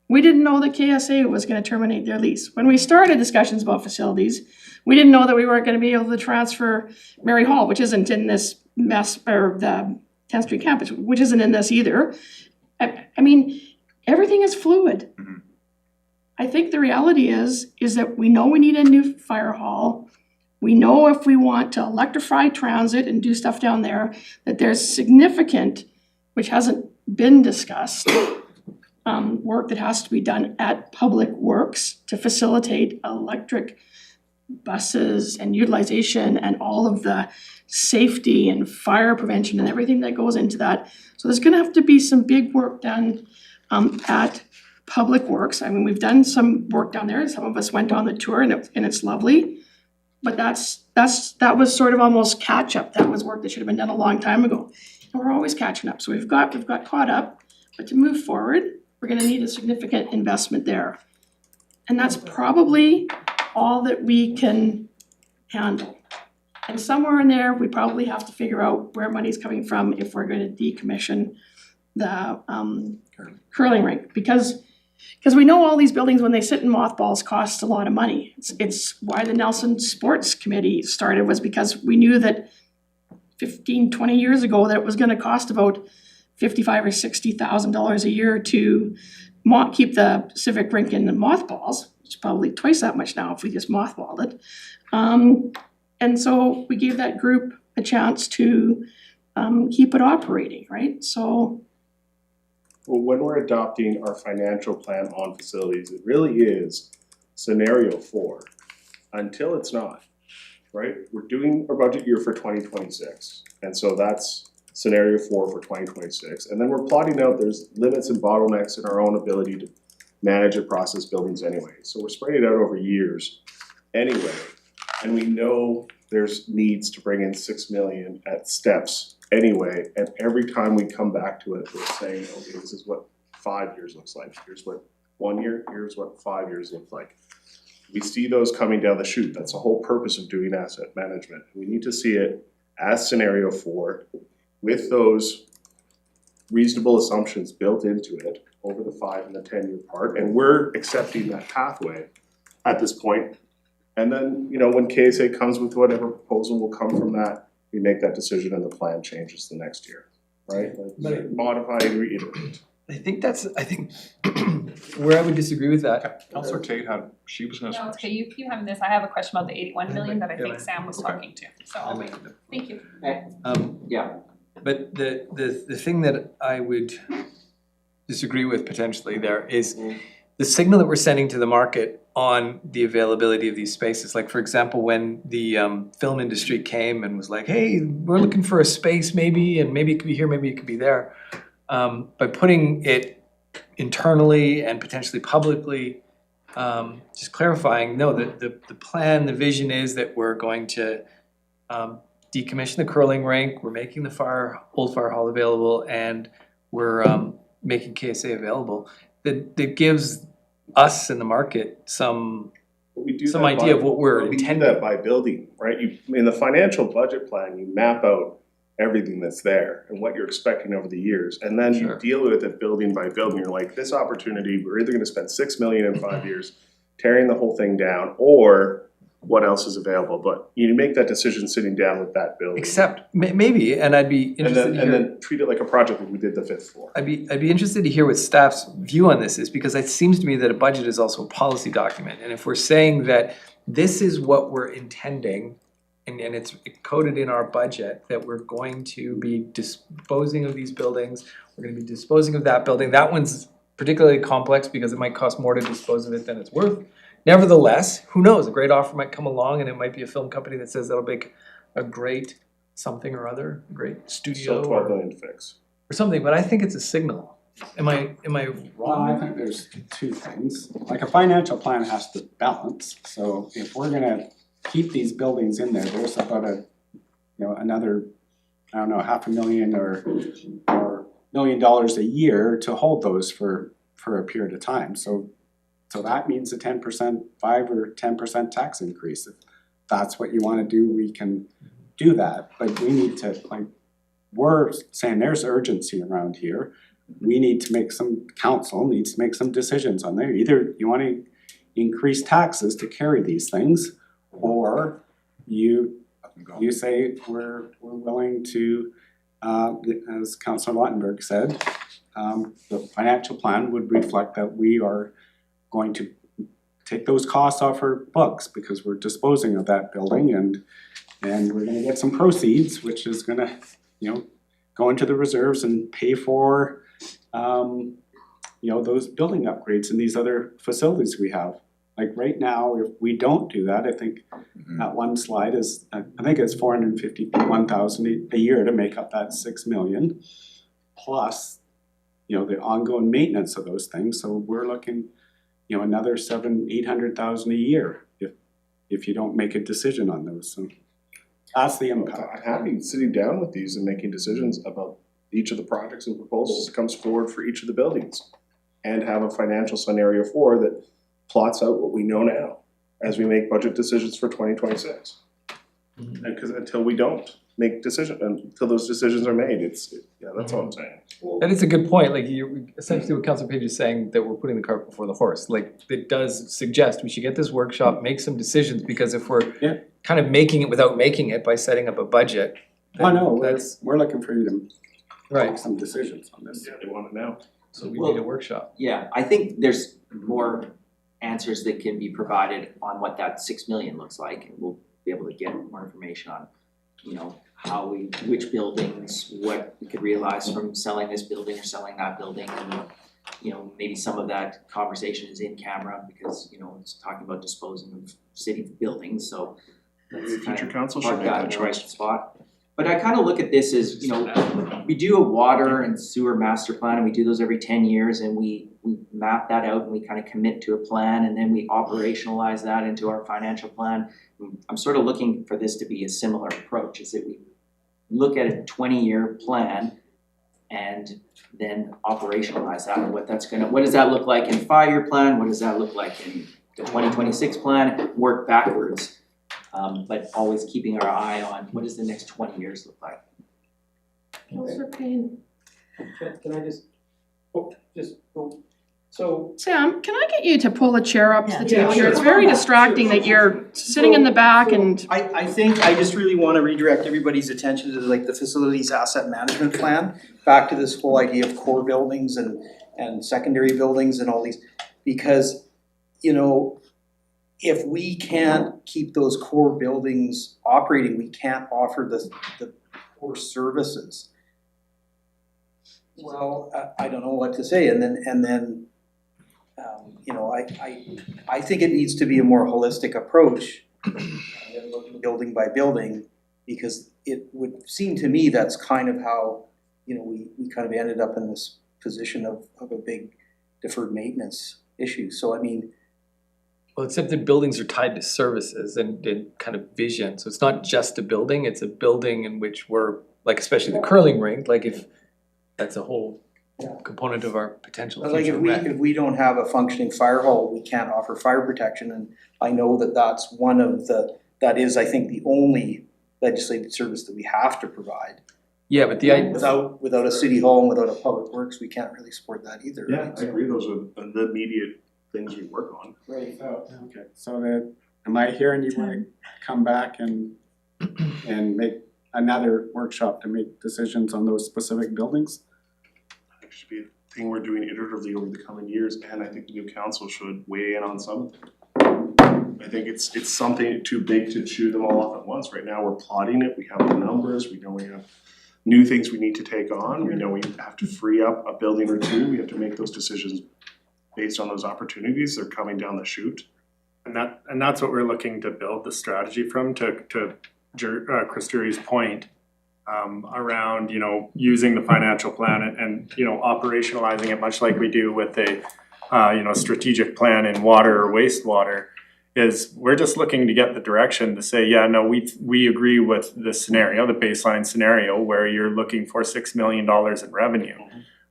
we didn't know that KSA was gonna terminate their lease. When we started discussions about facilities, we didn't know that we weren't gonna be able to transfer Mary Hall, which isn't in this mess, or the 10th Street campus, which isn't in this either. I mean, everything is fluid. I think the reality is that we know we need a new fire hall. We know if we want to electrify transit and do stuff down there, that there's significant, which hasn't been discussed, work that has to be done at Public Works to facilitate electric buses and utilization and all of the safety and fire prevention and everything that goes into that. So there's gonna have to be some big work done at Public Works. I mean, we've done some work down there. Some of us went on the tour and it's lovely. But that was sort of almost catch up. That was work that should have been done a long time ago. And we're always catching up. So we've got caught up. But to move forward, we're gonna need a significant investment there. And that's probably all that we can handle. And somewhere in there, we probably have to figure out where money's coming from if we're gonna decommission the curling rink. Because we know all these buildings, when they sit in mothballs, cost a lot of money. It's why the Nelson Sports Committee started, was because we knew that 15, 20 years ago that it was gonna cost about $55,000 or $60,000 a year to keep the civic rink in the mothballs. It's probably twice that much now if we just mothballed it. And so we gave that group a chance to keep it operating, right? So. Well, when we're adopting our financial plan on facilities, it really is scenario 4, until it's not, right? We're doing our budget year for 2026, and so that's scenario 4 for 2026. And then we're plotting out there's limits and bottlenecks in our own ability to manage and process buildings anyway. So we're spreading it out over years anyway. And we know there's needs to bring in 6 million at steps anyway, and every time we come back to it, we're saying, okay, this is what 5 years looks like, here's what 1 year, here's what 5 years look like. We see those coming down the chute, that's the whole purpose of doing asset management. We need to see it as scenario 4 with those reasonable assumptions built into it over the 5 and the 10 year part, and we're accepting that pathway at this point. And then, you know, when KSA comes with whatever proposal will come from that, we make that decision and the plan changes the next year, right? Like, modify and reiterate. I think where I would disagree with that. Counselor Tate had, she was gonna. No, it's okay, you keep having this, I have a question about the 81 million that I Yeah, think Sam was talking to, so I'll wait, thank you. Yeah. But the thing that I would disagree with potentially there is the signal that we're sending to the market on the availability of these spaces. Like, for example, when the film industry came and was like, hey, we're looking for a space maybe, and maybe it could be here, maybe it could be there. By putting it internally and potentially publicly, just clarifying, no, the plan, the vision is that we're going to decommission the curling rink, we're making the old fire hall available, and we're making KSA available. That gives us in the market some idea of what we're intending. We do that by building, right? In the financial budget plan, you map out everything that's there and what you're expecting over the years. And then you deal with it building by building. You're like, this opportunity, we're either gonna spend 6 million in 5 years tearing the whole thing down, or what else is available. But you make that decision sitting down with that building. Except, maybe, and I'd be interested to hear. And then treat it like a project like we did the 5th floor. I'd be interested to hear what staff's view on this is, because it seems to me that a budget is also a policy document. And if we're saying that this is what we're intending, and it's coded in our budget, that we're going to be disposing of these buildings, we're gonna be disposing of that building, that one's particularly complex because it might cost more to dispose of it than it's worth. Nevertheless, who knows, a great offer might come along and it might be a film company that says that'll make a great something or other, a great studio Still 12 million to fix. or something, but I think it's a signal. Am I Well, I think there's two things. Like, a financial plan has to balance, so if we're gonna keep these buildings in there, there's about another, I don't know, $500,000 or $1 million a year to hold those for a period of time. So that means a 10%, 5 or 10% tax increase. If that's what you wanna do, we can do that, but we need to, like, we're saying there's urgency around here. We need to council needs to make some decisions on there. Either you wanna increase taxes to carry these things, or you say we're willing to, as Councillor Lautenberg said, the financial plan would reflect that we are going to take those costs off our books because we're disposing of that building, and we're gonna get some proceeds, which is gonna, go into the reserves and pay for those building upgrades and these other facilities we have. Like, right now, if we don't do that, I think that one slide is, I think it's 451,000 a year to make up that 6 million, plus, the ongoing maintenance of those things. So we're looking, another 700,000-800,000 a year if you don't make a decision on those. So that's the impact. I'm happy sitting down with these and making decisions about each of the projects and proposals that comes forward for each of the buildings, and have a financial scenario 4 that plots out what we know now as we make budget decisions for 2026. And because until we don't make until those decisions are made, that's all I'm saying. That is a good point, like, essentially what Councilor Page is saying, that we're putting the cart before the horse. Like, it does suggest we should get this workshop, make some decisions, because if we're kind of making it without making it by setting up a budget, I know, we're looking for you to make some decisions on this. Yeah, they want it now. So we need a workshop. Yeah, I think there's more answers that can be provided on what that 6 million looks like, and we'll be able to get more information on, which buildings, what we could realize from selling this building or selling that building, and maybe some of that conversation is in camera because it's talking about disposing of city buildings, so Maybe future council park should make that that in the right choice. spot. But I kind of look at this as, you know, we do a water and sewer master plan and we do those every 10 years and we map that out and we kind of commit to a plan and then we operationalize that into our financial plan. I'm sort of looking for this to be a similar approach, is that we look at a 20-year plan and then operationalize that and what does that look like in a 5-year plan, what does that look like in the 2026 plan, work backwards. But always keeping our eye on what does the next 20 years look like. Councillor Payne. Can I so. Sam, can I get you to pull a chair up to the table here? sure. It's very distracting that you're sitting in the back and. I think I just really wanna redirect everybody's attention to like the facilities asset management plan, back to this whole idea of core buildings and secondary buildings and all these, because, you know, if we can't keep those core buildings operating, we can't offer the core services. Well, I don't know what to say, and then you know, I think it needs to be a more holistic approach than looking building by building, because it would seem to me that's kind of how, you know, we kind of ended up in this position of a big deferred maintenance issue. So I mean, Well, except that buildings are tied to services and kind of vision, so it's not just a building, it's a building in which we're, like especially the curling rink, like if that's a whole component of our potential like future rec. if we don't have a functioning fire hall, we can't offer fire protection, and I know that that's one of that is, I think, the only legislated service that we have to provide. Yeah, but Without a city hall and without a public works, we can't really support that either, Yeah, right? I agree, those are the immediate things we work on. Right. Okay, so that, am I hearing you wanna come back and make another workshop to make decisions on those specific buildings? It should be a thing we're doing iteratively over the coming years, and I think the new council should weigh in on some. I think it's something too big to chew them all up at once. Right now, we're plotting it, we have the numbers, we know we have new things we need to take on, we know we have to free up a building or two, we have to make those decisions based on those opportunities that are coming down the chute. And that's what we're looking to build the strategy from, to Chris Drury's point, around, you know, using the financial plan and, you know, operationalizing it much like we do with a, you know, strategic plan in water or wastewater, is we're just looking to get the direction to say, yeah, no, we agree with the scenario, the baseline scenario where you're looking for $6 million in revenue.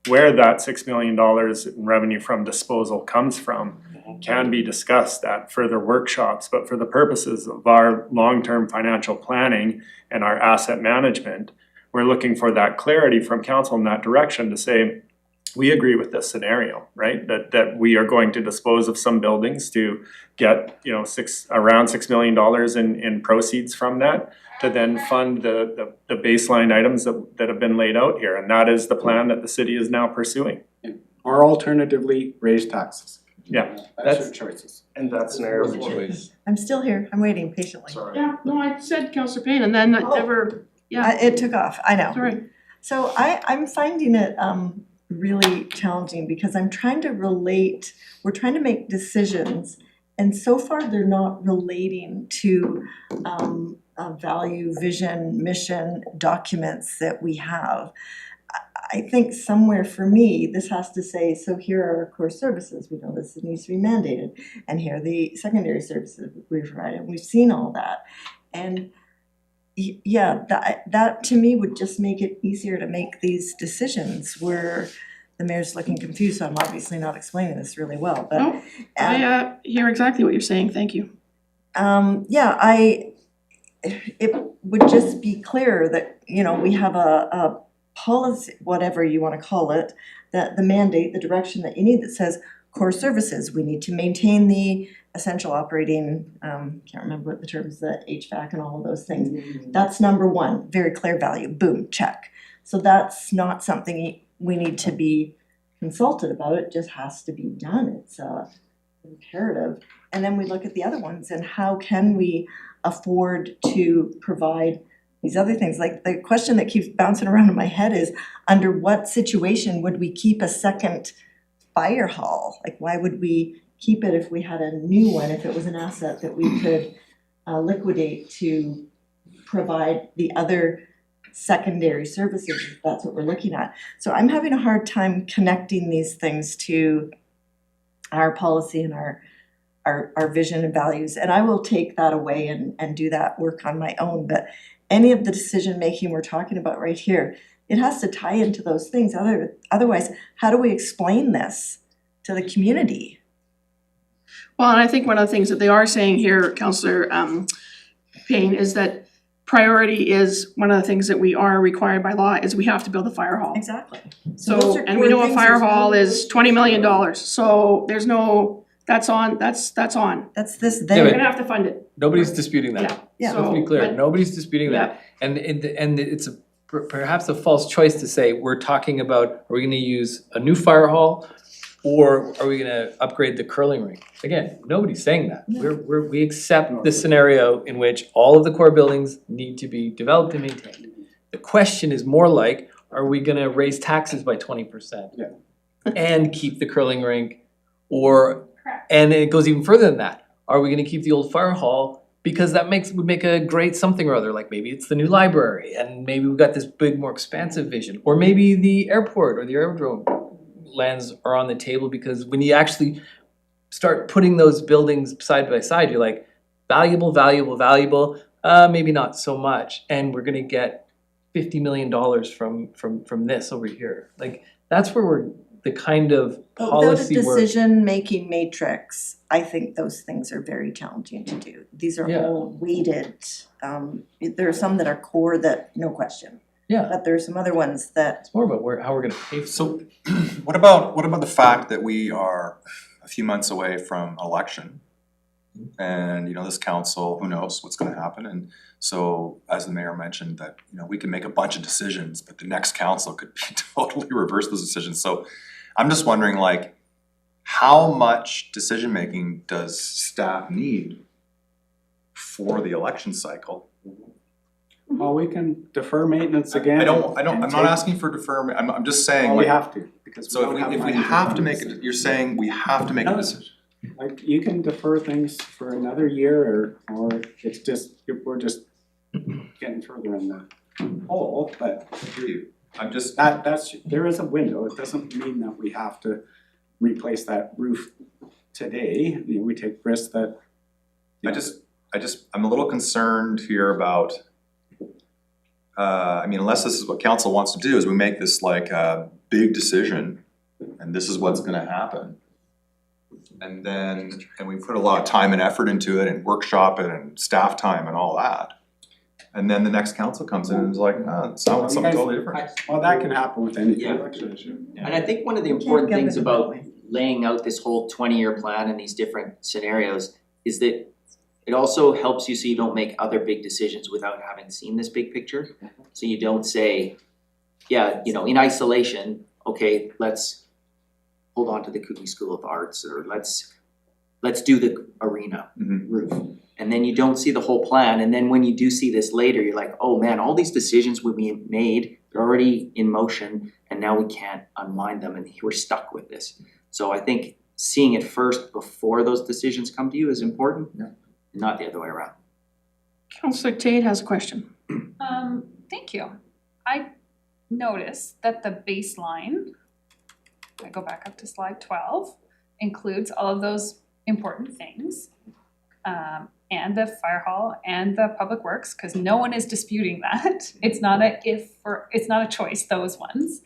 Where that $6 million in revenue from disposal comes from can be discussed at further workshops, but for the purposes of our long-term financial planning and our asset management, we're looking for that clarity from council in that direction to say, we agree with this scenario, right? That we are going to dispose of some buildings to get, you know, around $6 million in proceeds from that, to then fund the baseline items that have been laid out here, and that is the plan that the city is now pursuing. Or alternatively, raise taxes. Yeah. That's your choices. And that scenario. I'm still here, I'm waiting patiently. Sorry. Yeah, no, I said Councillor Payne and then Oh. never, yeah, It took off, I know. sorry. So I'm finding it really challenging because I'm trying to relate, we're trying to make decisions, and so far they're not relating to value, vision, mission documents that we have. I think somewhere for me, this has to say, so here are our core services, we know this needs to be mandated, and here are the secondary services we provide, and we've seen all that. And yeah, that to me would just make it easier to make these decisions where the mayor's looking confused, so I'm obviously not explaining this really well, but. No, I hear exactly what you're saying, thank you. It would just be clear that, you know, we have a policy, whatever you wanna call it, that the mandate, the direction that you need that says core services, we need to maintain the essential operating, can't remember what the terms, the HVAC and all of those things. That's number one, very clear value, boom, check. So that's not something we need to be consulted about, it just has to be done, it's imperative. And then we look at the other ones and how can we afford to provide these other things. Like the question that keeps bouncing around in my head is, under what situation would we keep a second fire hall? Like why would we keep it if we had a new one, if it was an asset that we could liquidate to provide the other secondary services, if that's what we're looking at. So I'm having a hard time connecting these things to our policy and our vision and values. And I will take that away and do that work on my own. But any of the decision-making we're talking about right here, it has to tie into those things. Otherwise, how do we explain this to the community? Well, and I think one of the things that they are saying here, Councillor Payne, is that priority is one of the things that we are required by law is we have to build a fire hall. Exactly. So, those are and we core know a things. fire There's no hall is $20 million, negotiation. so there's no, that's on. That's this Yeah, there. We're gonna have to fund it. Nobody's disputing that. Yeah. Yeah. Let's be clear, but- nobody's disputing that. And it's perhaps a false choice to say, we're talking about, are we gonna use a new fire hall? Or are we gonna upgrade the curling rink? Again, nobody's saying that. We accept the scenario in which all of the core buildings need to be developed and maintained. The question is more like, are we gonna raise taxes by 20%? Yeah. And keep the curling rink? Or, Correct. and it goes even further than that. Are we gonna keep the old fire hall? Because that would make a great something or other, like maybe it's the new library and maybe we've got this big, more expansive vision. Or maybe the airport or the aerodrome lands are on the table, because when you actually start putting those buildings side by side, you're like, valuable, maybe not so much. And we're gonna get $50 million from this over here. Like, that's where we're, the kind of But policy without a work. decision-making matrix, I think those things are very challenging to do. These are Yeah. all weighted, there are some that are core that, no question. Yeah. But there are some other ones that, It's more about how we're gonna pay for it. So what about the fact that we are a few months away from election? And, you know, this council, who knows what's gonna happen, and so, as the mayor mentioned, that, you know, we can make a bunch of decisions, but the next council could be totally reverse those decisions, so I'm just wondering, like, how much decision-making does staff need for the election cycle? Well, we can defer maintenance again. I'm not asking for deferment, I'm just saying, Well, we like, have to, because we so don't have if we money. have to make it, you're saying we have to make a No. decision? Like, you can defer things for another year, or it's just, we're just getting further in the hole, but I'm just. that's, there is a window, it doesn't mean that we have to replace that roof today, you know, we take risks that. I'm a little concerned here about, I mean, unless this is what council wants to do, is we make this like a big decision, and this is what's gonna happen. And we put a lot of time and effort into it, and workshop it, and staff time and all that. And then the next council comes in and is like, it's something totally different. Well, that can happen with any Yeah. election issue. And I think one of the can't important govern things it that about way. laying out this whole 20-year plan and these different scenarios is that it also helps you so you don't make other big decisions without having seen this big picture. So you don't say, yeah, you know, in isolation, okay, let's hold on to the Cooney School of Arts, or let's do the arena roof. And then you don't see the whole plan, and then when you do see this later, you're like, oh man, all these decisions we made, they're already in motion, and now we can't unwind them, and we're stuck with this. So I think seeing it first before those decisions come to you is important, not the other way around. Councillor Tate has a question. Thank you. I noticed that the baseline, I go back up to slide 12, includes all of those important things. And the fire hall and the public works, because no one is disputing that. It's not it's not a choice, those ones.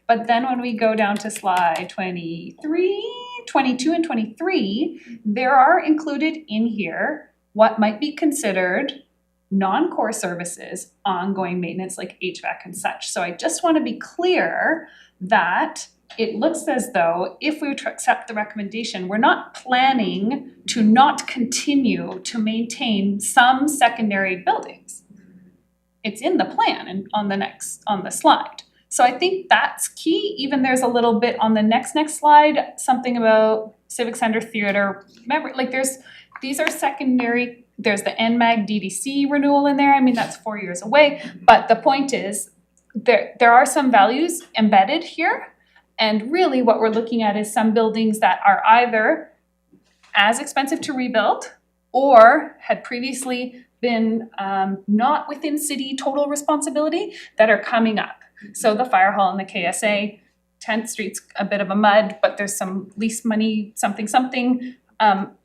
But then when we go down to slide 23, 22 and 23, there are included in here what might be considered non-core services, ongoing maintenance like HVAC and such. So I just want to be clear that it looks as though if we were to accept the recommendation, we're not planning to not continue to maintain some secondary buildings. It's in the plan and on the slide. So I think that's key. Even there's a little bit on the next slide, something about Civic Center Theater. Remember, like these are secondary. There's the NMAG DDC renewal in there. I mean, that's 4 years away. But the point is, there are some values embedded here. And really what we're looking at is some buildings that are either as expensive to rebuild or had previously been not within city total responsibility that are coming up. So the fire hall and the KSA, 10th Street's a bit of a mud, but there's some lease money, something.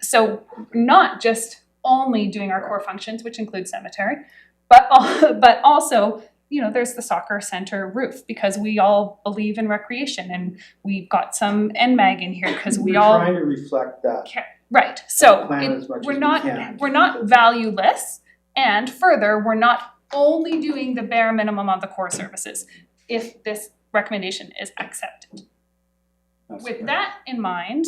So not just only doing our core functions, which include cemetery, but also, you know, there's the soccer center roof, because we all believe in recreation, and we've got some NMAG in here because we all. We're trying to reflect that. Right, so Plan as much as we're we not, can. we're not valueless, and further, we're not only doing the bare minimum on the core services if this recommendation is accepted. With that in mind,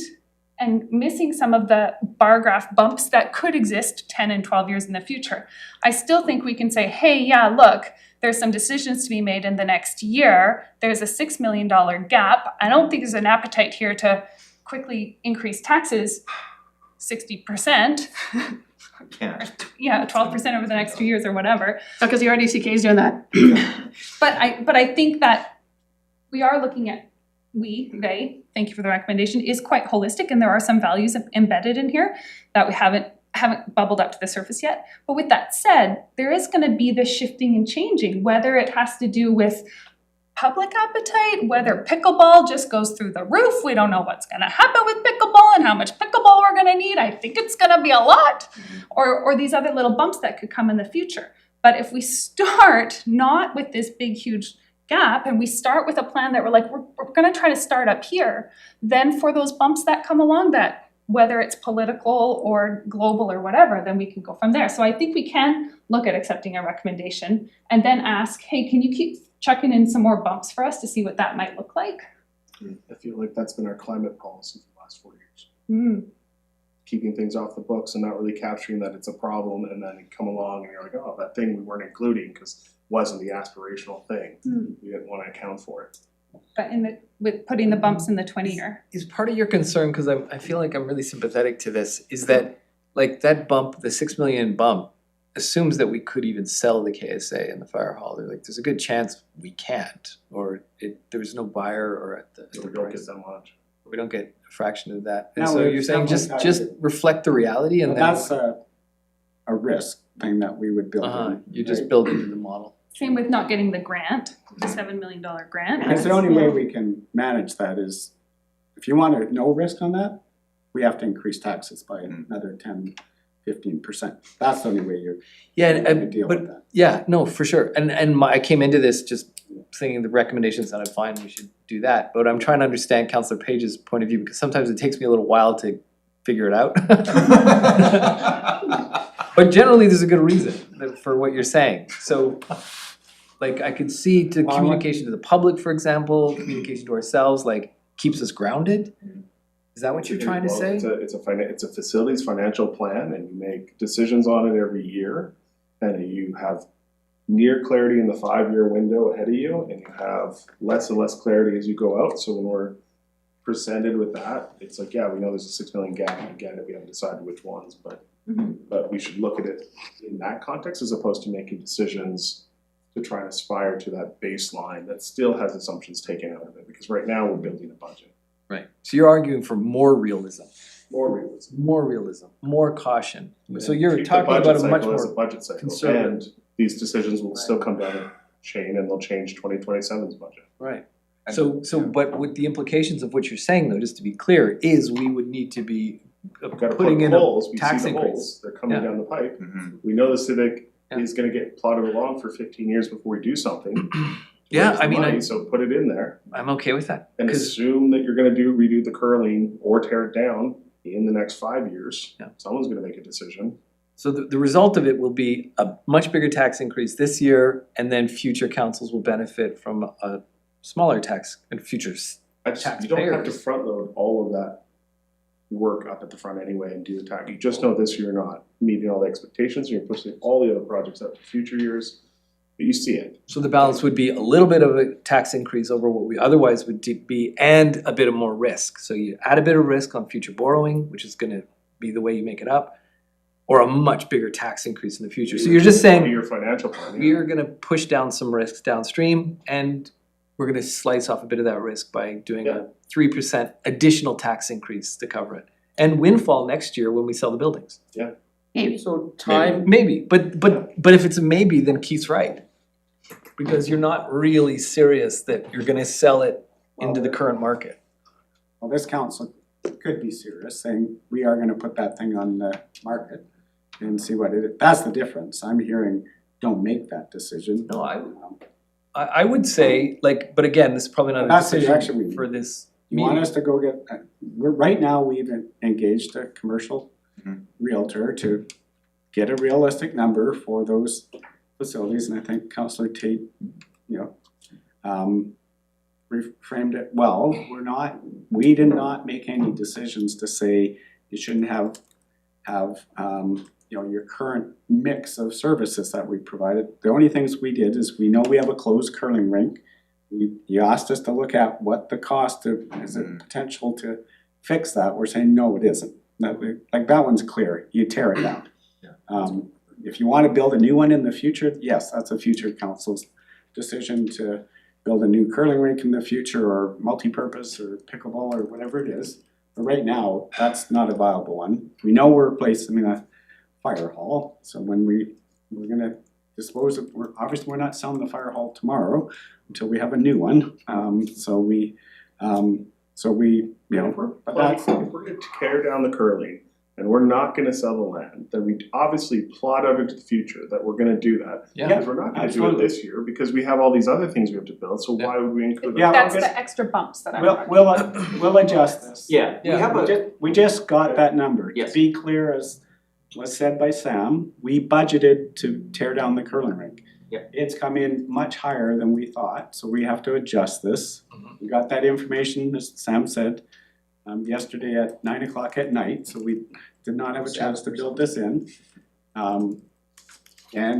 and missing some of the bar graph bumps that could exist 10 and 12 years in the future, I still think we can say, hey, yeah, look, there's some decisions to be made in the next year. There's a $6 million gap. I don't think there's an appetite here to quickly increase taxes 60%. Can't. Yeah, 12% over the next 2 years or whatever. Because the RDCK is doing that. But I think that we are looking at, they, thank you for the recommendation, is quite holistic, and there are some values embedded in here that we haven't bubbled up to the surface yet. But with that said, there is going to be this shifting and changing, whether it has to do with public appetite, whether pickleball just goes through the roof. We don't know what's going to happen with pickleball and how much pickleball we're going to need. I think it's going to be a lot, or these other little bumps that could come in the future. But if we start not with this big, huge gap, and we start with a plan that we're like, we're going to try to start up here, then for those bumps that come along, that whether it's political or global or whatever, then we can go from there. So I think we can look at accepting a recommendation and then ask, hey, can you keep chucking in some more bumps for us to see what that might look like? I feel like that's been our climate policy for the last 4 years. Keeping things off the books and not really capturing that it's a problem, and then you come along and you're like, oh, that thing we weren't including because it wasn't the aspirational thing. We didn't want to account for it. But with putting the bumps in the 20-year. Is part of your concern, because I feel like I'm really sympathetic to this, is that like that bump, the 6 million bump, assumes that we could even sell the KSA and the fire hall. They're like, there's a good chance we can't, or there's no buyer, or at the We don't price. get that much. We don't get a fraction of that. And No, so it's you're saying definitely just reflect the reality, and But then that's a risk thing that we would build in. you just right? build into the model. Same with not getting the grant, the $7 million grant. Because the only way we can manage that is, if you want no risk on that, we have to increase taxes by another 10-15%. That's the only way you're gonna deal with that. Yeah, no, for sure. And I came into this just thinking the recommendations sounded fine, we should do that. But I'm trying to understand Councillor Page's point of view, because sometimes it takes me a little while to figure it out. But generally, there's a good reason for what you're saying. So, like, I could see to communication to the public, for example, communication to ourselves, like, keeps us grounded. Is that what you're trying to say? It's a facilities financial plan, and you make decisions on it every year, and you have near clarity in the 5-year window ahead of you, and you have less and less clarity as you go out. So when we're presented with that, it's like, yeah, we know there's a 6 million gap, we get it, we haven't decided which ones, but we should look at it in that context as opposed to making decisions to try and aspire to that baseline that still has assumptions taken out of it, because right now we're building a budget. Right. So you're arguing for more realism. More realism. More realism, more caution. So And you're keep the talking budget about a much cycle as more budget cycle, conservative. and these decisions will still come down the chain, and they'll change 2027's budget. Right. So but with the implications of what you're saying, though, just to be clear, is we would need to be We've got to putting put in a holes, we see tax the increase. holes, they're coming Yeah. down the pipe. Mhm. We know the civic Yeah. is gonna get plodded along for 15 years before we do something. Yeah, Raise the I mean, money, so put it in there, I'm okay with that. and 'Cause- assume that you're gonna redo the curling or tear it down in the next 5 years. Yeah. Someone's gonna make a decision. So the result of it will be a much bigger tax increase this year, and then future councils will benefit from a smaller tax in futures. You don't have to Taxpayers. front load all of that work up at the front anyway and do the tax. You just know this year you're not meeting all the expectations, and you're pushing all the other projects up to future years, but you see it. So the balance would be a little bit of a tax increase over what we otherwise would be, and a bit of more risk. So you add a bit of risk on future borrowing, which is gonna be the way you make it up, or a much bigger tax increase in the future. So you're just saying, Your financial plan. we are gonna push down some risks downstream, and we're gonna slice off a bit of that risk by doing a 3% additional tax increase to cover it. And windfall next year when we sell the buildings. Yeah. Maybe. So maybe, but if it's a maybe, then Keith's right. Because you're not really serious that you're gonna sell it into the current market. Well, this council could be serious, saying we are gonna put that thing on the market and see what it is. That's the difference. I'm hearing, don't make that decision. No, I would say, like, but again, this is probably not a That's the direction decision we for this You want meeting. us to go get, right now, we've engaged a commercial Mhm. realtor to get a realistic number for those facilities, and I think Councillor Tate, reframed it well. We did not make any decisions to say you shouldn't have your current mix of services that we provided. The only things we did is, we know we have a closed curling rink. You asked us to look at what the cost of, is it potential to fix that? We're saying, no, it isn't. Like, that one's clear, you tear it down. If you wanna build a new one in the future, yes, that's a future council's decision to build a new curling rink in the future, or multi-purpose, or pickleball, or whatever it is. But right now, that's not a viable one. We know we're replacing a fire hall, so when we're gonna dispose of, obviously we're not selling the fire hall tomorrow until we have a new one. But that's. If we're gonna tear down the curling and we're not gonna sell the land, then we obviously plot out into the future that we're gonna do that. Yeah, Because we're not gonna do it this year, because we have all these other things we have to build, so why would we include Yeah, that? That's the extra bumps that I'm talking about. We'll adjust this. Yeah, we have We just got that number. To Yes. be clear, as was said by Sam, we budgeted to tear down the curling rink. Yeah. It's come in much higher than we thought, so we have to adjust this. We got that information, as Sam said, yesterday at 9:00 at night, so we did not have a chance to build this in. And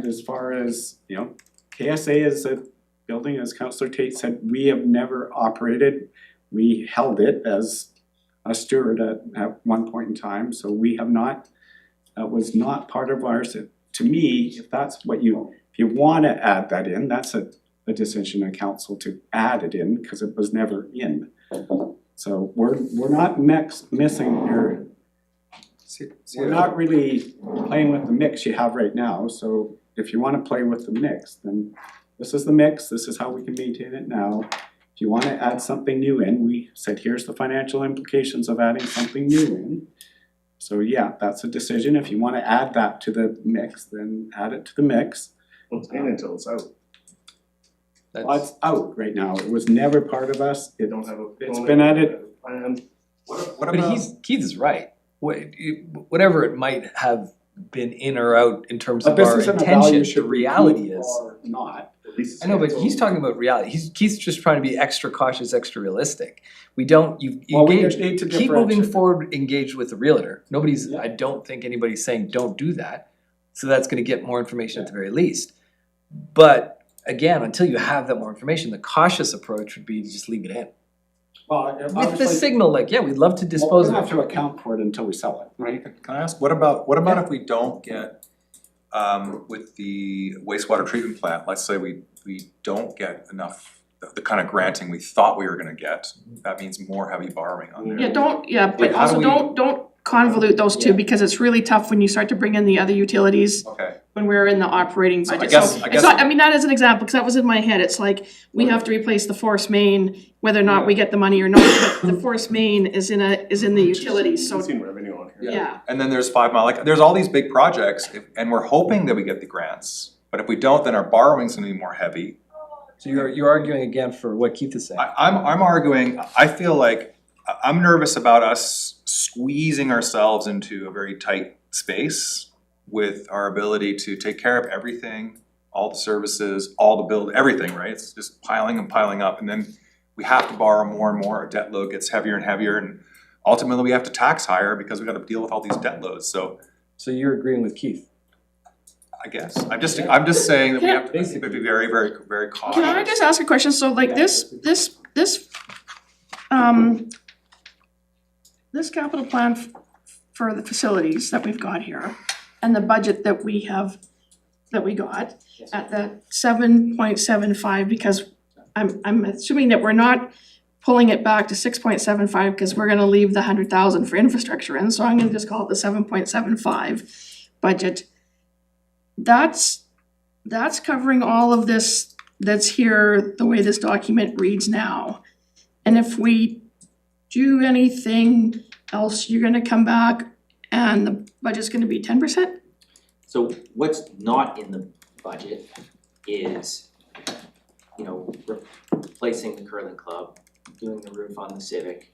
as far as, KSA is a building, as Councillor Tate said, we have never operated. We held it as a steward at one point in time, so we have not, that was not part of ours. To me, if that's what if you wanna add that in, that's a decision of council to add it in, cause it was never in. So we're not missing your, we're not really playing with the mix you have right now, so if you wanna play with the mix, then this is the mix, this is how we can maintain it now. If you wanna add something new in, we said, here's the financial implications of adding something new in. So yeah, that's a decision. If you wanna add that to the mix, then add it to the mix. Well, it's in until it's out. Well, it's out right now. It was never part of us. They don't have a. It's been added. Plan. What But about? Keith is right. Whatever it might have been in or out in terms But of this our isn't a intention, value the should reality recoup is. or not. At least it's I know, but canceled. he's talking about reality. Keith's just trying to be extra cautious, extra realistic. We don't, you Well, we engage, just need to keep moving differentiate. forward, engaged with the realtor. I don't think anybody's saying don't do that. So that's gonna get more information at the very least. But again, until you have that more information, the cautious approach would be to just leave it in. Well, With the obviously, signal, like, yeah, we'd love to well, dispose we're of gonna it. have to account for it until we sell it, right? Can I ask, what about if we don't get, with the wastewater treatment plant, let's say we don't get enough, the kind of granting we thought we were gonna get, that means more heavy borrowing on there. But Like, how do also we- don't convolute those two, because it's really tough when you start to bring in the other utilities Okay, when we're in the operating So I budget. guess- So I it's guess- not, I mean, that is an example, cause that was in my head. It's like, we have to replace the force main, whether or not we get the money or not, but the force main is in the utilities, so I've seen revenue on here. yeah. and then there's 5 Mile, like, there's all these big projects, and we're hoping that we get the grants, but if we don't, then our borrowing's gonna be more heavy. So you're arguing again for what Keith is saying. I'm arguing, I feel like, I'm nervous about us squeezing ourselves into a very tight space with our ability to take care of everything, all the services, all the build, everything, right? It's just piling and piling up, and then we have to borrow more and more, our debt load gets heavier and heavier, and ultimately we have to tax higher because we gotta deal with all these debt loads, so So you're agreeing with Keith? I guess, I'm just saying that we have to be very, very, very cautious. Can I just ask a question? So like this capital plan for the facilities that we've got here and the budget that we got at the 7.75, because I'm assuming that we're not pulling it back to 6.75 because we're gonna leave the 100,000 for infrastructure in, so I'm gonna just call it the 7.75. budget, that's covering all of this that's here, the way this document reads now. And if we do anything else, you're gonna come back and the budget's gonna be 10%? So what's not in the budget is, you know, replacing the curling club, doing the roof on the Civic,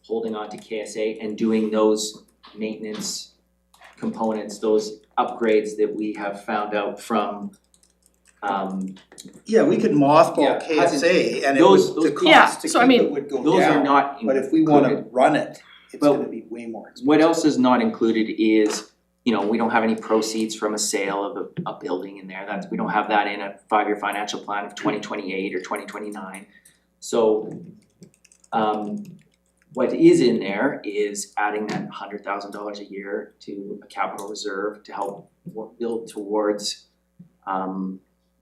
holding on to KSA and doing those maintenance components, those upgrades that we have found out from Yeah, we could mothball Yeah, KSA and those- the Yeah, cost to so I keep mean, it would go down. those are not But if we wanna included. run it, it's But gonna be way more expensive. What else is not included is, you know, we don't have any proceeds from a sale of a building in there, we don't have that in a 5-year financial plan of 2028 or 2029. So, what is in there is adding that $100,000 a year to a capital reserve to help build towards,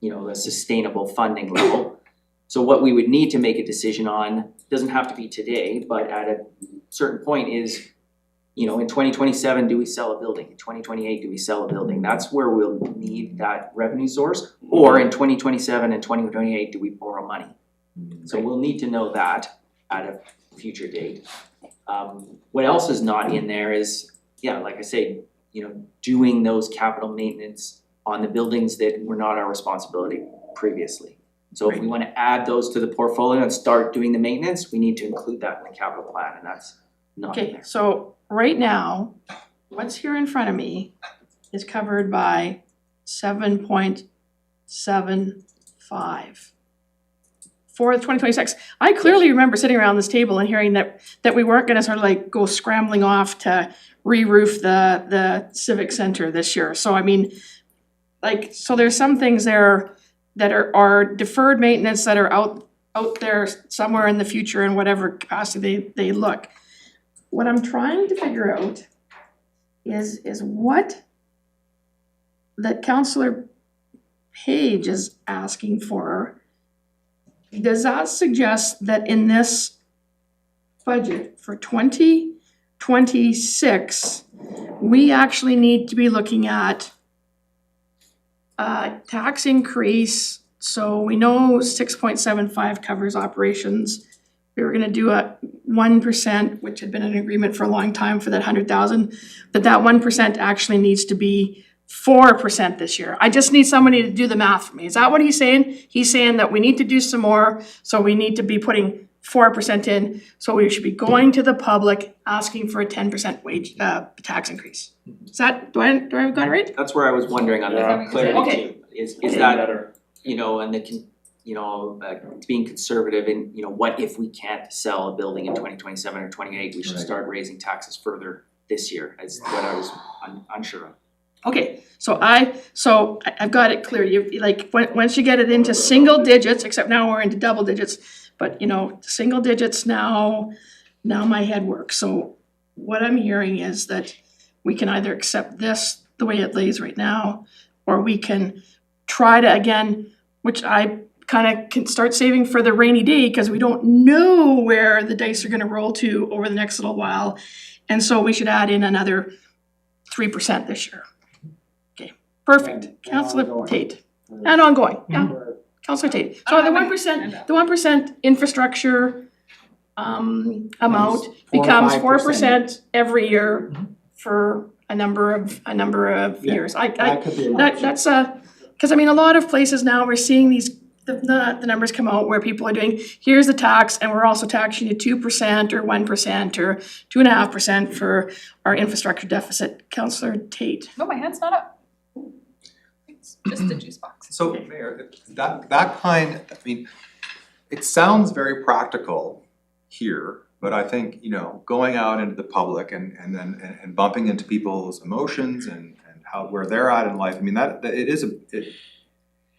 you know, a sustainable funding level. So what we would need to make a decision on, doesn't have to be today, but at a certain point is, you know, in 2027, do we sell a building? In 2028, do we sell a building? That's where we'll need that revenue source. Or in 2027 and 2028, do we borrow money? So we'll need to know that at a future date. What else is not in there is, yeah, like I say, you know, doing those capital maintenance on the buildings that were not our responsibility previously. So if we wanna add those to the portfolio and start doing the maintenance, we need to include that in the capital plan, and that's not in Okay, there. so right now, what's here in front of me is covered by 7.75 for 2026. I clearly remember sitting around this table and hearing that we weren't gonna sort of like go scrambling off to re-roof the civic center this year. So I mean, like, so there's some things there that are deferred maintenance that are out there somewhere in the future in whatever capacity they look. What I'm trying to figure out is what that Councillor Page is asking for. Does that suggest that in this budget for 2026, we actually need to be looking at tax increase? So we know 6.75 covers operations. We were gonna do a 1%, which had been an agreement for a long time for that 100,000, that 1% actually needs to be 4% this year. I just need somebody to do the math for me. Is that what he's saying? He's saying that we need to do some more, so we need to be putting 4% in, so we should be going to the public asking for a 10% wage tax increase. Is that, do I have got it right? That's where I was wondering on Yeah. the clarity Okay. too, is that, you know, and being conservative and, you know, what if we can't sell a building in 2027 or 28, we should Right. start raising taxes further this year, is what I was unsure of. Okay, so I've got it clear, you, like, once you get it into single digits, except now we're into double digits, but you know, single digits now my head works, so what I'm hearing is that we can either accept this the way it lays right now, or we can try to again, which I kinda can start saving for the rainy day, cause we don't know where the dice are gonna roll to over the next little while, and so we should add in another 3% this year. Perfect, And Councillor ongoing. Tate, and ongoing, yeah, Councillor Tate. So the 1% infrastructure amount becomes 4% every year for a number of Yeah, years. That could be an option. That's cause I mean, a lot of places now we're seeing these, the numbers come out where people are doing, here's the tax, and we're also taxing you 2% or 1% or 2.5% for our infrastructure deficit. Councillor Tate. No, my hand's not up. It's just a juice box. So Mayor, that kind, I mean, it sounds very practical here, but I think, you know, going out into the public and then bumping into people's emotions and how, where they're at in life, I mean, that it is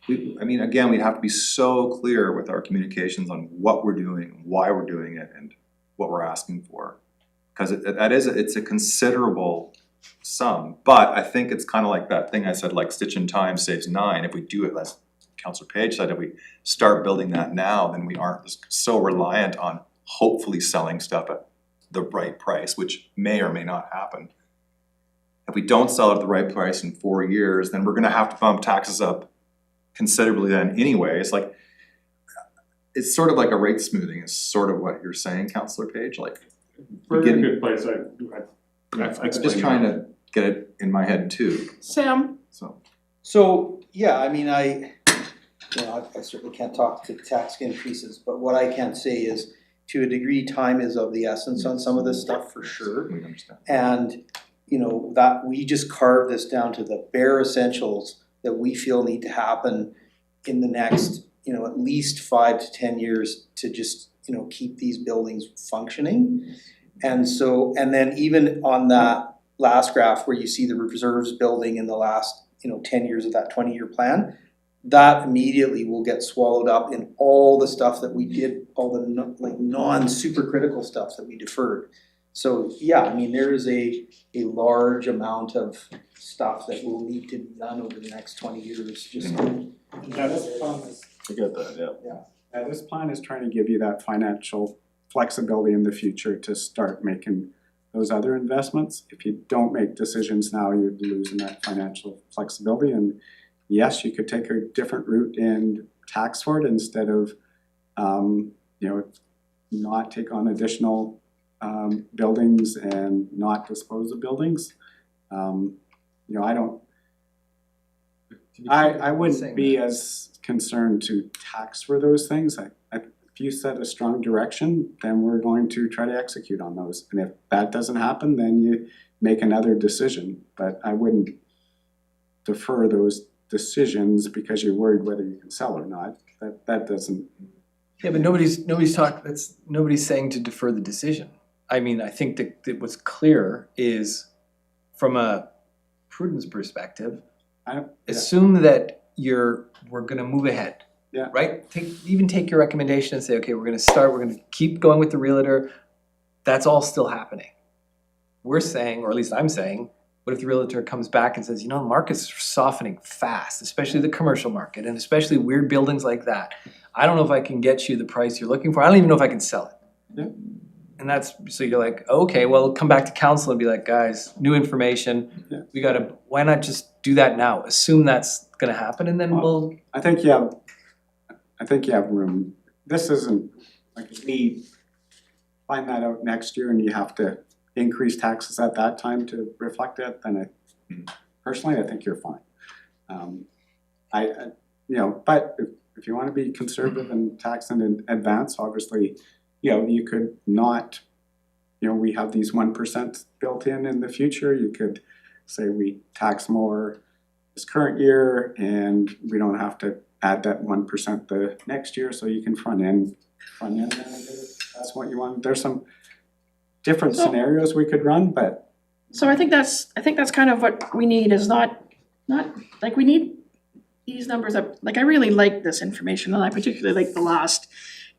I mean, again, we have to be so clear with our communications on what we're doing, why we're doing it, and what we're asking for. Cause it's a considerable sum, but I think it's kind of like that thing I said, like stitch in time saves 9. If we do it, as Councillor Page said, if we start building that now, then we aren't just so reliant on hopefully selling stuff at the right price, which may or may not happen. If we don't sell it at the right price in 4 years, then we're gonna have to bump taxes up considerably then anyway. It's sort of like a rate smoothing is sort of what you're saying, Councillor Page, like. We're in a getting- good place, I'm just trying to get it in my head too, Sam? so. So, yeah, I mean, I certainly can't talk to tax increases, but what I can say is, to a degree, time is of the essence on some of this stuff for sure. We understand. And, that we just carve this down to the bare essentials that we feel need to happen in the next, at least 5 to 10 years to just, keep these buildings functioning. And so, and then even on that last graph where you see the reserves building in the last, 10 years of that 20-year plan, that immediately will get swallowed up in all the stuff that we did, all the non-super critical stuff that we deferred. So, yeah, I mean, there is a large amount of stuff that will need to be done over the next 20 years, just. Yeah, this plan is, I get that, yeah. yeah, this plan is trying to give you that financial flexibility in the future to start making those other investments. If you don't make decisions now, you're losing that financial flexibility. And yes, you could take a different route in tax for it instead of, not take on additional buildings and not dispose of buildings. I wouldn't be as concerned to tax for those things. If you set a strong direction, then we're going to try to execute on those. And if that doesn't happen, then you make another decision. But I wouldn't defer those decisions because you're worried whether you can sell or not. That doesn't. Yeah, but nobody's saying to defer the decision. I mean, I think that what's clear is from a prudence perspective, assume that we're gonna move ahead. Yeah. Right? Take your recommendation and say, okay, we're gonna keep going with the realtor. That's all still happening. We're saying, or at least I'm saying, what if the realtor comes back and says, the market's softening fast, especially the commercial market, and especially weird buildings like that. I don't know if I can get you the price you're looking for. I don't even know if I can sell it. Yeah. And so you're like, okay, well, come back to council and be like, guys, new information. Yeah. Why not just do that now? Assume that's gonna happen and then we'll. I think you have room. This isn't, like, if we find that out next year and you have to increase taxes at that time to reflect it, then personally, I think you're fine. But if you wanna be conservative and tax in advance, obviously, you could not, we have these 1% built in the future. You could say we tax more this current year and we don't have to add that 1% the next year, so you can front end that. That's what you want. There's some different scenarios we could run, but. So I think that's kind of what we need is not like we need these numbers up. Like I really like this information and I particularly like the last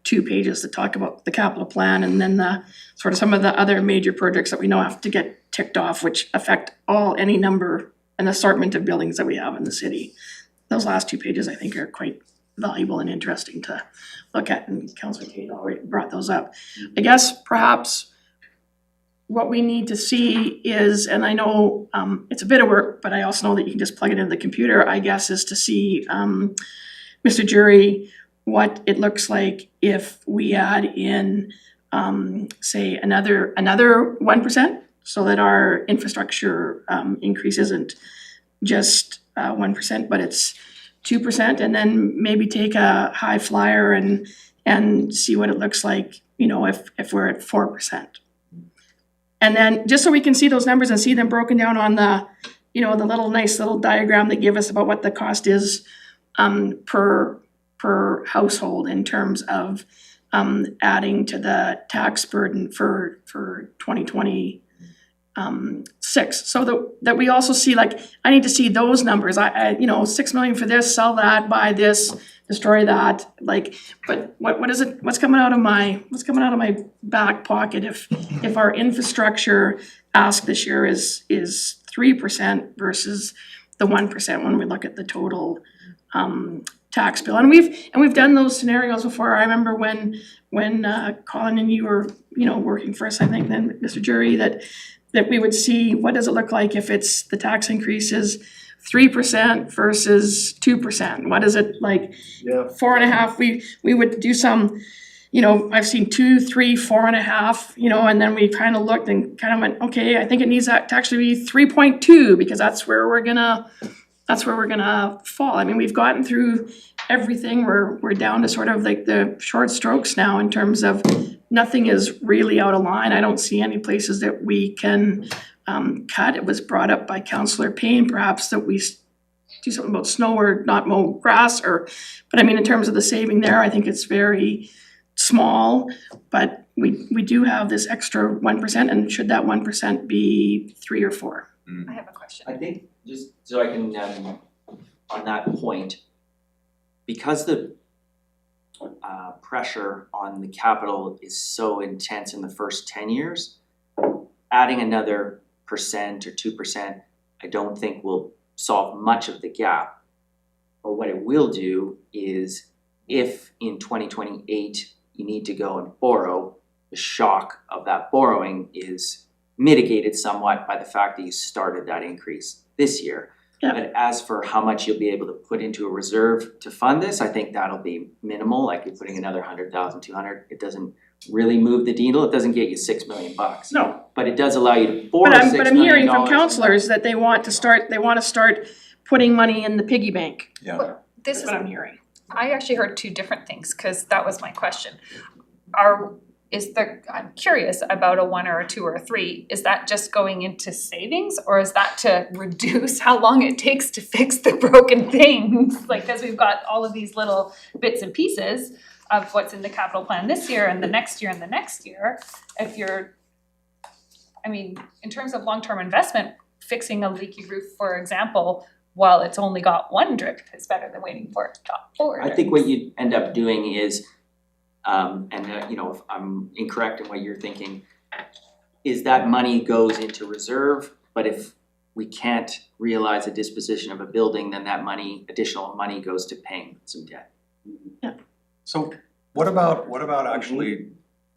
2 pages that talk about the capital plan and then the sort of some of the other major projects that we know have to get ticked off, which affect any number and assortment of buildings that we have in the city. Those last 2 pages I think are quite valuable and interesting to look at, and Councilor Kate already brought those up. I guess perhaps what we need to see is, and I know it's a bit of work, but I also know that you can just plug it into the computer, I guess, is to see, Mr. Jury, what it looks like if we add in, say, another 1%, so that our infrastructure increase isn't just 1%, but it's 2%, and then maybe take a high flyer and see what it looks like, if we're at 4%. And then just so we can see those numbers and see them broken down on the, the nice little diagram they give us about what the cost is per household in terms of adding to the tax burden for 2026. So that we also see, like, I need to see those numbers. I 6 million for this, sell that, buy this, destroy that. Like, but what is it? What's coming out of my back pocket if our infrastructure ask this year is 3% versus the 1% when we look at the total tax bill. And we've done those scenarios before. I remember when Colin and you were working for us, I think then Mr. Jury, that that we would see, what does it look like if it's, the tax increase is 3% versus 2%? What is it like? Yeah. 4.5, we would do some, you know, I've seen 2, 3, 4.5, you know, and then we kind of looked and kind of went, okay, I think it needs to actually be 3.2 because that's where we're gonna fall. I mean, we've gotten through everything. We're down to sort of like the short strokes now in terms of nothing is really out of line. I don't see any places that we can cut. It was brought up by Councillor Payne, perhaps that we do something about snow or not mow grass but I mean, in terms of the saving there, I think it's very small, but we do have this extra 1%, and should that 1% be 3 or 4? I have a question. I think, just so I can, on that point, because the pressure on the capital is so intense in the first 10 years, adding another 1% or 2%, I don't think will solve much of the gap. But what it will do is, if in 2028 you need to go and borrow, the shock of that borrowing is mitigated somewhat by the fact that you started that increase this year. Yeah. But as for how much you'll be able to put into a reserve to fund this, I think that'll be minimal, like you're putting another 100,000, 200, it doesn't really move the needle, it doesn't get you $6 million. No. But it does allow you to borrow $6 million. But I'm hearing from councillors that they want to start putting money in the piggy bank. Yeah. This is That's what I'm hearing. I actually heard two different things, because that was my question. I'm curious about a 1 or a 2 or a 3, is that just going into savings, or is that to reduce how long it takes to fix the broken things? Like, cause we've got all of these little bits and pieces of what's in the capital plan this year and the next year and the next year. In terms of long-term investment, fixing a leaky roof, for example, while it's only got 1 drip, is better than waiting for it to got 4. I think what you end up doing is, if I'm incorrect in what you're thinking, is that money goes into reserve, but if we can't realize a disposition of a building, then that additional money goes to paying some debt. Yeah. So what about actually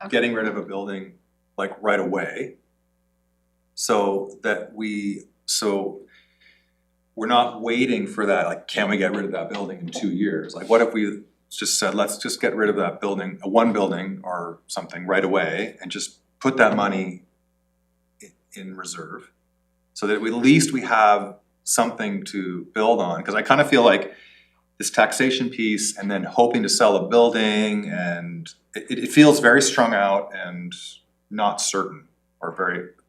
getting rid of a building like right away? So we're not waiting for that, like, can we get rid of that building in 2 years? Like, what if we just said, let's just get rid of that building, one building or something right away, and just put that money in reserve, so that at least we have something to build on. Because I kind of feel like this taxation piece and then hoping to sell a building, and it feels very strung out and not certain, or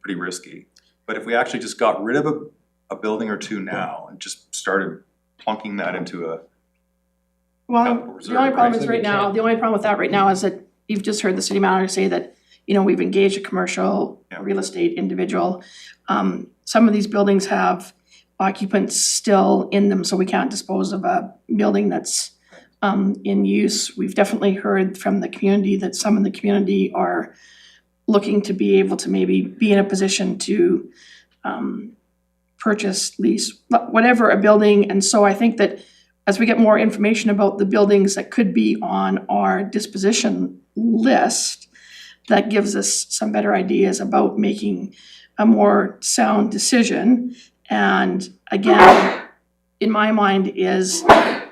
pretty risky. But if we actually just got rid of a building or two now and just started plunking that into a Well, the only problem is the only problem with that right now is that you've just heard the city manager say that, we've engaged a commercial real estate individual. Some of these buildings have occupants still in them, so we can't dispose of a building that's in use. We've definitely heard from the community that some in the community are looking to be able to maybe be in a position to purchase, lease, whatever, a building. And so I think that as we get more information about the buildings that could be on our disposition list, that gives us some better ideas about making a more sound decision. And again, in my mind is,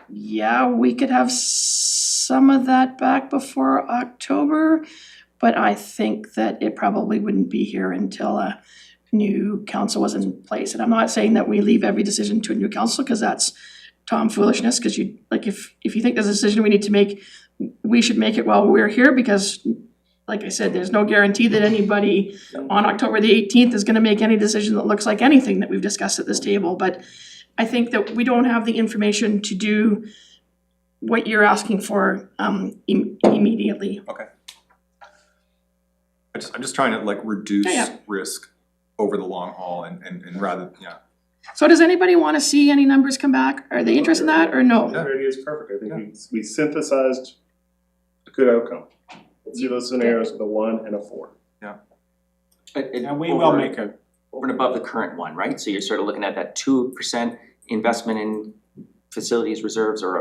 we could have some of that back before October, but I think that it probably wouldn't be here until a new council was in place. And I'm not saying that we leave every decision to a new council, because that's tomfoolishness, because if you think there's a decision we need to make, we should make it while we're here, because like I said, there's no guarantee that anybody on October the 18th is gonna make any decision that looks like anything that we've discussed at this table. But I think that we don't have the information to do what you're asking for immediately. Okay. I'm just trying to reduce risk over the long haul and rather, So does anybody want to see any numbers come back? Are they interested in that or no? That idea is perfect. I think we synthesized a good outcome. Let's see those scenarios with a 1 and a 4. And we will make it over and above the current one, right? So you're sort of looking at that 2% investment in facilities reserves, or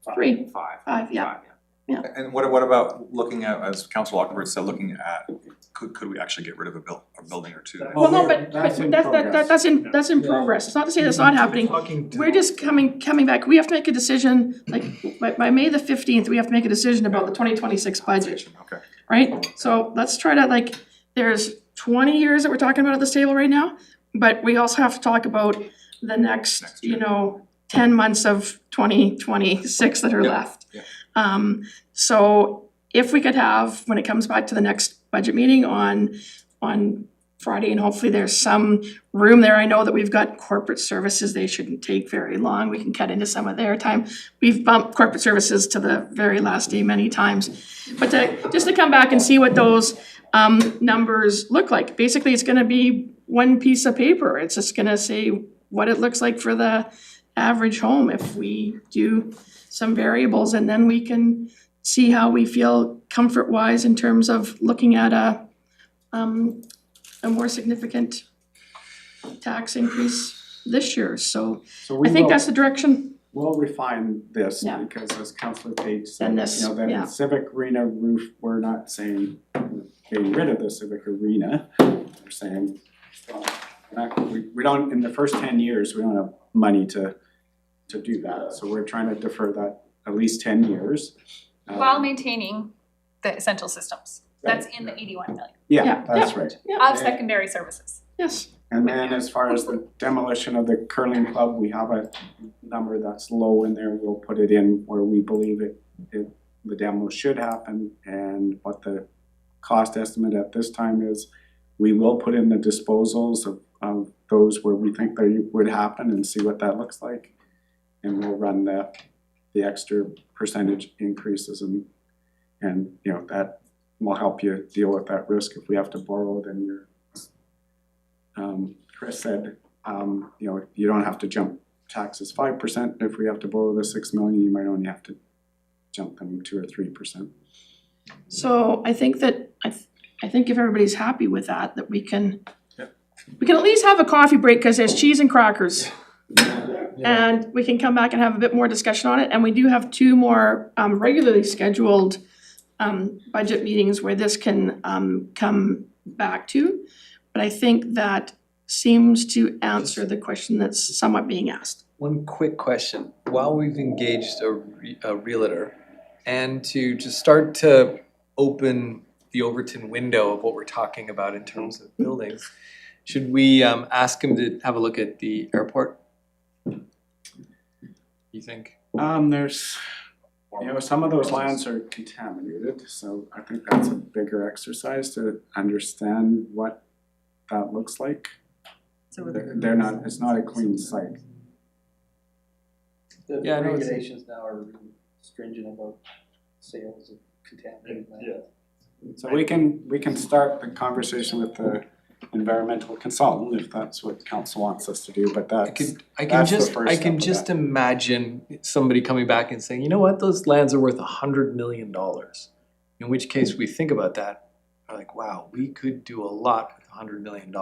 a 3. 5. 5, yeah. And what about looking at, as Council Ockford said, looking at, could we actually get rid of a building or two? Well, no, but That's in that's progress. that's in progress. It's not to say that's not happening. We're just coming back. We have to make a decision, like, by May the 15th, we have to make a decision about the 2026 budget, Okay. right? So let's try to, like, there's 20 years that we're talking about at this table right now, but we also have to talk about the next, 10 months of 2026 that are left. Yeah. So if we could have, when it comes back to the next budget meeting on Friday, and hopefully there's some room there. I know that we've got corporate services, they shouldn't take very long. We can cut into some of their time. We've bumped corporate services to the very last day many times. But just to come back and see what those numbers look like. Basically, it's gonna be one piece of paper. It's just gonna say what it looks like for the average home if we do some variables, and then we can see how we feel comfort-wise in terms of looking at a more significant tax increase this year. So I think that's the direction. We'll refine this Yeah. because as Councillor Page said, And this, the yeah. civic arena roof, we're not saying getting rid of the civic arena. We're saying, we don't, in the first 10 years, we don't have money to do that. So we're trying to defer that at least 10 years. While maintaining the essential systems. That's in the 81 million Yeah, that's right. of secondary services. Yes. And then as far as the demolition of the curling club, we have a number that's low in there. We'll put it in where we believe the demo should happen, and what the cost estimate at this time is. We will put in the disposals of those where we think they would happen and see what that looks like. And we'll run the extra percentage increases and that will help you deal with that risk if we have to borrow. Then Chris said, you don't have to jump taxes 5%. If we have to borrow the 6 million, you might only have to jump them 2 or 3%. So I think that I think if everybody's happy with that we can at least have a coffee break because there's cheese and crackers. And we can come back and have a bit more discussion on it. And we do have 2 more regularly scheduled budget meetings where this can come back to. But I think that seems to answer the question that's somewhat being asked. One quick question. While we've engaged a realtor, and to just start to open the Overton window of what we're talking about in terms of buildings, should we ask him to have a look at the airport? You think? There's, some of those lands are contaminated, so I think that's a bigger exercise to understand what that looks like. So They're not, it's not a clean site. The Yeah, I know regulations now are really stringent about sales of contaminated land. So we can start the conversation with the environmental consultant if that's what council wants us to do, but I can just imagine somebody coming back and saying, you know what, those lands are worth $100 million. In which case we think about that, we're like, wow, we could do a lot with $100 million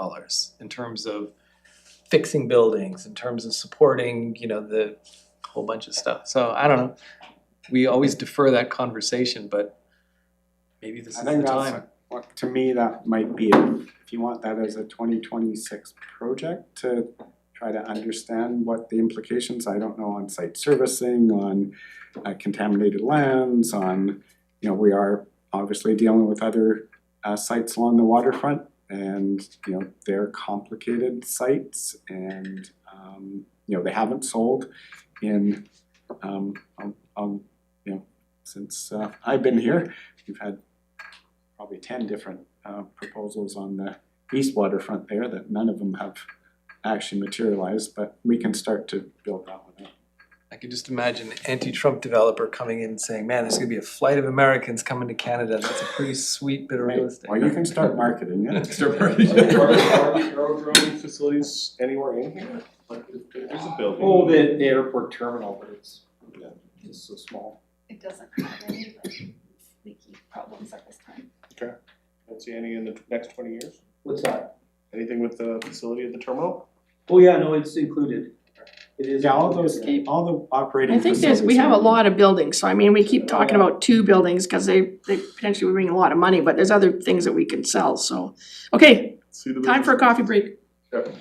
in terms of fixing buildings, in terms of supporting, the whole bunch of stuff. So I don't know. We always defer that conversation, but maybe this is the time. To me, that might be, if you want that as a 2026 project to try to understand what the implications, I don't know, on site servicing, on contaminated lands, on, we are obviously dealing with other sites along the waterfront, and, they're complicated sites, and, they haven't sold in, since I've been here. We've had probably 10 different proposals on the east waterfront there that none of them have actually materialized, but we can start to build that one up. I can just imagine an anti-Trump developer coming in and saying, man, there's gonna be a flight of Americans coming to Canada. That's a pretty sweet bit of real estate. Well, you can start marketing it. Start marketing. Are there aerodrome facilities anywhere in here? Like, there's a building. Oh, the airport terminal, but it's so small. It doesn't have any of the leaky problems at this time. Okay. Don't see any in the next 20 years? What's that? Anything with the facility at the terminal? Oh, yeah, no, it's included. Yeah, all the operating I think facilities. we have a are- lot of buildings, so I mean, we keep talking about 2 buildings, cause they potentially bring a lot of money, but there's other things that we can sell, so. Okay, See the time for a business. coffee break. Yep.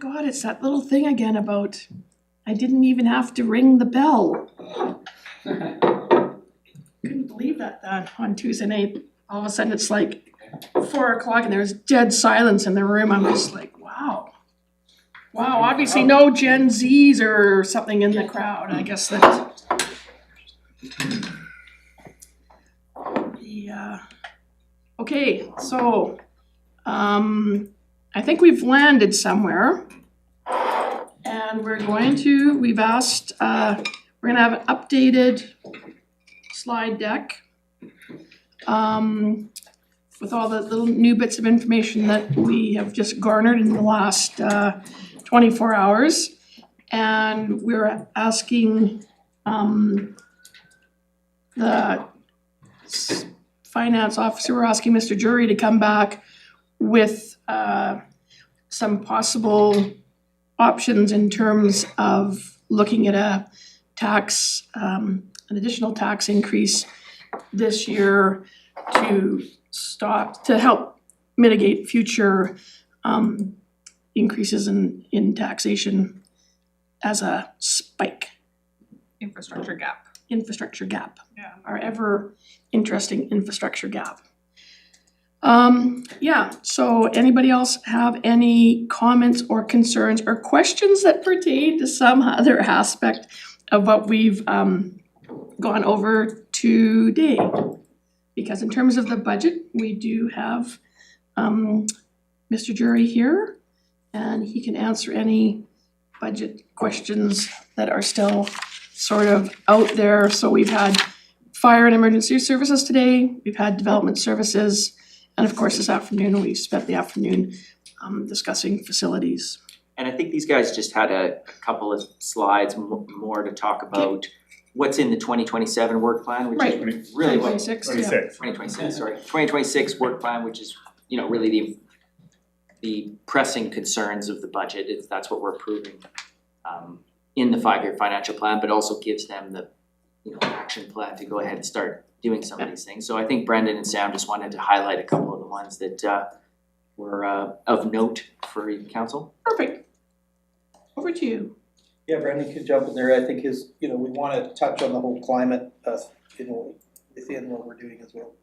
God, it's that little thing again about, I didn't even have to ring the bell. Couldn't believe that on Tuesday night, all of a sudden it's like 4 o'clock and there's dead silence in the room. I'm just like, wow. Wow, obviously no Gen Zs or something in the crowd. I guess that. Okay, so I think we've landed somewhere. And we've asked, we're gonna have an updated slide deck with all the little new bits of information that we have just garnered in the last 24 hours. And we're asking the finance officer, we're asking Mr. Jury to come back with some possible options in terms of looking at a tax, an additional tax increase this year to help mitigate future increases in taxation as a spike. Infrastructure gap. Yeah. Our ever interesting infrastructure gap. So anybody else have any comments or concerns or questions that pertain to some other aspect of what we've gone over today? Because in terms of the budget, we do have Mr. Jury here, and he can answer any budget questions that are still sort of out there. So we've had fire and emergency services today, we've had development services, and of course this afternoon, we spent the afternoon discussing facilities. And I think these guys just had a couple of slides more to talk about what's in the 2027 work plan, which is really what. 2026, sorry. 2026 work plan, which is, really the pressing concerns of the budget. That's what we're approving in the 5-year financial plan, but also gives them the action plan to go ahead and start doing some of these things. So I think Brendan and Sam just wanted to highlight a couple of the ones that were of note for council. Perfect. Over to you. Yeah, Brendan could jump in there. I think we want to touch on the whole climate, within what we're doing as well.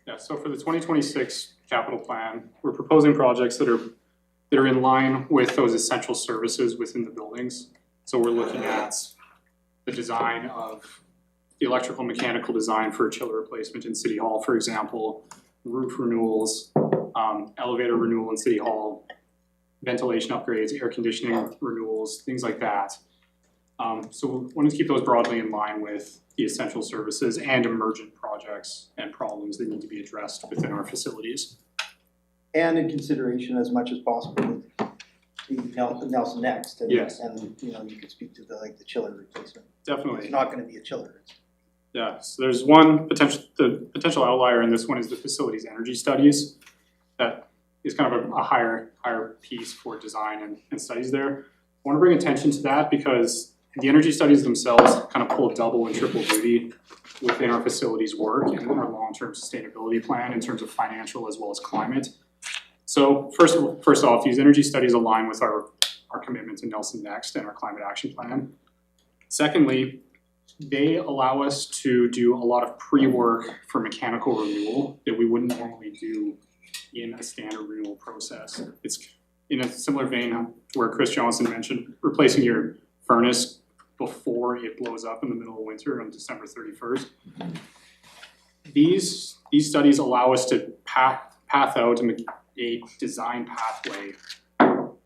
Yeah, so for the 2026 capital plan, we're proposing projects that are in line with those essential services within the buildings. So we're looking at the design of the electrical mechanical design for a chiller replacement in City Hall, for example, roof renewals, elevator renewal in City Hall, ventilation upgrades, air conditioning renewals, things like that. So we want to keep those broadly in line with the essential services and emergent projects and problems that need to be addressed within our facilities. And in consideration as much as possible with the Nelson Next, and Yes. and you could speak to the chiller replacement. Definitely. It's not going to be a chiller. Yeah, so there's one potential outlier in this one is the facilities energy studies. That is kind of a higher piece for design and studies there. I want to bring attention to that because the energy studies themselves kind of pull double and triple duty within our facilities work and our long-term sustainability plan in terms of financial as well as climate. So first off, these energy studies align with our commitment to Nelson Next and our climate action plan. Secondly, they allow us to do a lot of pre-work for mechanical renewal that we wouldn't normally do in a standard renewal process. It's in a similar vein where Chris Johnson mentioned replacing your furnace before it blows up in the middle of winter on December 31st. These studies allow us to path out a design pathway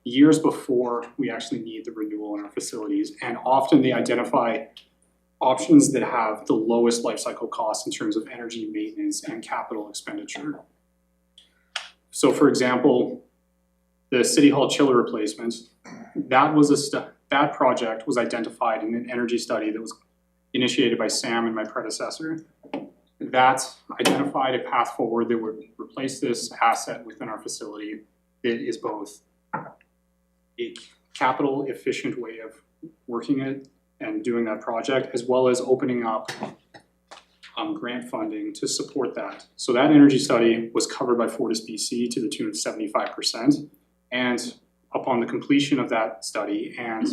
years before we actually need the renewal in our facilities, and often they identify options that have the lowest life cycle costs in terms of energy maintenance and capital expenditure. So for example, the City Hall chiller replacement, that project was identified in an energy study that was initiated by Sam and my predecessor. That identified a path forward that would replace this asset within our facility that is both a capital efficient way of working it and doing that project, as well as opening up grant funding to support that. So that energy study was covered by FortisBC to the tune of 75%. And upon the completion of that study and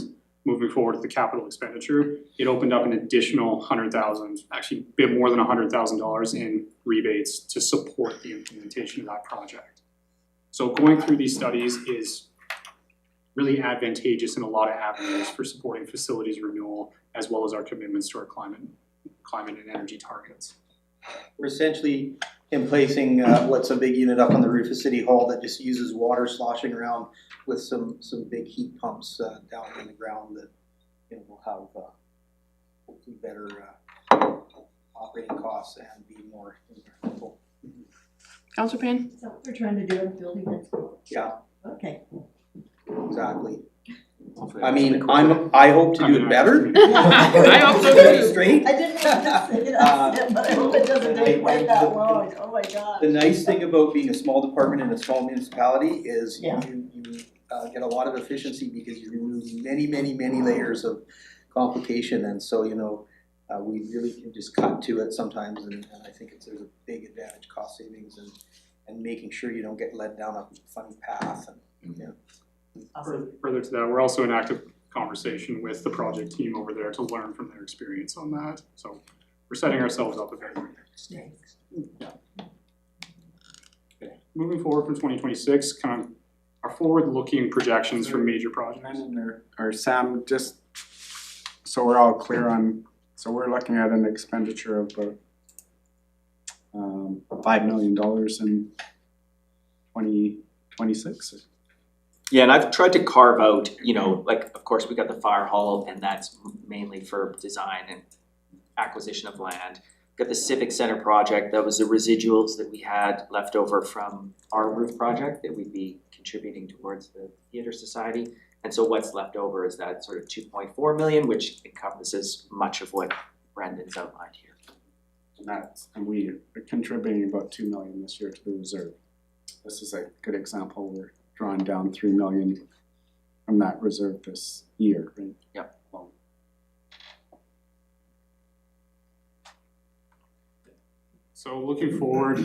moving forward with the capital expenditure, it opened up an additional $100,000, actually a bit more than $100,000 in rebates to support the implementation of that project. So going through these studies is really advantageous in a lot of avenues for supporting facilities renewal, as well as our commitments to our climate and energy targets. We're essentially emplacing what's a big unit up on the roof of City Hall that just uses water sloshing around with some big heat pumps down in the ground that, you know, will have hopefully better operating costs and be more environmental. Councillor Payne? Is that what they're trying to do in building it? Yeah, Okay. exactly. I mean, I hope to do it better. I hope so too. Straight. I didn't mean to say that, but I hope it doesn't take quite that long. Oh my God. The nice thing about being a small department in a small municipality is Yeah. you get a lot of efficiency because you remove many layers of complication, and so, you know, we really can just cut to it sometimes, and I think there's a big advantage, cost savings, and making sure you don't get led down a funny path, and, yeah. Further to that, we're also in active conversation with the project team over there to learn from their experience on that. So we're setting ourselves up a very good. Yeah. Okay. Moving forward from 2026, kind of our forward-looking projections for major projects. Or Sam, just so we're all clear on, so we're looking at an expenditure of about $5 million in 2026. Yeah, and I've tried to carve out, you know, like, of course, we got the fire hall, and that's mainly for design and acquisition of land. Got the Civic Center project, that was the residuals that we had left over from our roof project that we'd be contributing towards the Theatre Society. And so what's left over is that sort of 2.4 million, which encompasses much of what Brendan's outlined here. And we are contributing about $2 million this year to the reserve. This is a good example. We're drawing down $3 million from that reserve this year, right? Yep. So looking forward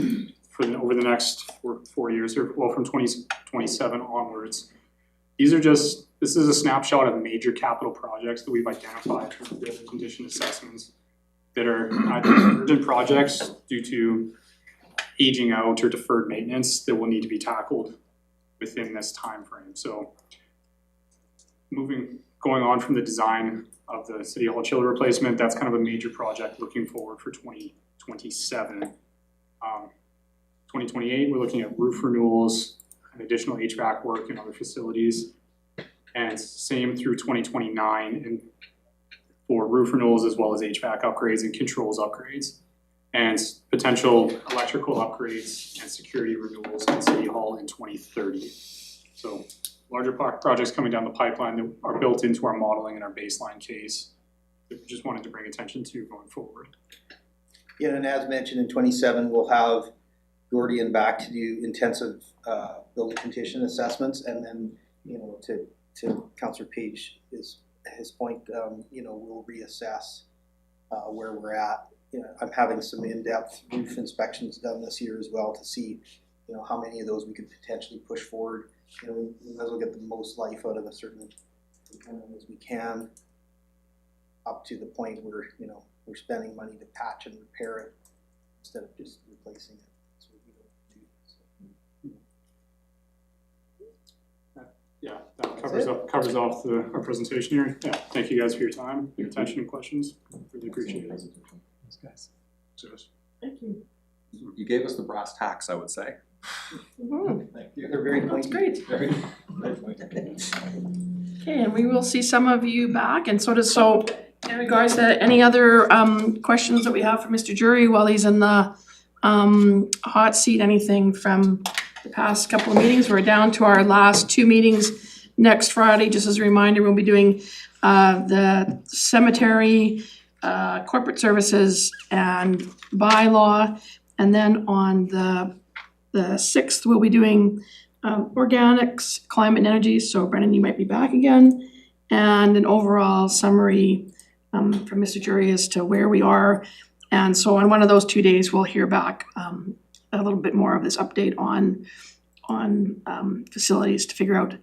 over the next four years, or well, from 2027 onwards, this is a snapshot of major capital projects that we've identified through building condition assessments that are either urgent projects due to aging out or deferred maintenance that will need to be tackled within this time frame. So going on from the design of the City Hall chiller replacement, that's kind of a major project looking forward for 2027. 2028, we're looking at roof renewals and additional HVAC work in other facilities. And same through 2029 and for roof renewals as well as HVAC upgrades and controls upgrades. And potential electrical upgrades and security renewals in City Hall in 2030. So larger projects coming down the pipeline that are built into our modeling and our baseline case that we just wanted to bring attention to going forward. Yeah, and as mentioned, in 27, we'll have Gordian back to do intensive building condition assessments, and then, you know, to Councillor Page, his point, you know, we'll reassess where we're at. You know, I'm having some in-depth roof inspections done this year as well to see, you know, how many of those we could potentially push forward. You know, we might as well get the most life out of a certain component as we can, up to the point where, you know, we're spending money to patch and repair it instead of just replacing it. That's what we don't do. So. Yeah, that covers off our presentation here. Yeah, thank you guys for your time, your attention and questions. Really appreciate it. Thanks, guys. Cheers. Thank you. You gave us the brass tacks, I would say. Thank you. They're very That's pointy. great. Okay, and we will see some of you back, and so in regards to any other questions that we have for Mr. Jury while he's in the hot seat, anything from the past couple of meetings, we're down to our last two meetings next Friday. Just as a reminder, we'll be doing the cemetery, corporate services and bylaw, and then on the 6th, we'll be doing organics, climate and energy, so Brendan, you might be back again, and an overall summary from Mr. Jury as to where we are. And so on one of those 2 days, we'll hear back a little bit more of this update on facilities to figure out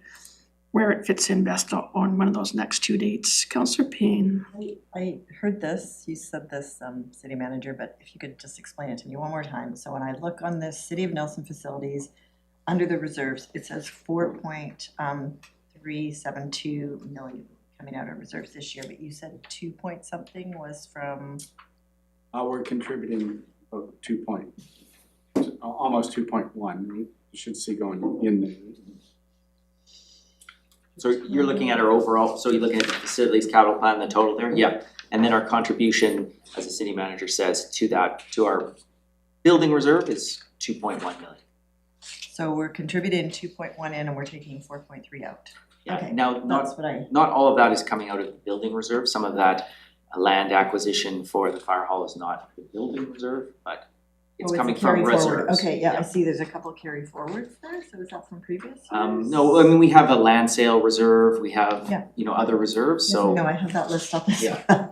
where it fits in best on one of those next two dates. Councillor Payne. I heard this, you said this, city manager, but if you could just explain it to me one more time. So when I look on this City of Nelson facilities, under the reserves, it says 4.372 million coming out of reserves this year, but you said 2 point something was from? We're contributing about almost 2.1, you should see going in there. So you're looking at our overall, so you're looking at the facilities capital plan, the total there, yeah. And then our contribution, as the city manager says, to our building reserve is 2.1 million. So we're contributing 2.1 in and we're taking 4.3 out. Yeah, Okay, now, not all of that is coming out of the building reserve, some of that land acquisition for the fire hall is not the building reserve, but it's coming from reserves. Okay, yeah, I see there's a couple carry forwards there, so is that from previous years? No, I mean, we have a land sale reserve, we have, Yeah. Other reserves, Yes, so no, I have that list up as Yeah. well.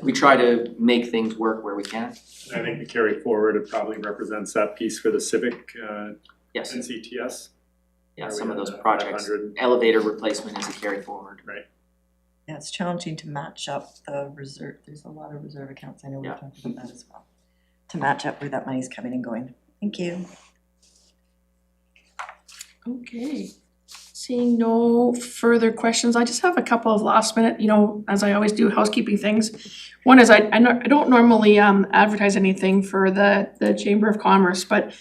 we try to make things work where we can. I think the carry forward, it probably represents that piece for the civic, Yes. NCTS. Yeah, some of those projects, 500. elevator replacement is a carry forward. Right. Yeah, it's challenging to match up the reserve, there's a lot of reserve accounts, I know we've talked about that as well. To match up where that money's coming and going. Thank you. Okay, seeing no further questions, I just have a couple of last minute, as I always do, housekeeping things. One is I don't normally advertise anything for the Chamber of Commerce, but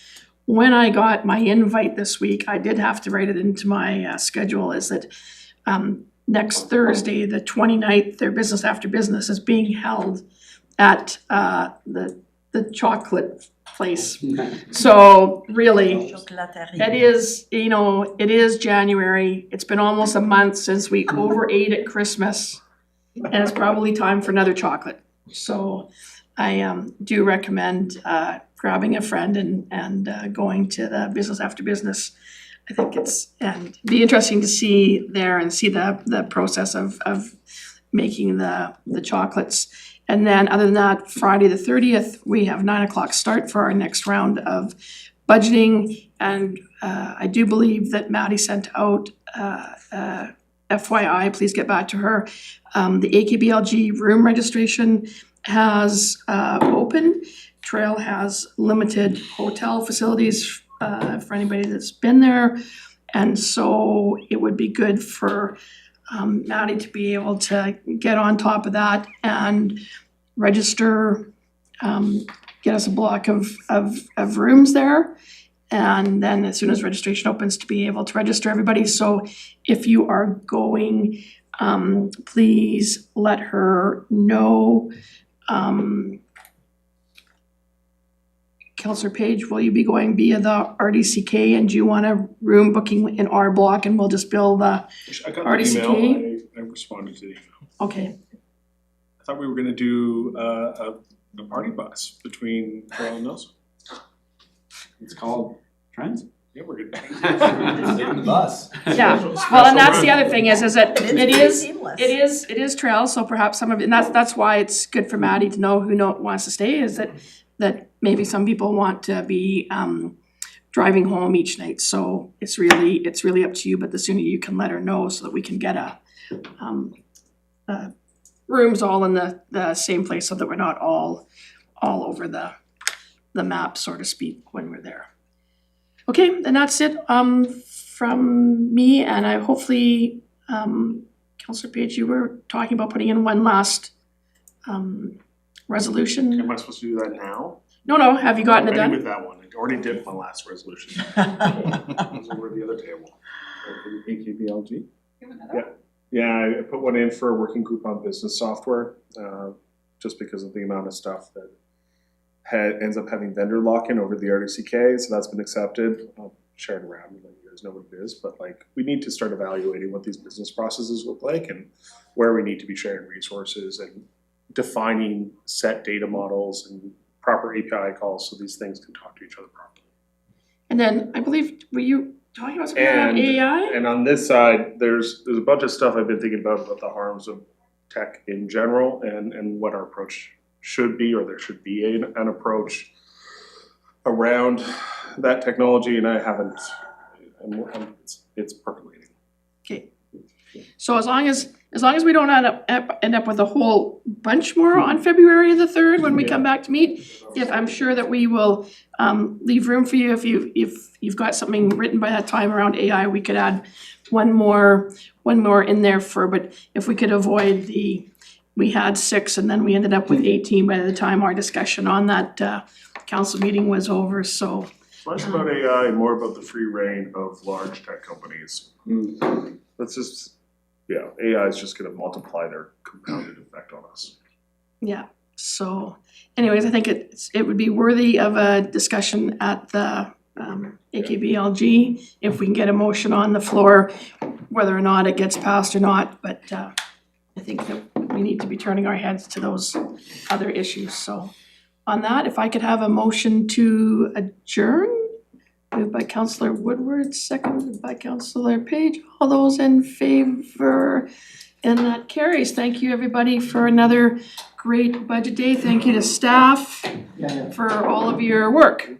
when I got my invite this week, I did have to write it into my schedule, is that next Thursday, the 29th, their Business After Business is being held at the chocolate place. So really, it is January. It's been almost a month since we overate at Christmas, and it's probably time for another chocolate. So I do recommend grabbing a friend and going to the Business After Business. I think and be interesting to see there and see the process of making the chocolates. And then other than that, Friday the 30th, we have 9:00 start for our next round of budgeting. And I do believe that Maddie sent out FYI, please get back to her. The AKBLG room registration has opened. Trail has limited hotel facilities for anybody that's been there. And so it would be good for Maddie to be able to get on top of that and register, get us a block of rooms there. And then as soon as registration opens, to be able to register everybody. So if you are going, please let her know. Councillor Page, will you be going via the RDCK, and do you want a room booking in our block and we'll just bill the I got the RDCK? email, I responded to the email. Okay, I thought we were gonna do a party bus between Trail and Nelson. It's called Trends. Yeah, we're good. the bus. yeah, well, and that's the other thing is that it seamless. is trail, so perhaps some of it, and that's why it's good for Maddie to know who wants to stay, is that maybe some people want to be driving home each night, so it's really up to you, but the sooner you can let her know so that we can get rooms all in the same place so that we're not all over the map, so to speak, when we're there. Okay, and that's it from me, and I hopefully, Councillor Page, you were talking about putting in one last resolution. Am I supposed to do that now? No, have you gotten it I'm ready done? with that one. I already did my last resolution. It was over the other table. AKBLG. Yeah, I put one in for a working group on business software, just because of the amount of stuff that ends up having vendor lock-in over the RDCK, so that's been accepted. I'll share it around and let you guys know what it is, but we need to start evaluating what these business processes look like and where we need to be sharing resources and defining set data models and proper API calls so these things can talk to each other properly. And then I believe, were you talking about something around AI? And on this side, there's a bunch of stuff I've been thinking about the harms of tech in general and what our approach should be, or there should be an approach around that technology, and I haven't, it's percolating. Okay, So as long as we don't end up with a whole bunch more on February the 3rd when we come back to meet, if I'm sure that we will leave room for you, if you've got something written by that time around AI, we could add one more in there but if we could avoid we had 6 and then we ended up with 18 by the time our discussion on that council meeting was over, so. Less about AI, more about the free reign of large tech companies. That's just, yeah, AI is just gonna multiply their compounded effect on us. Yeah, so anyways, I think it would be worthy of a discussion at the AKBLG if we can get a motion on the floor, whether or not it gets passed or not, but I think that we need to be turning our heads to those other issues, so. On that, if I could have a motion to adjourn, moved by Councillor Woodward, seconded by Councillor Page, all those in favor, and that carries. Thank you, everybody, for another great budget day. Thank you to staff for all of your work.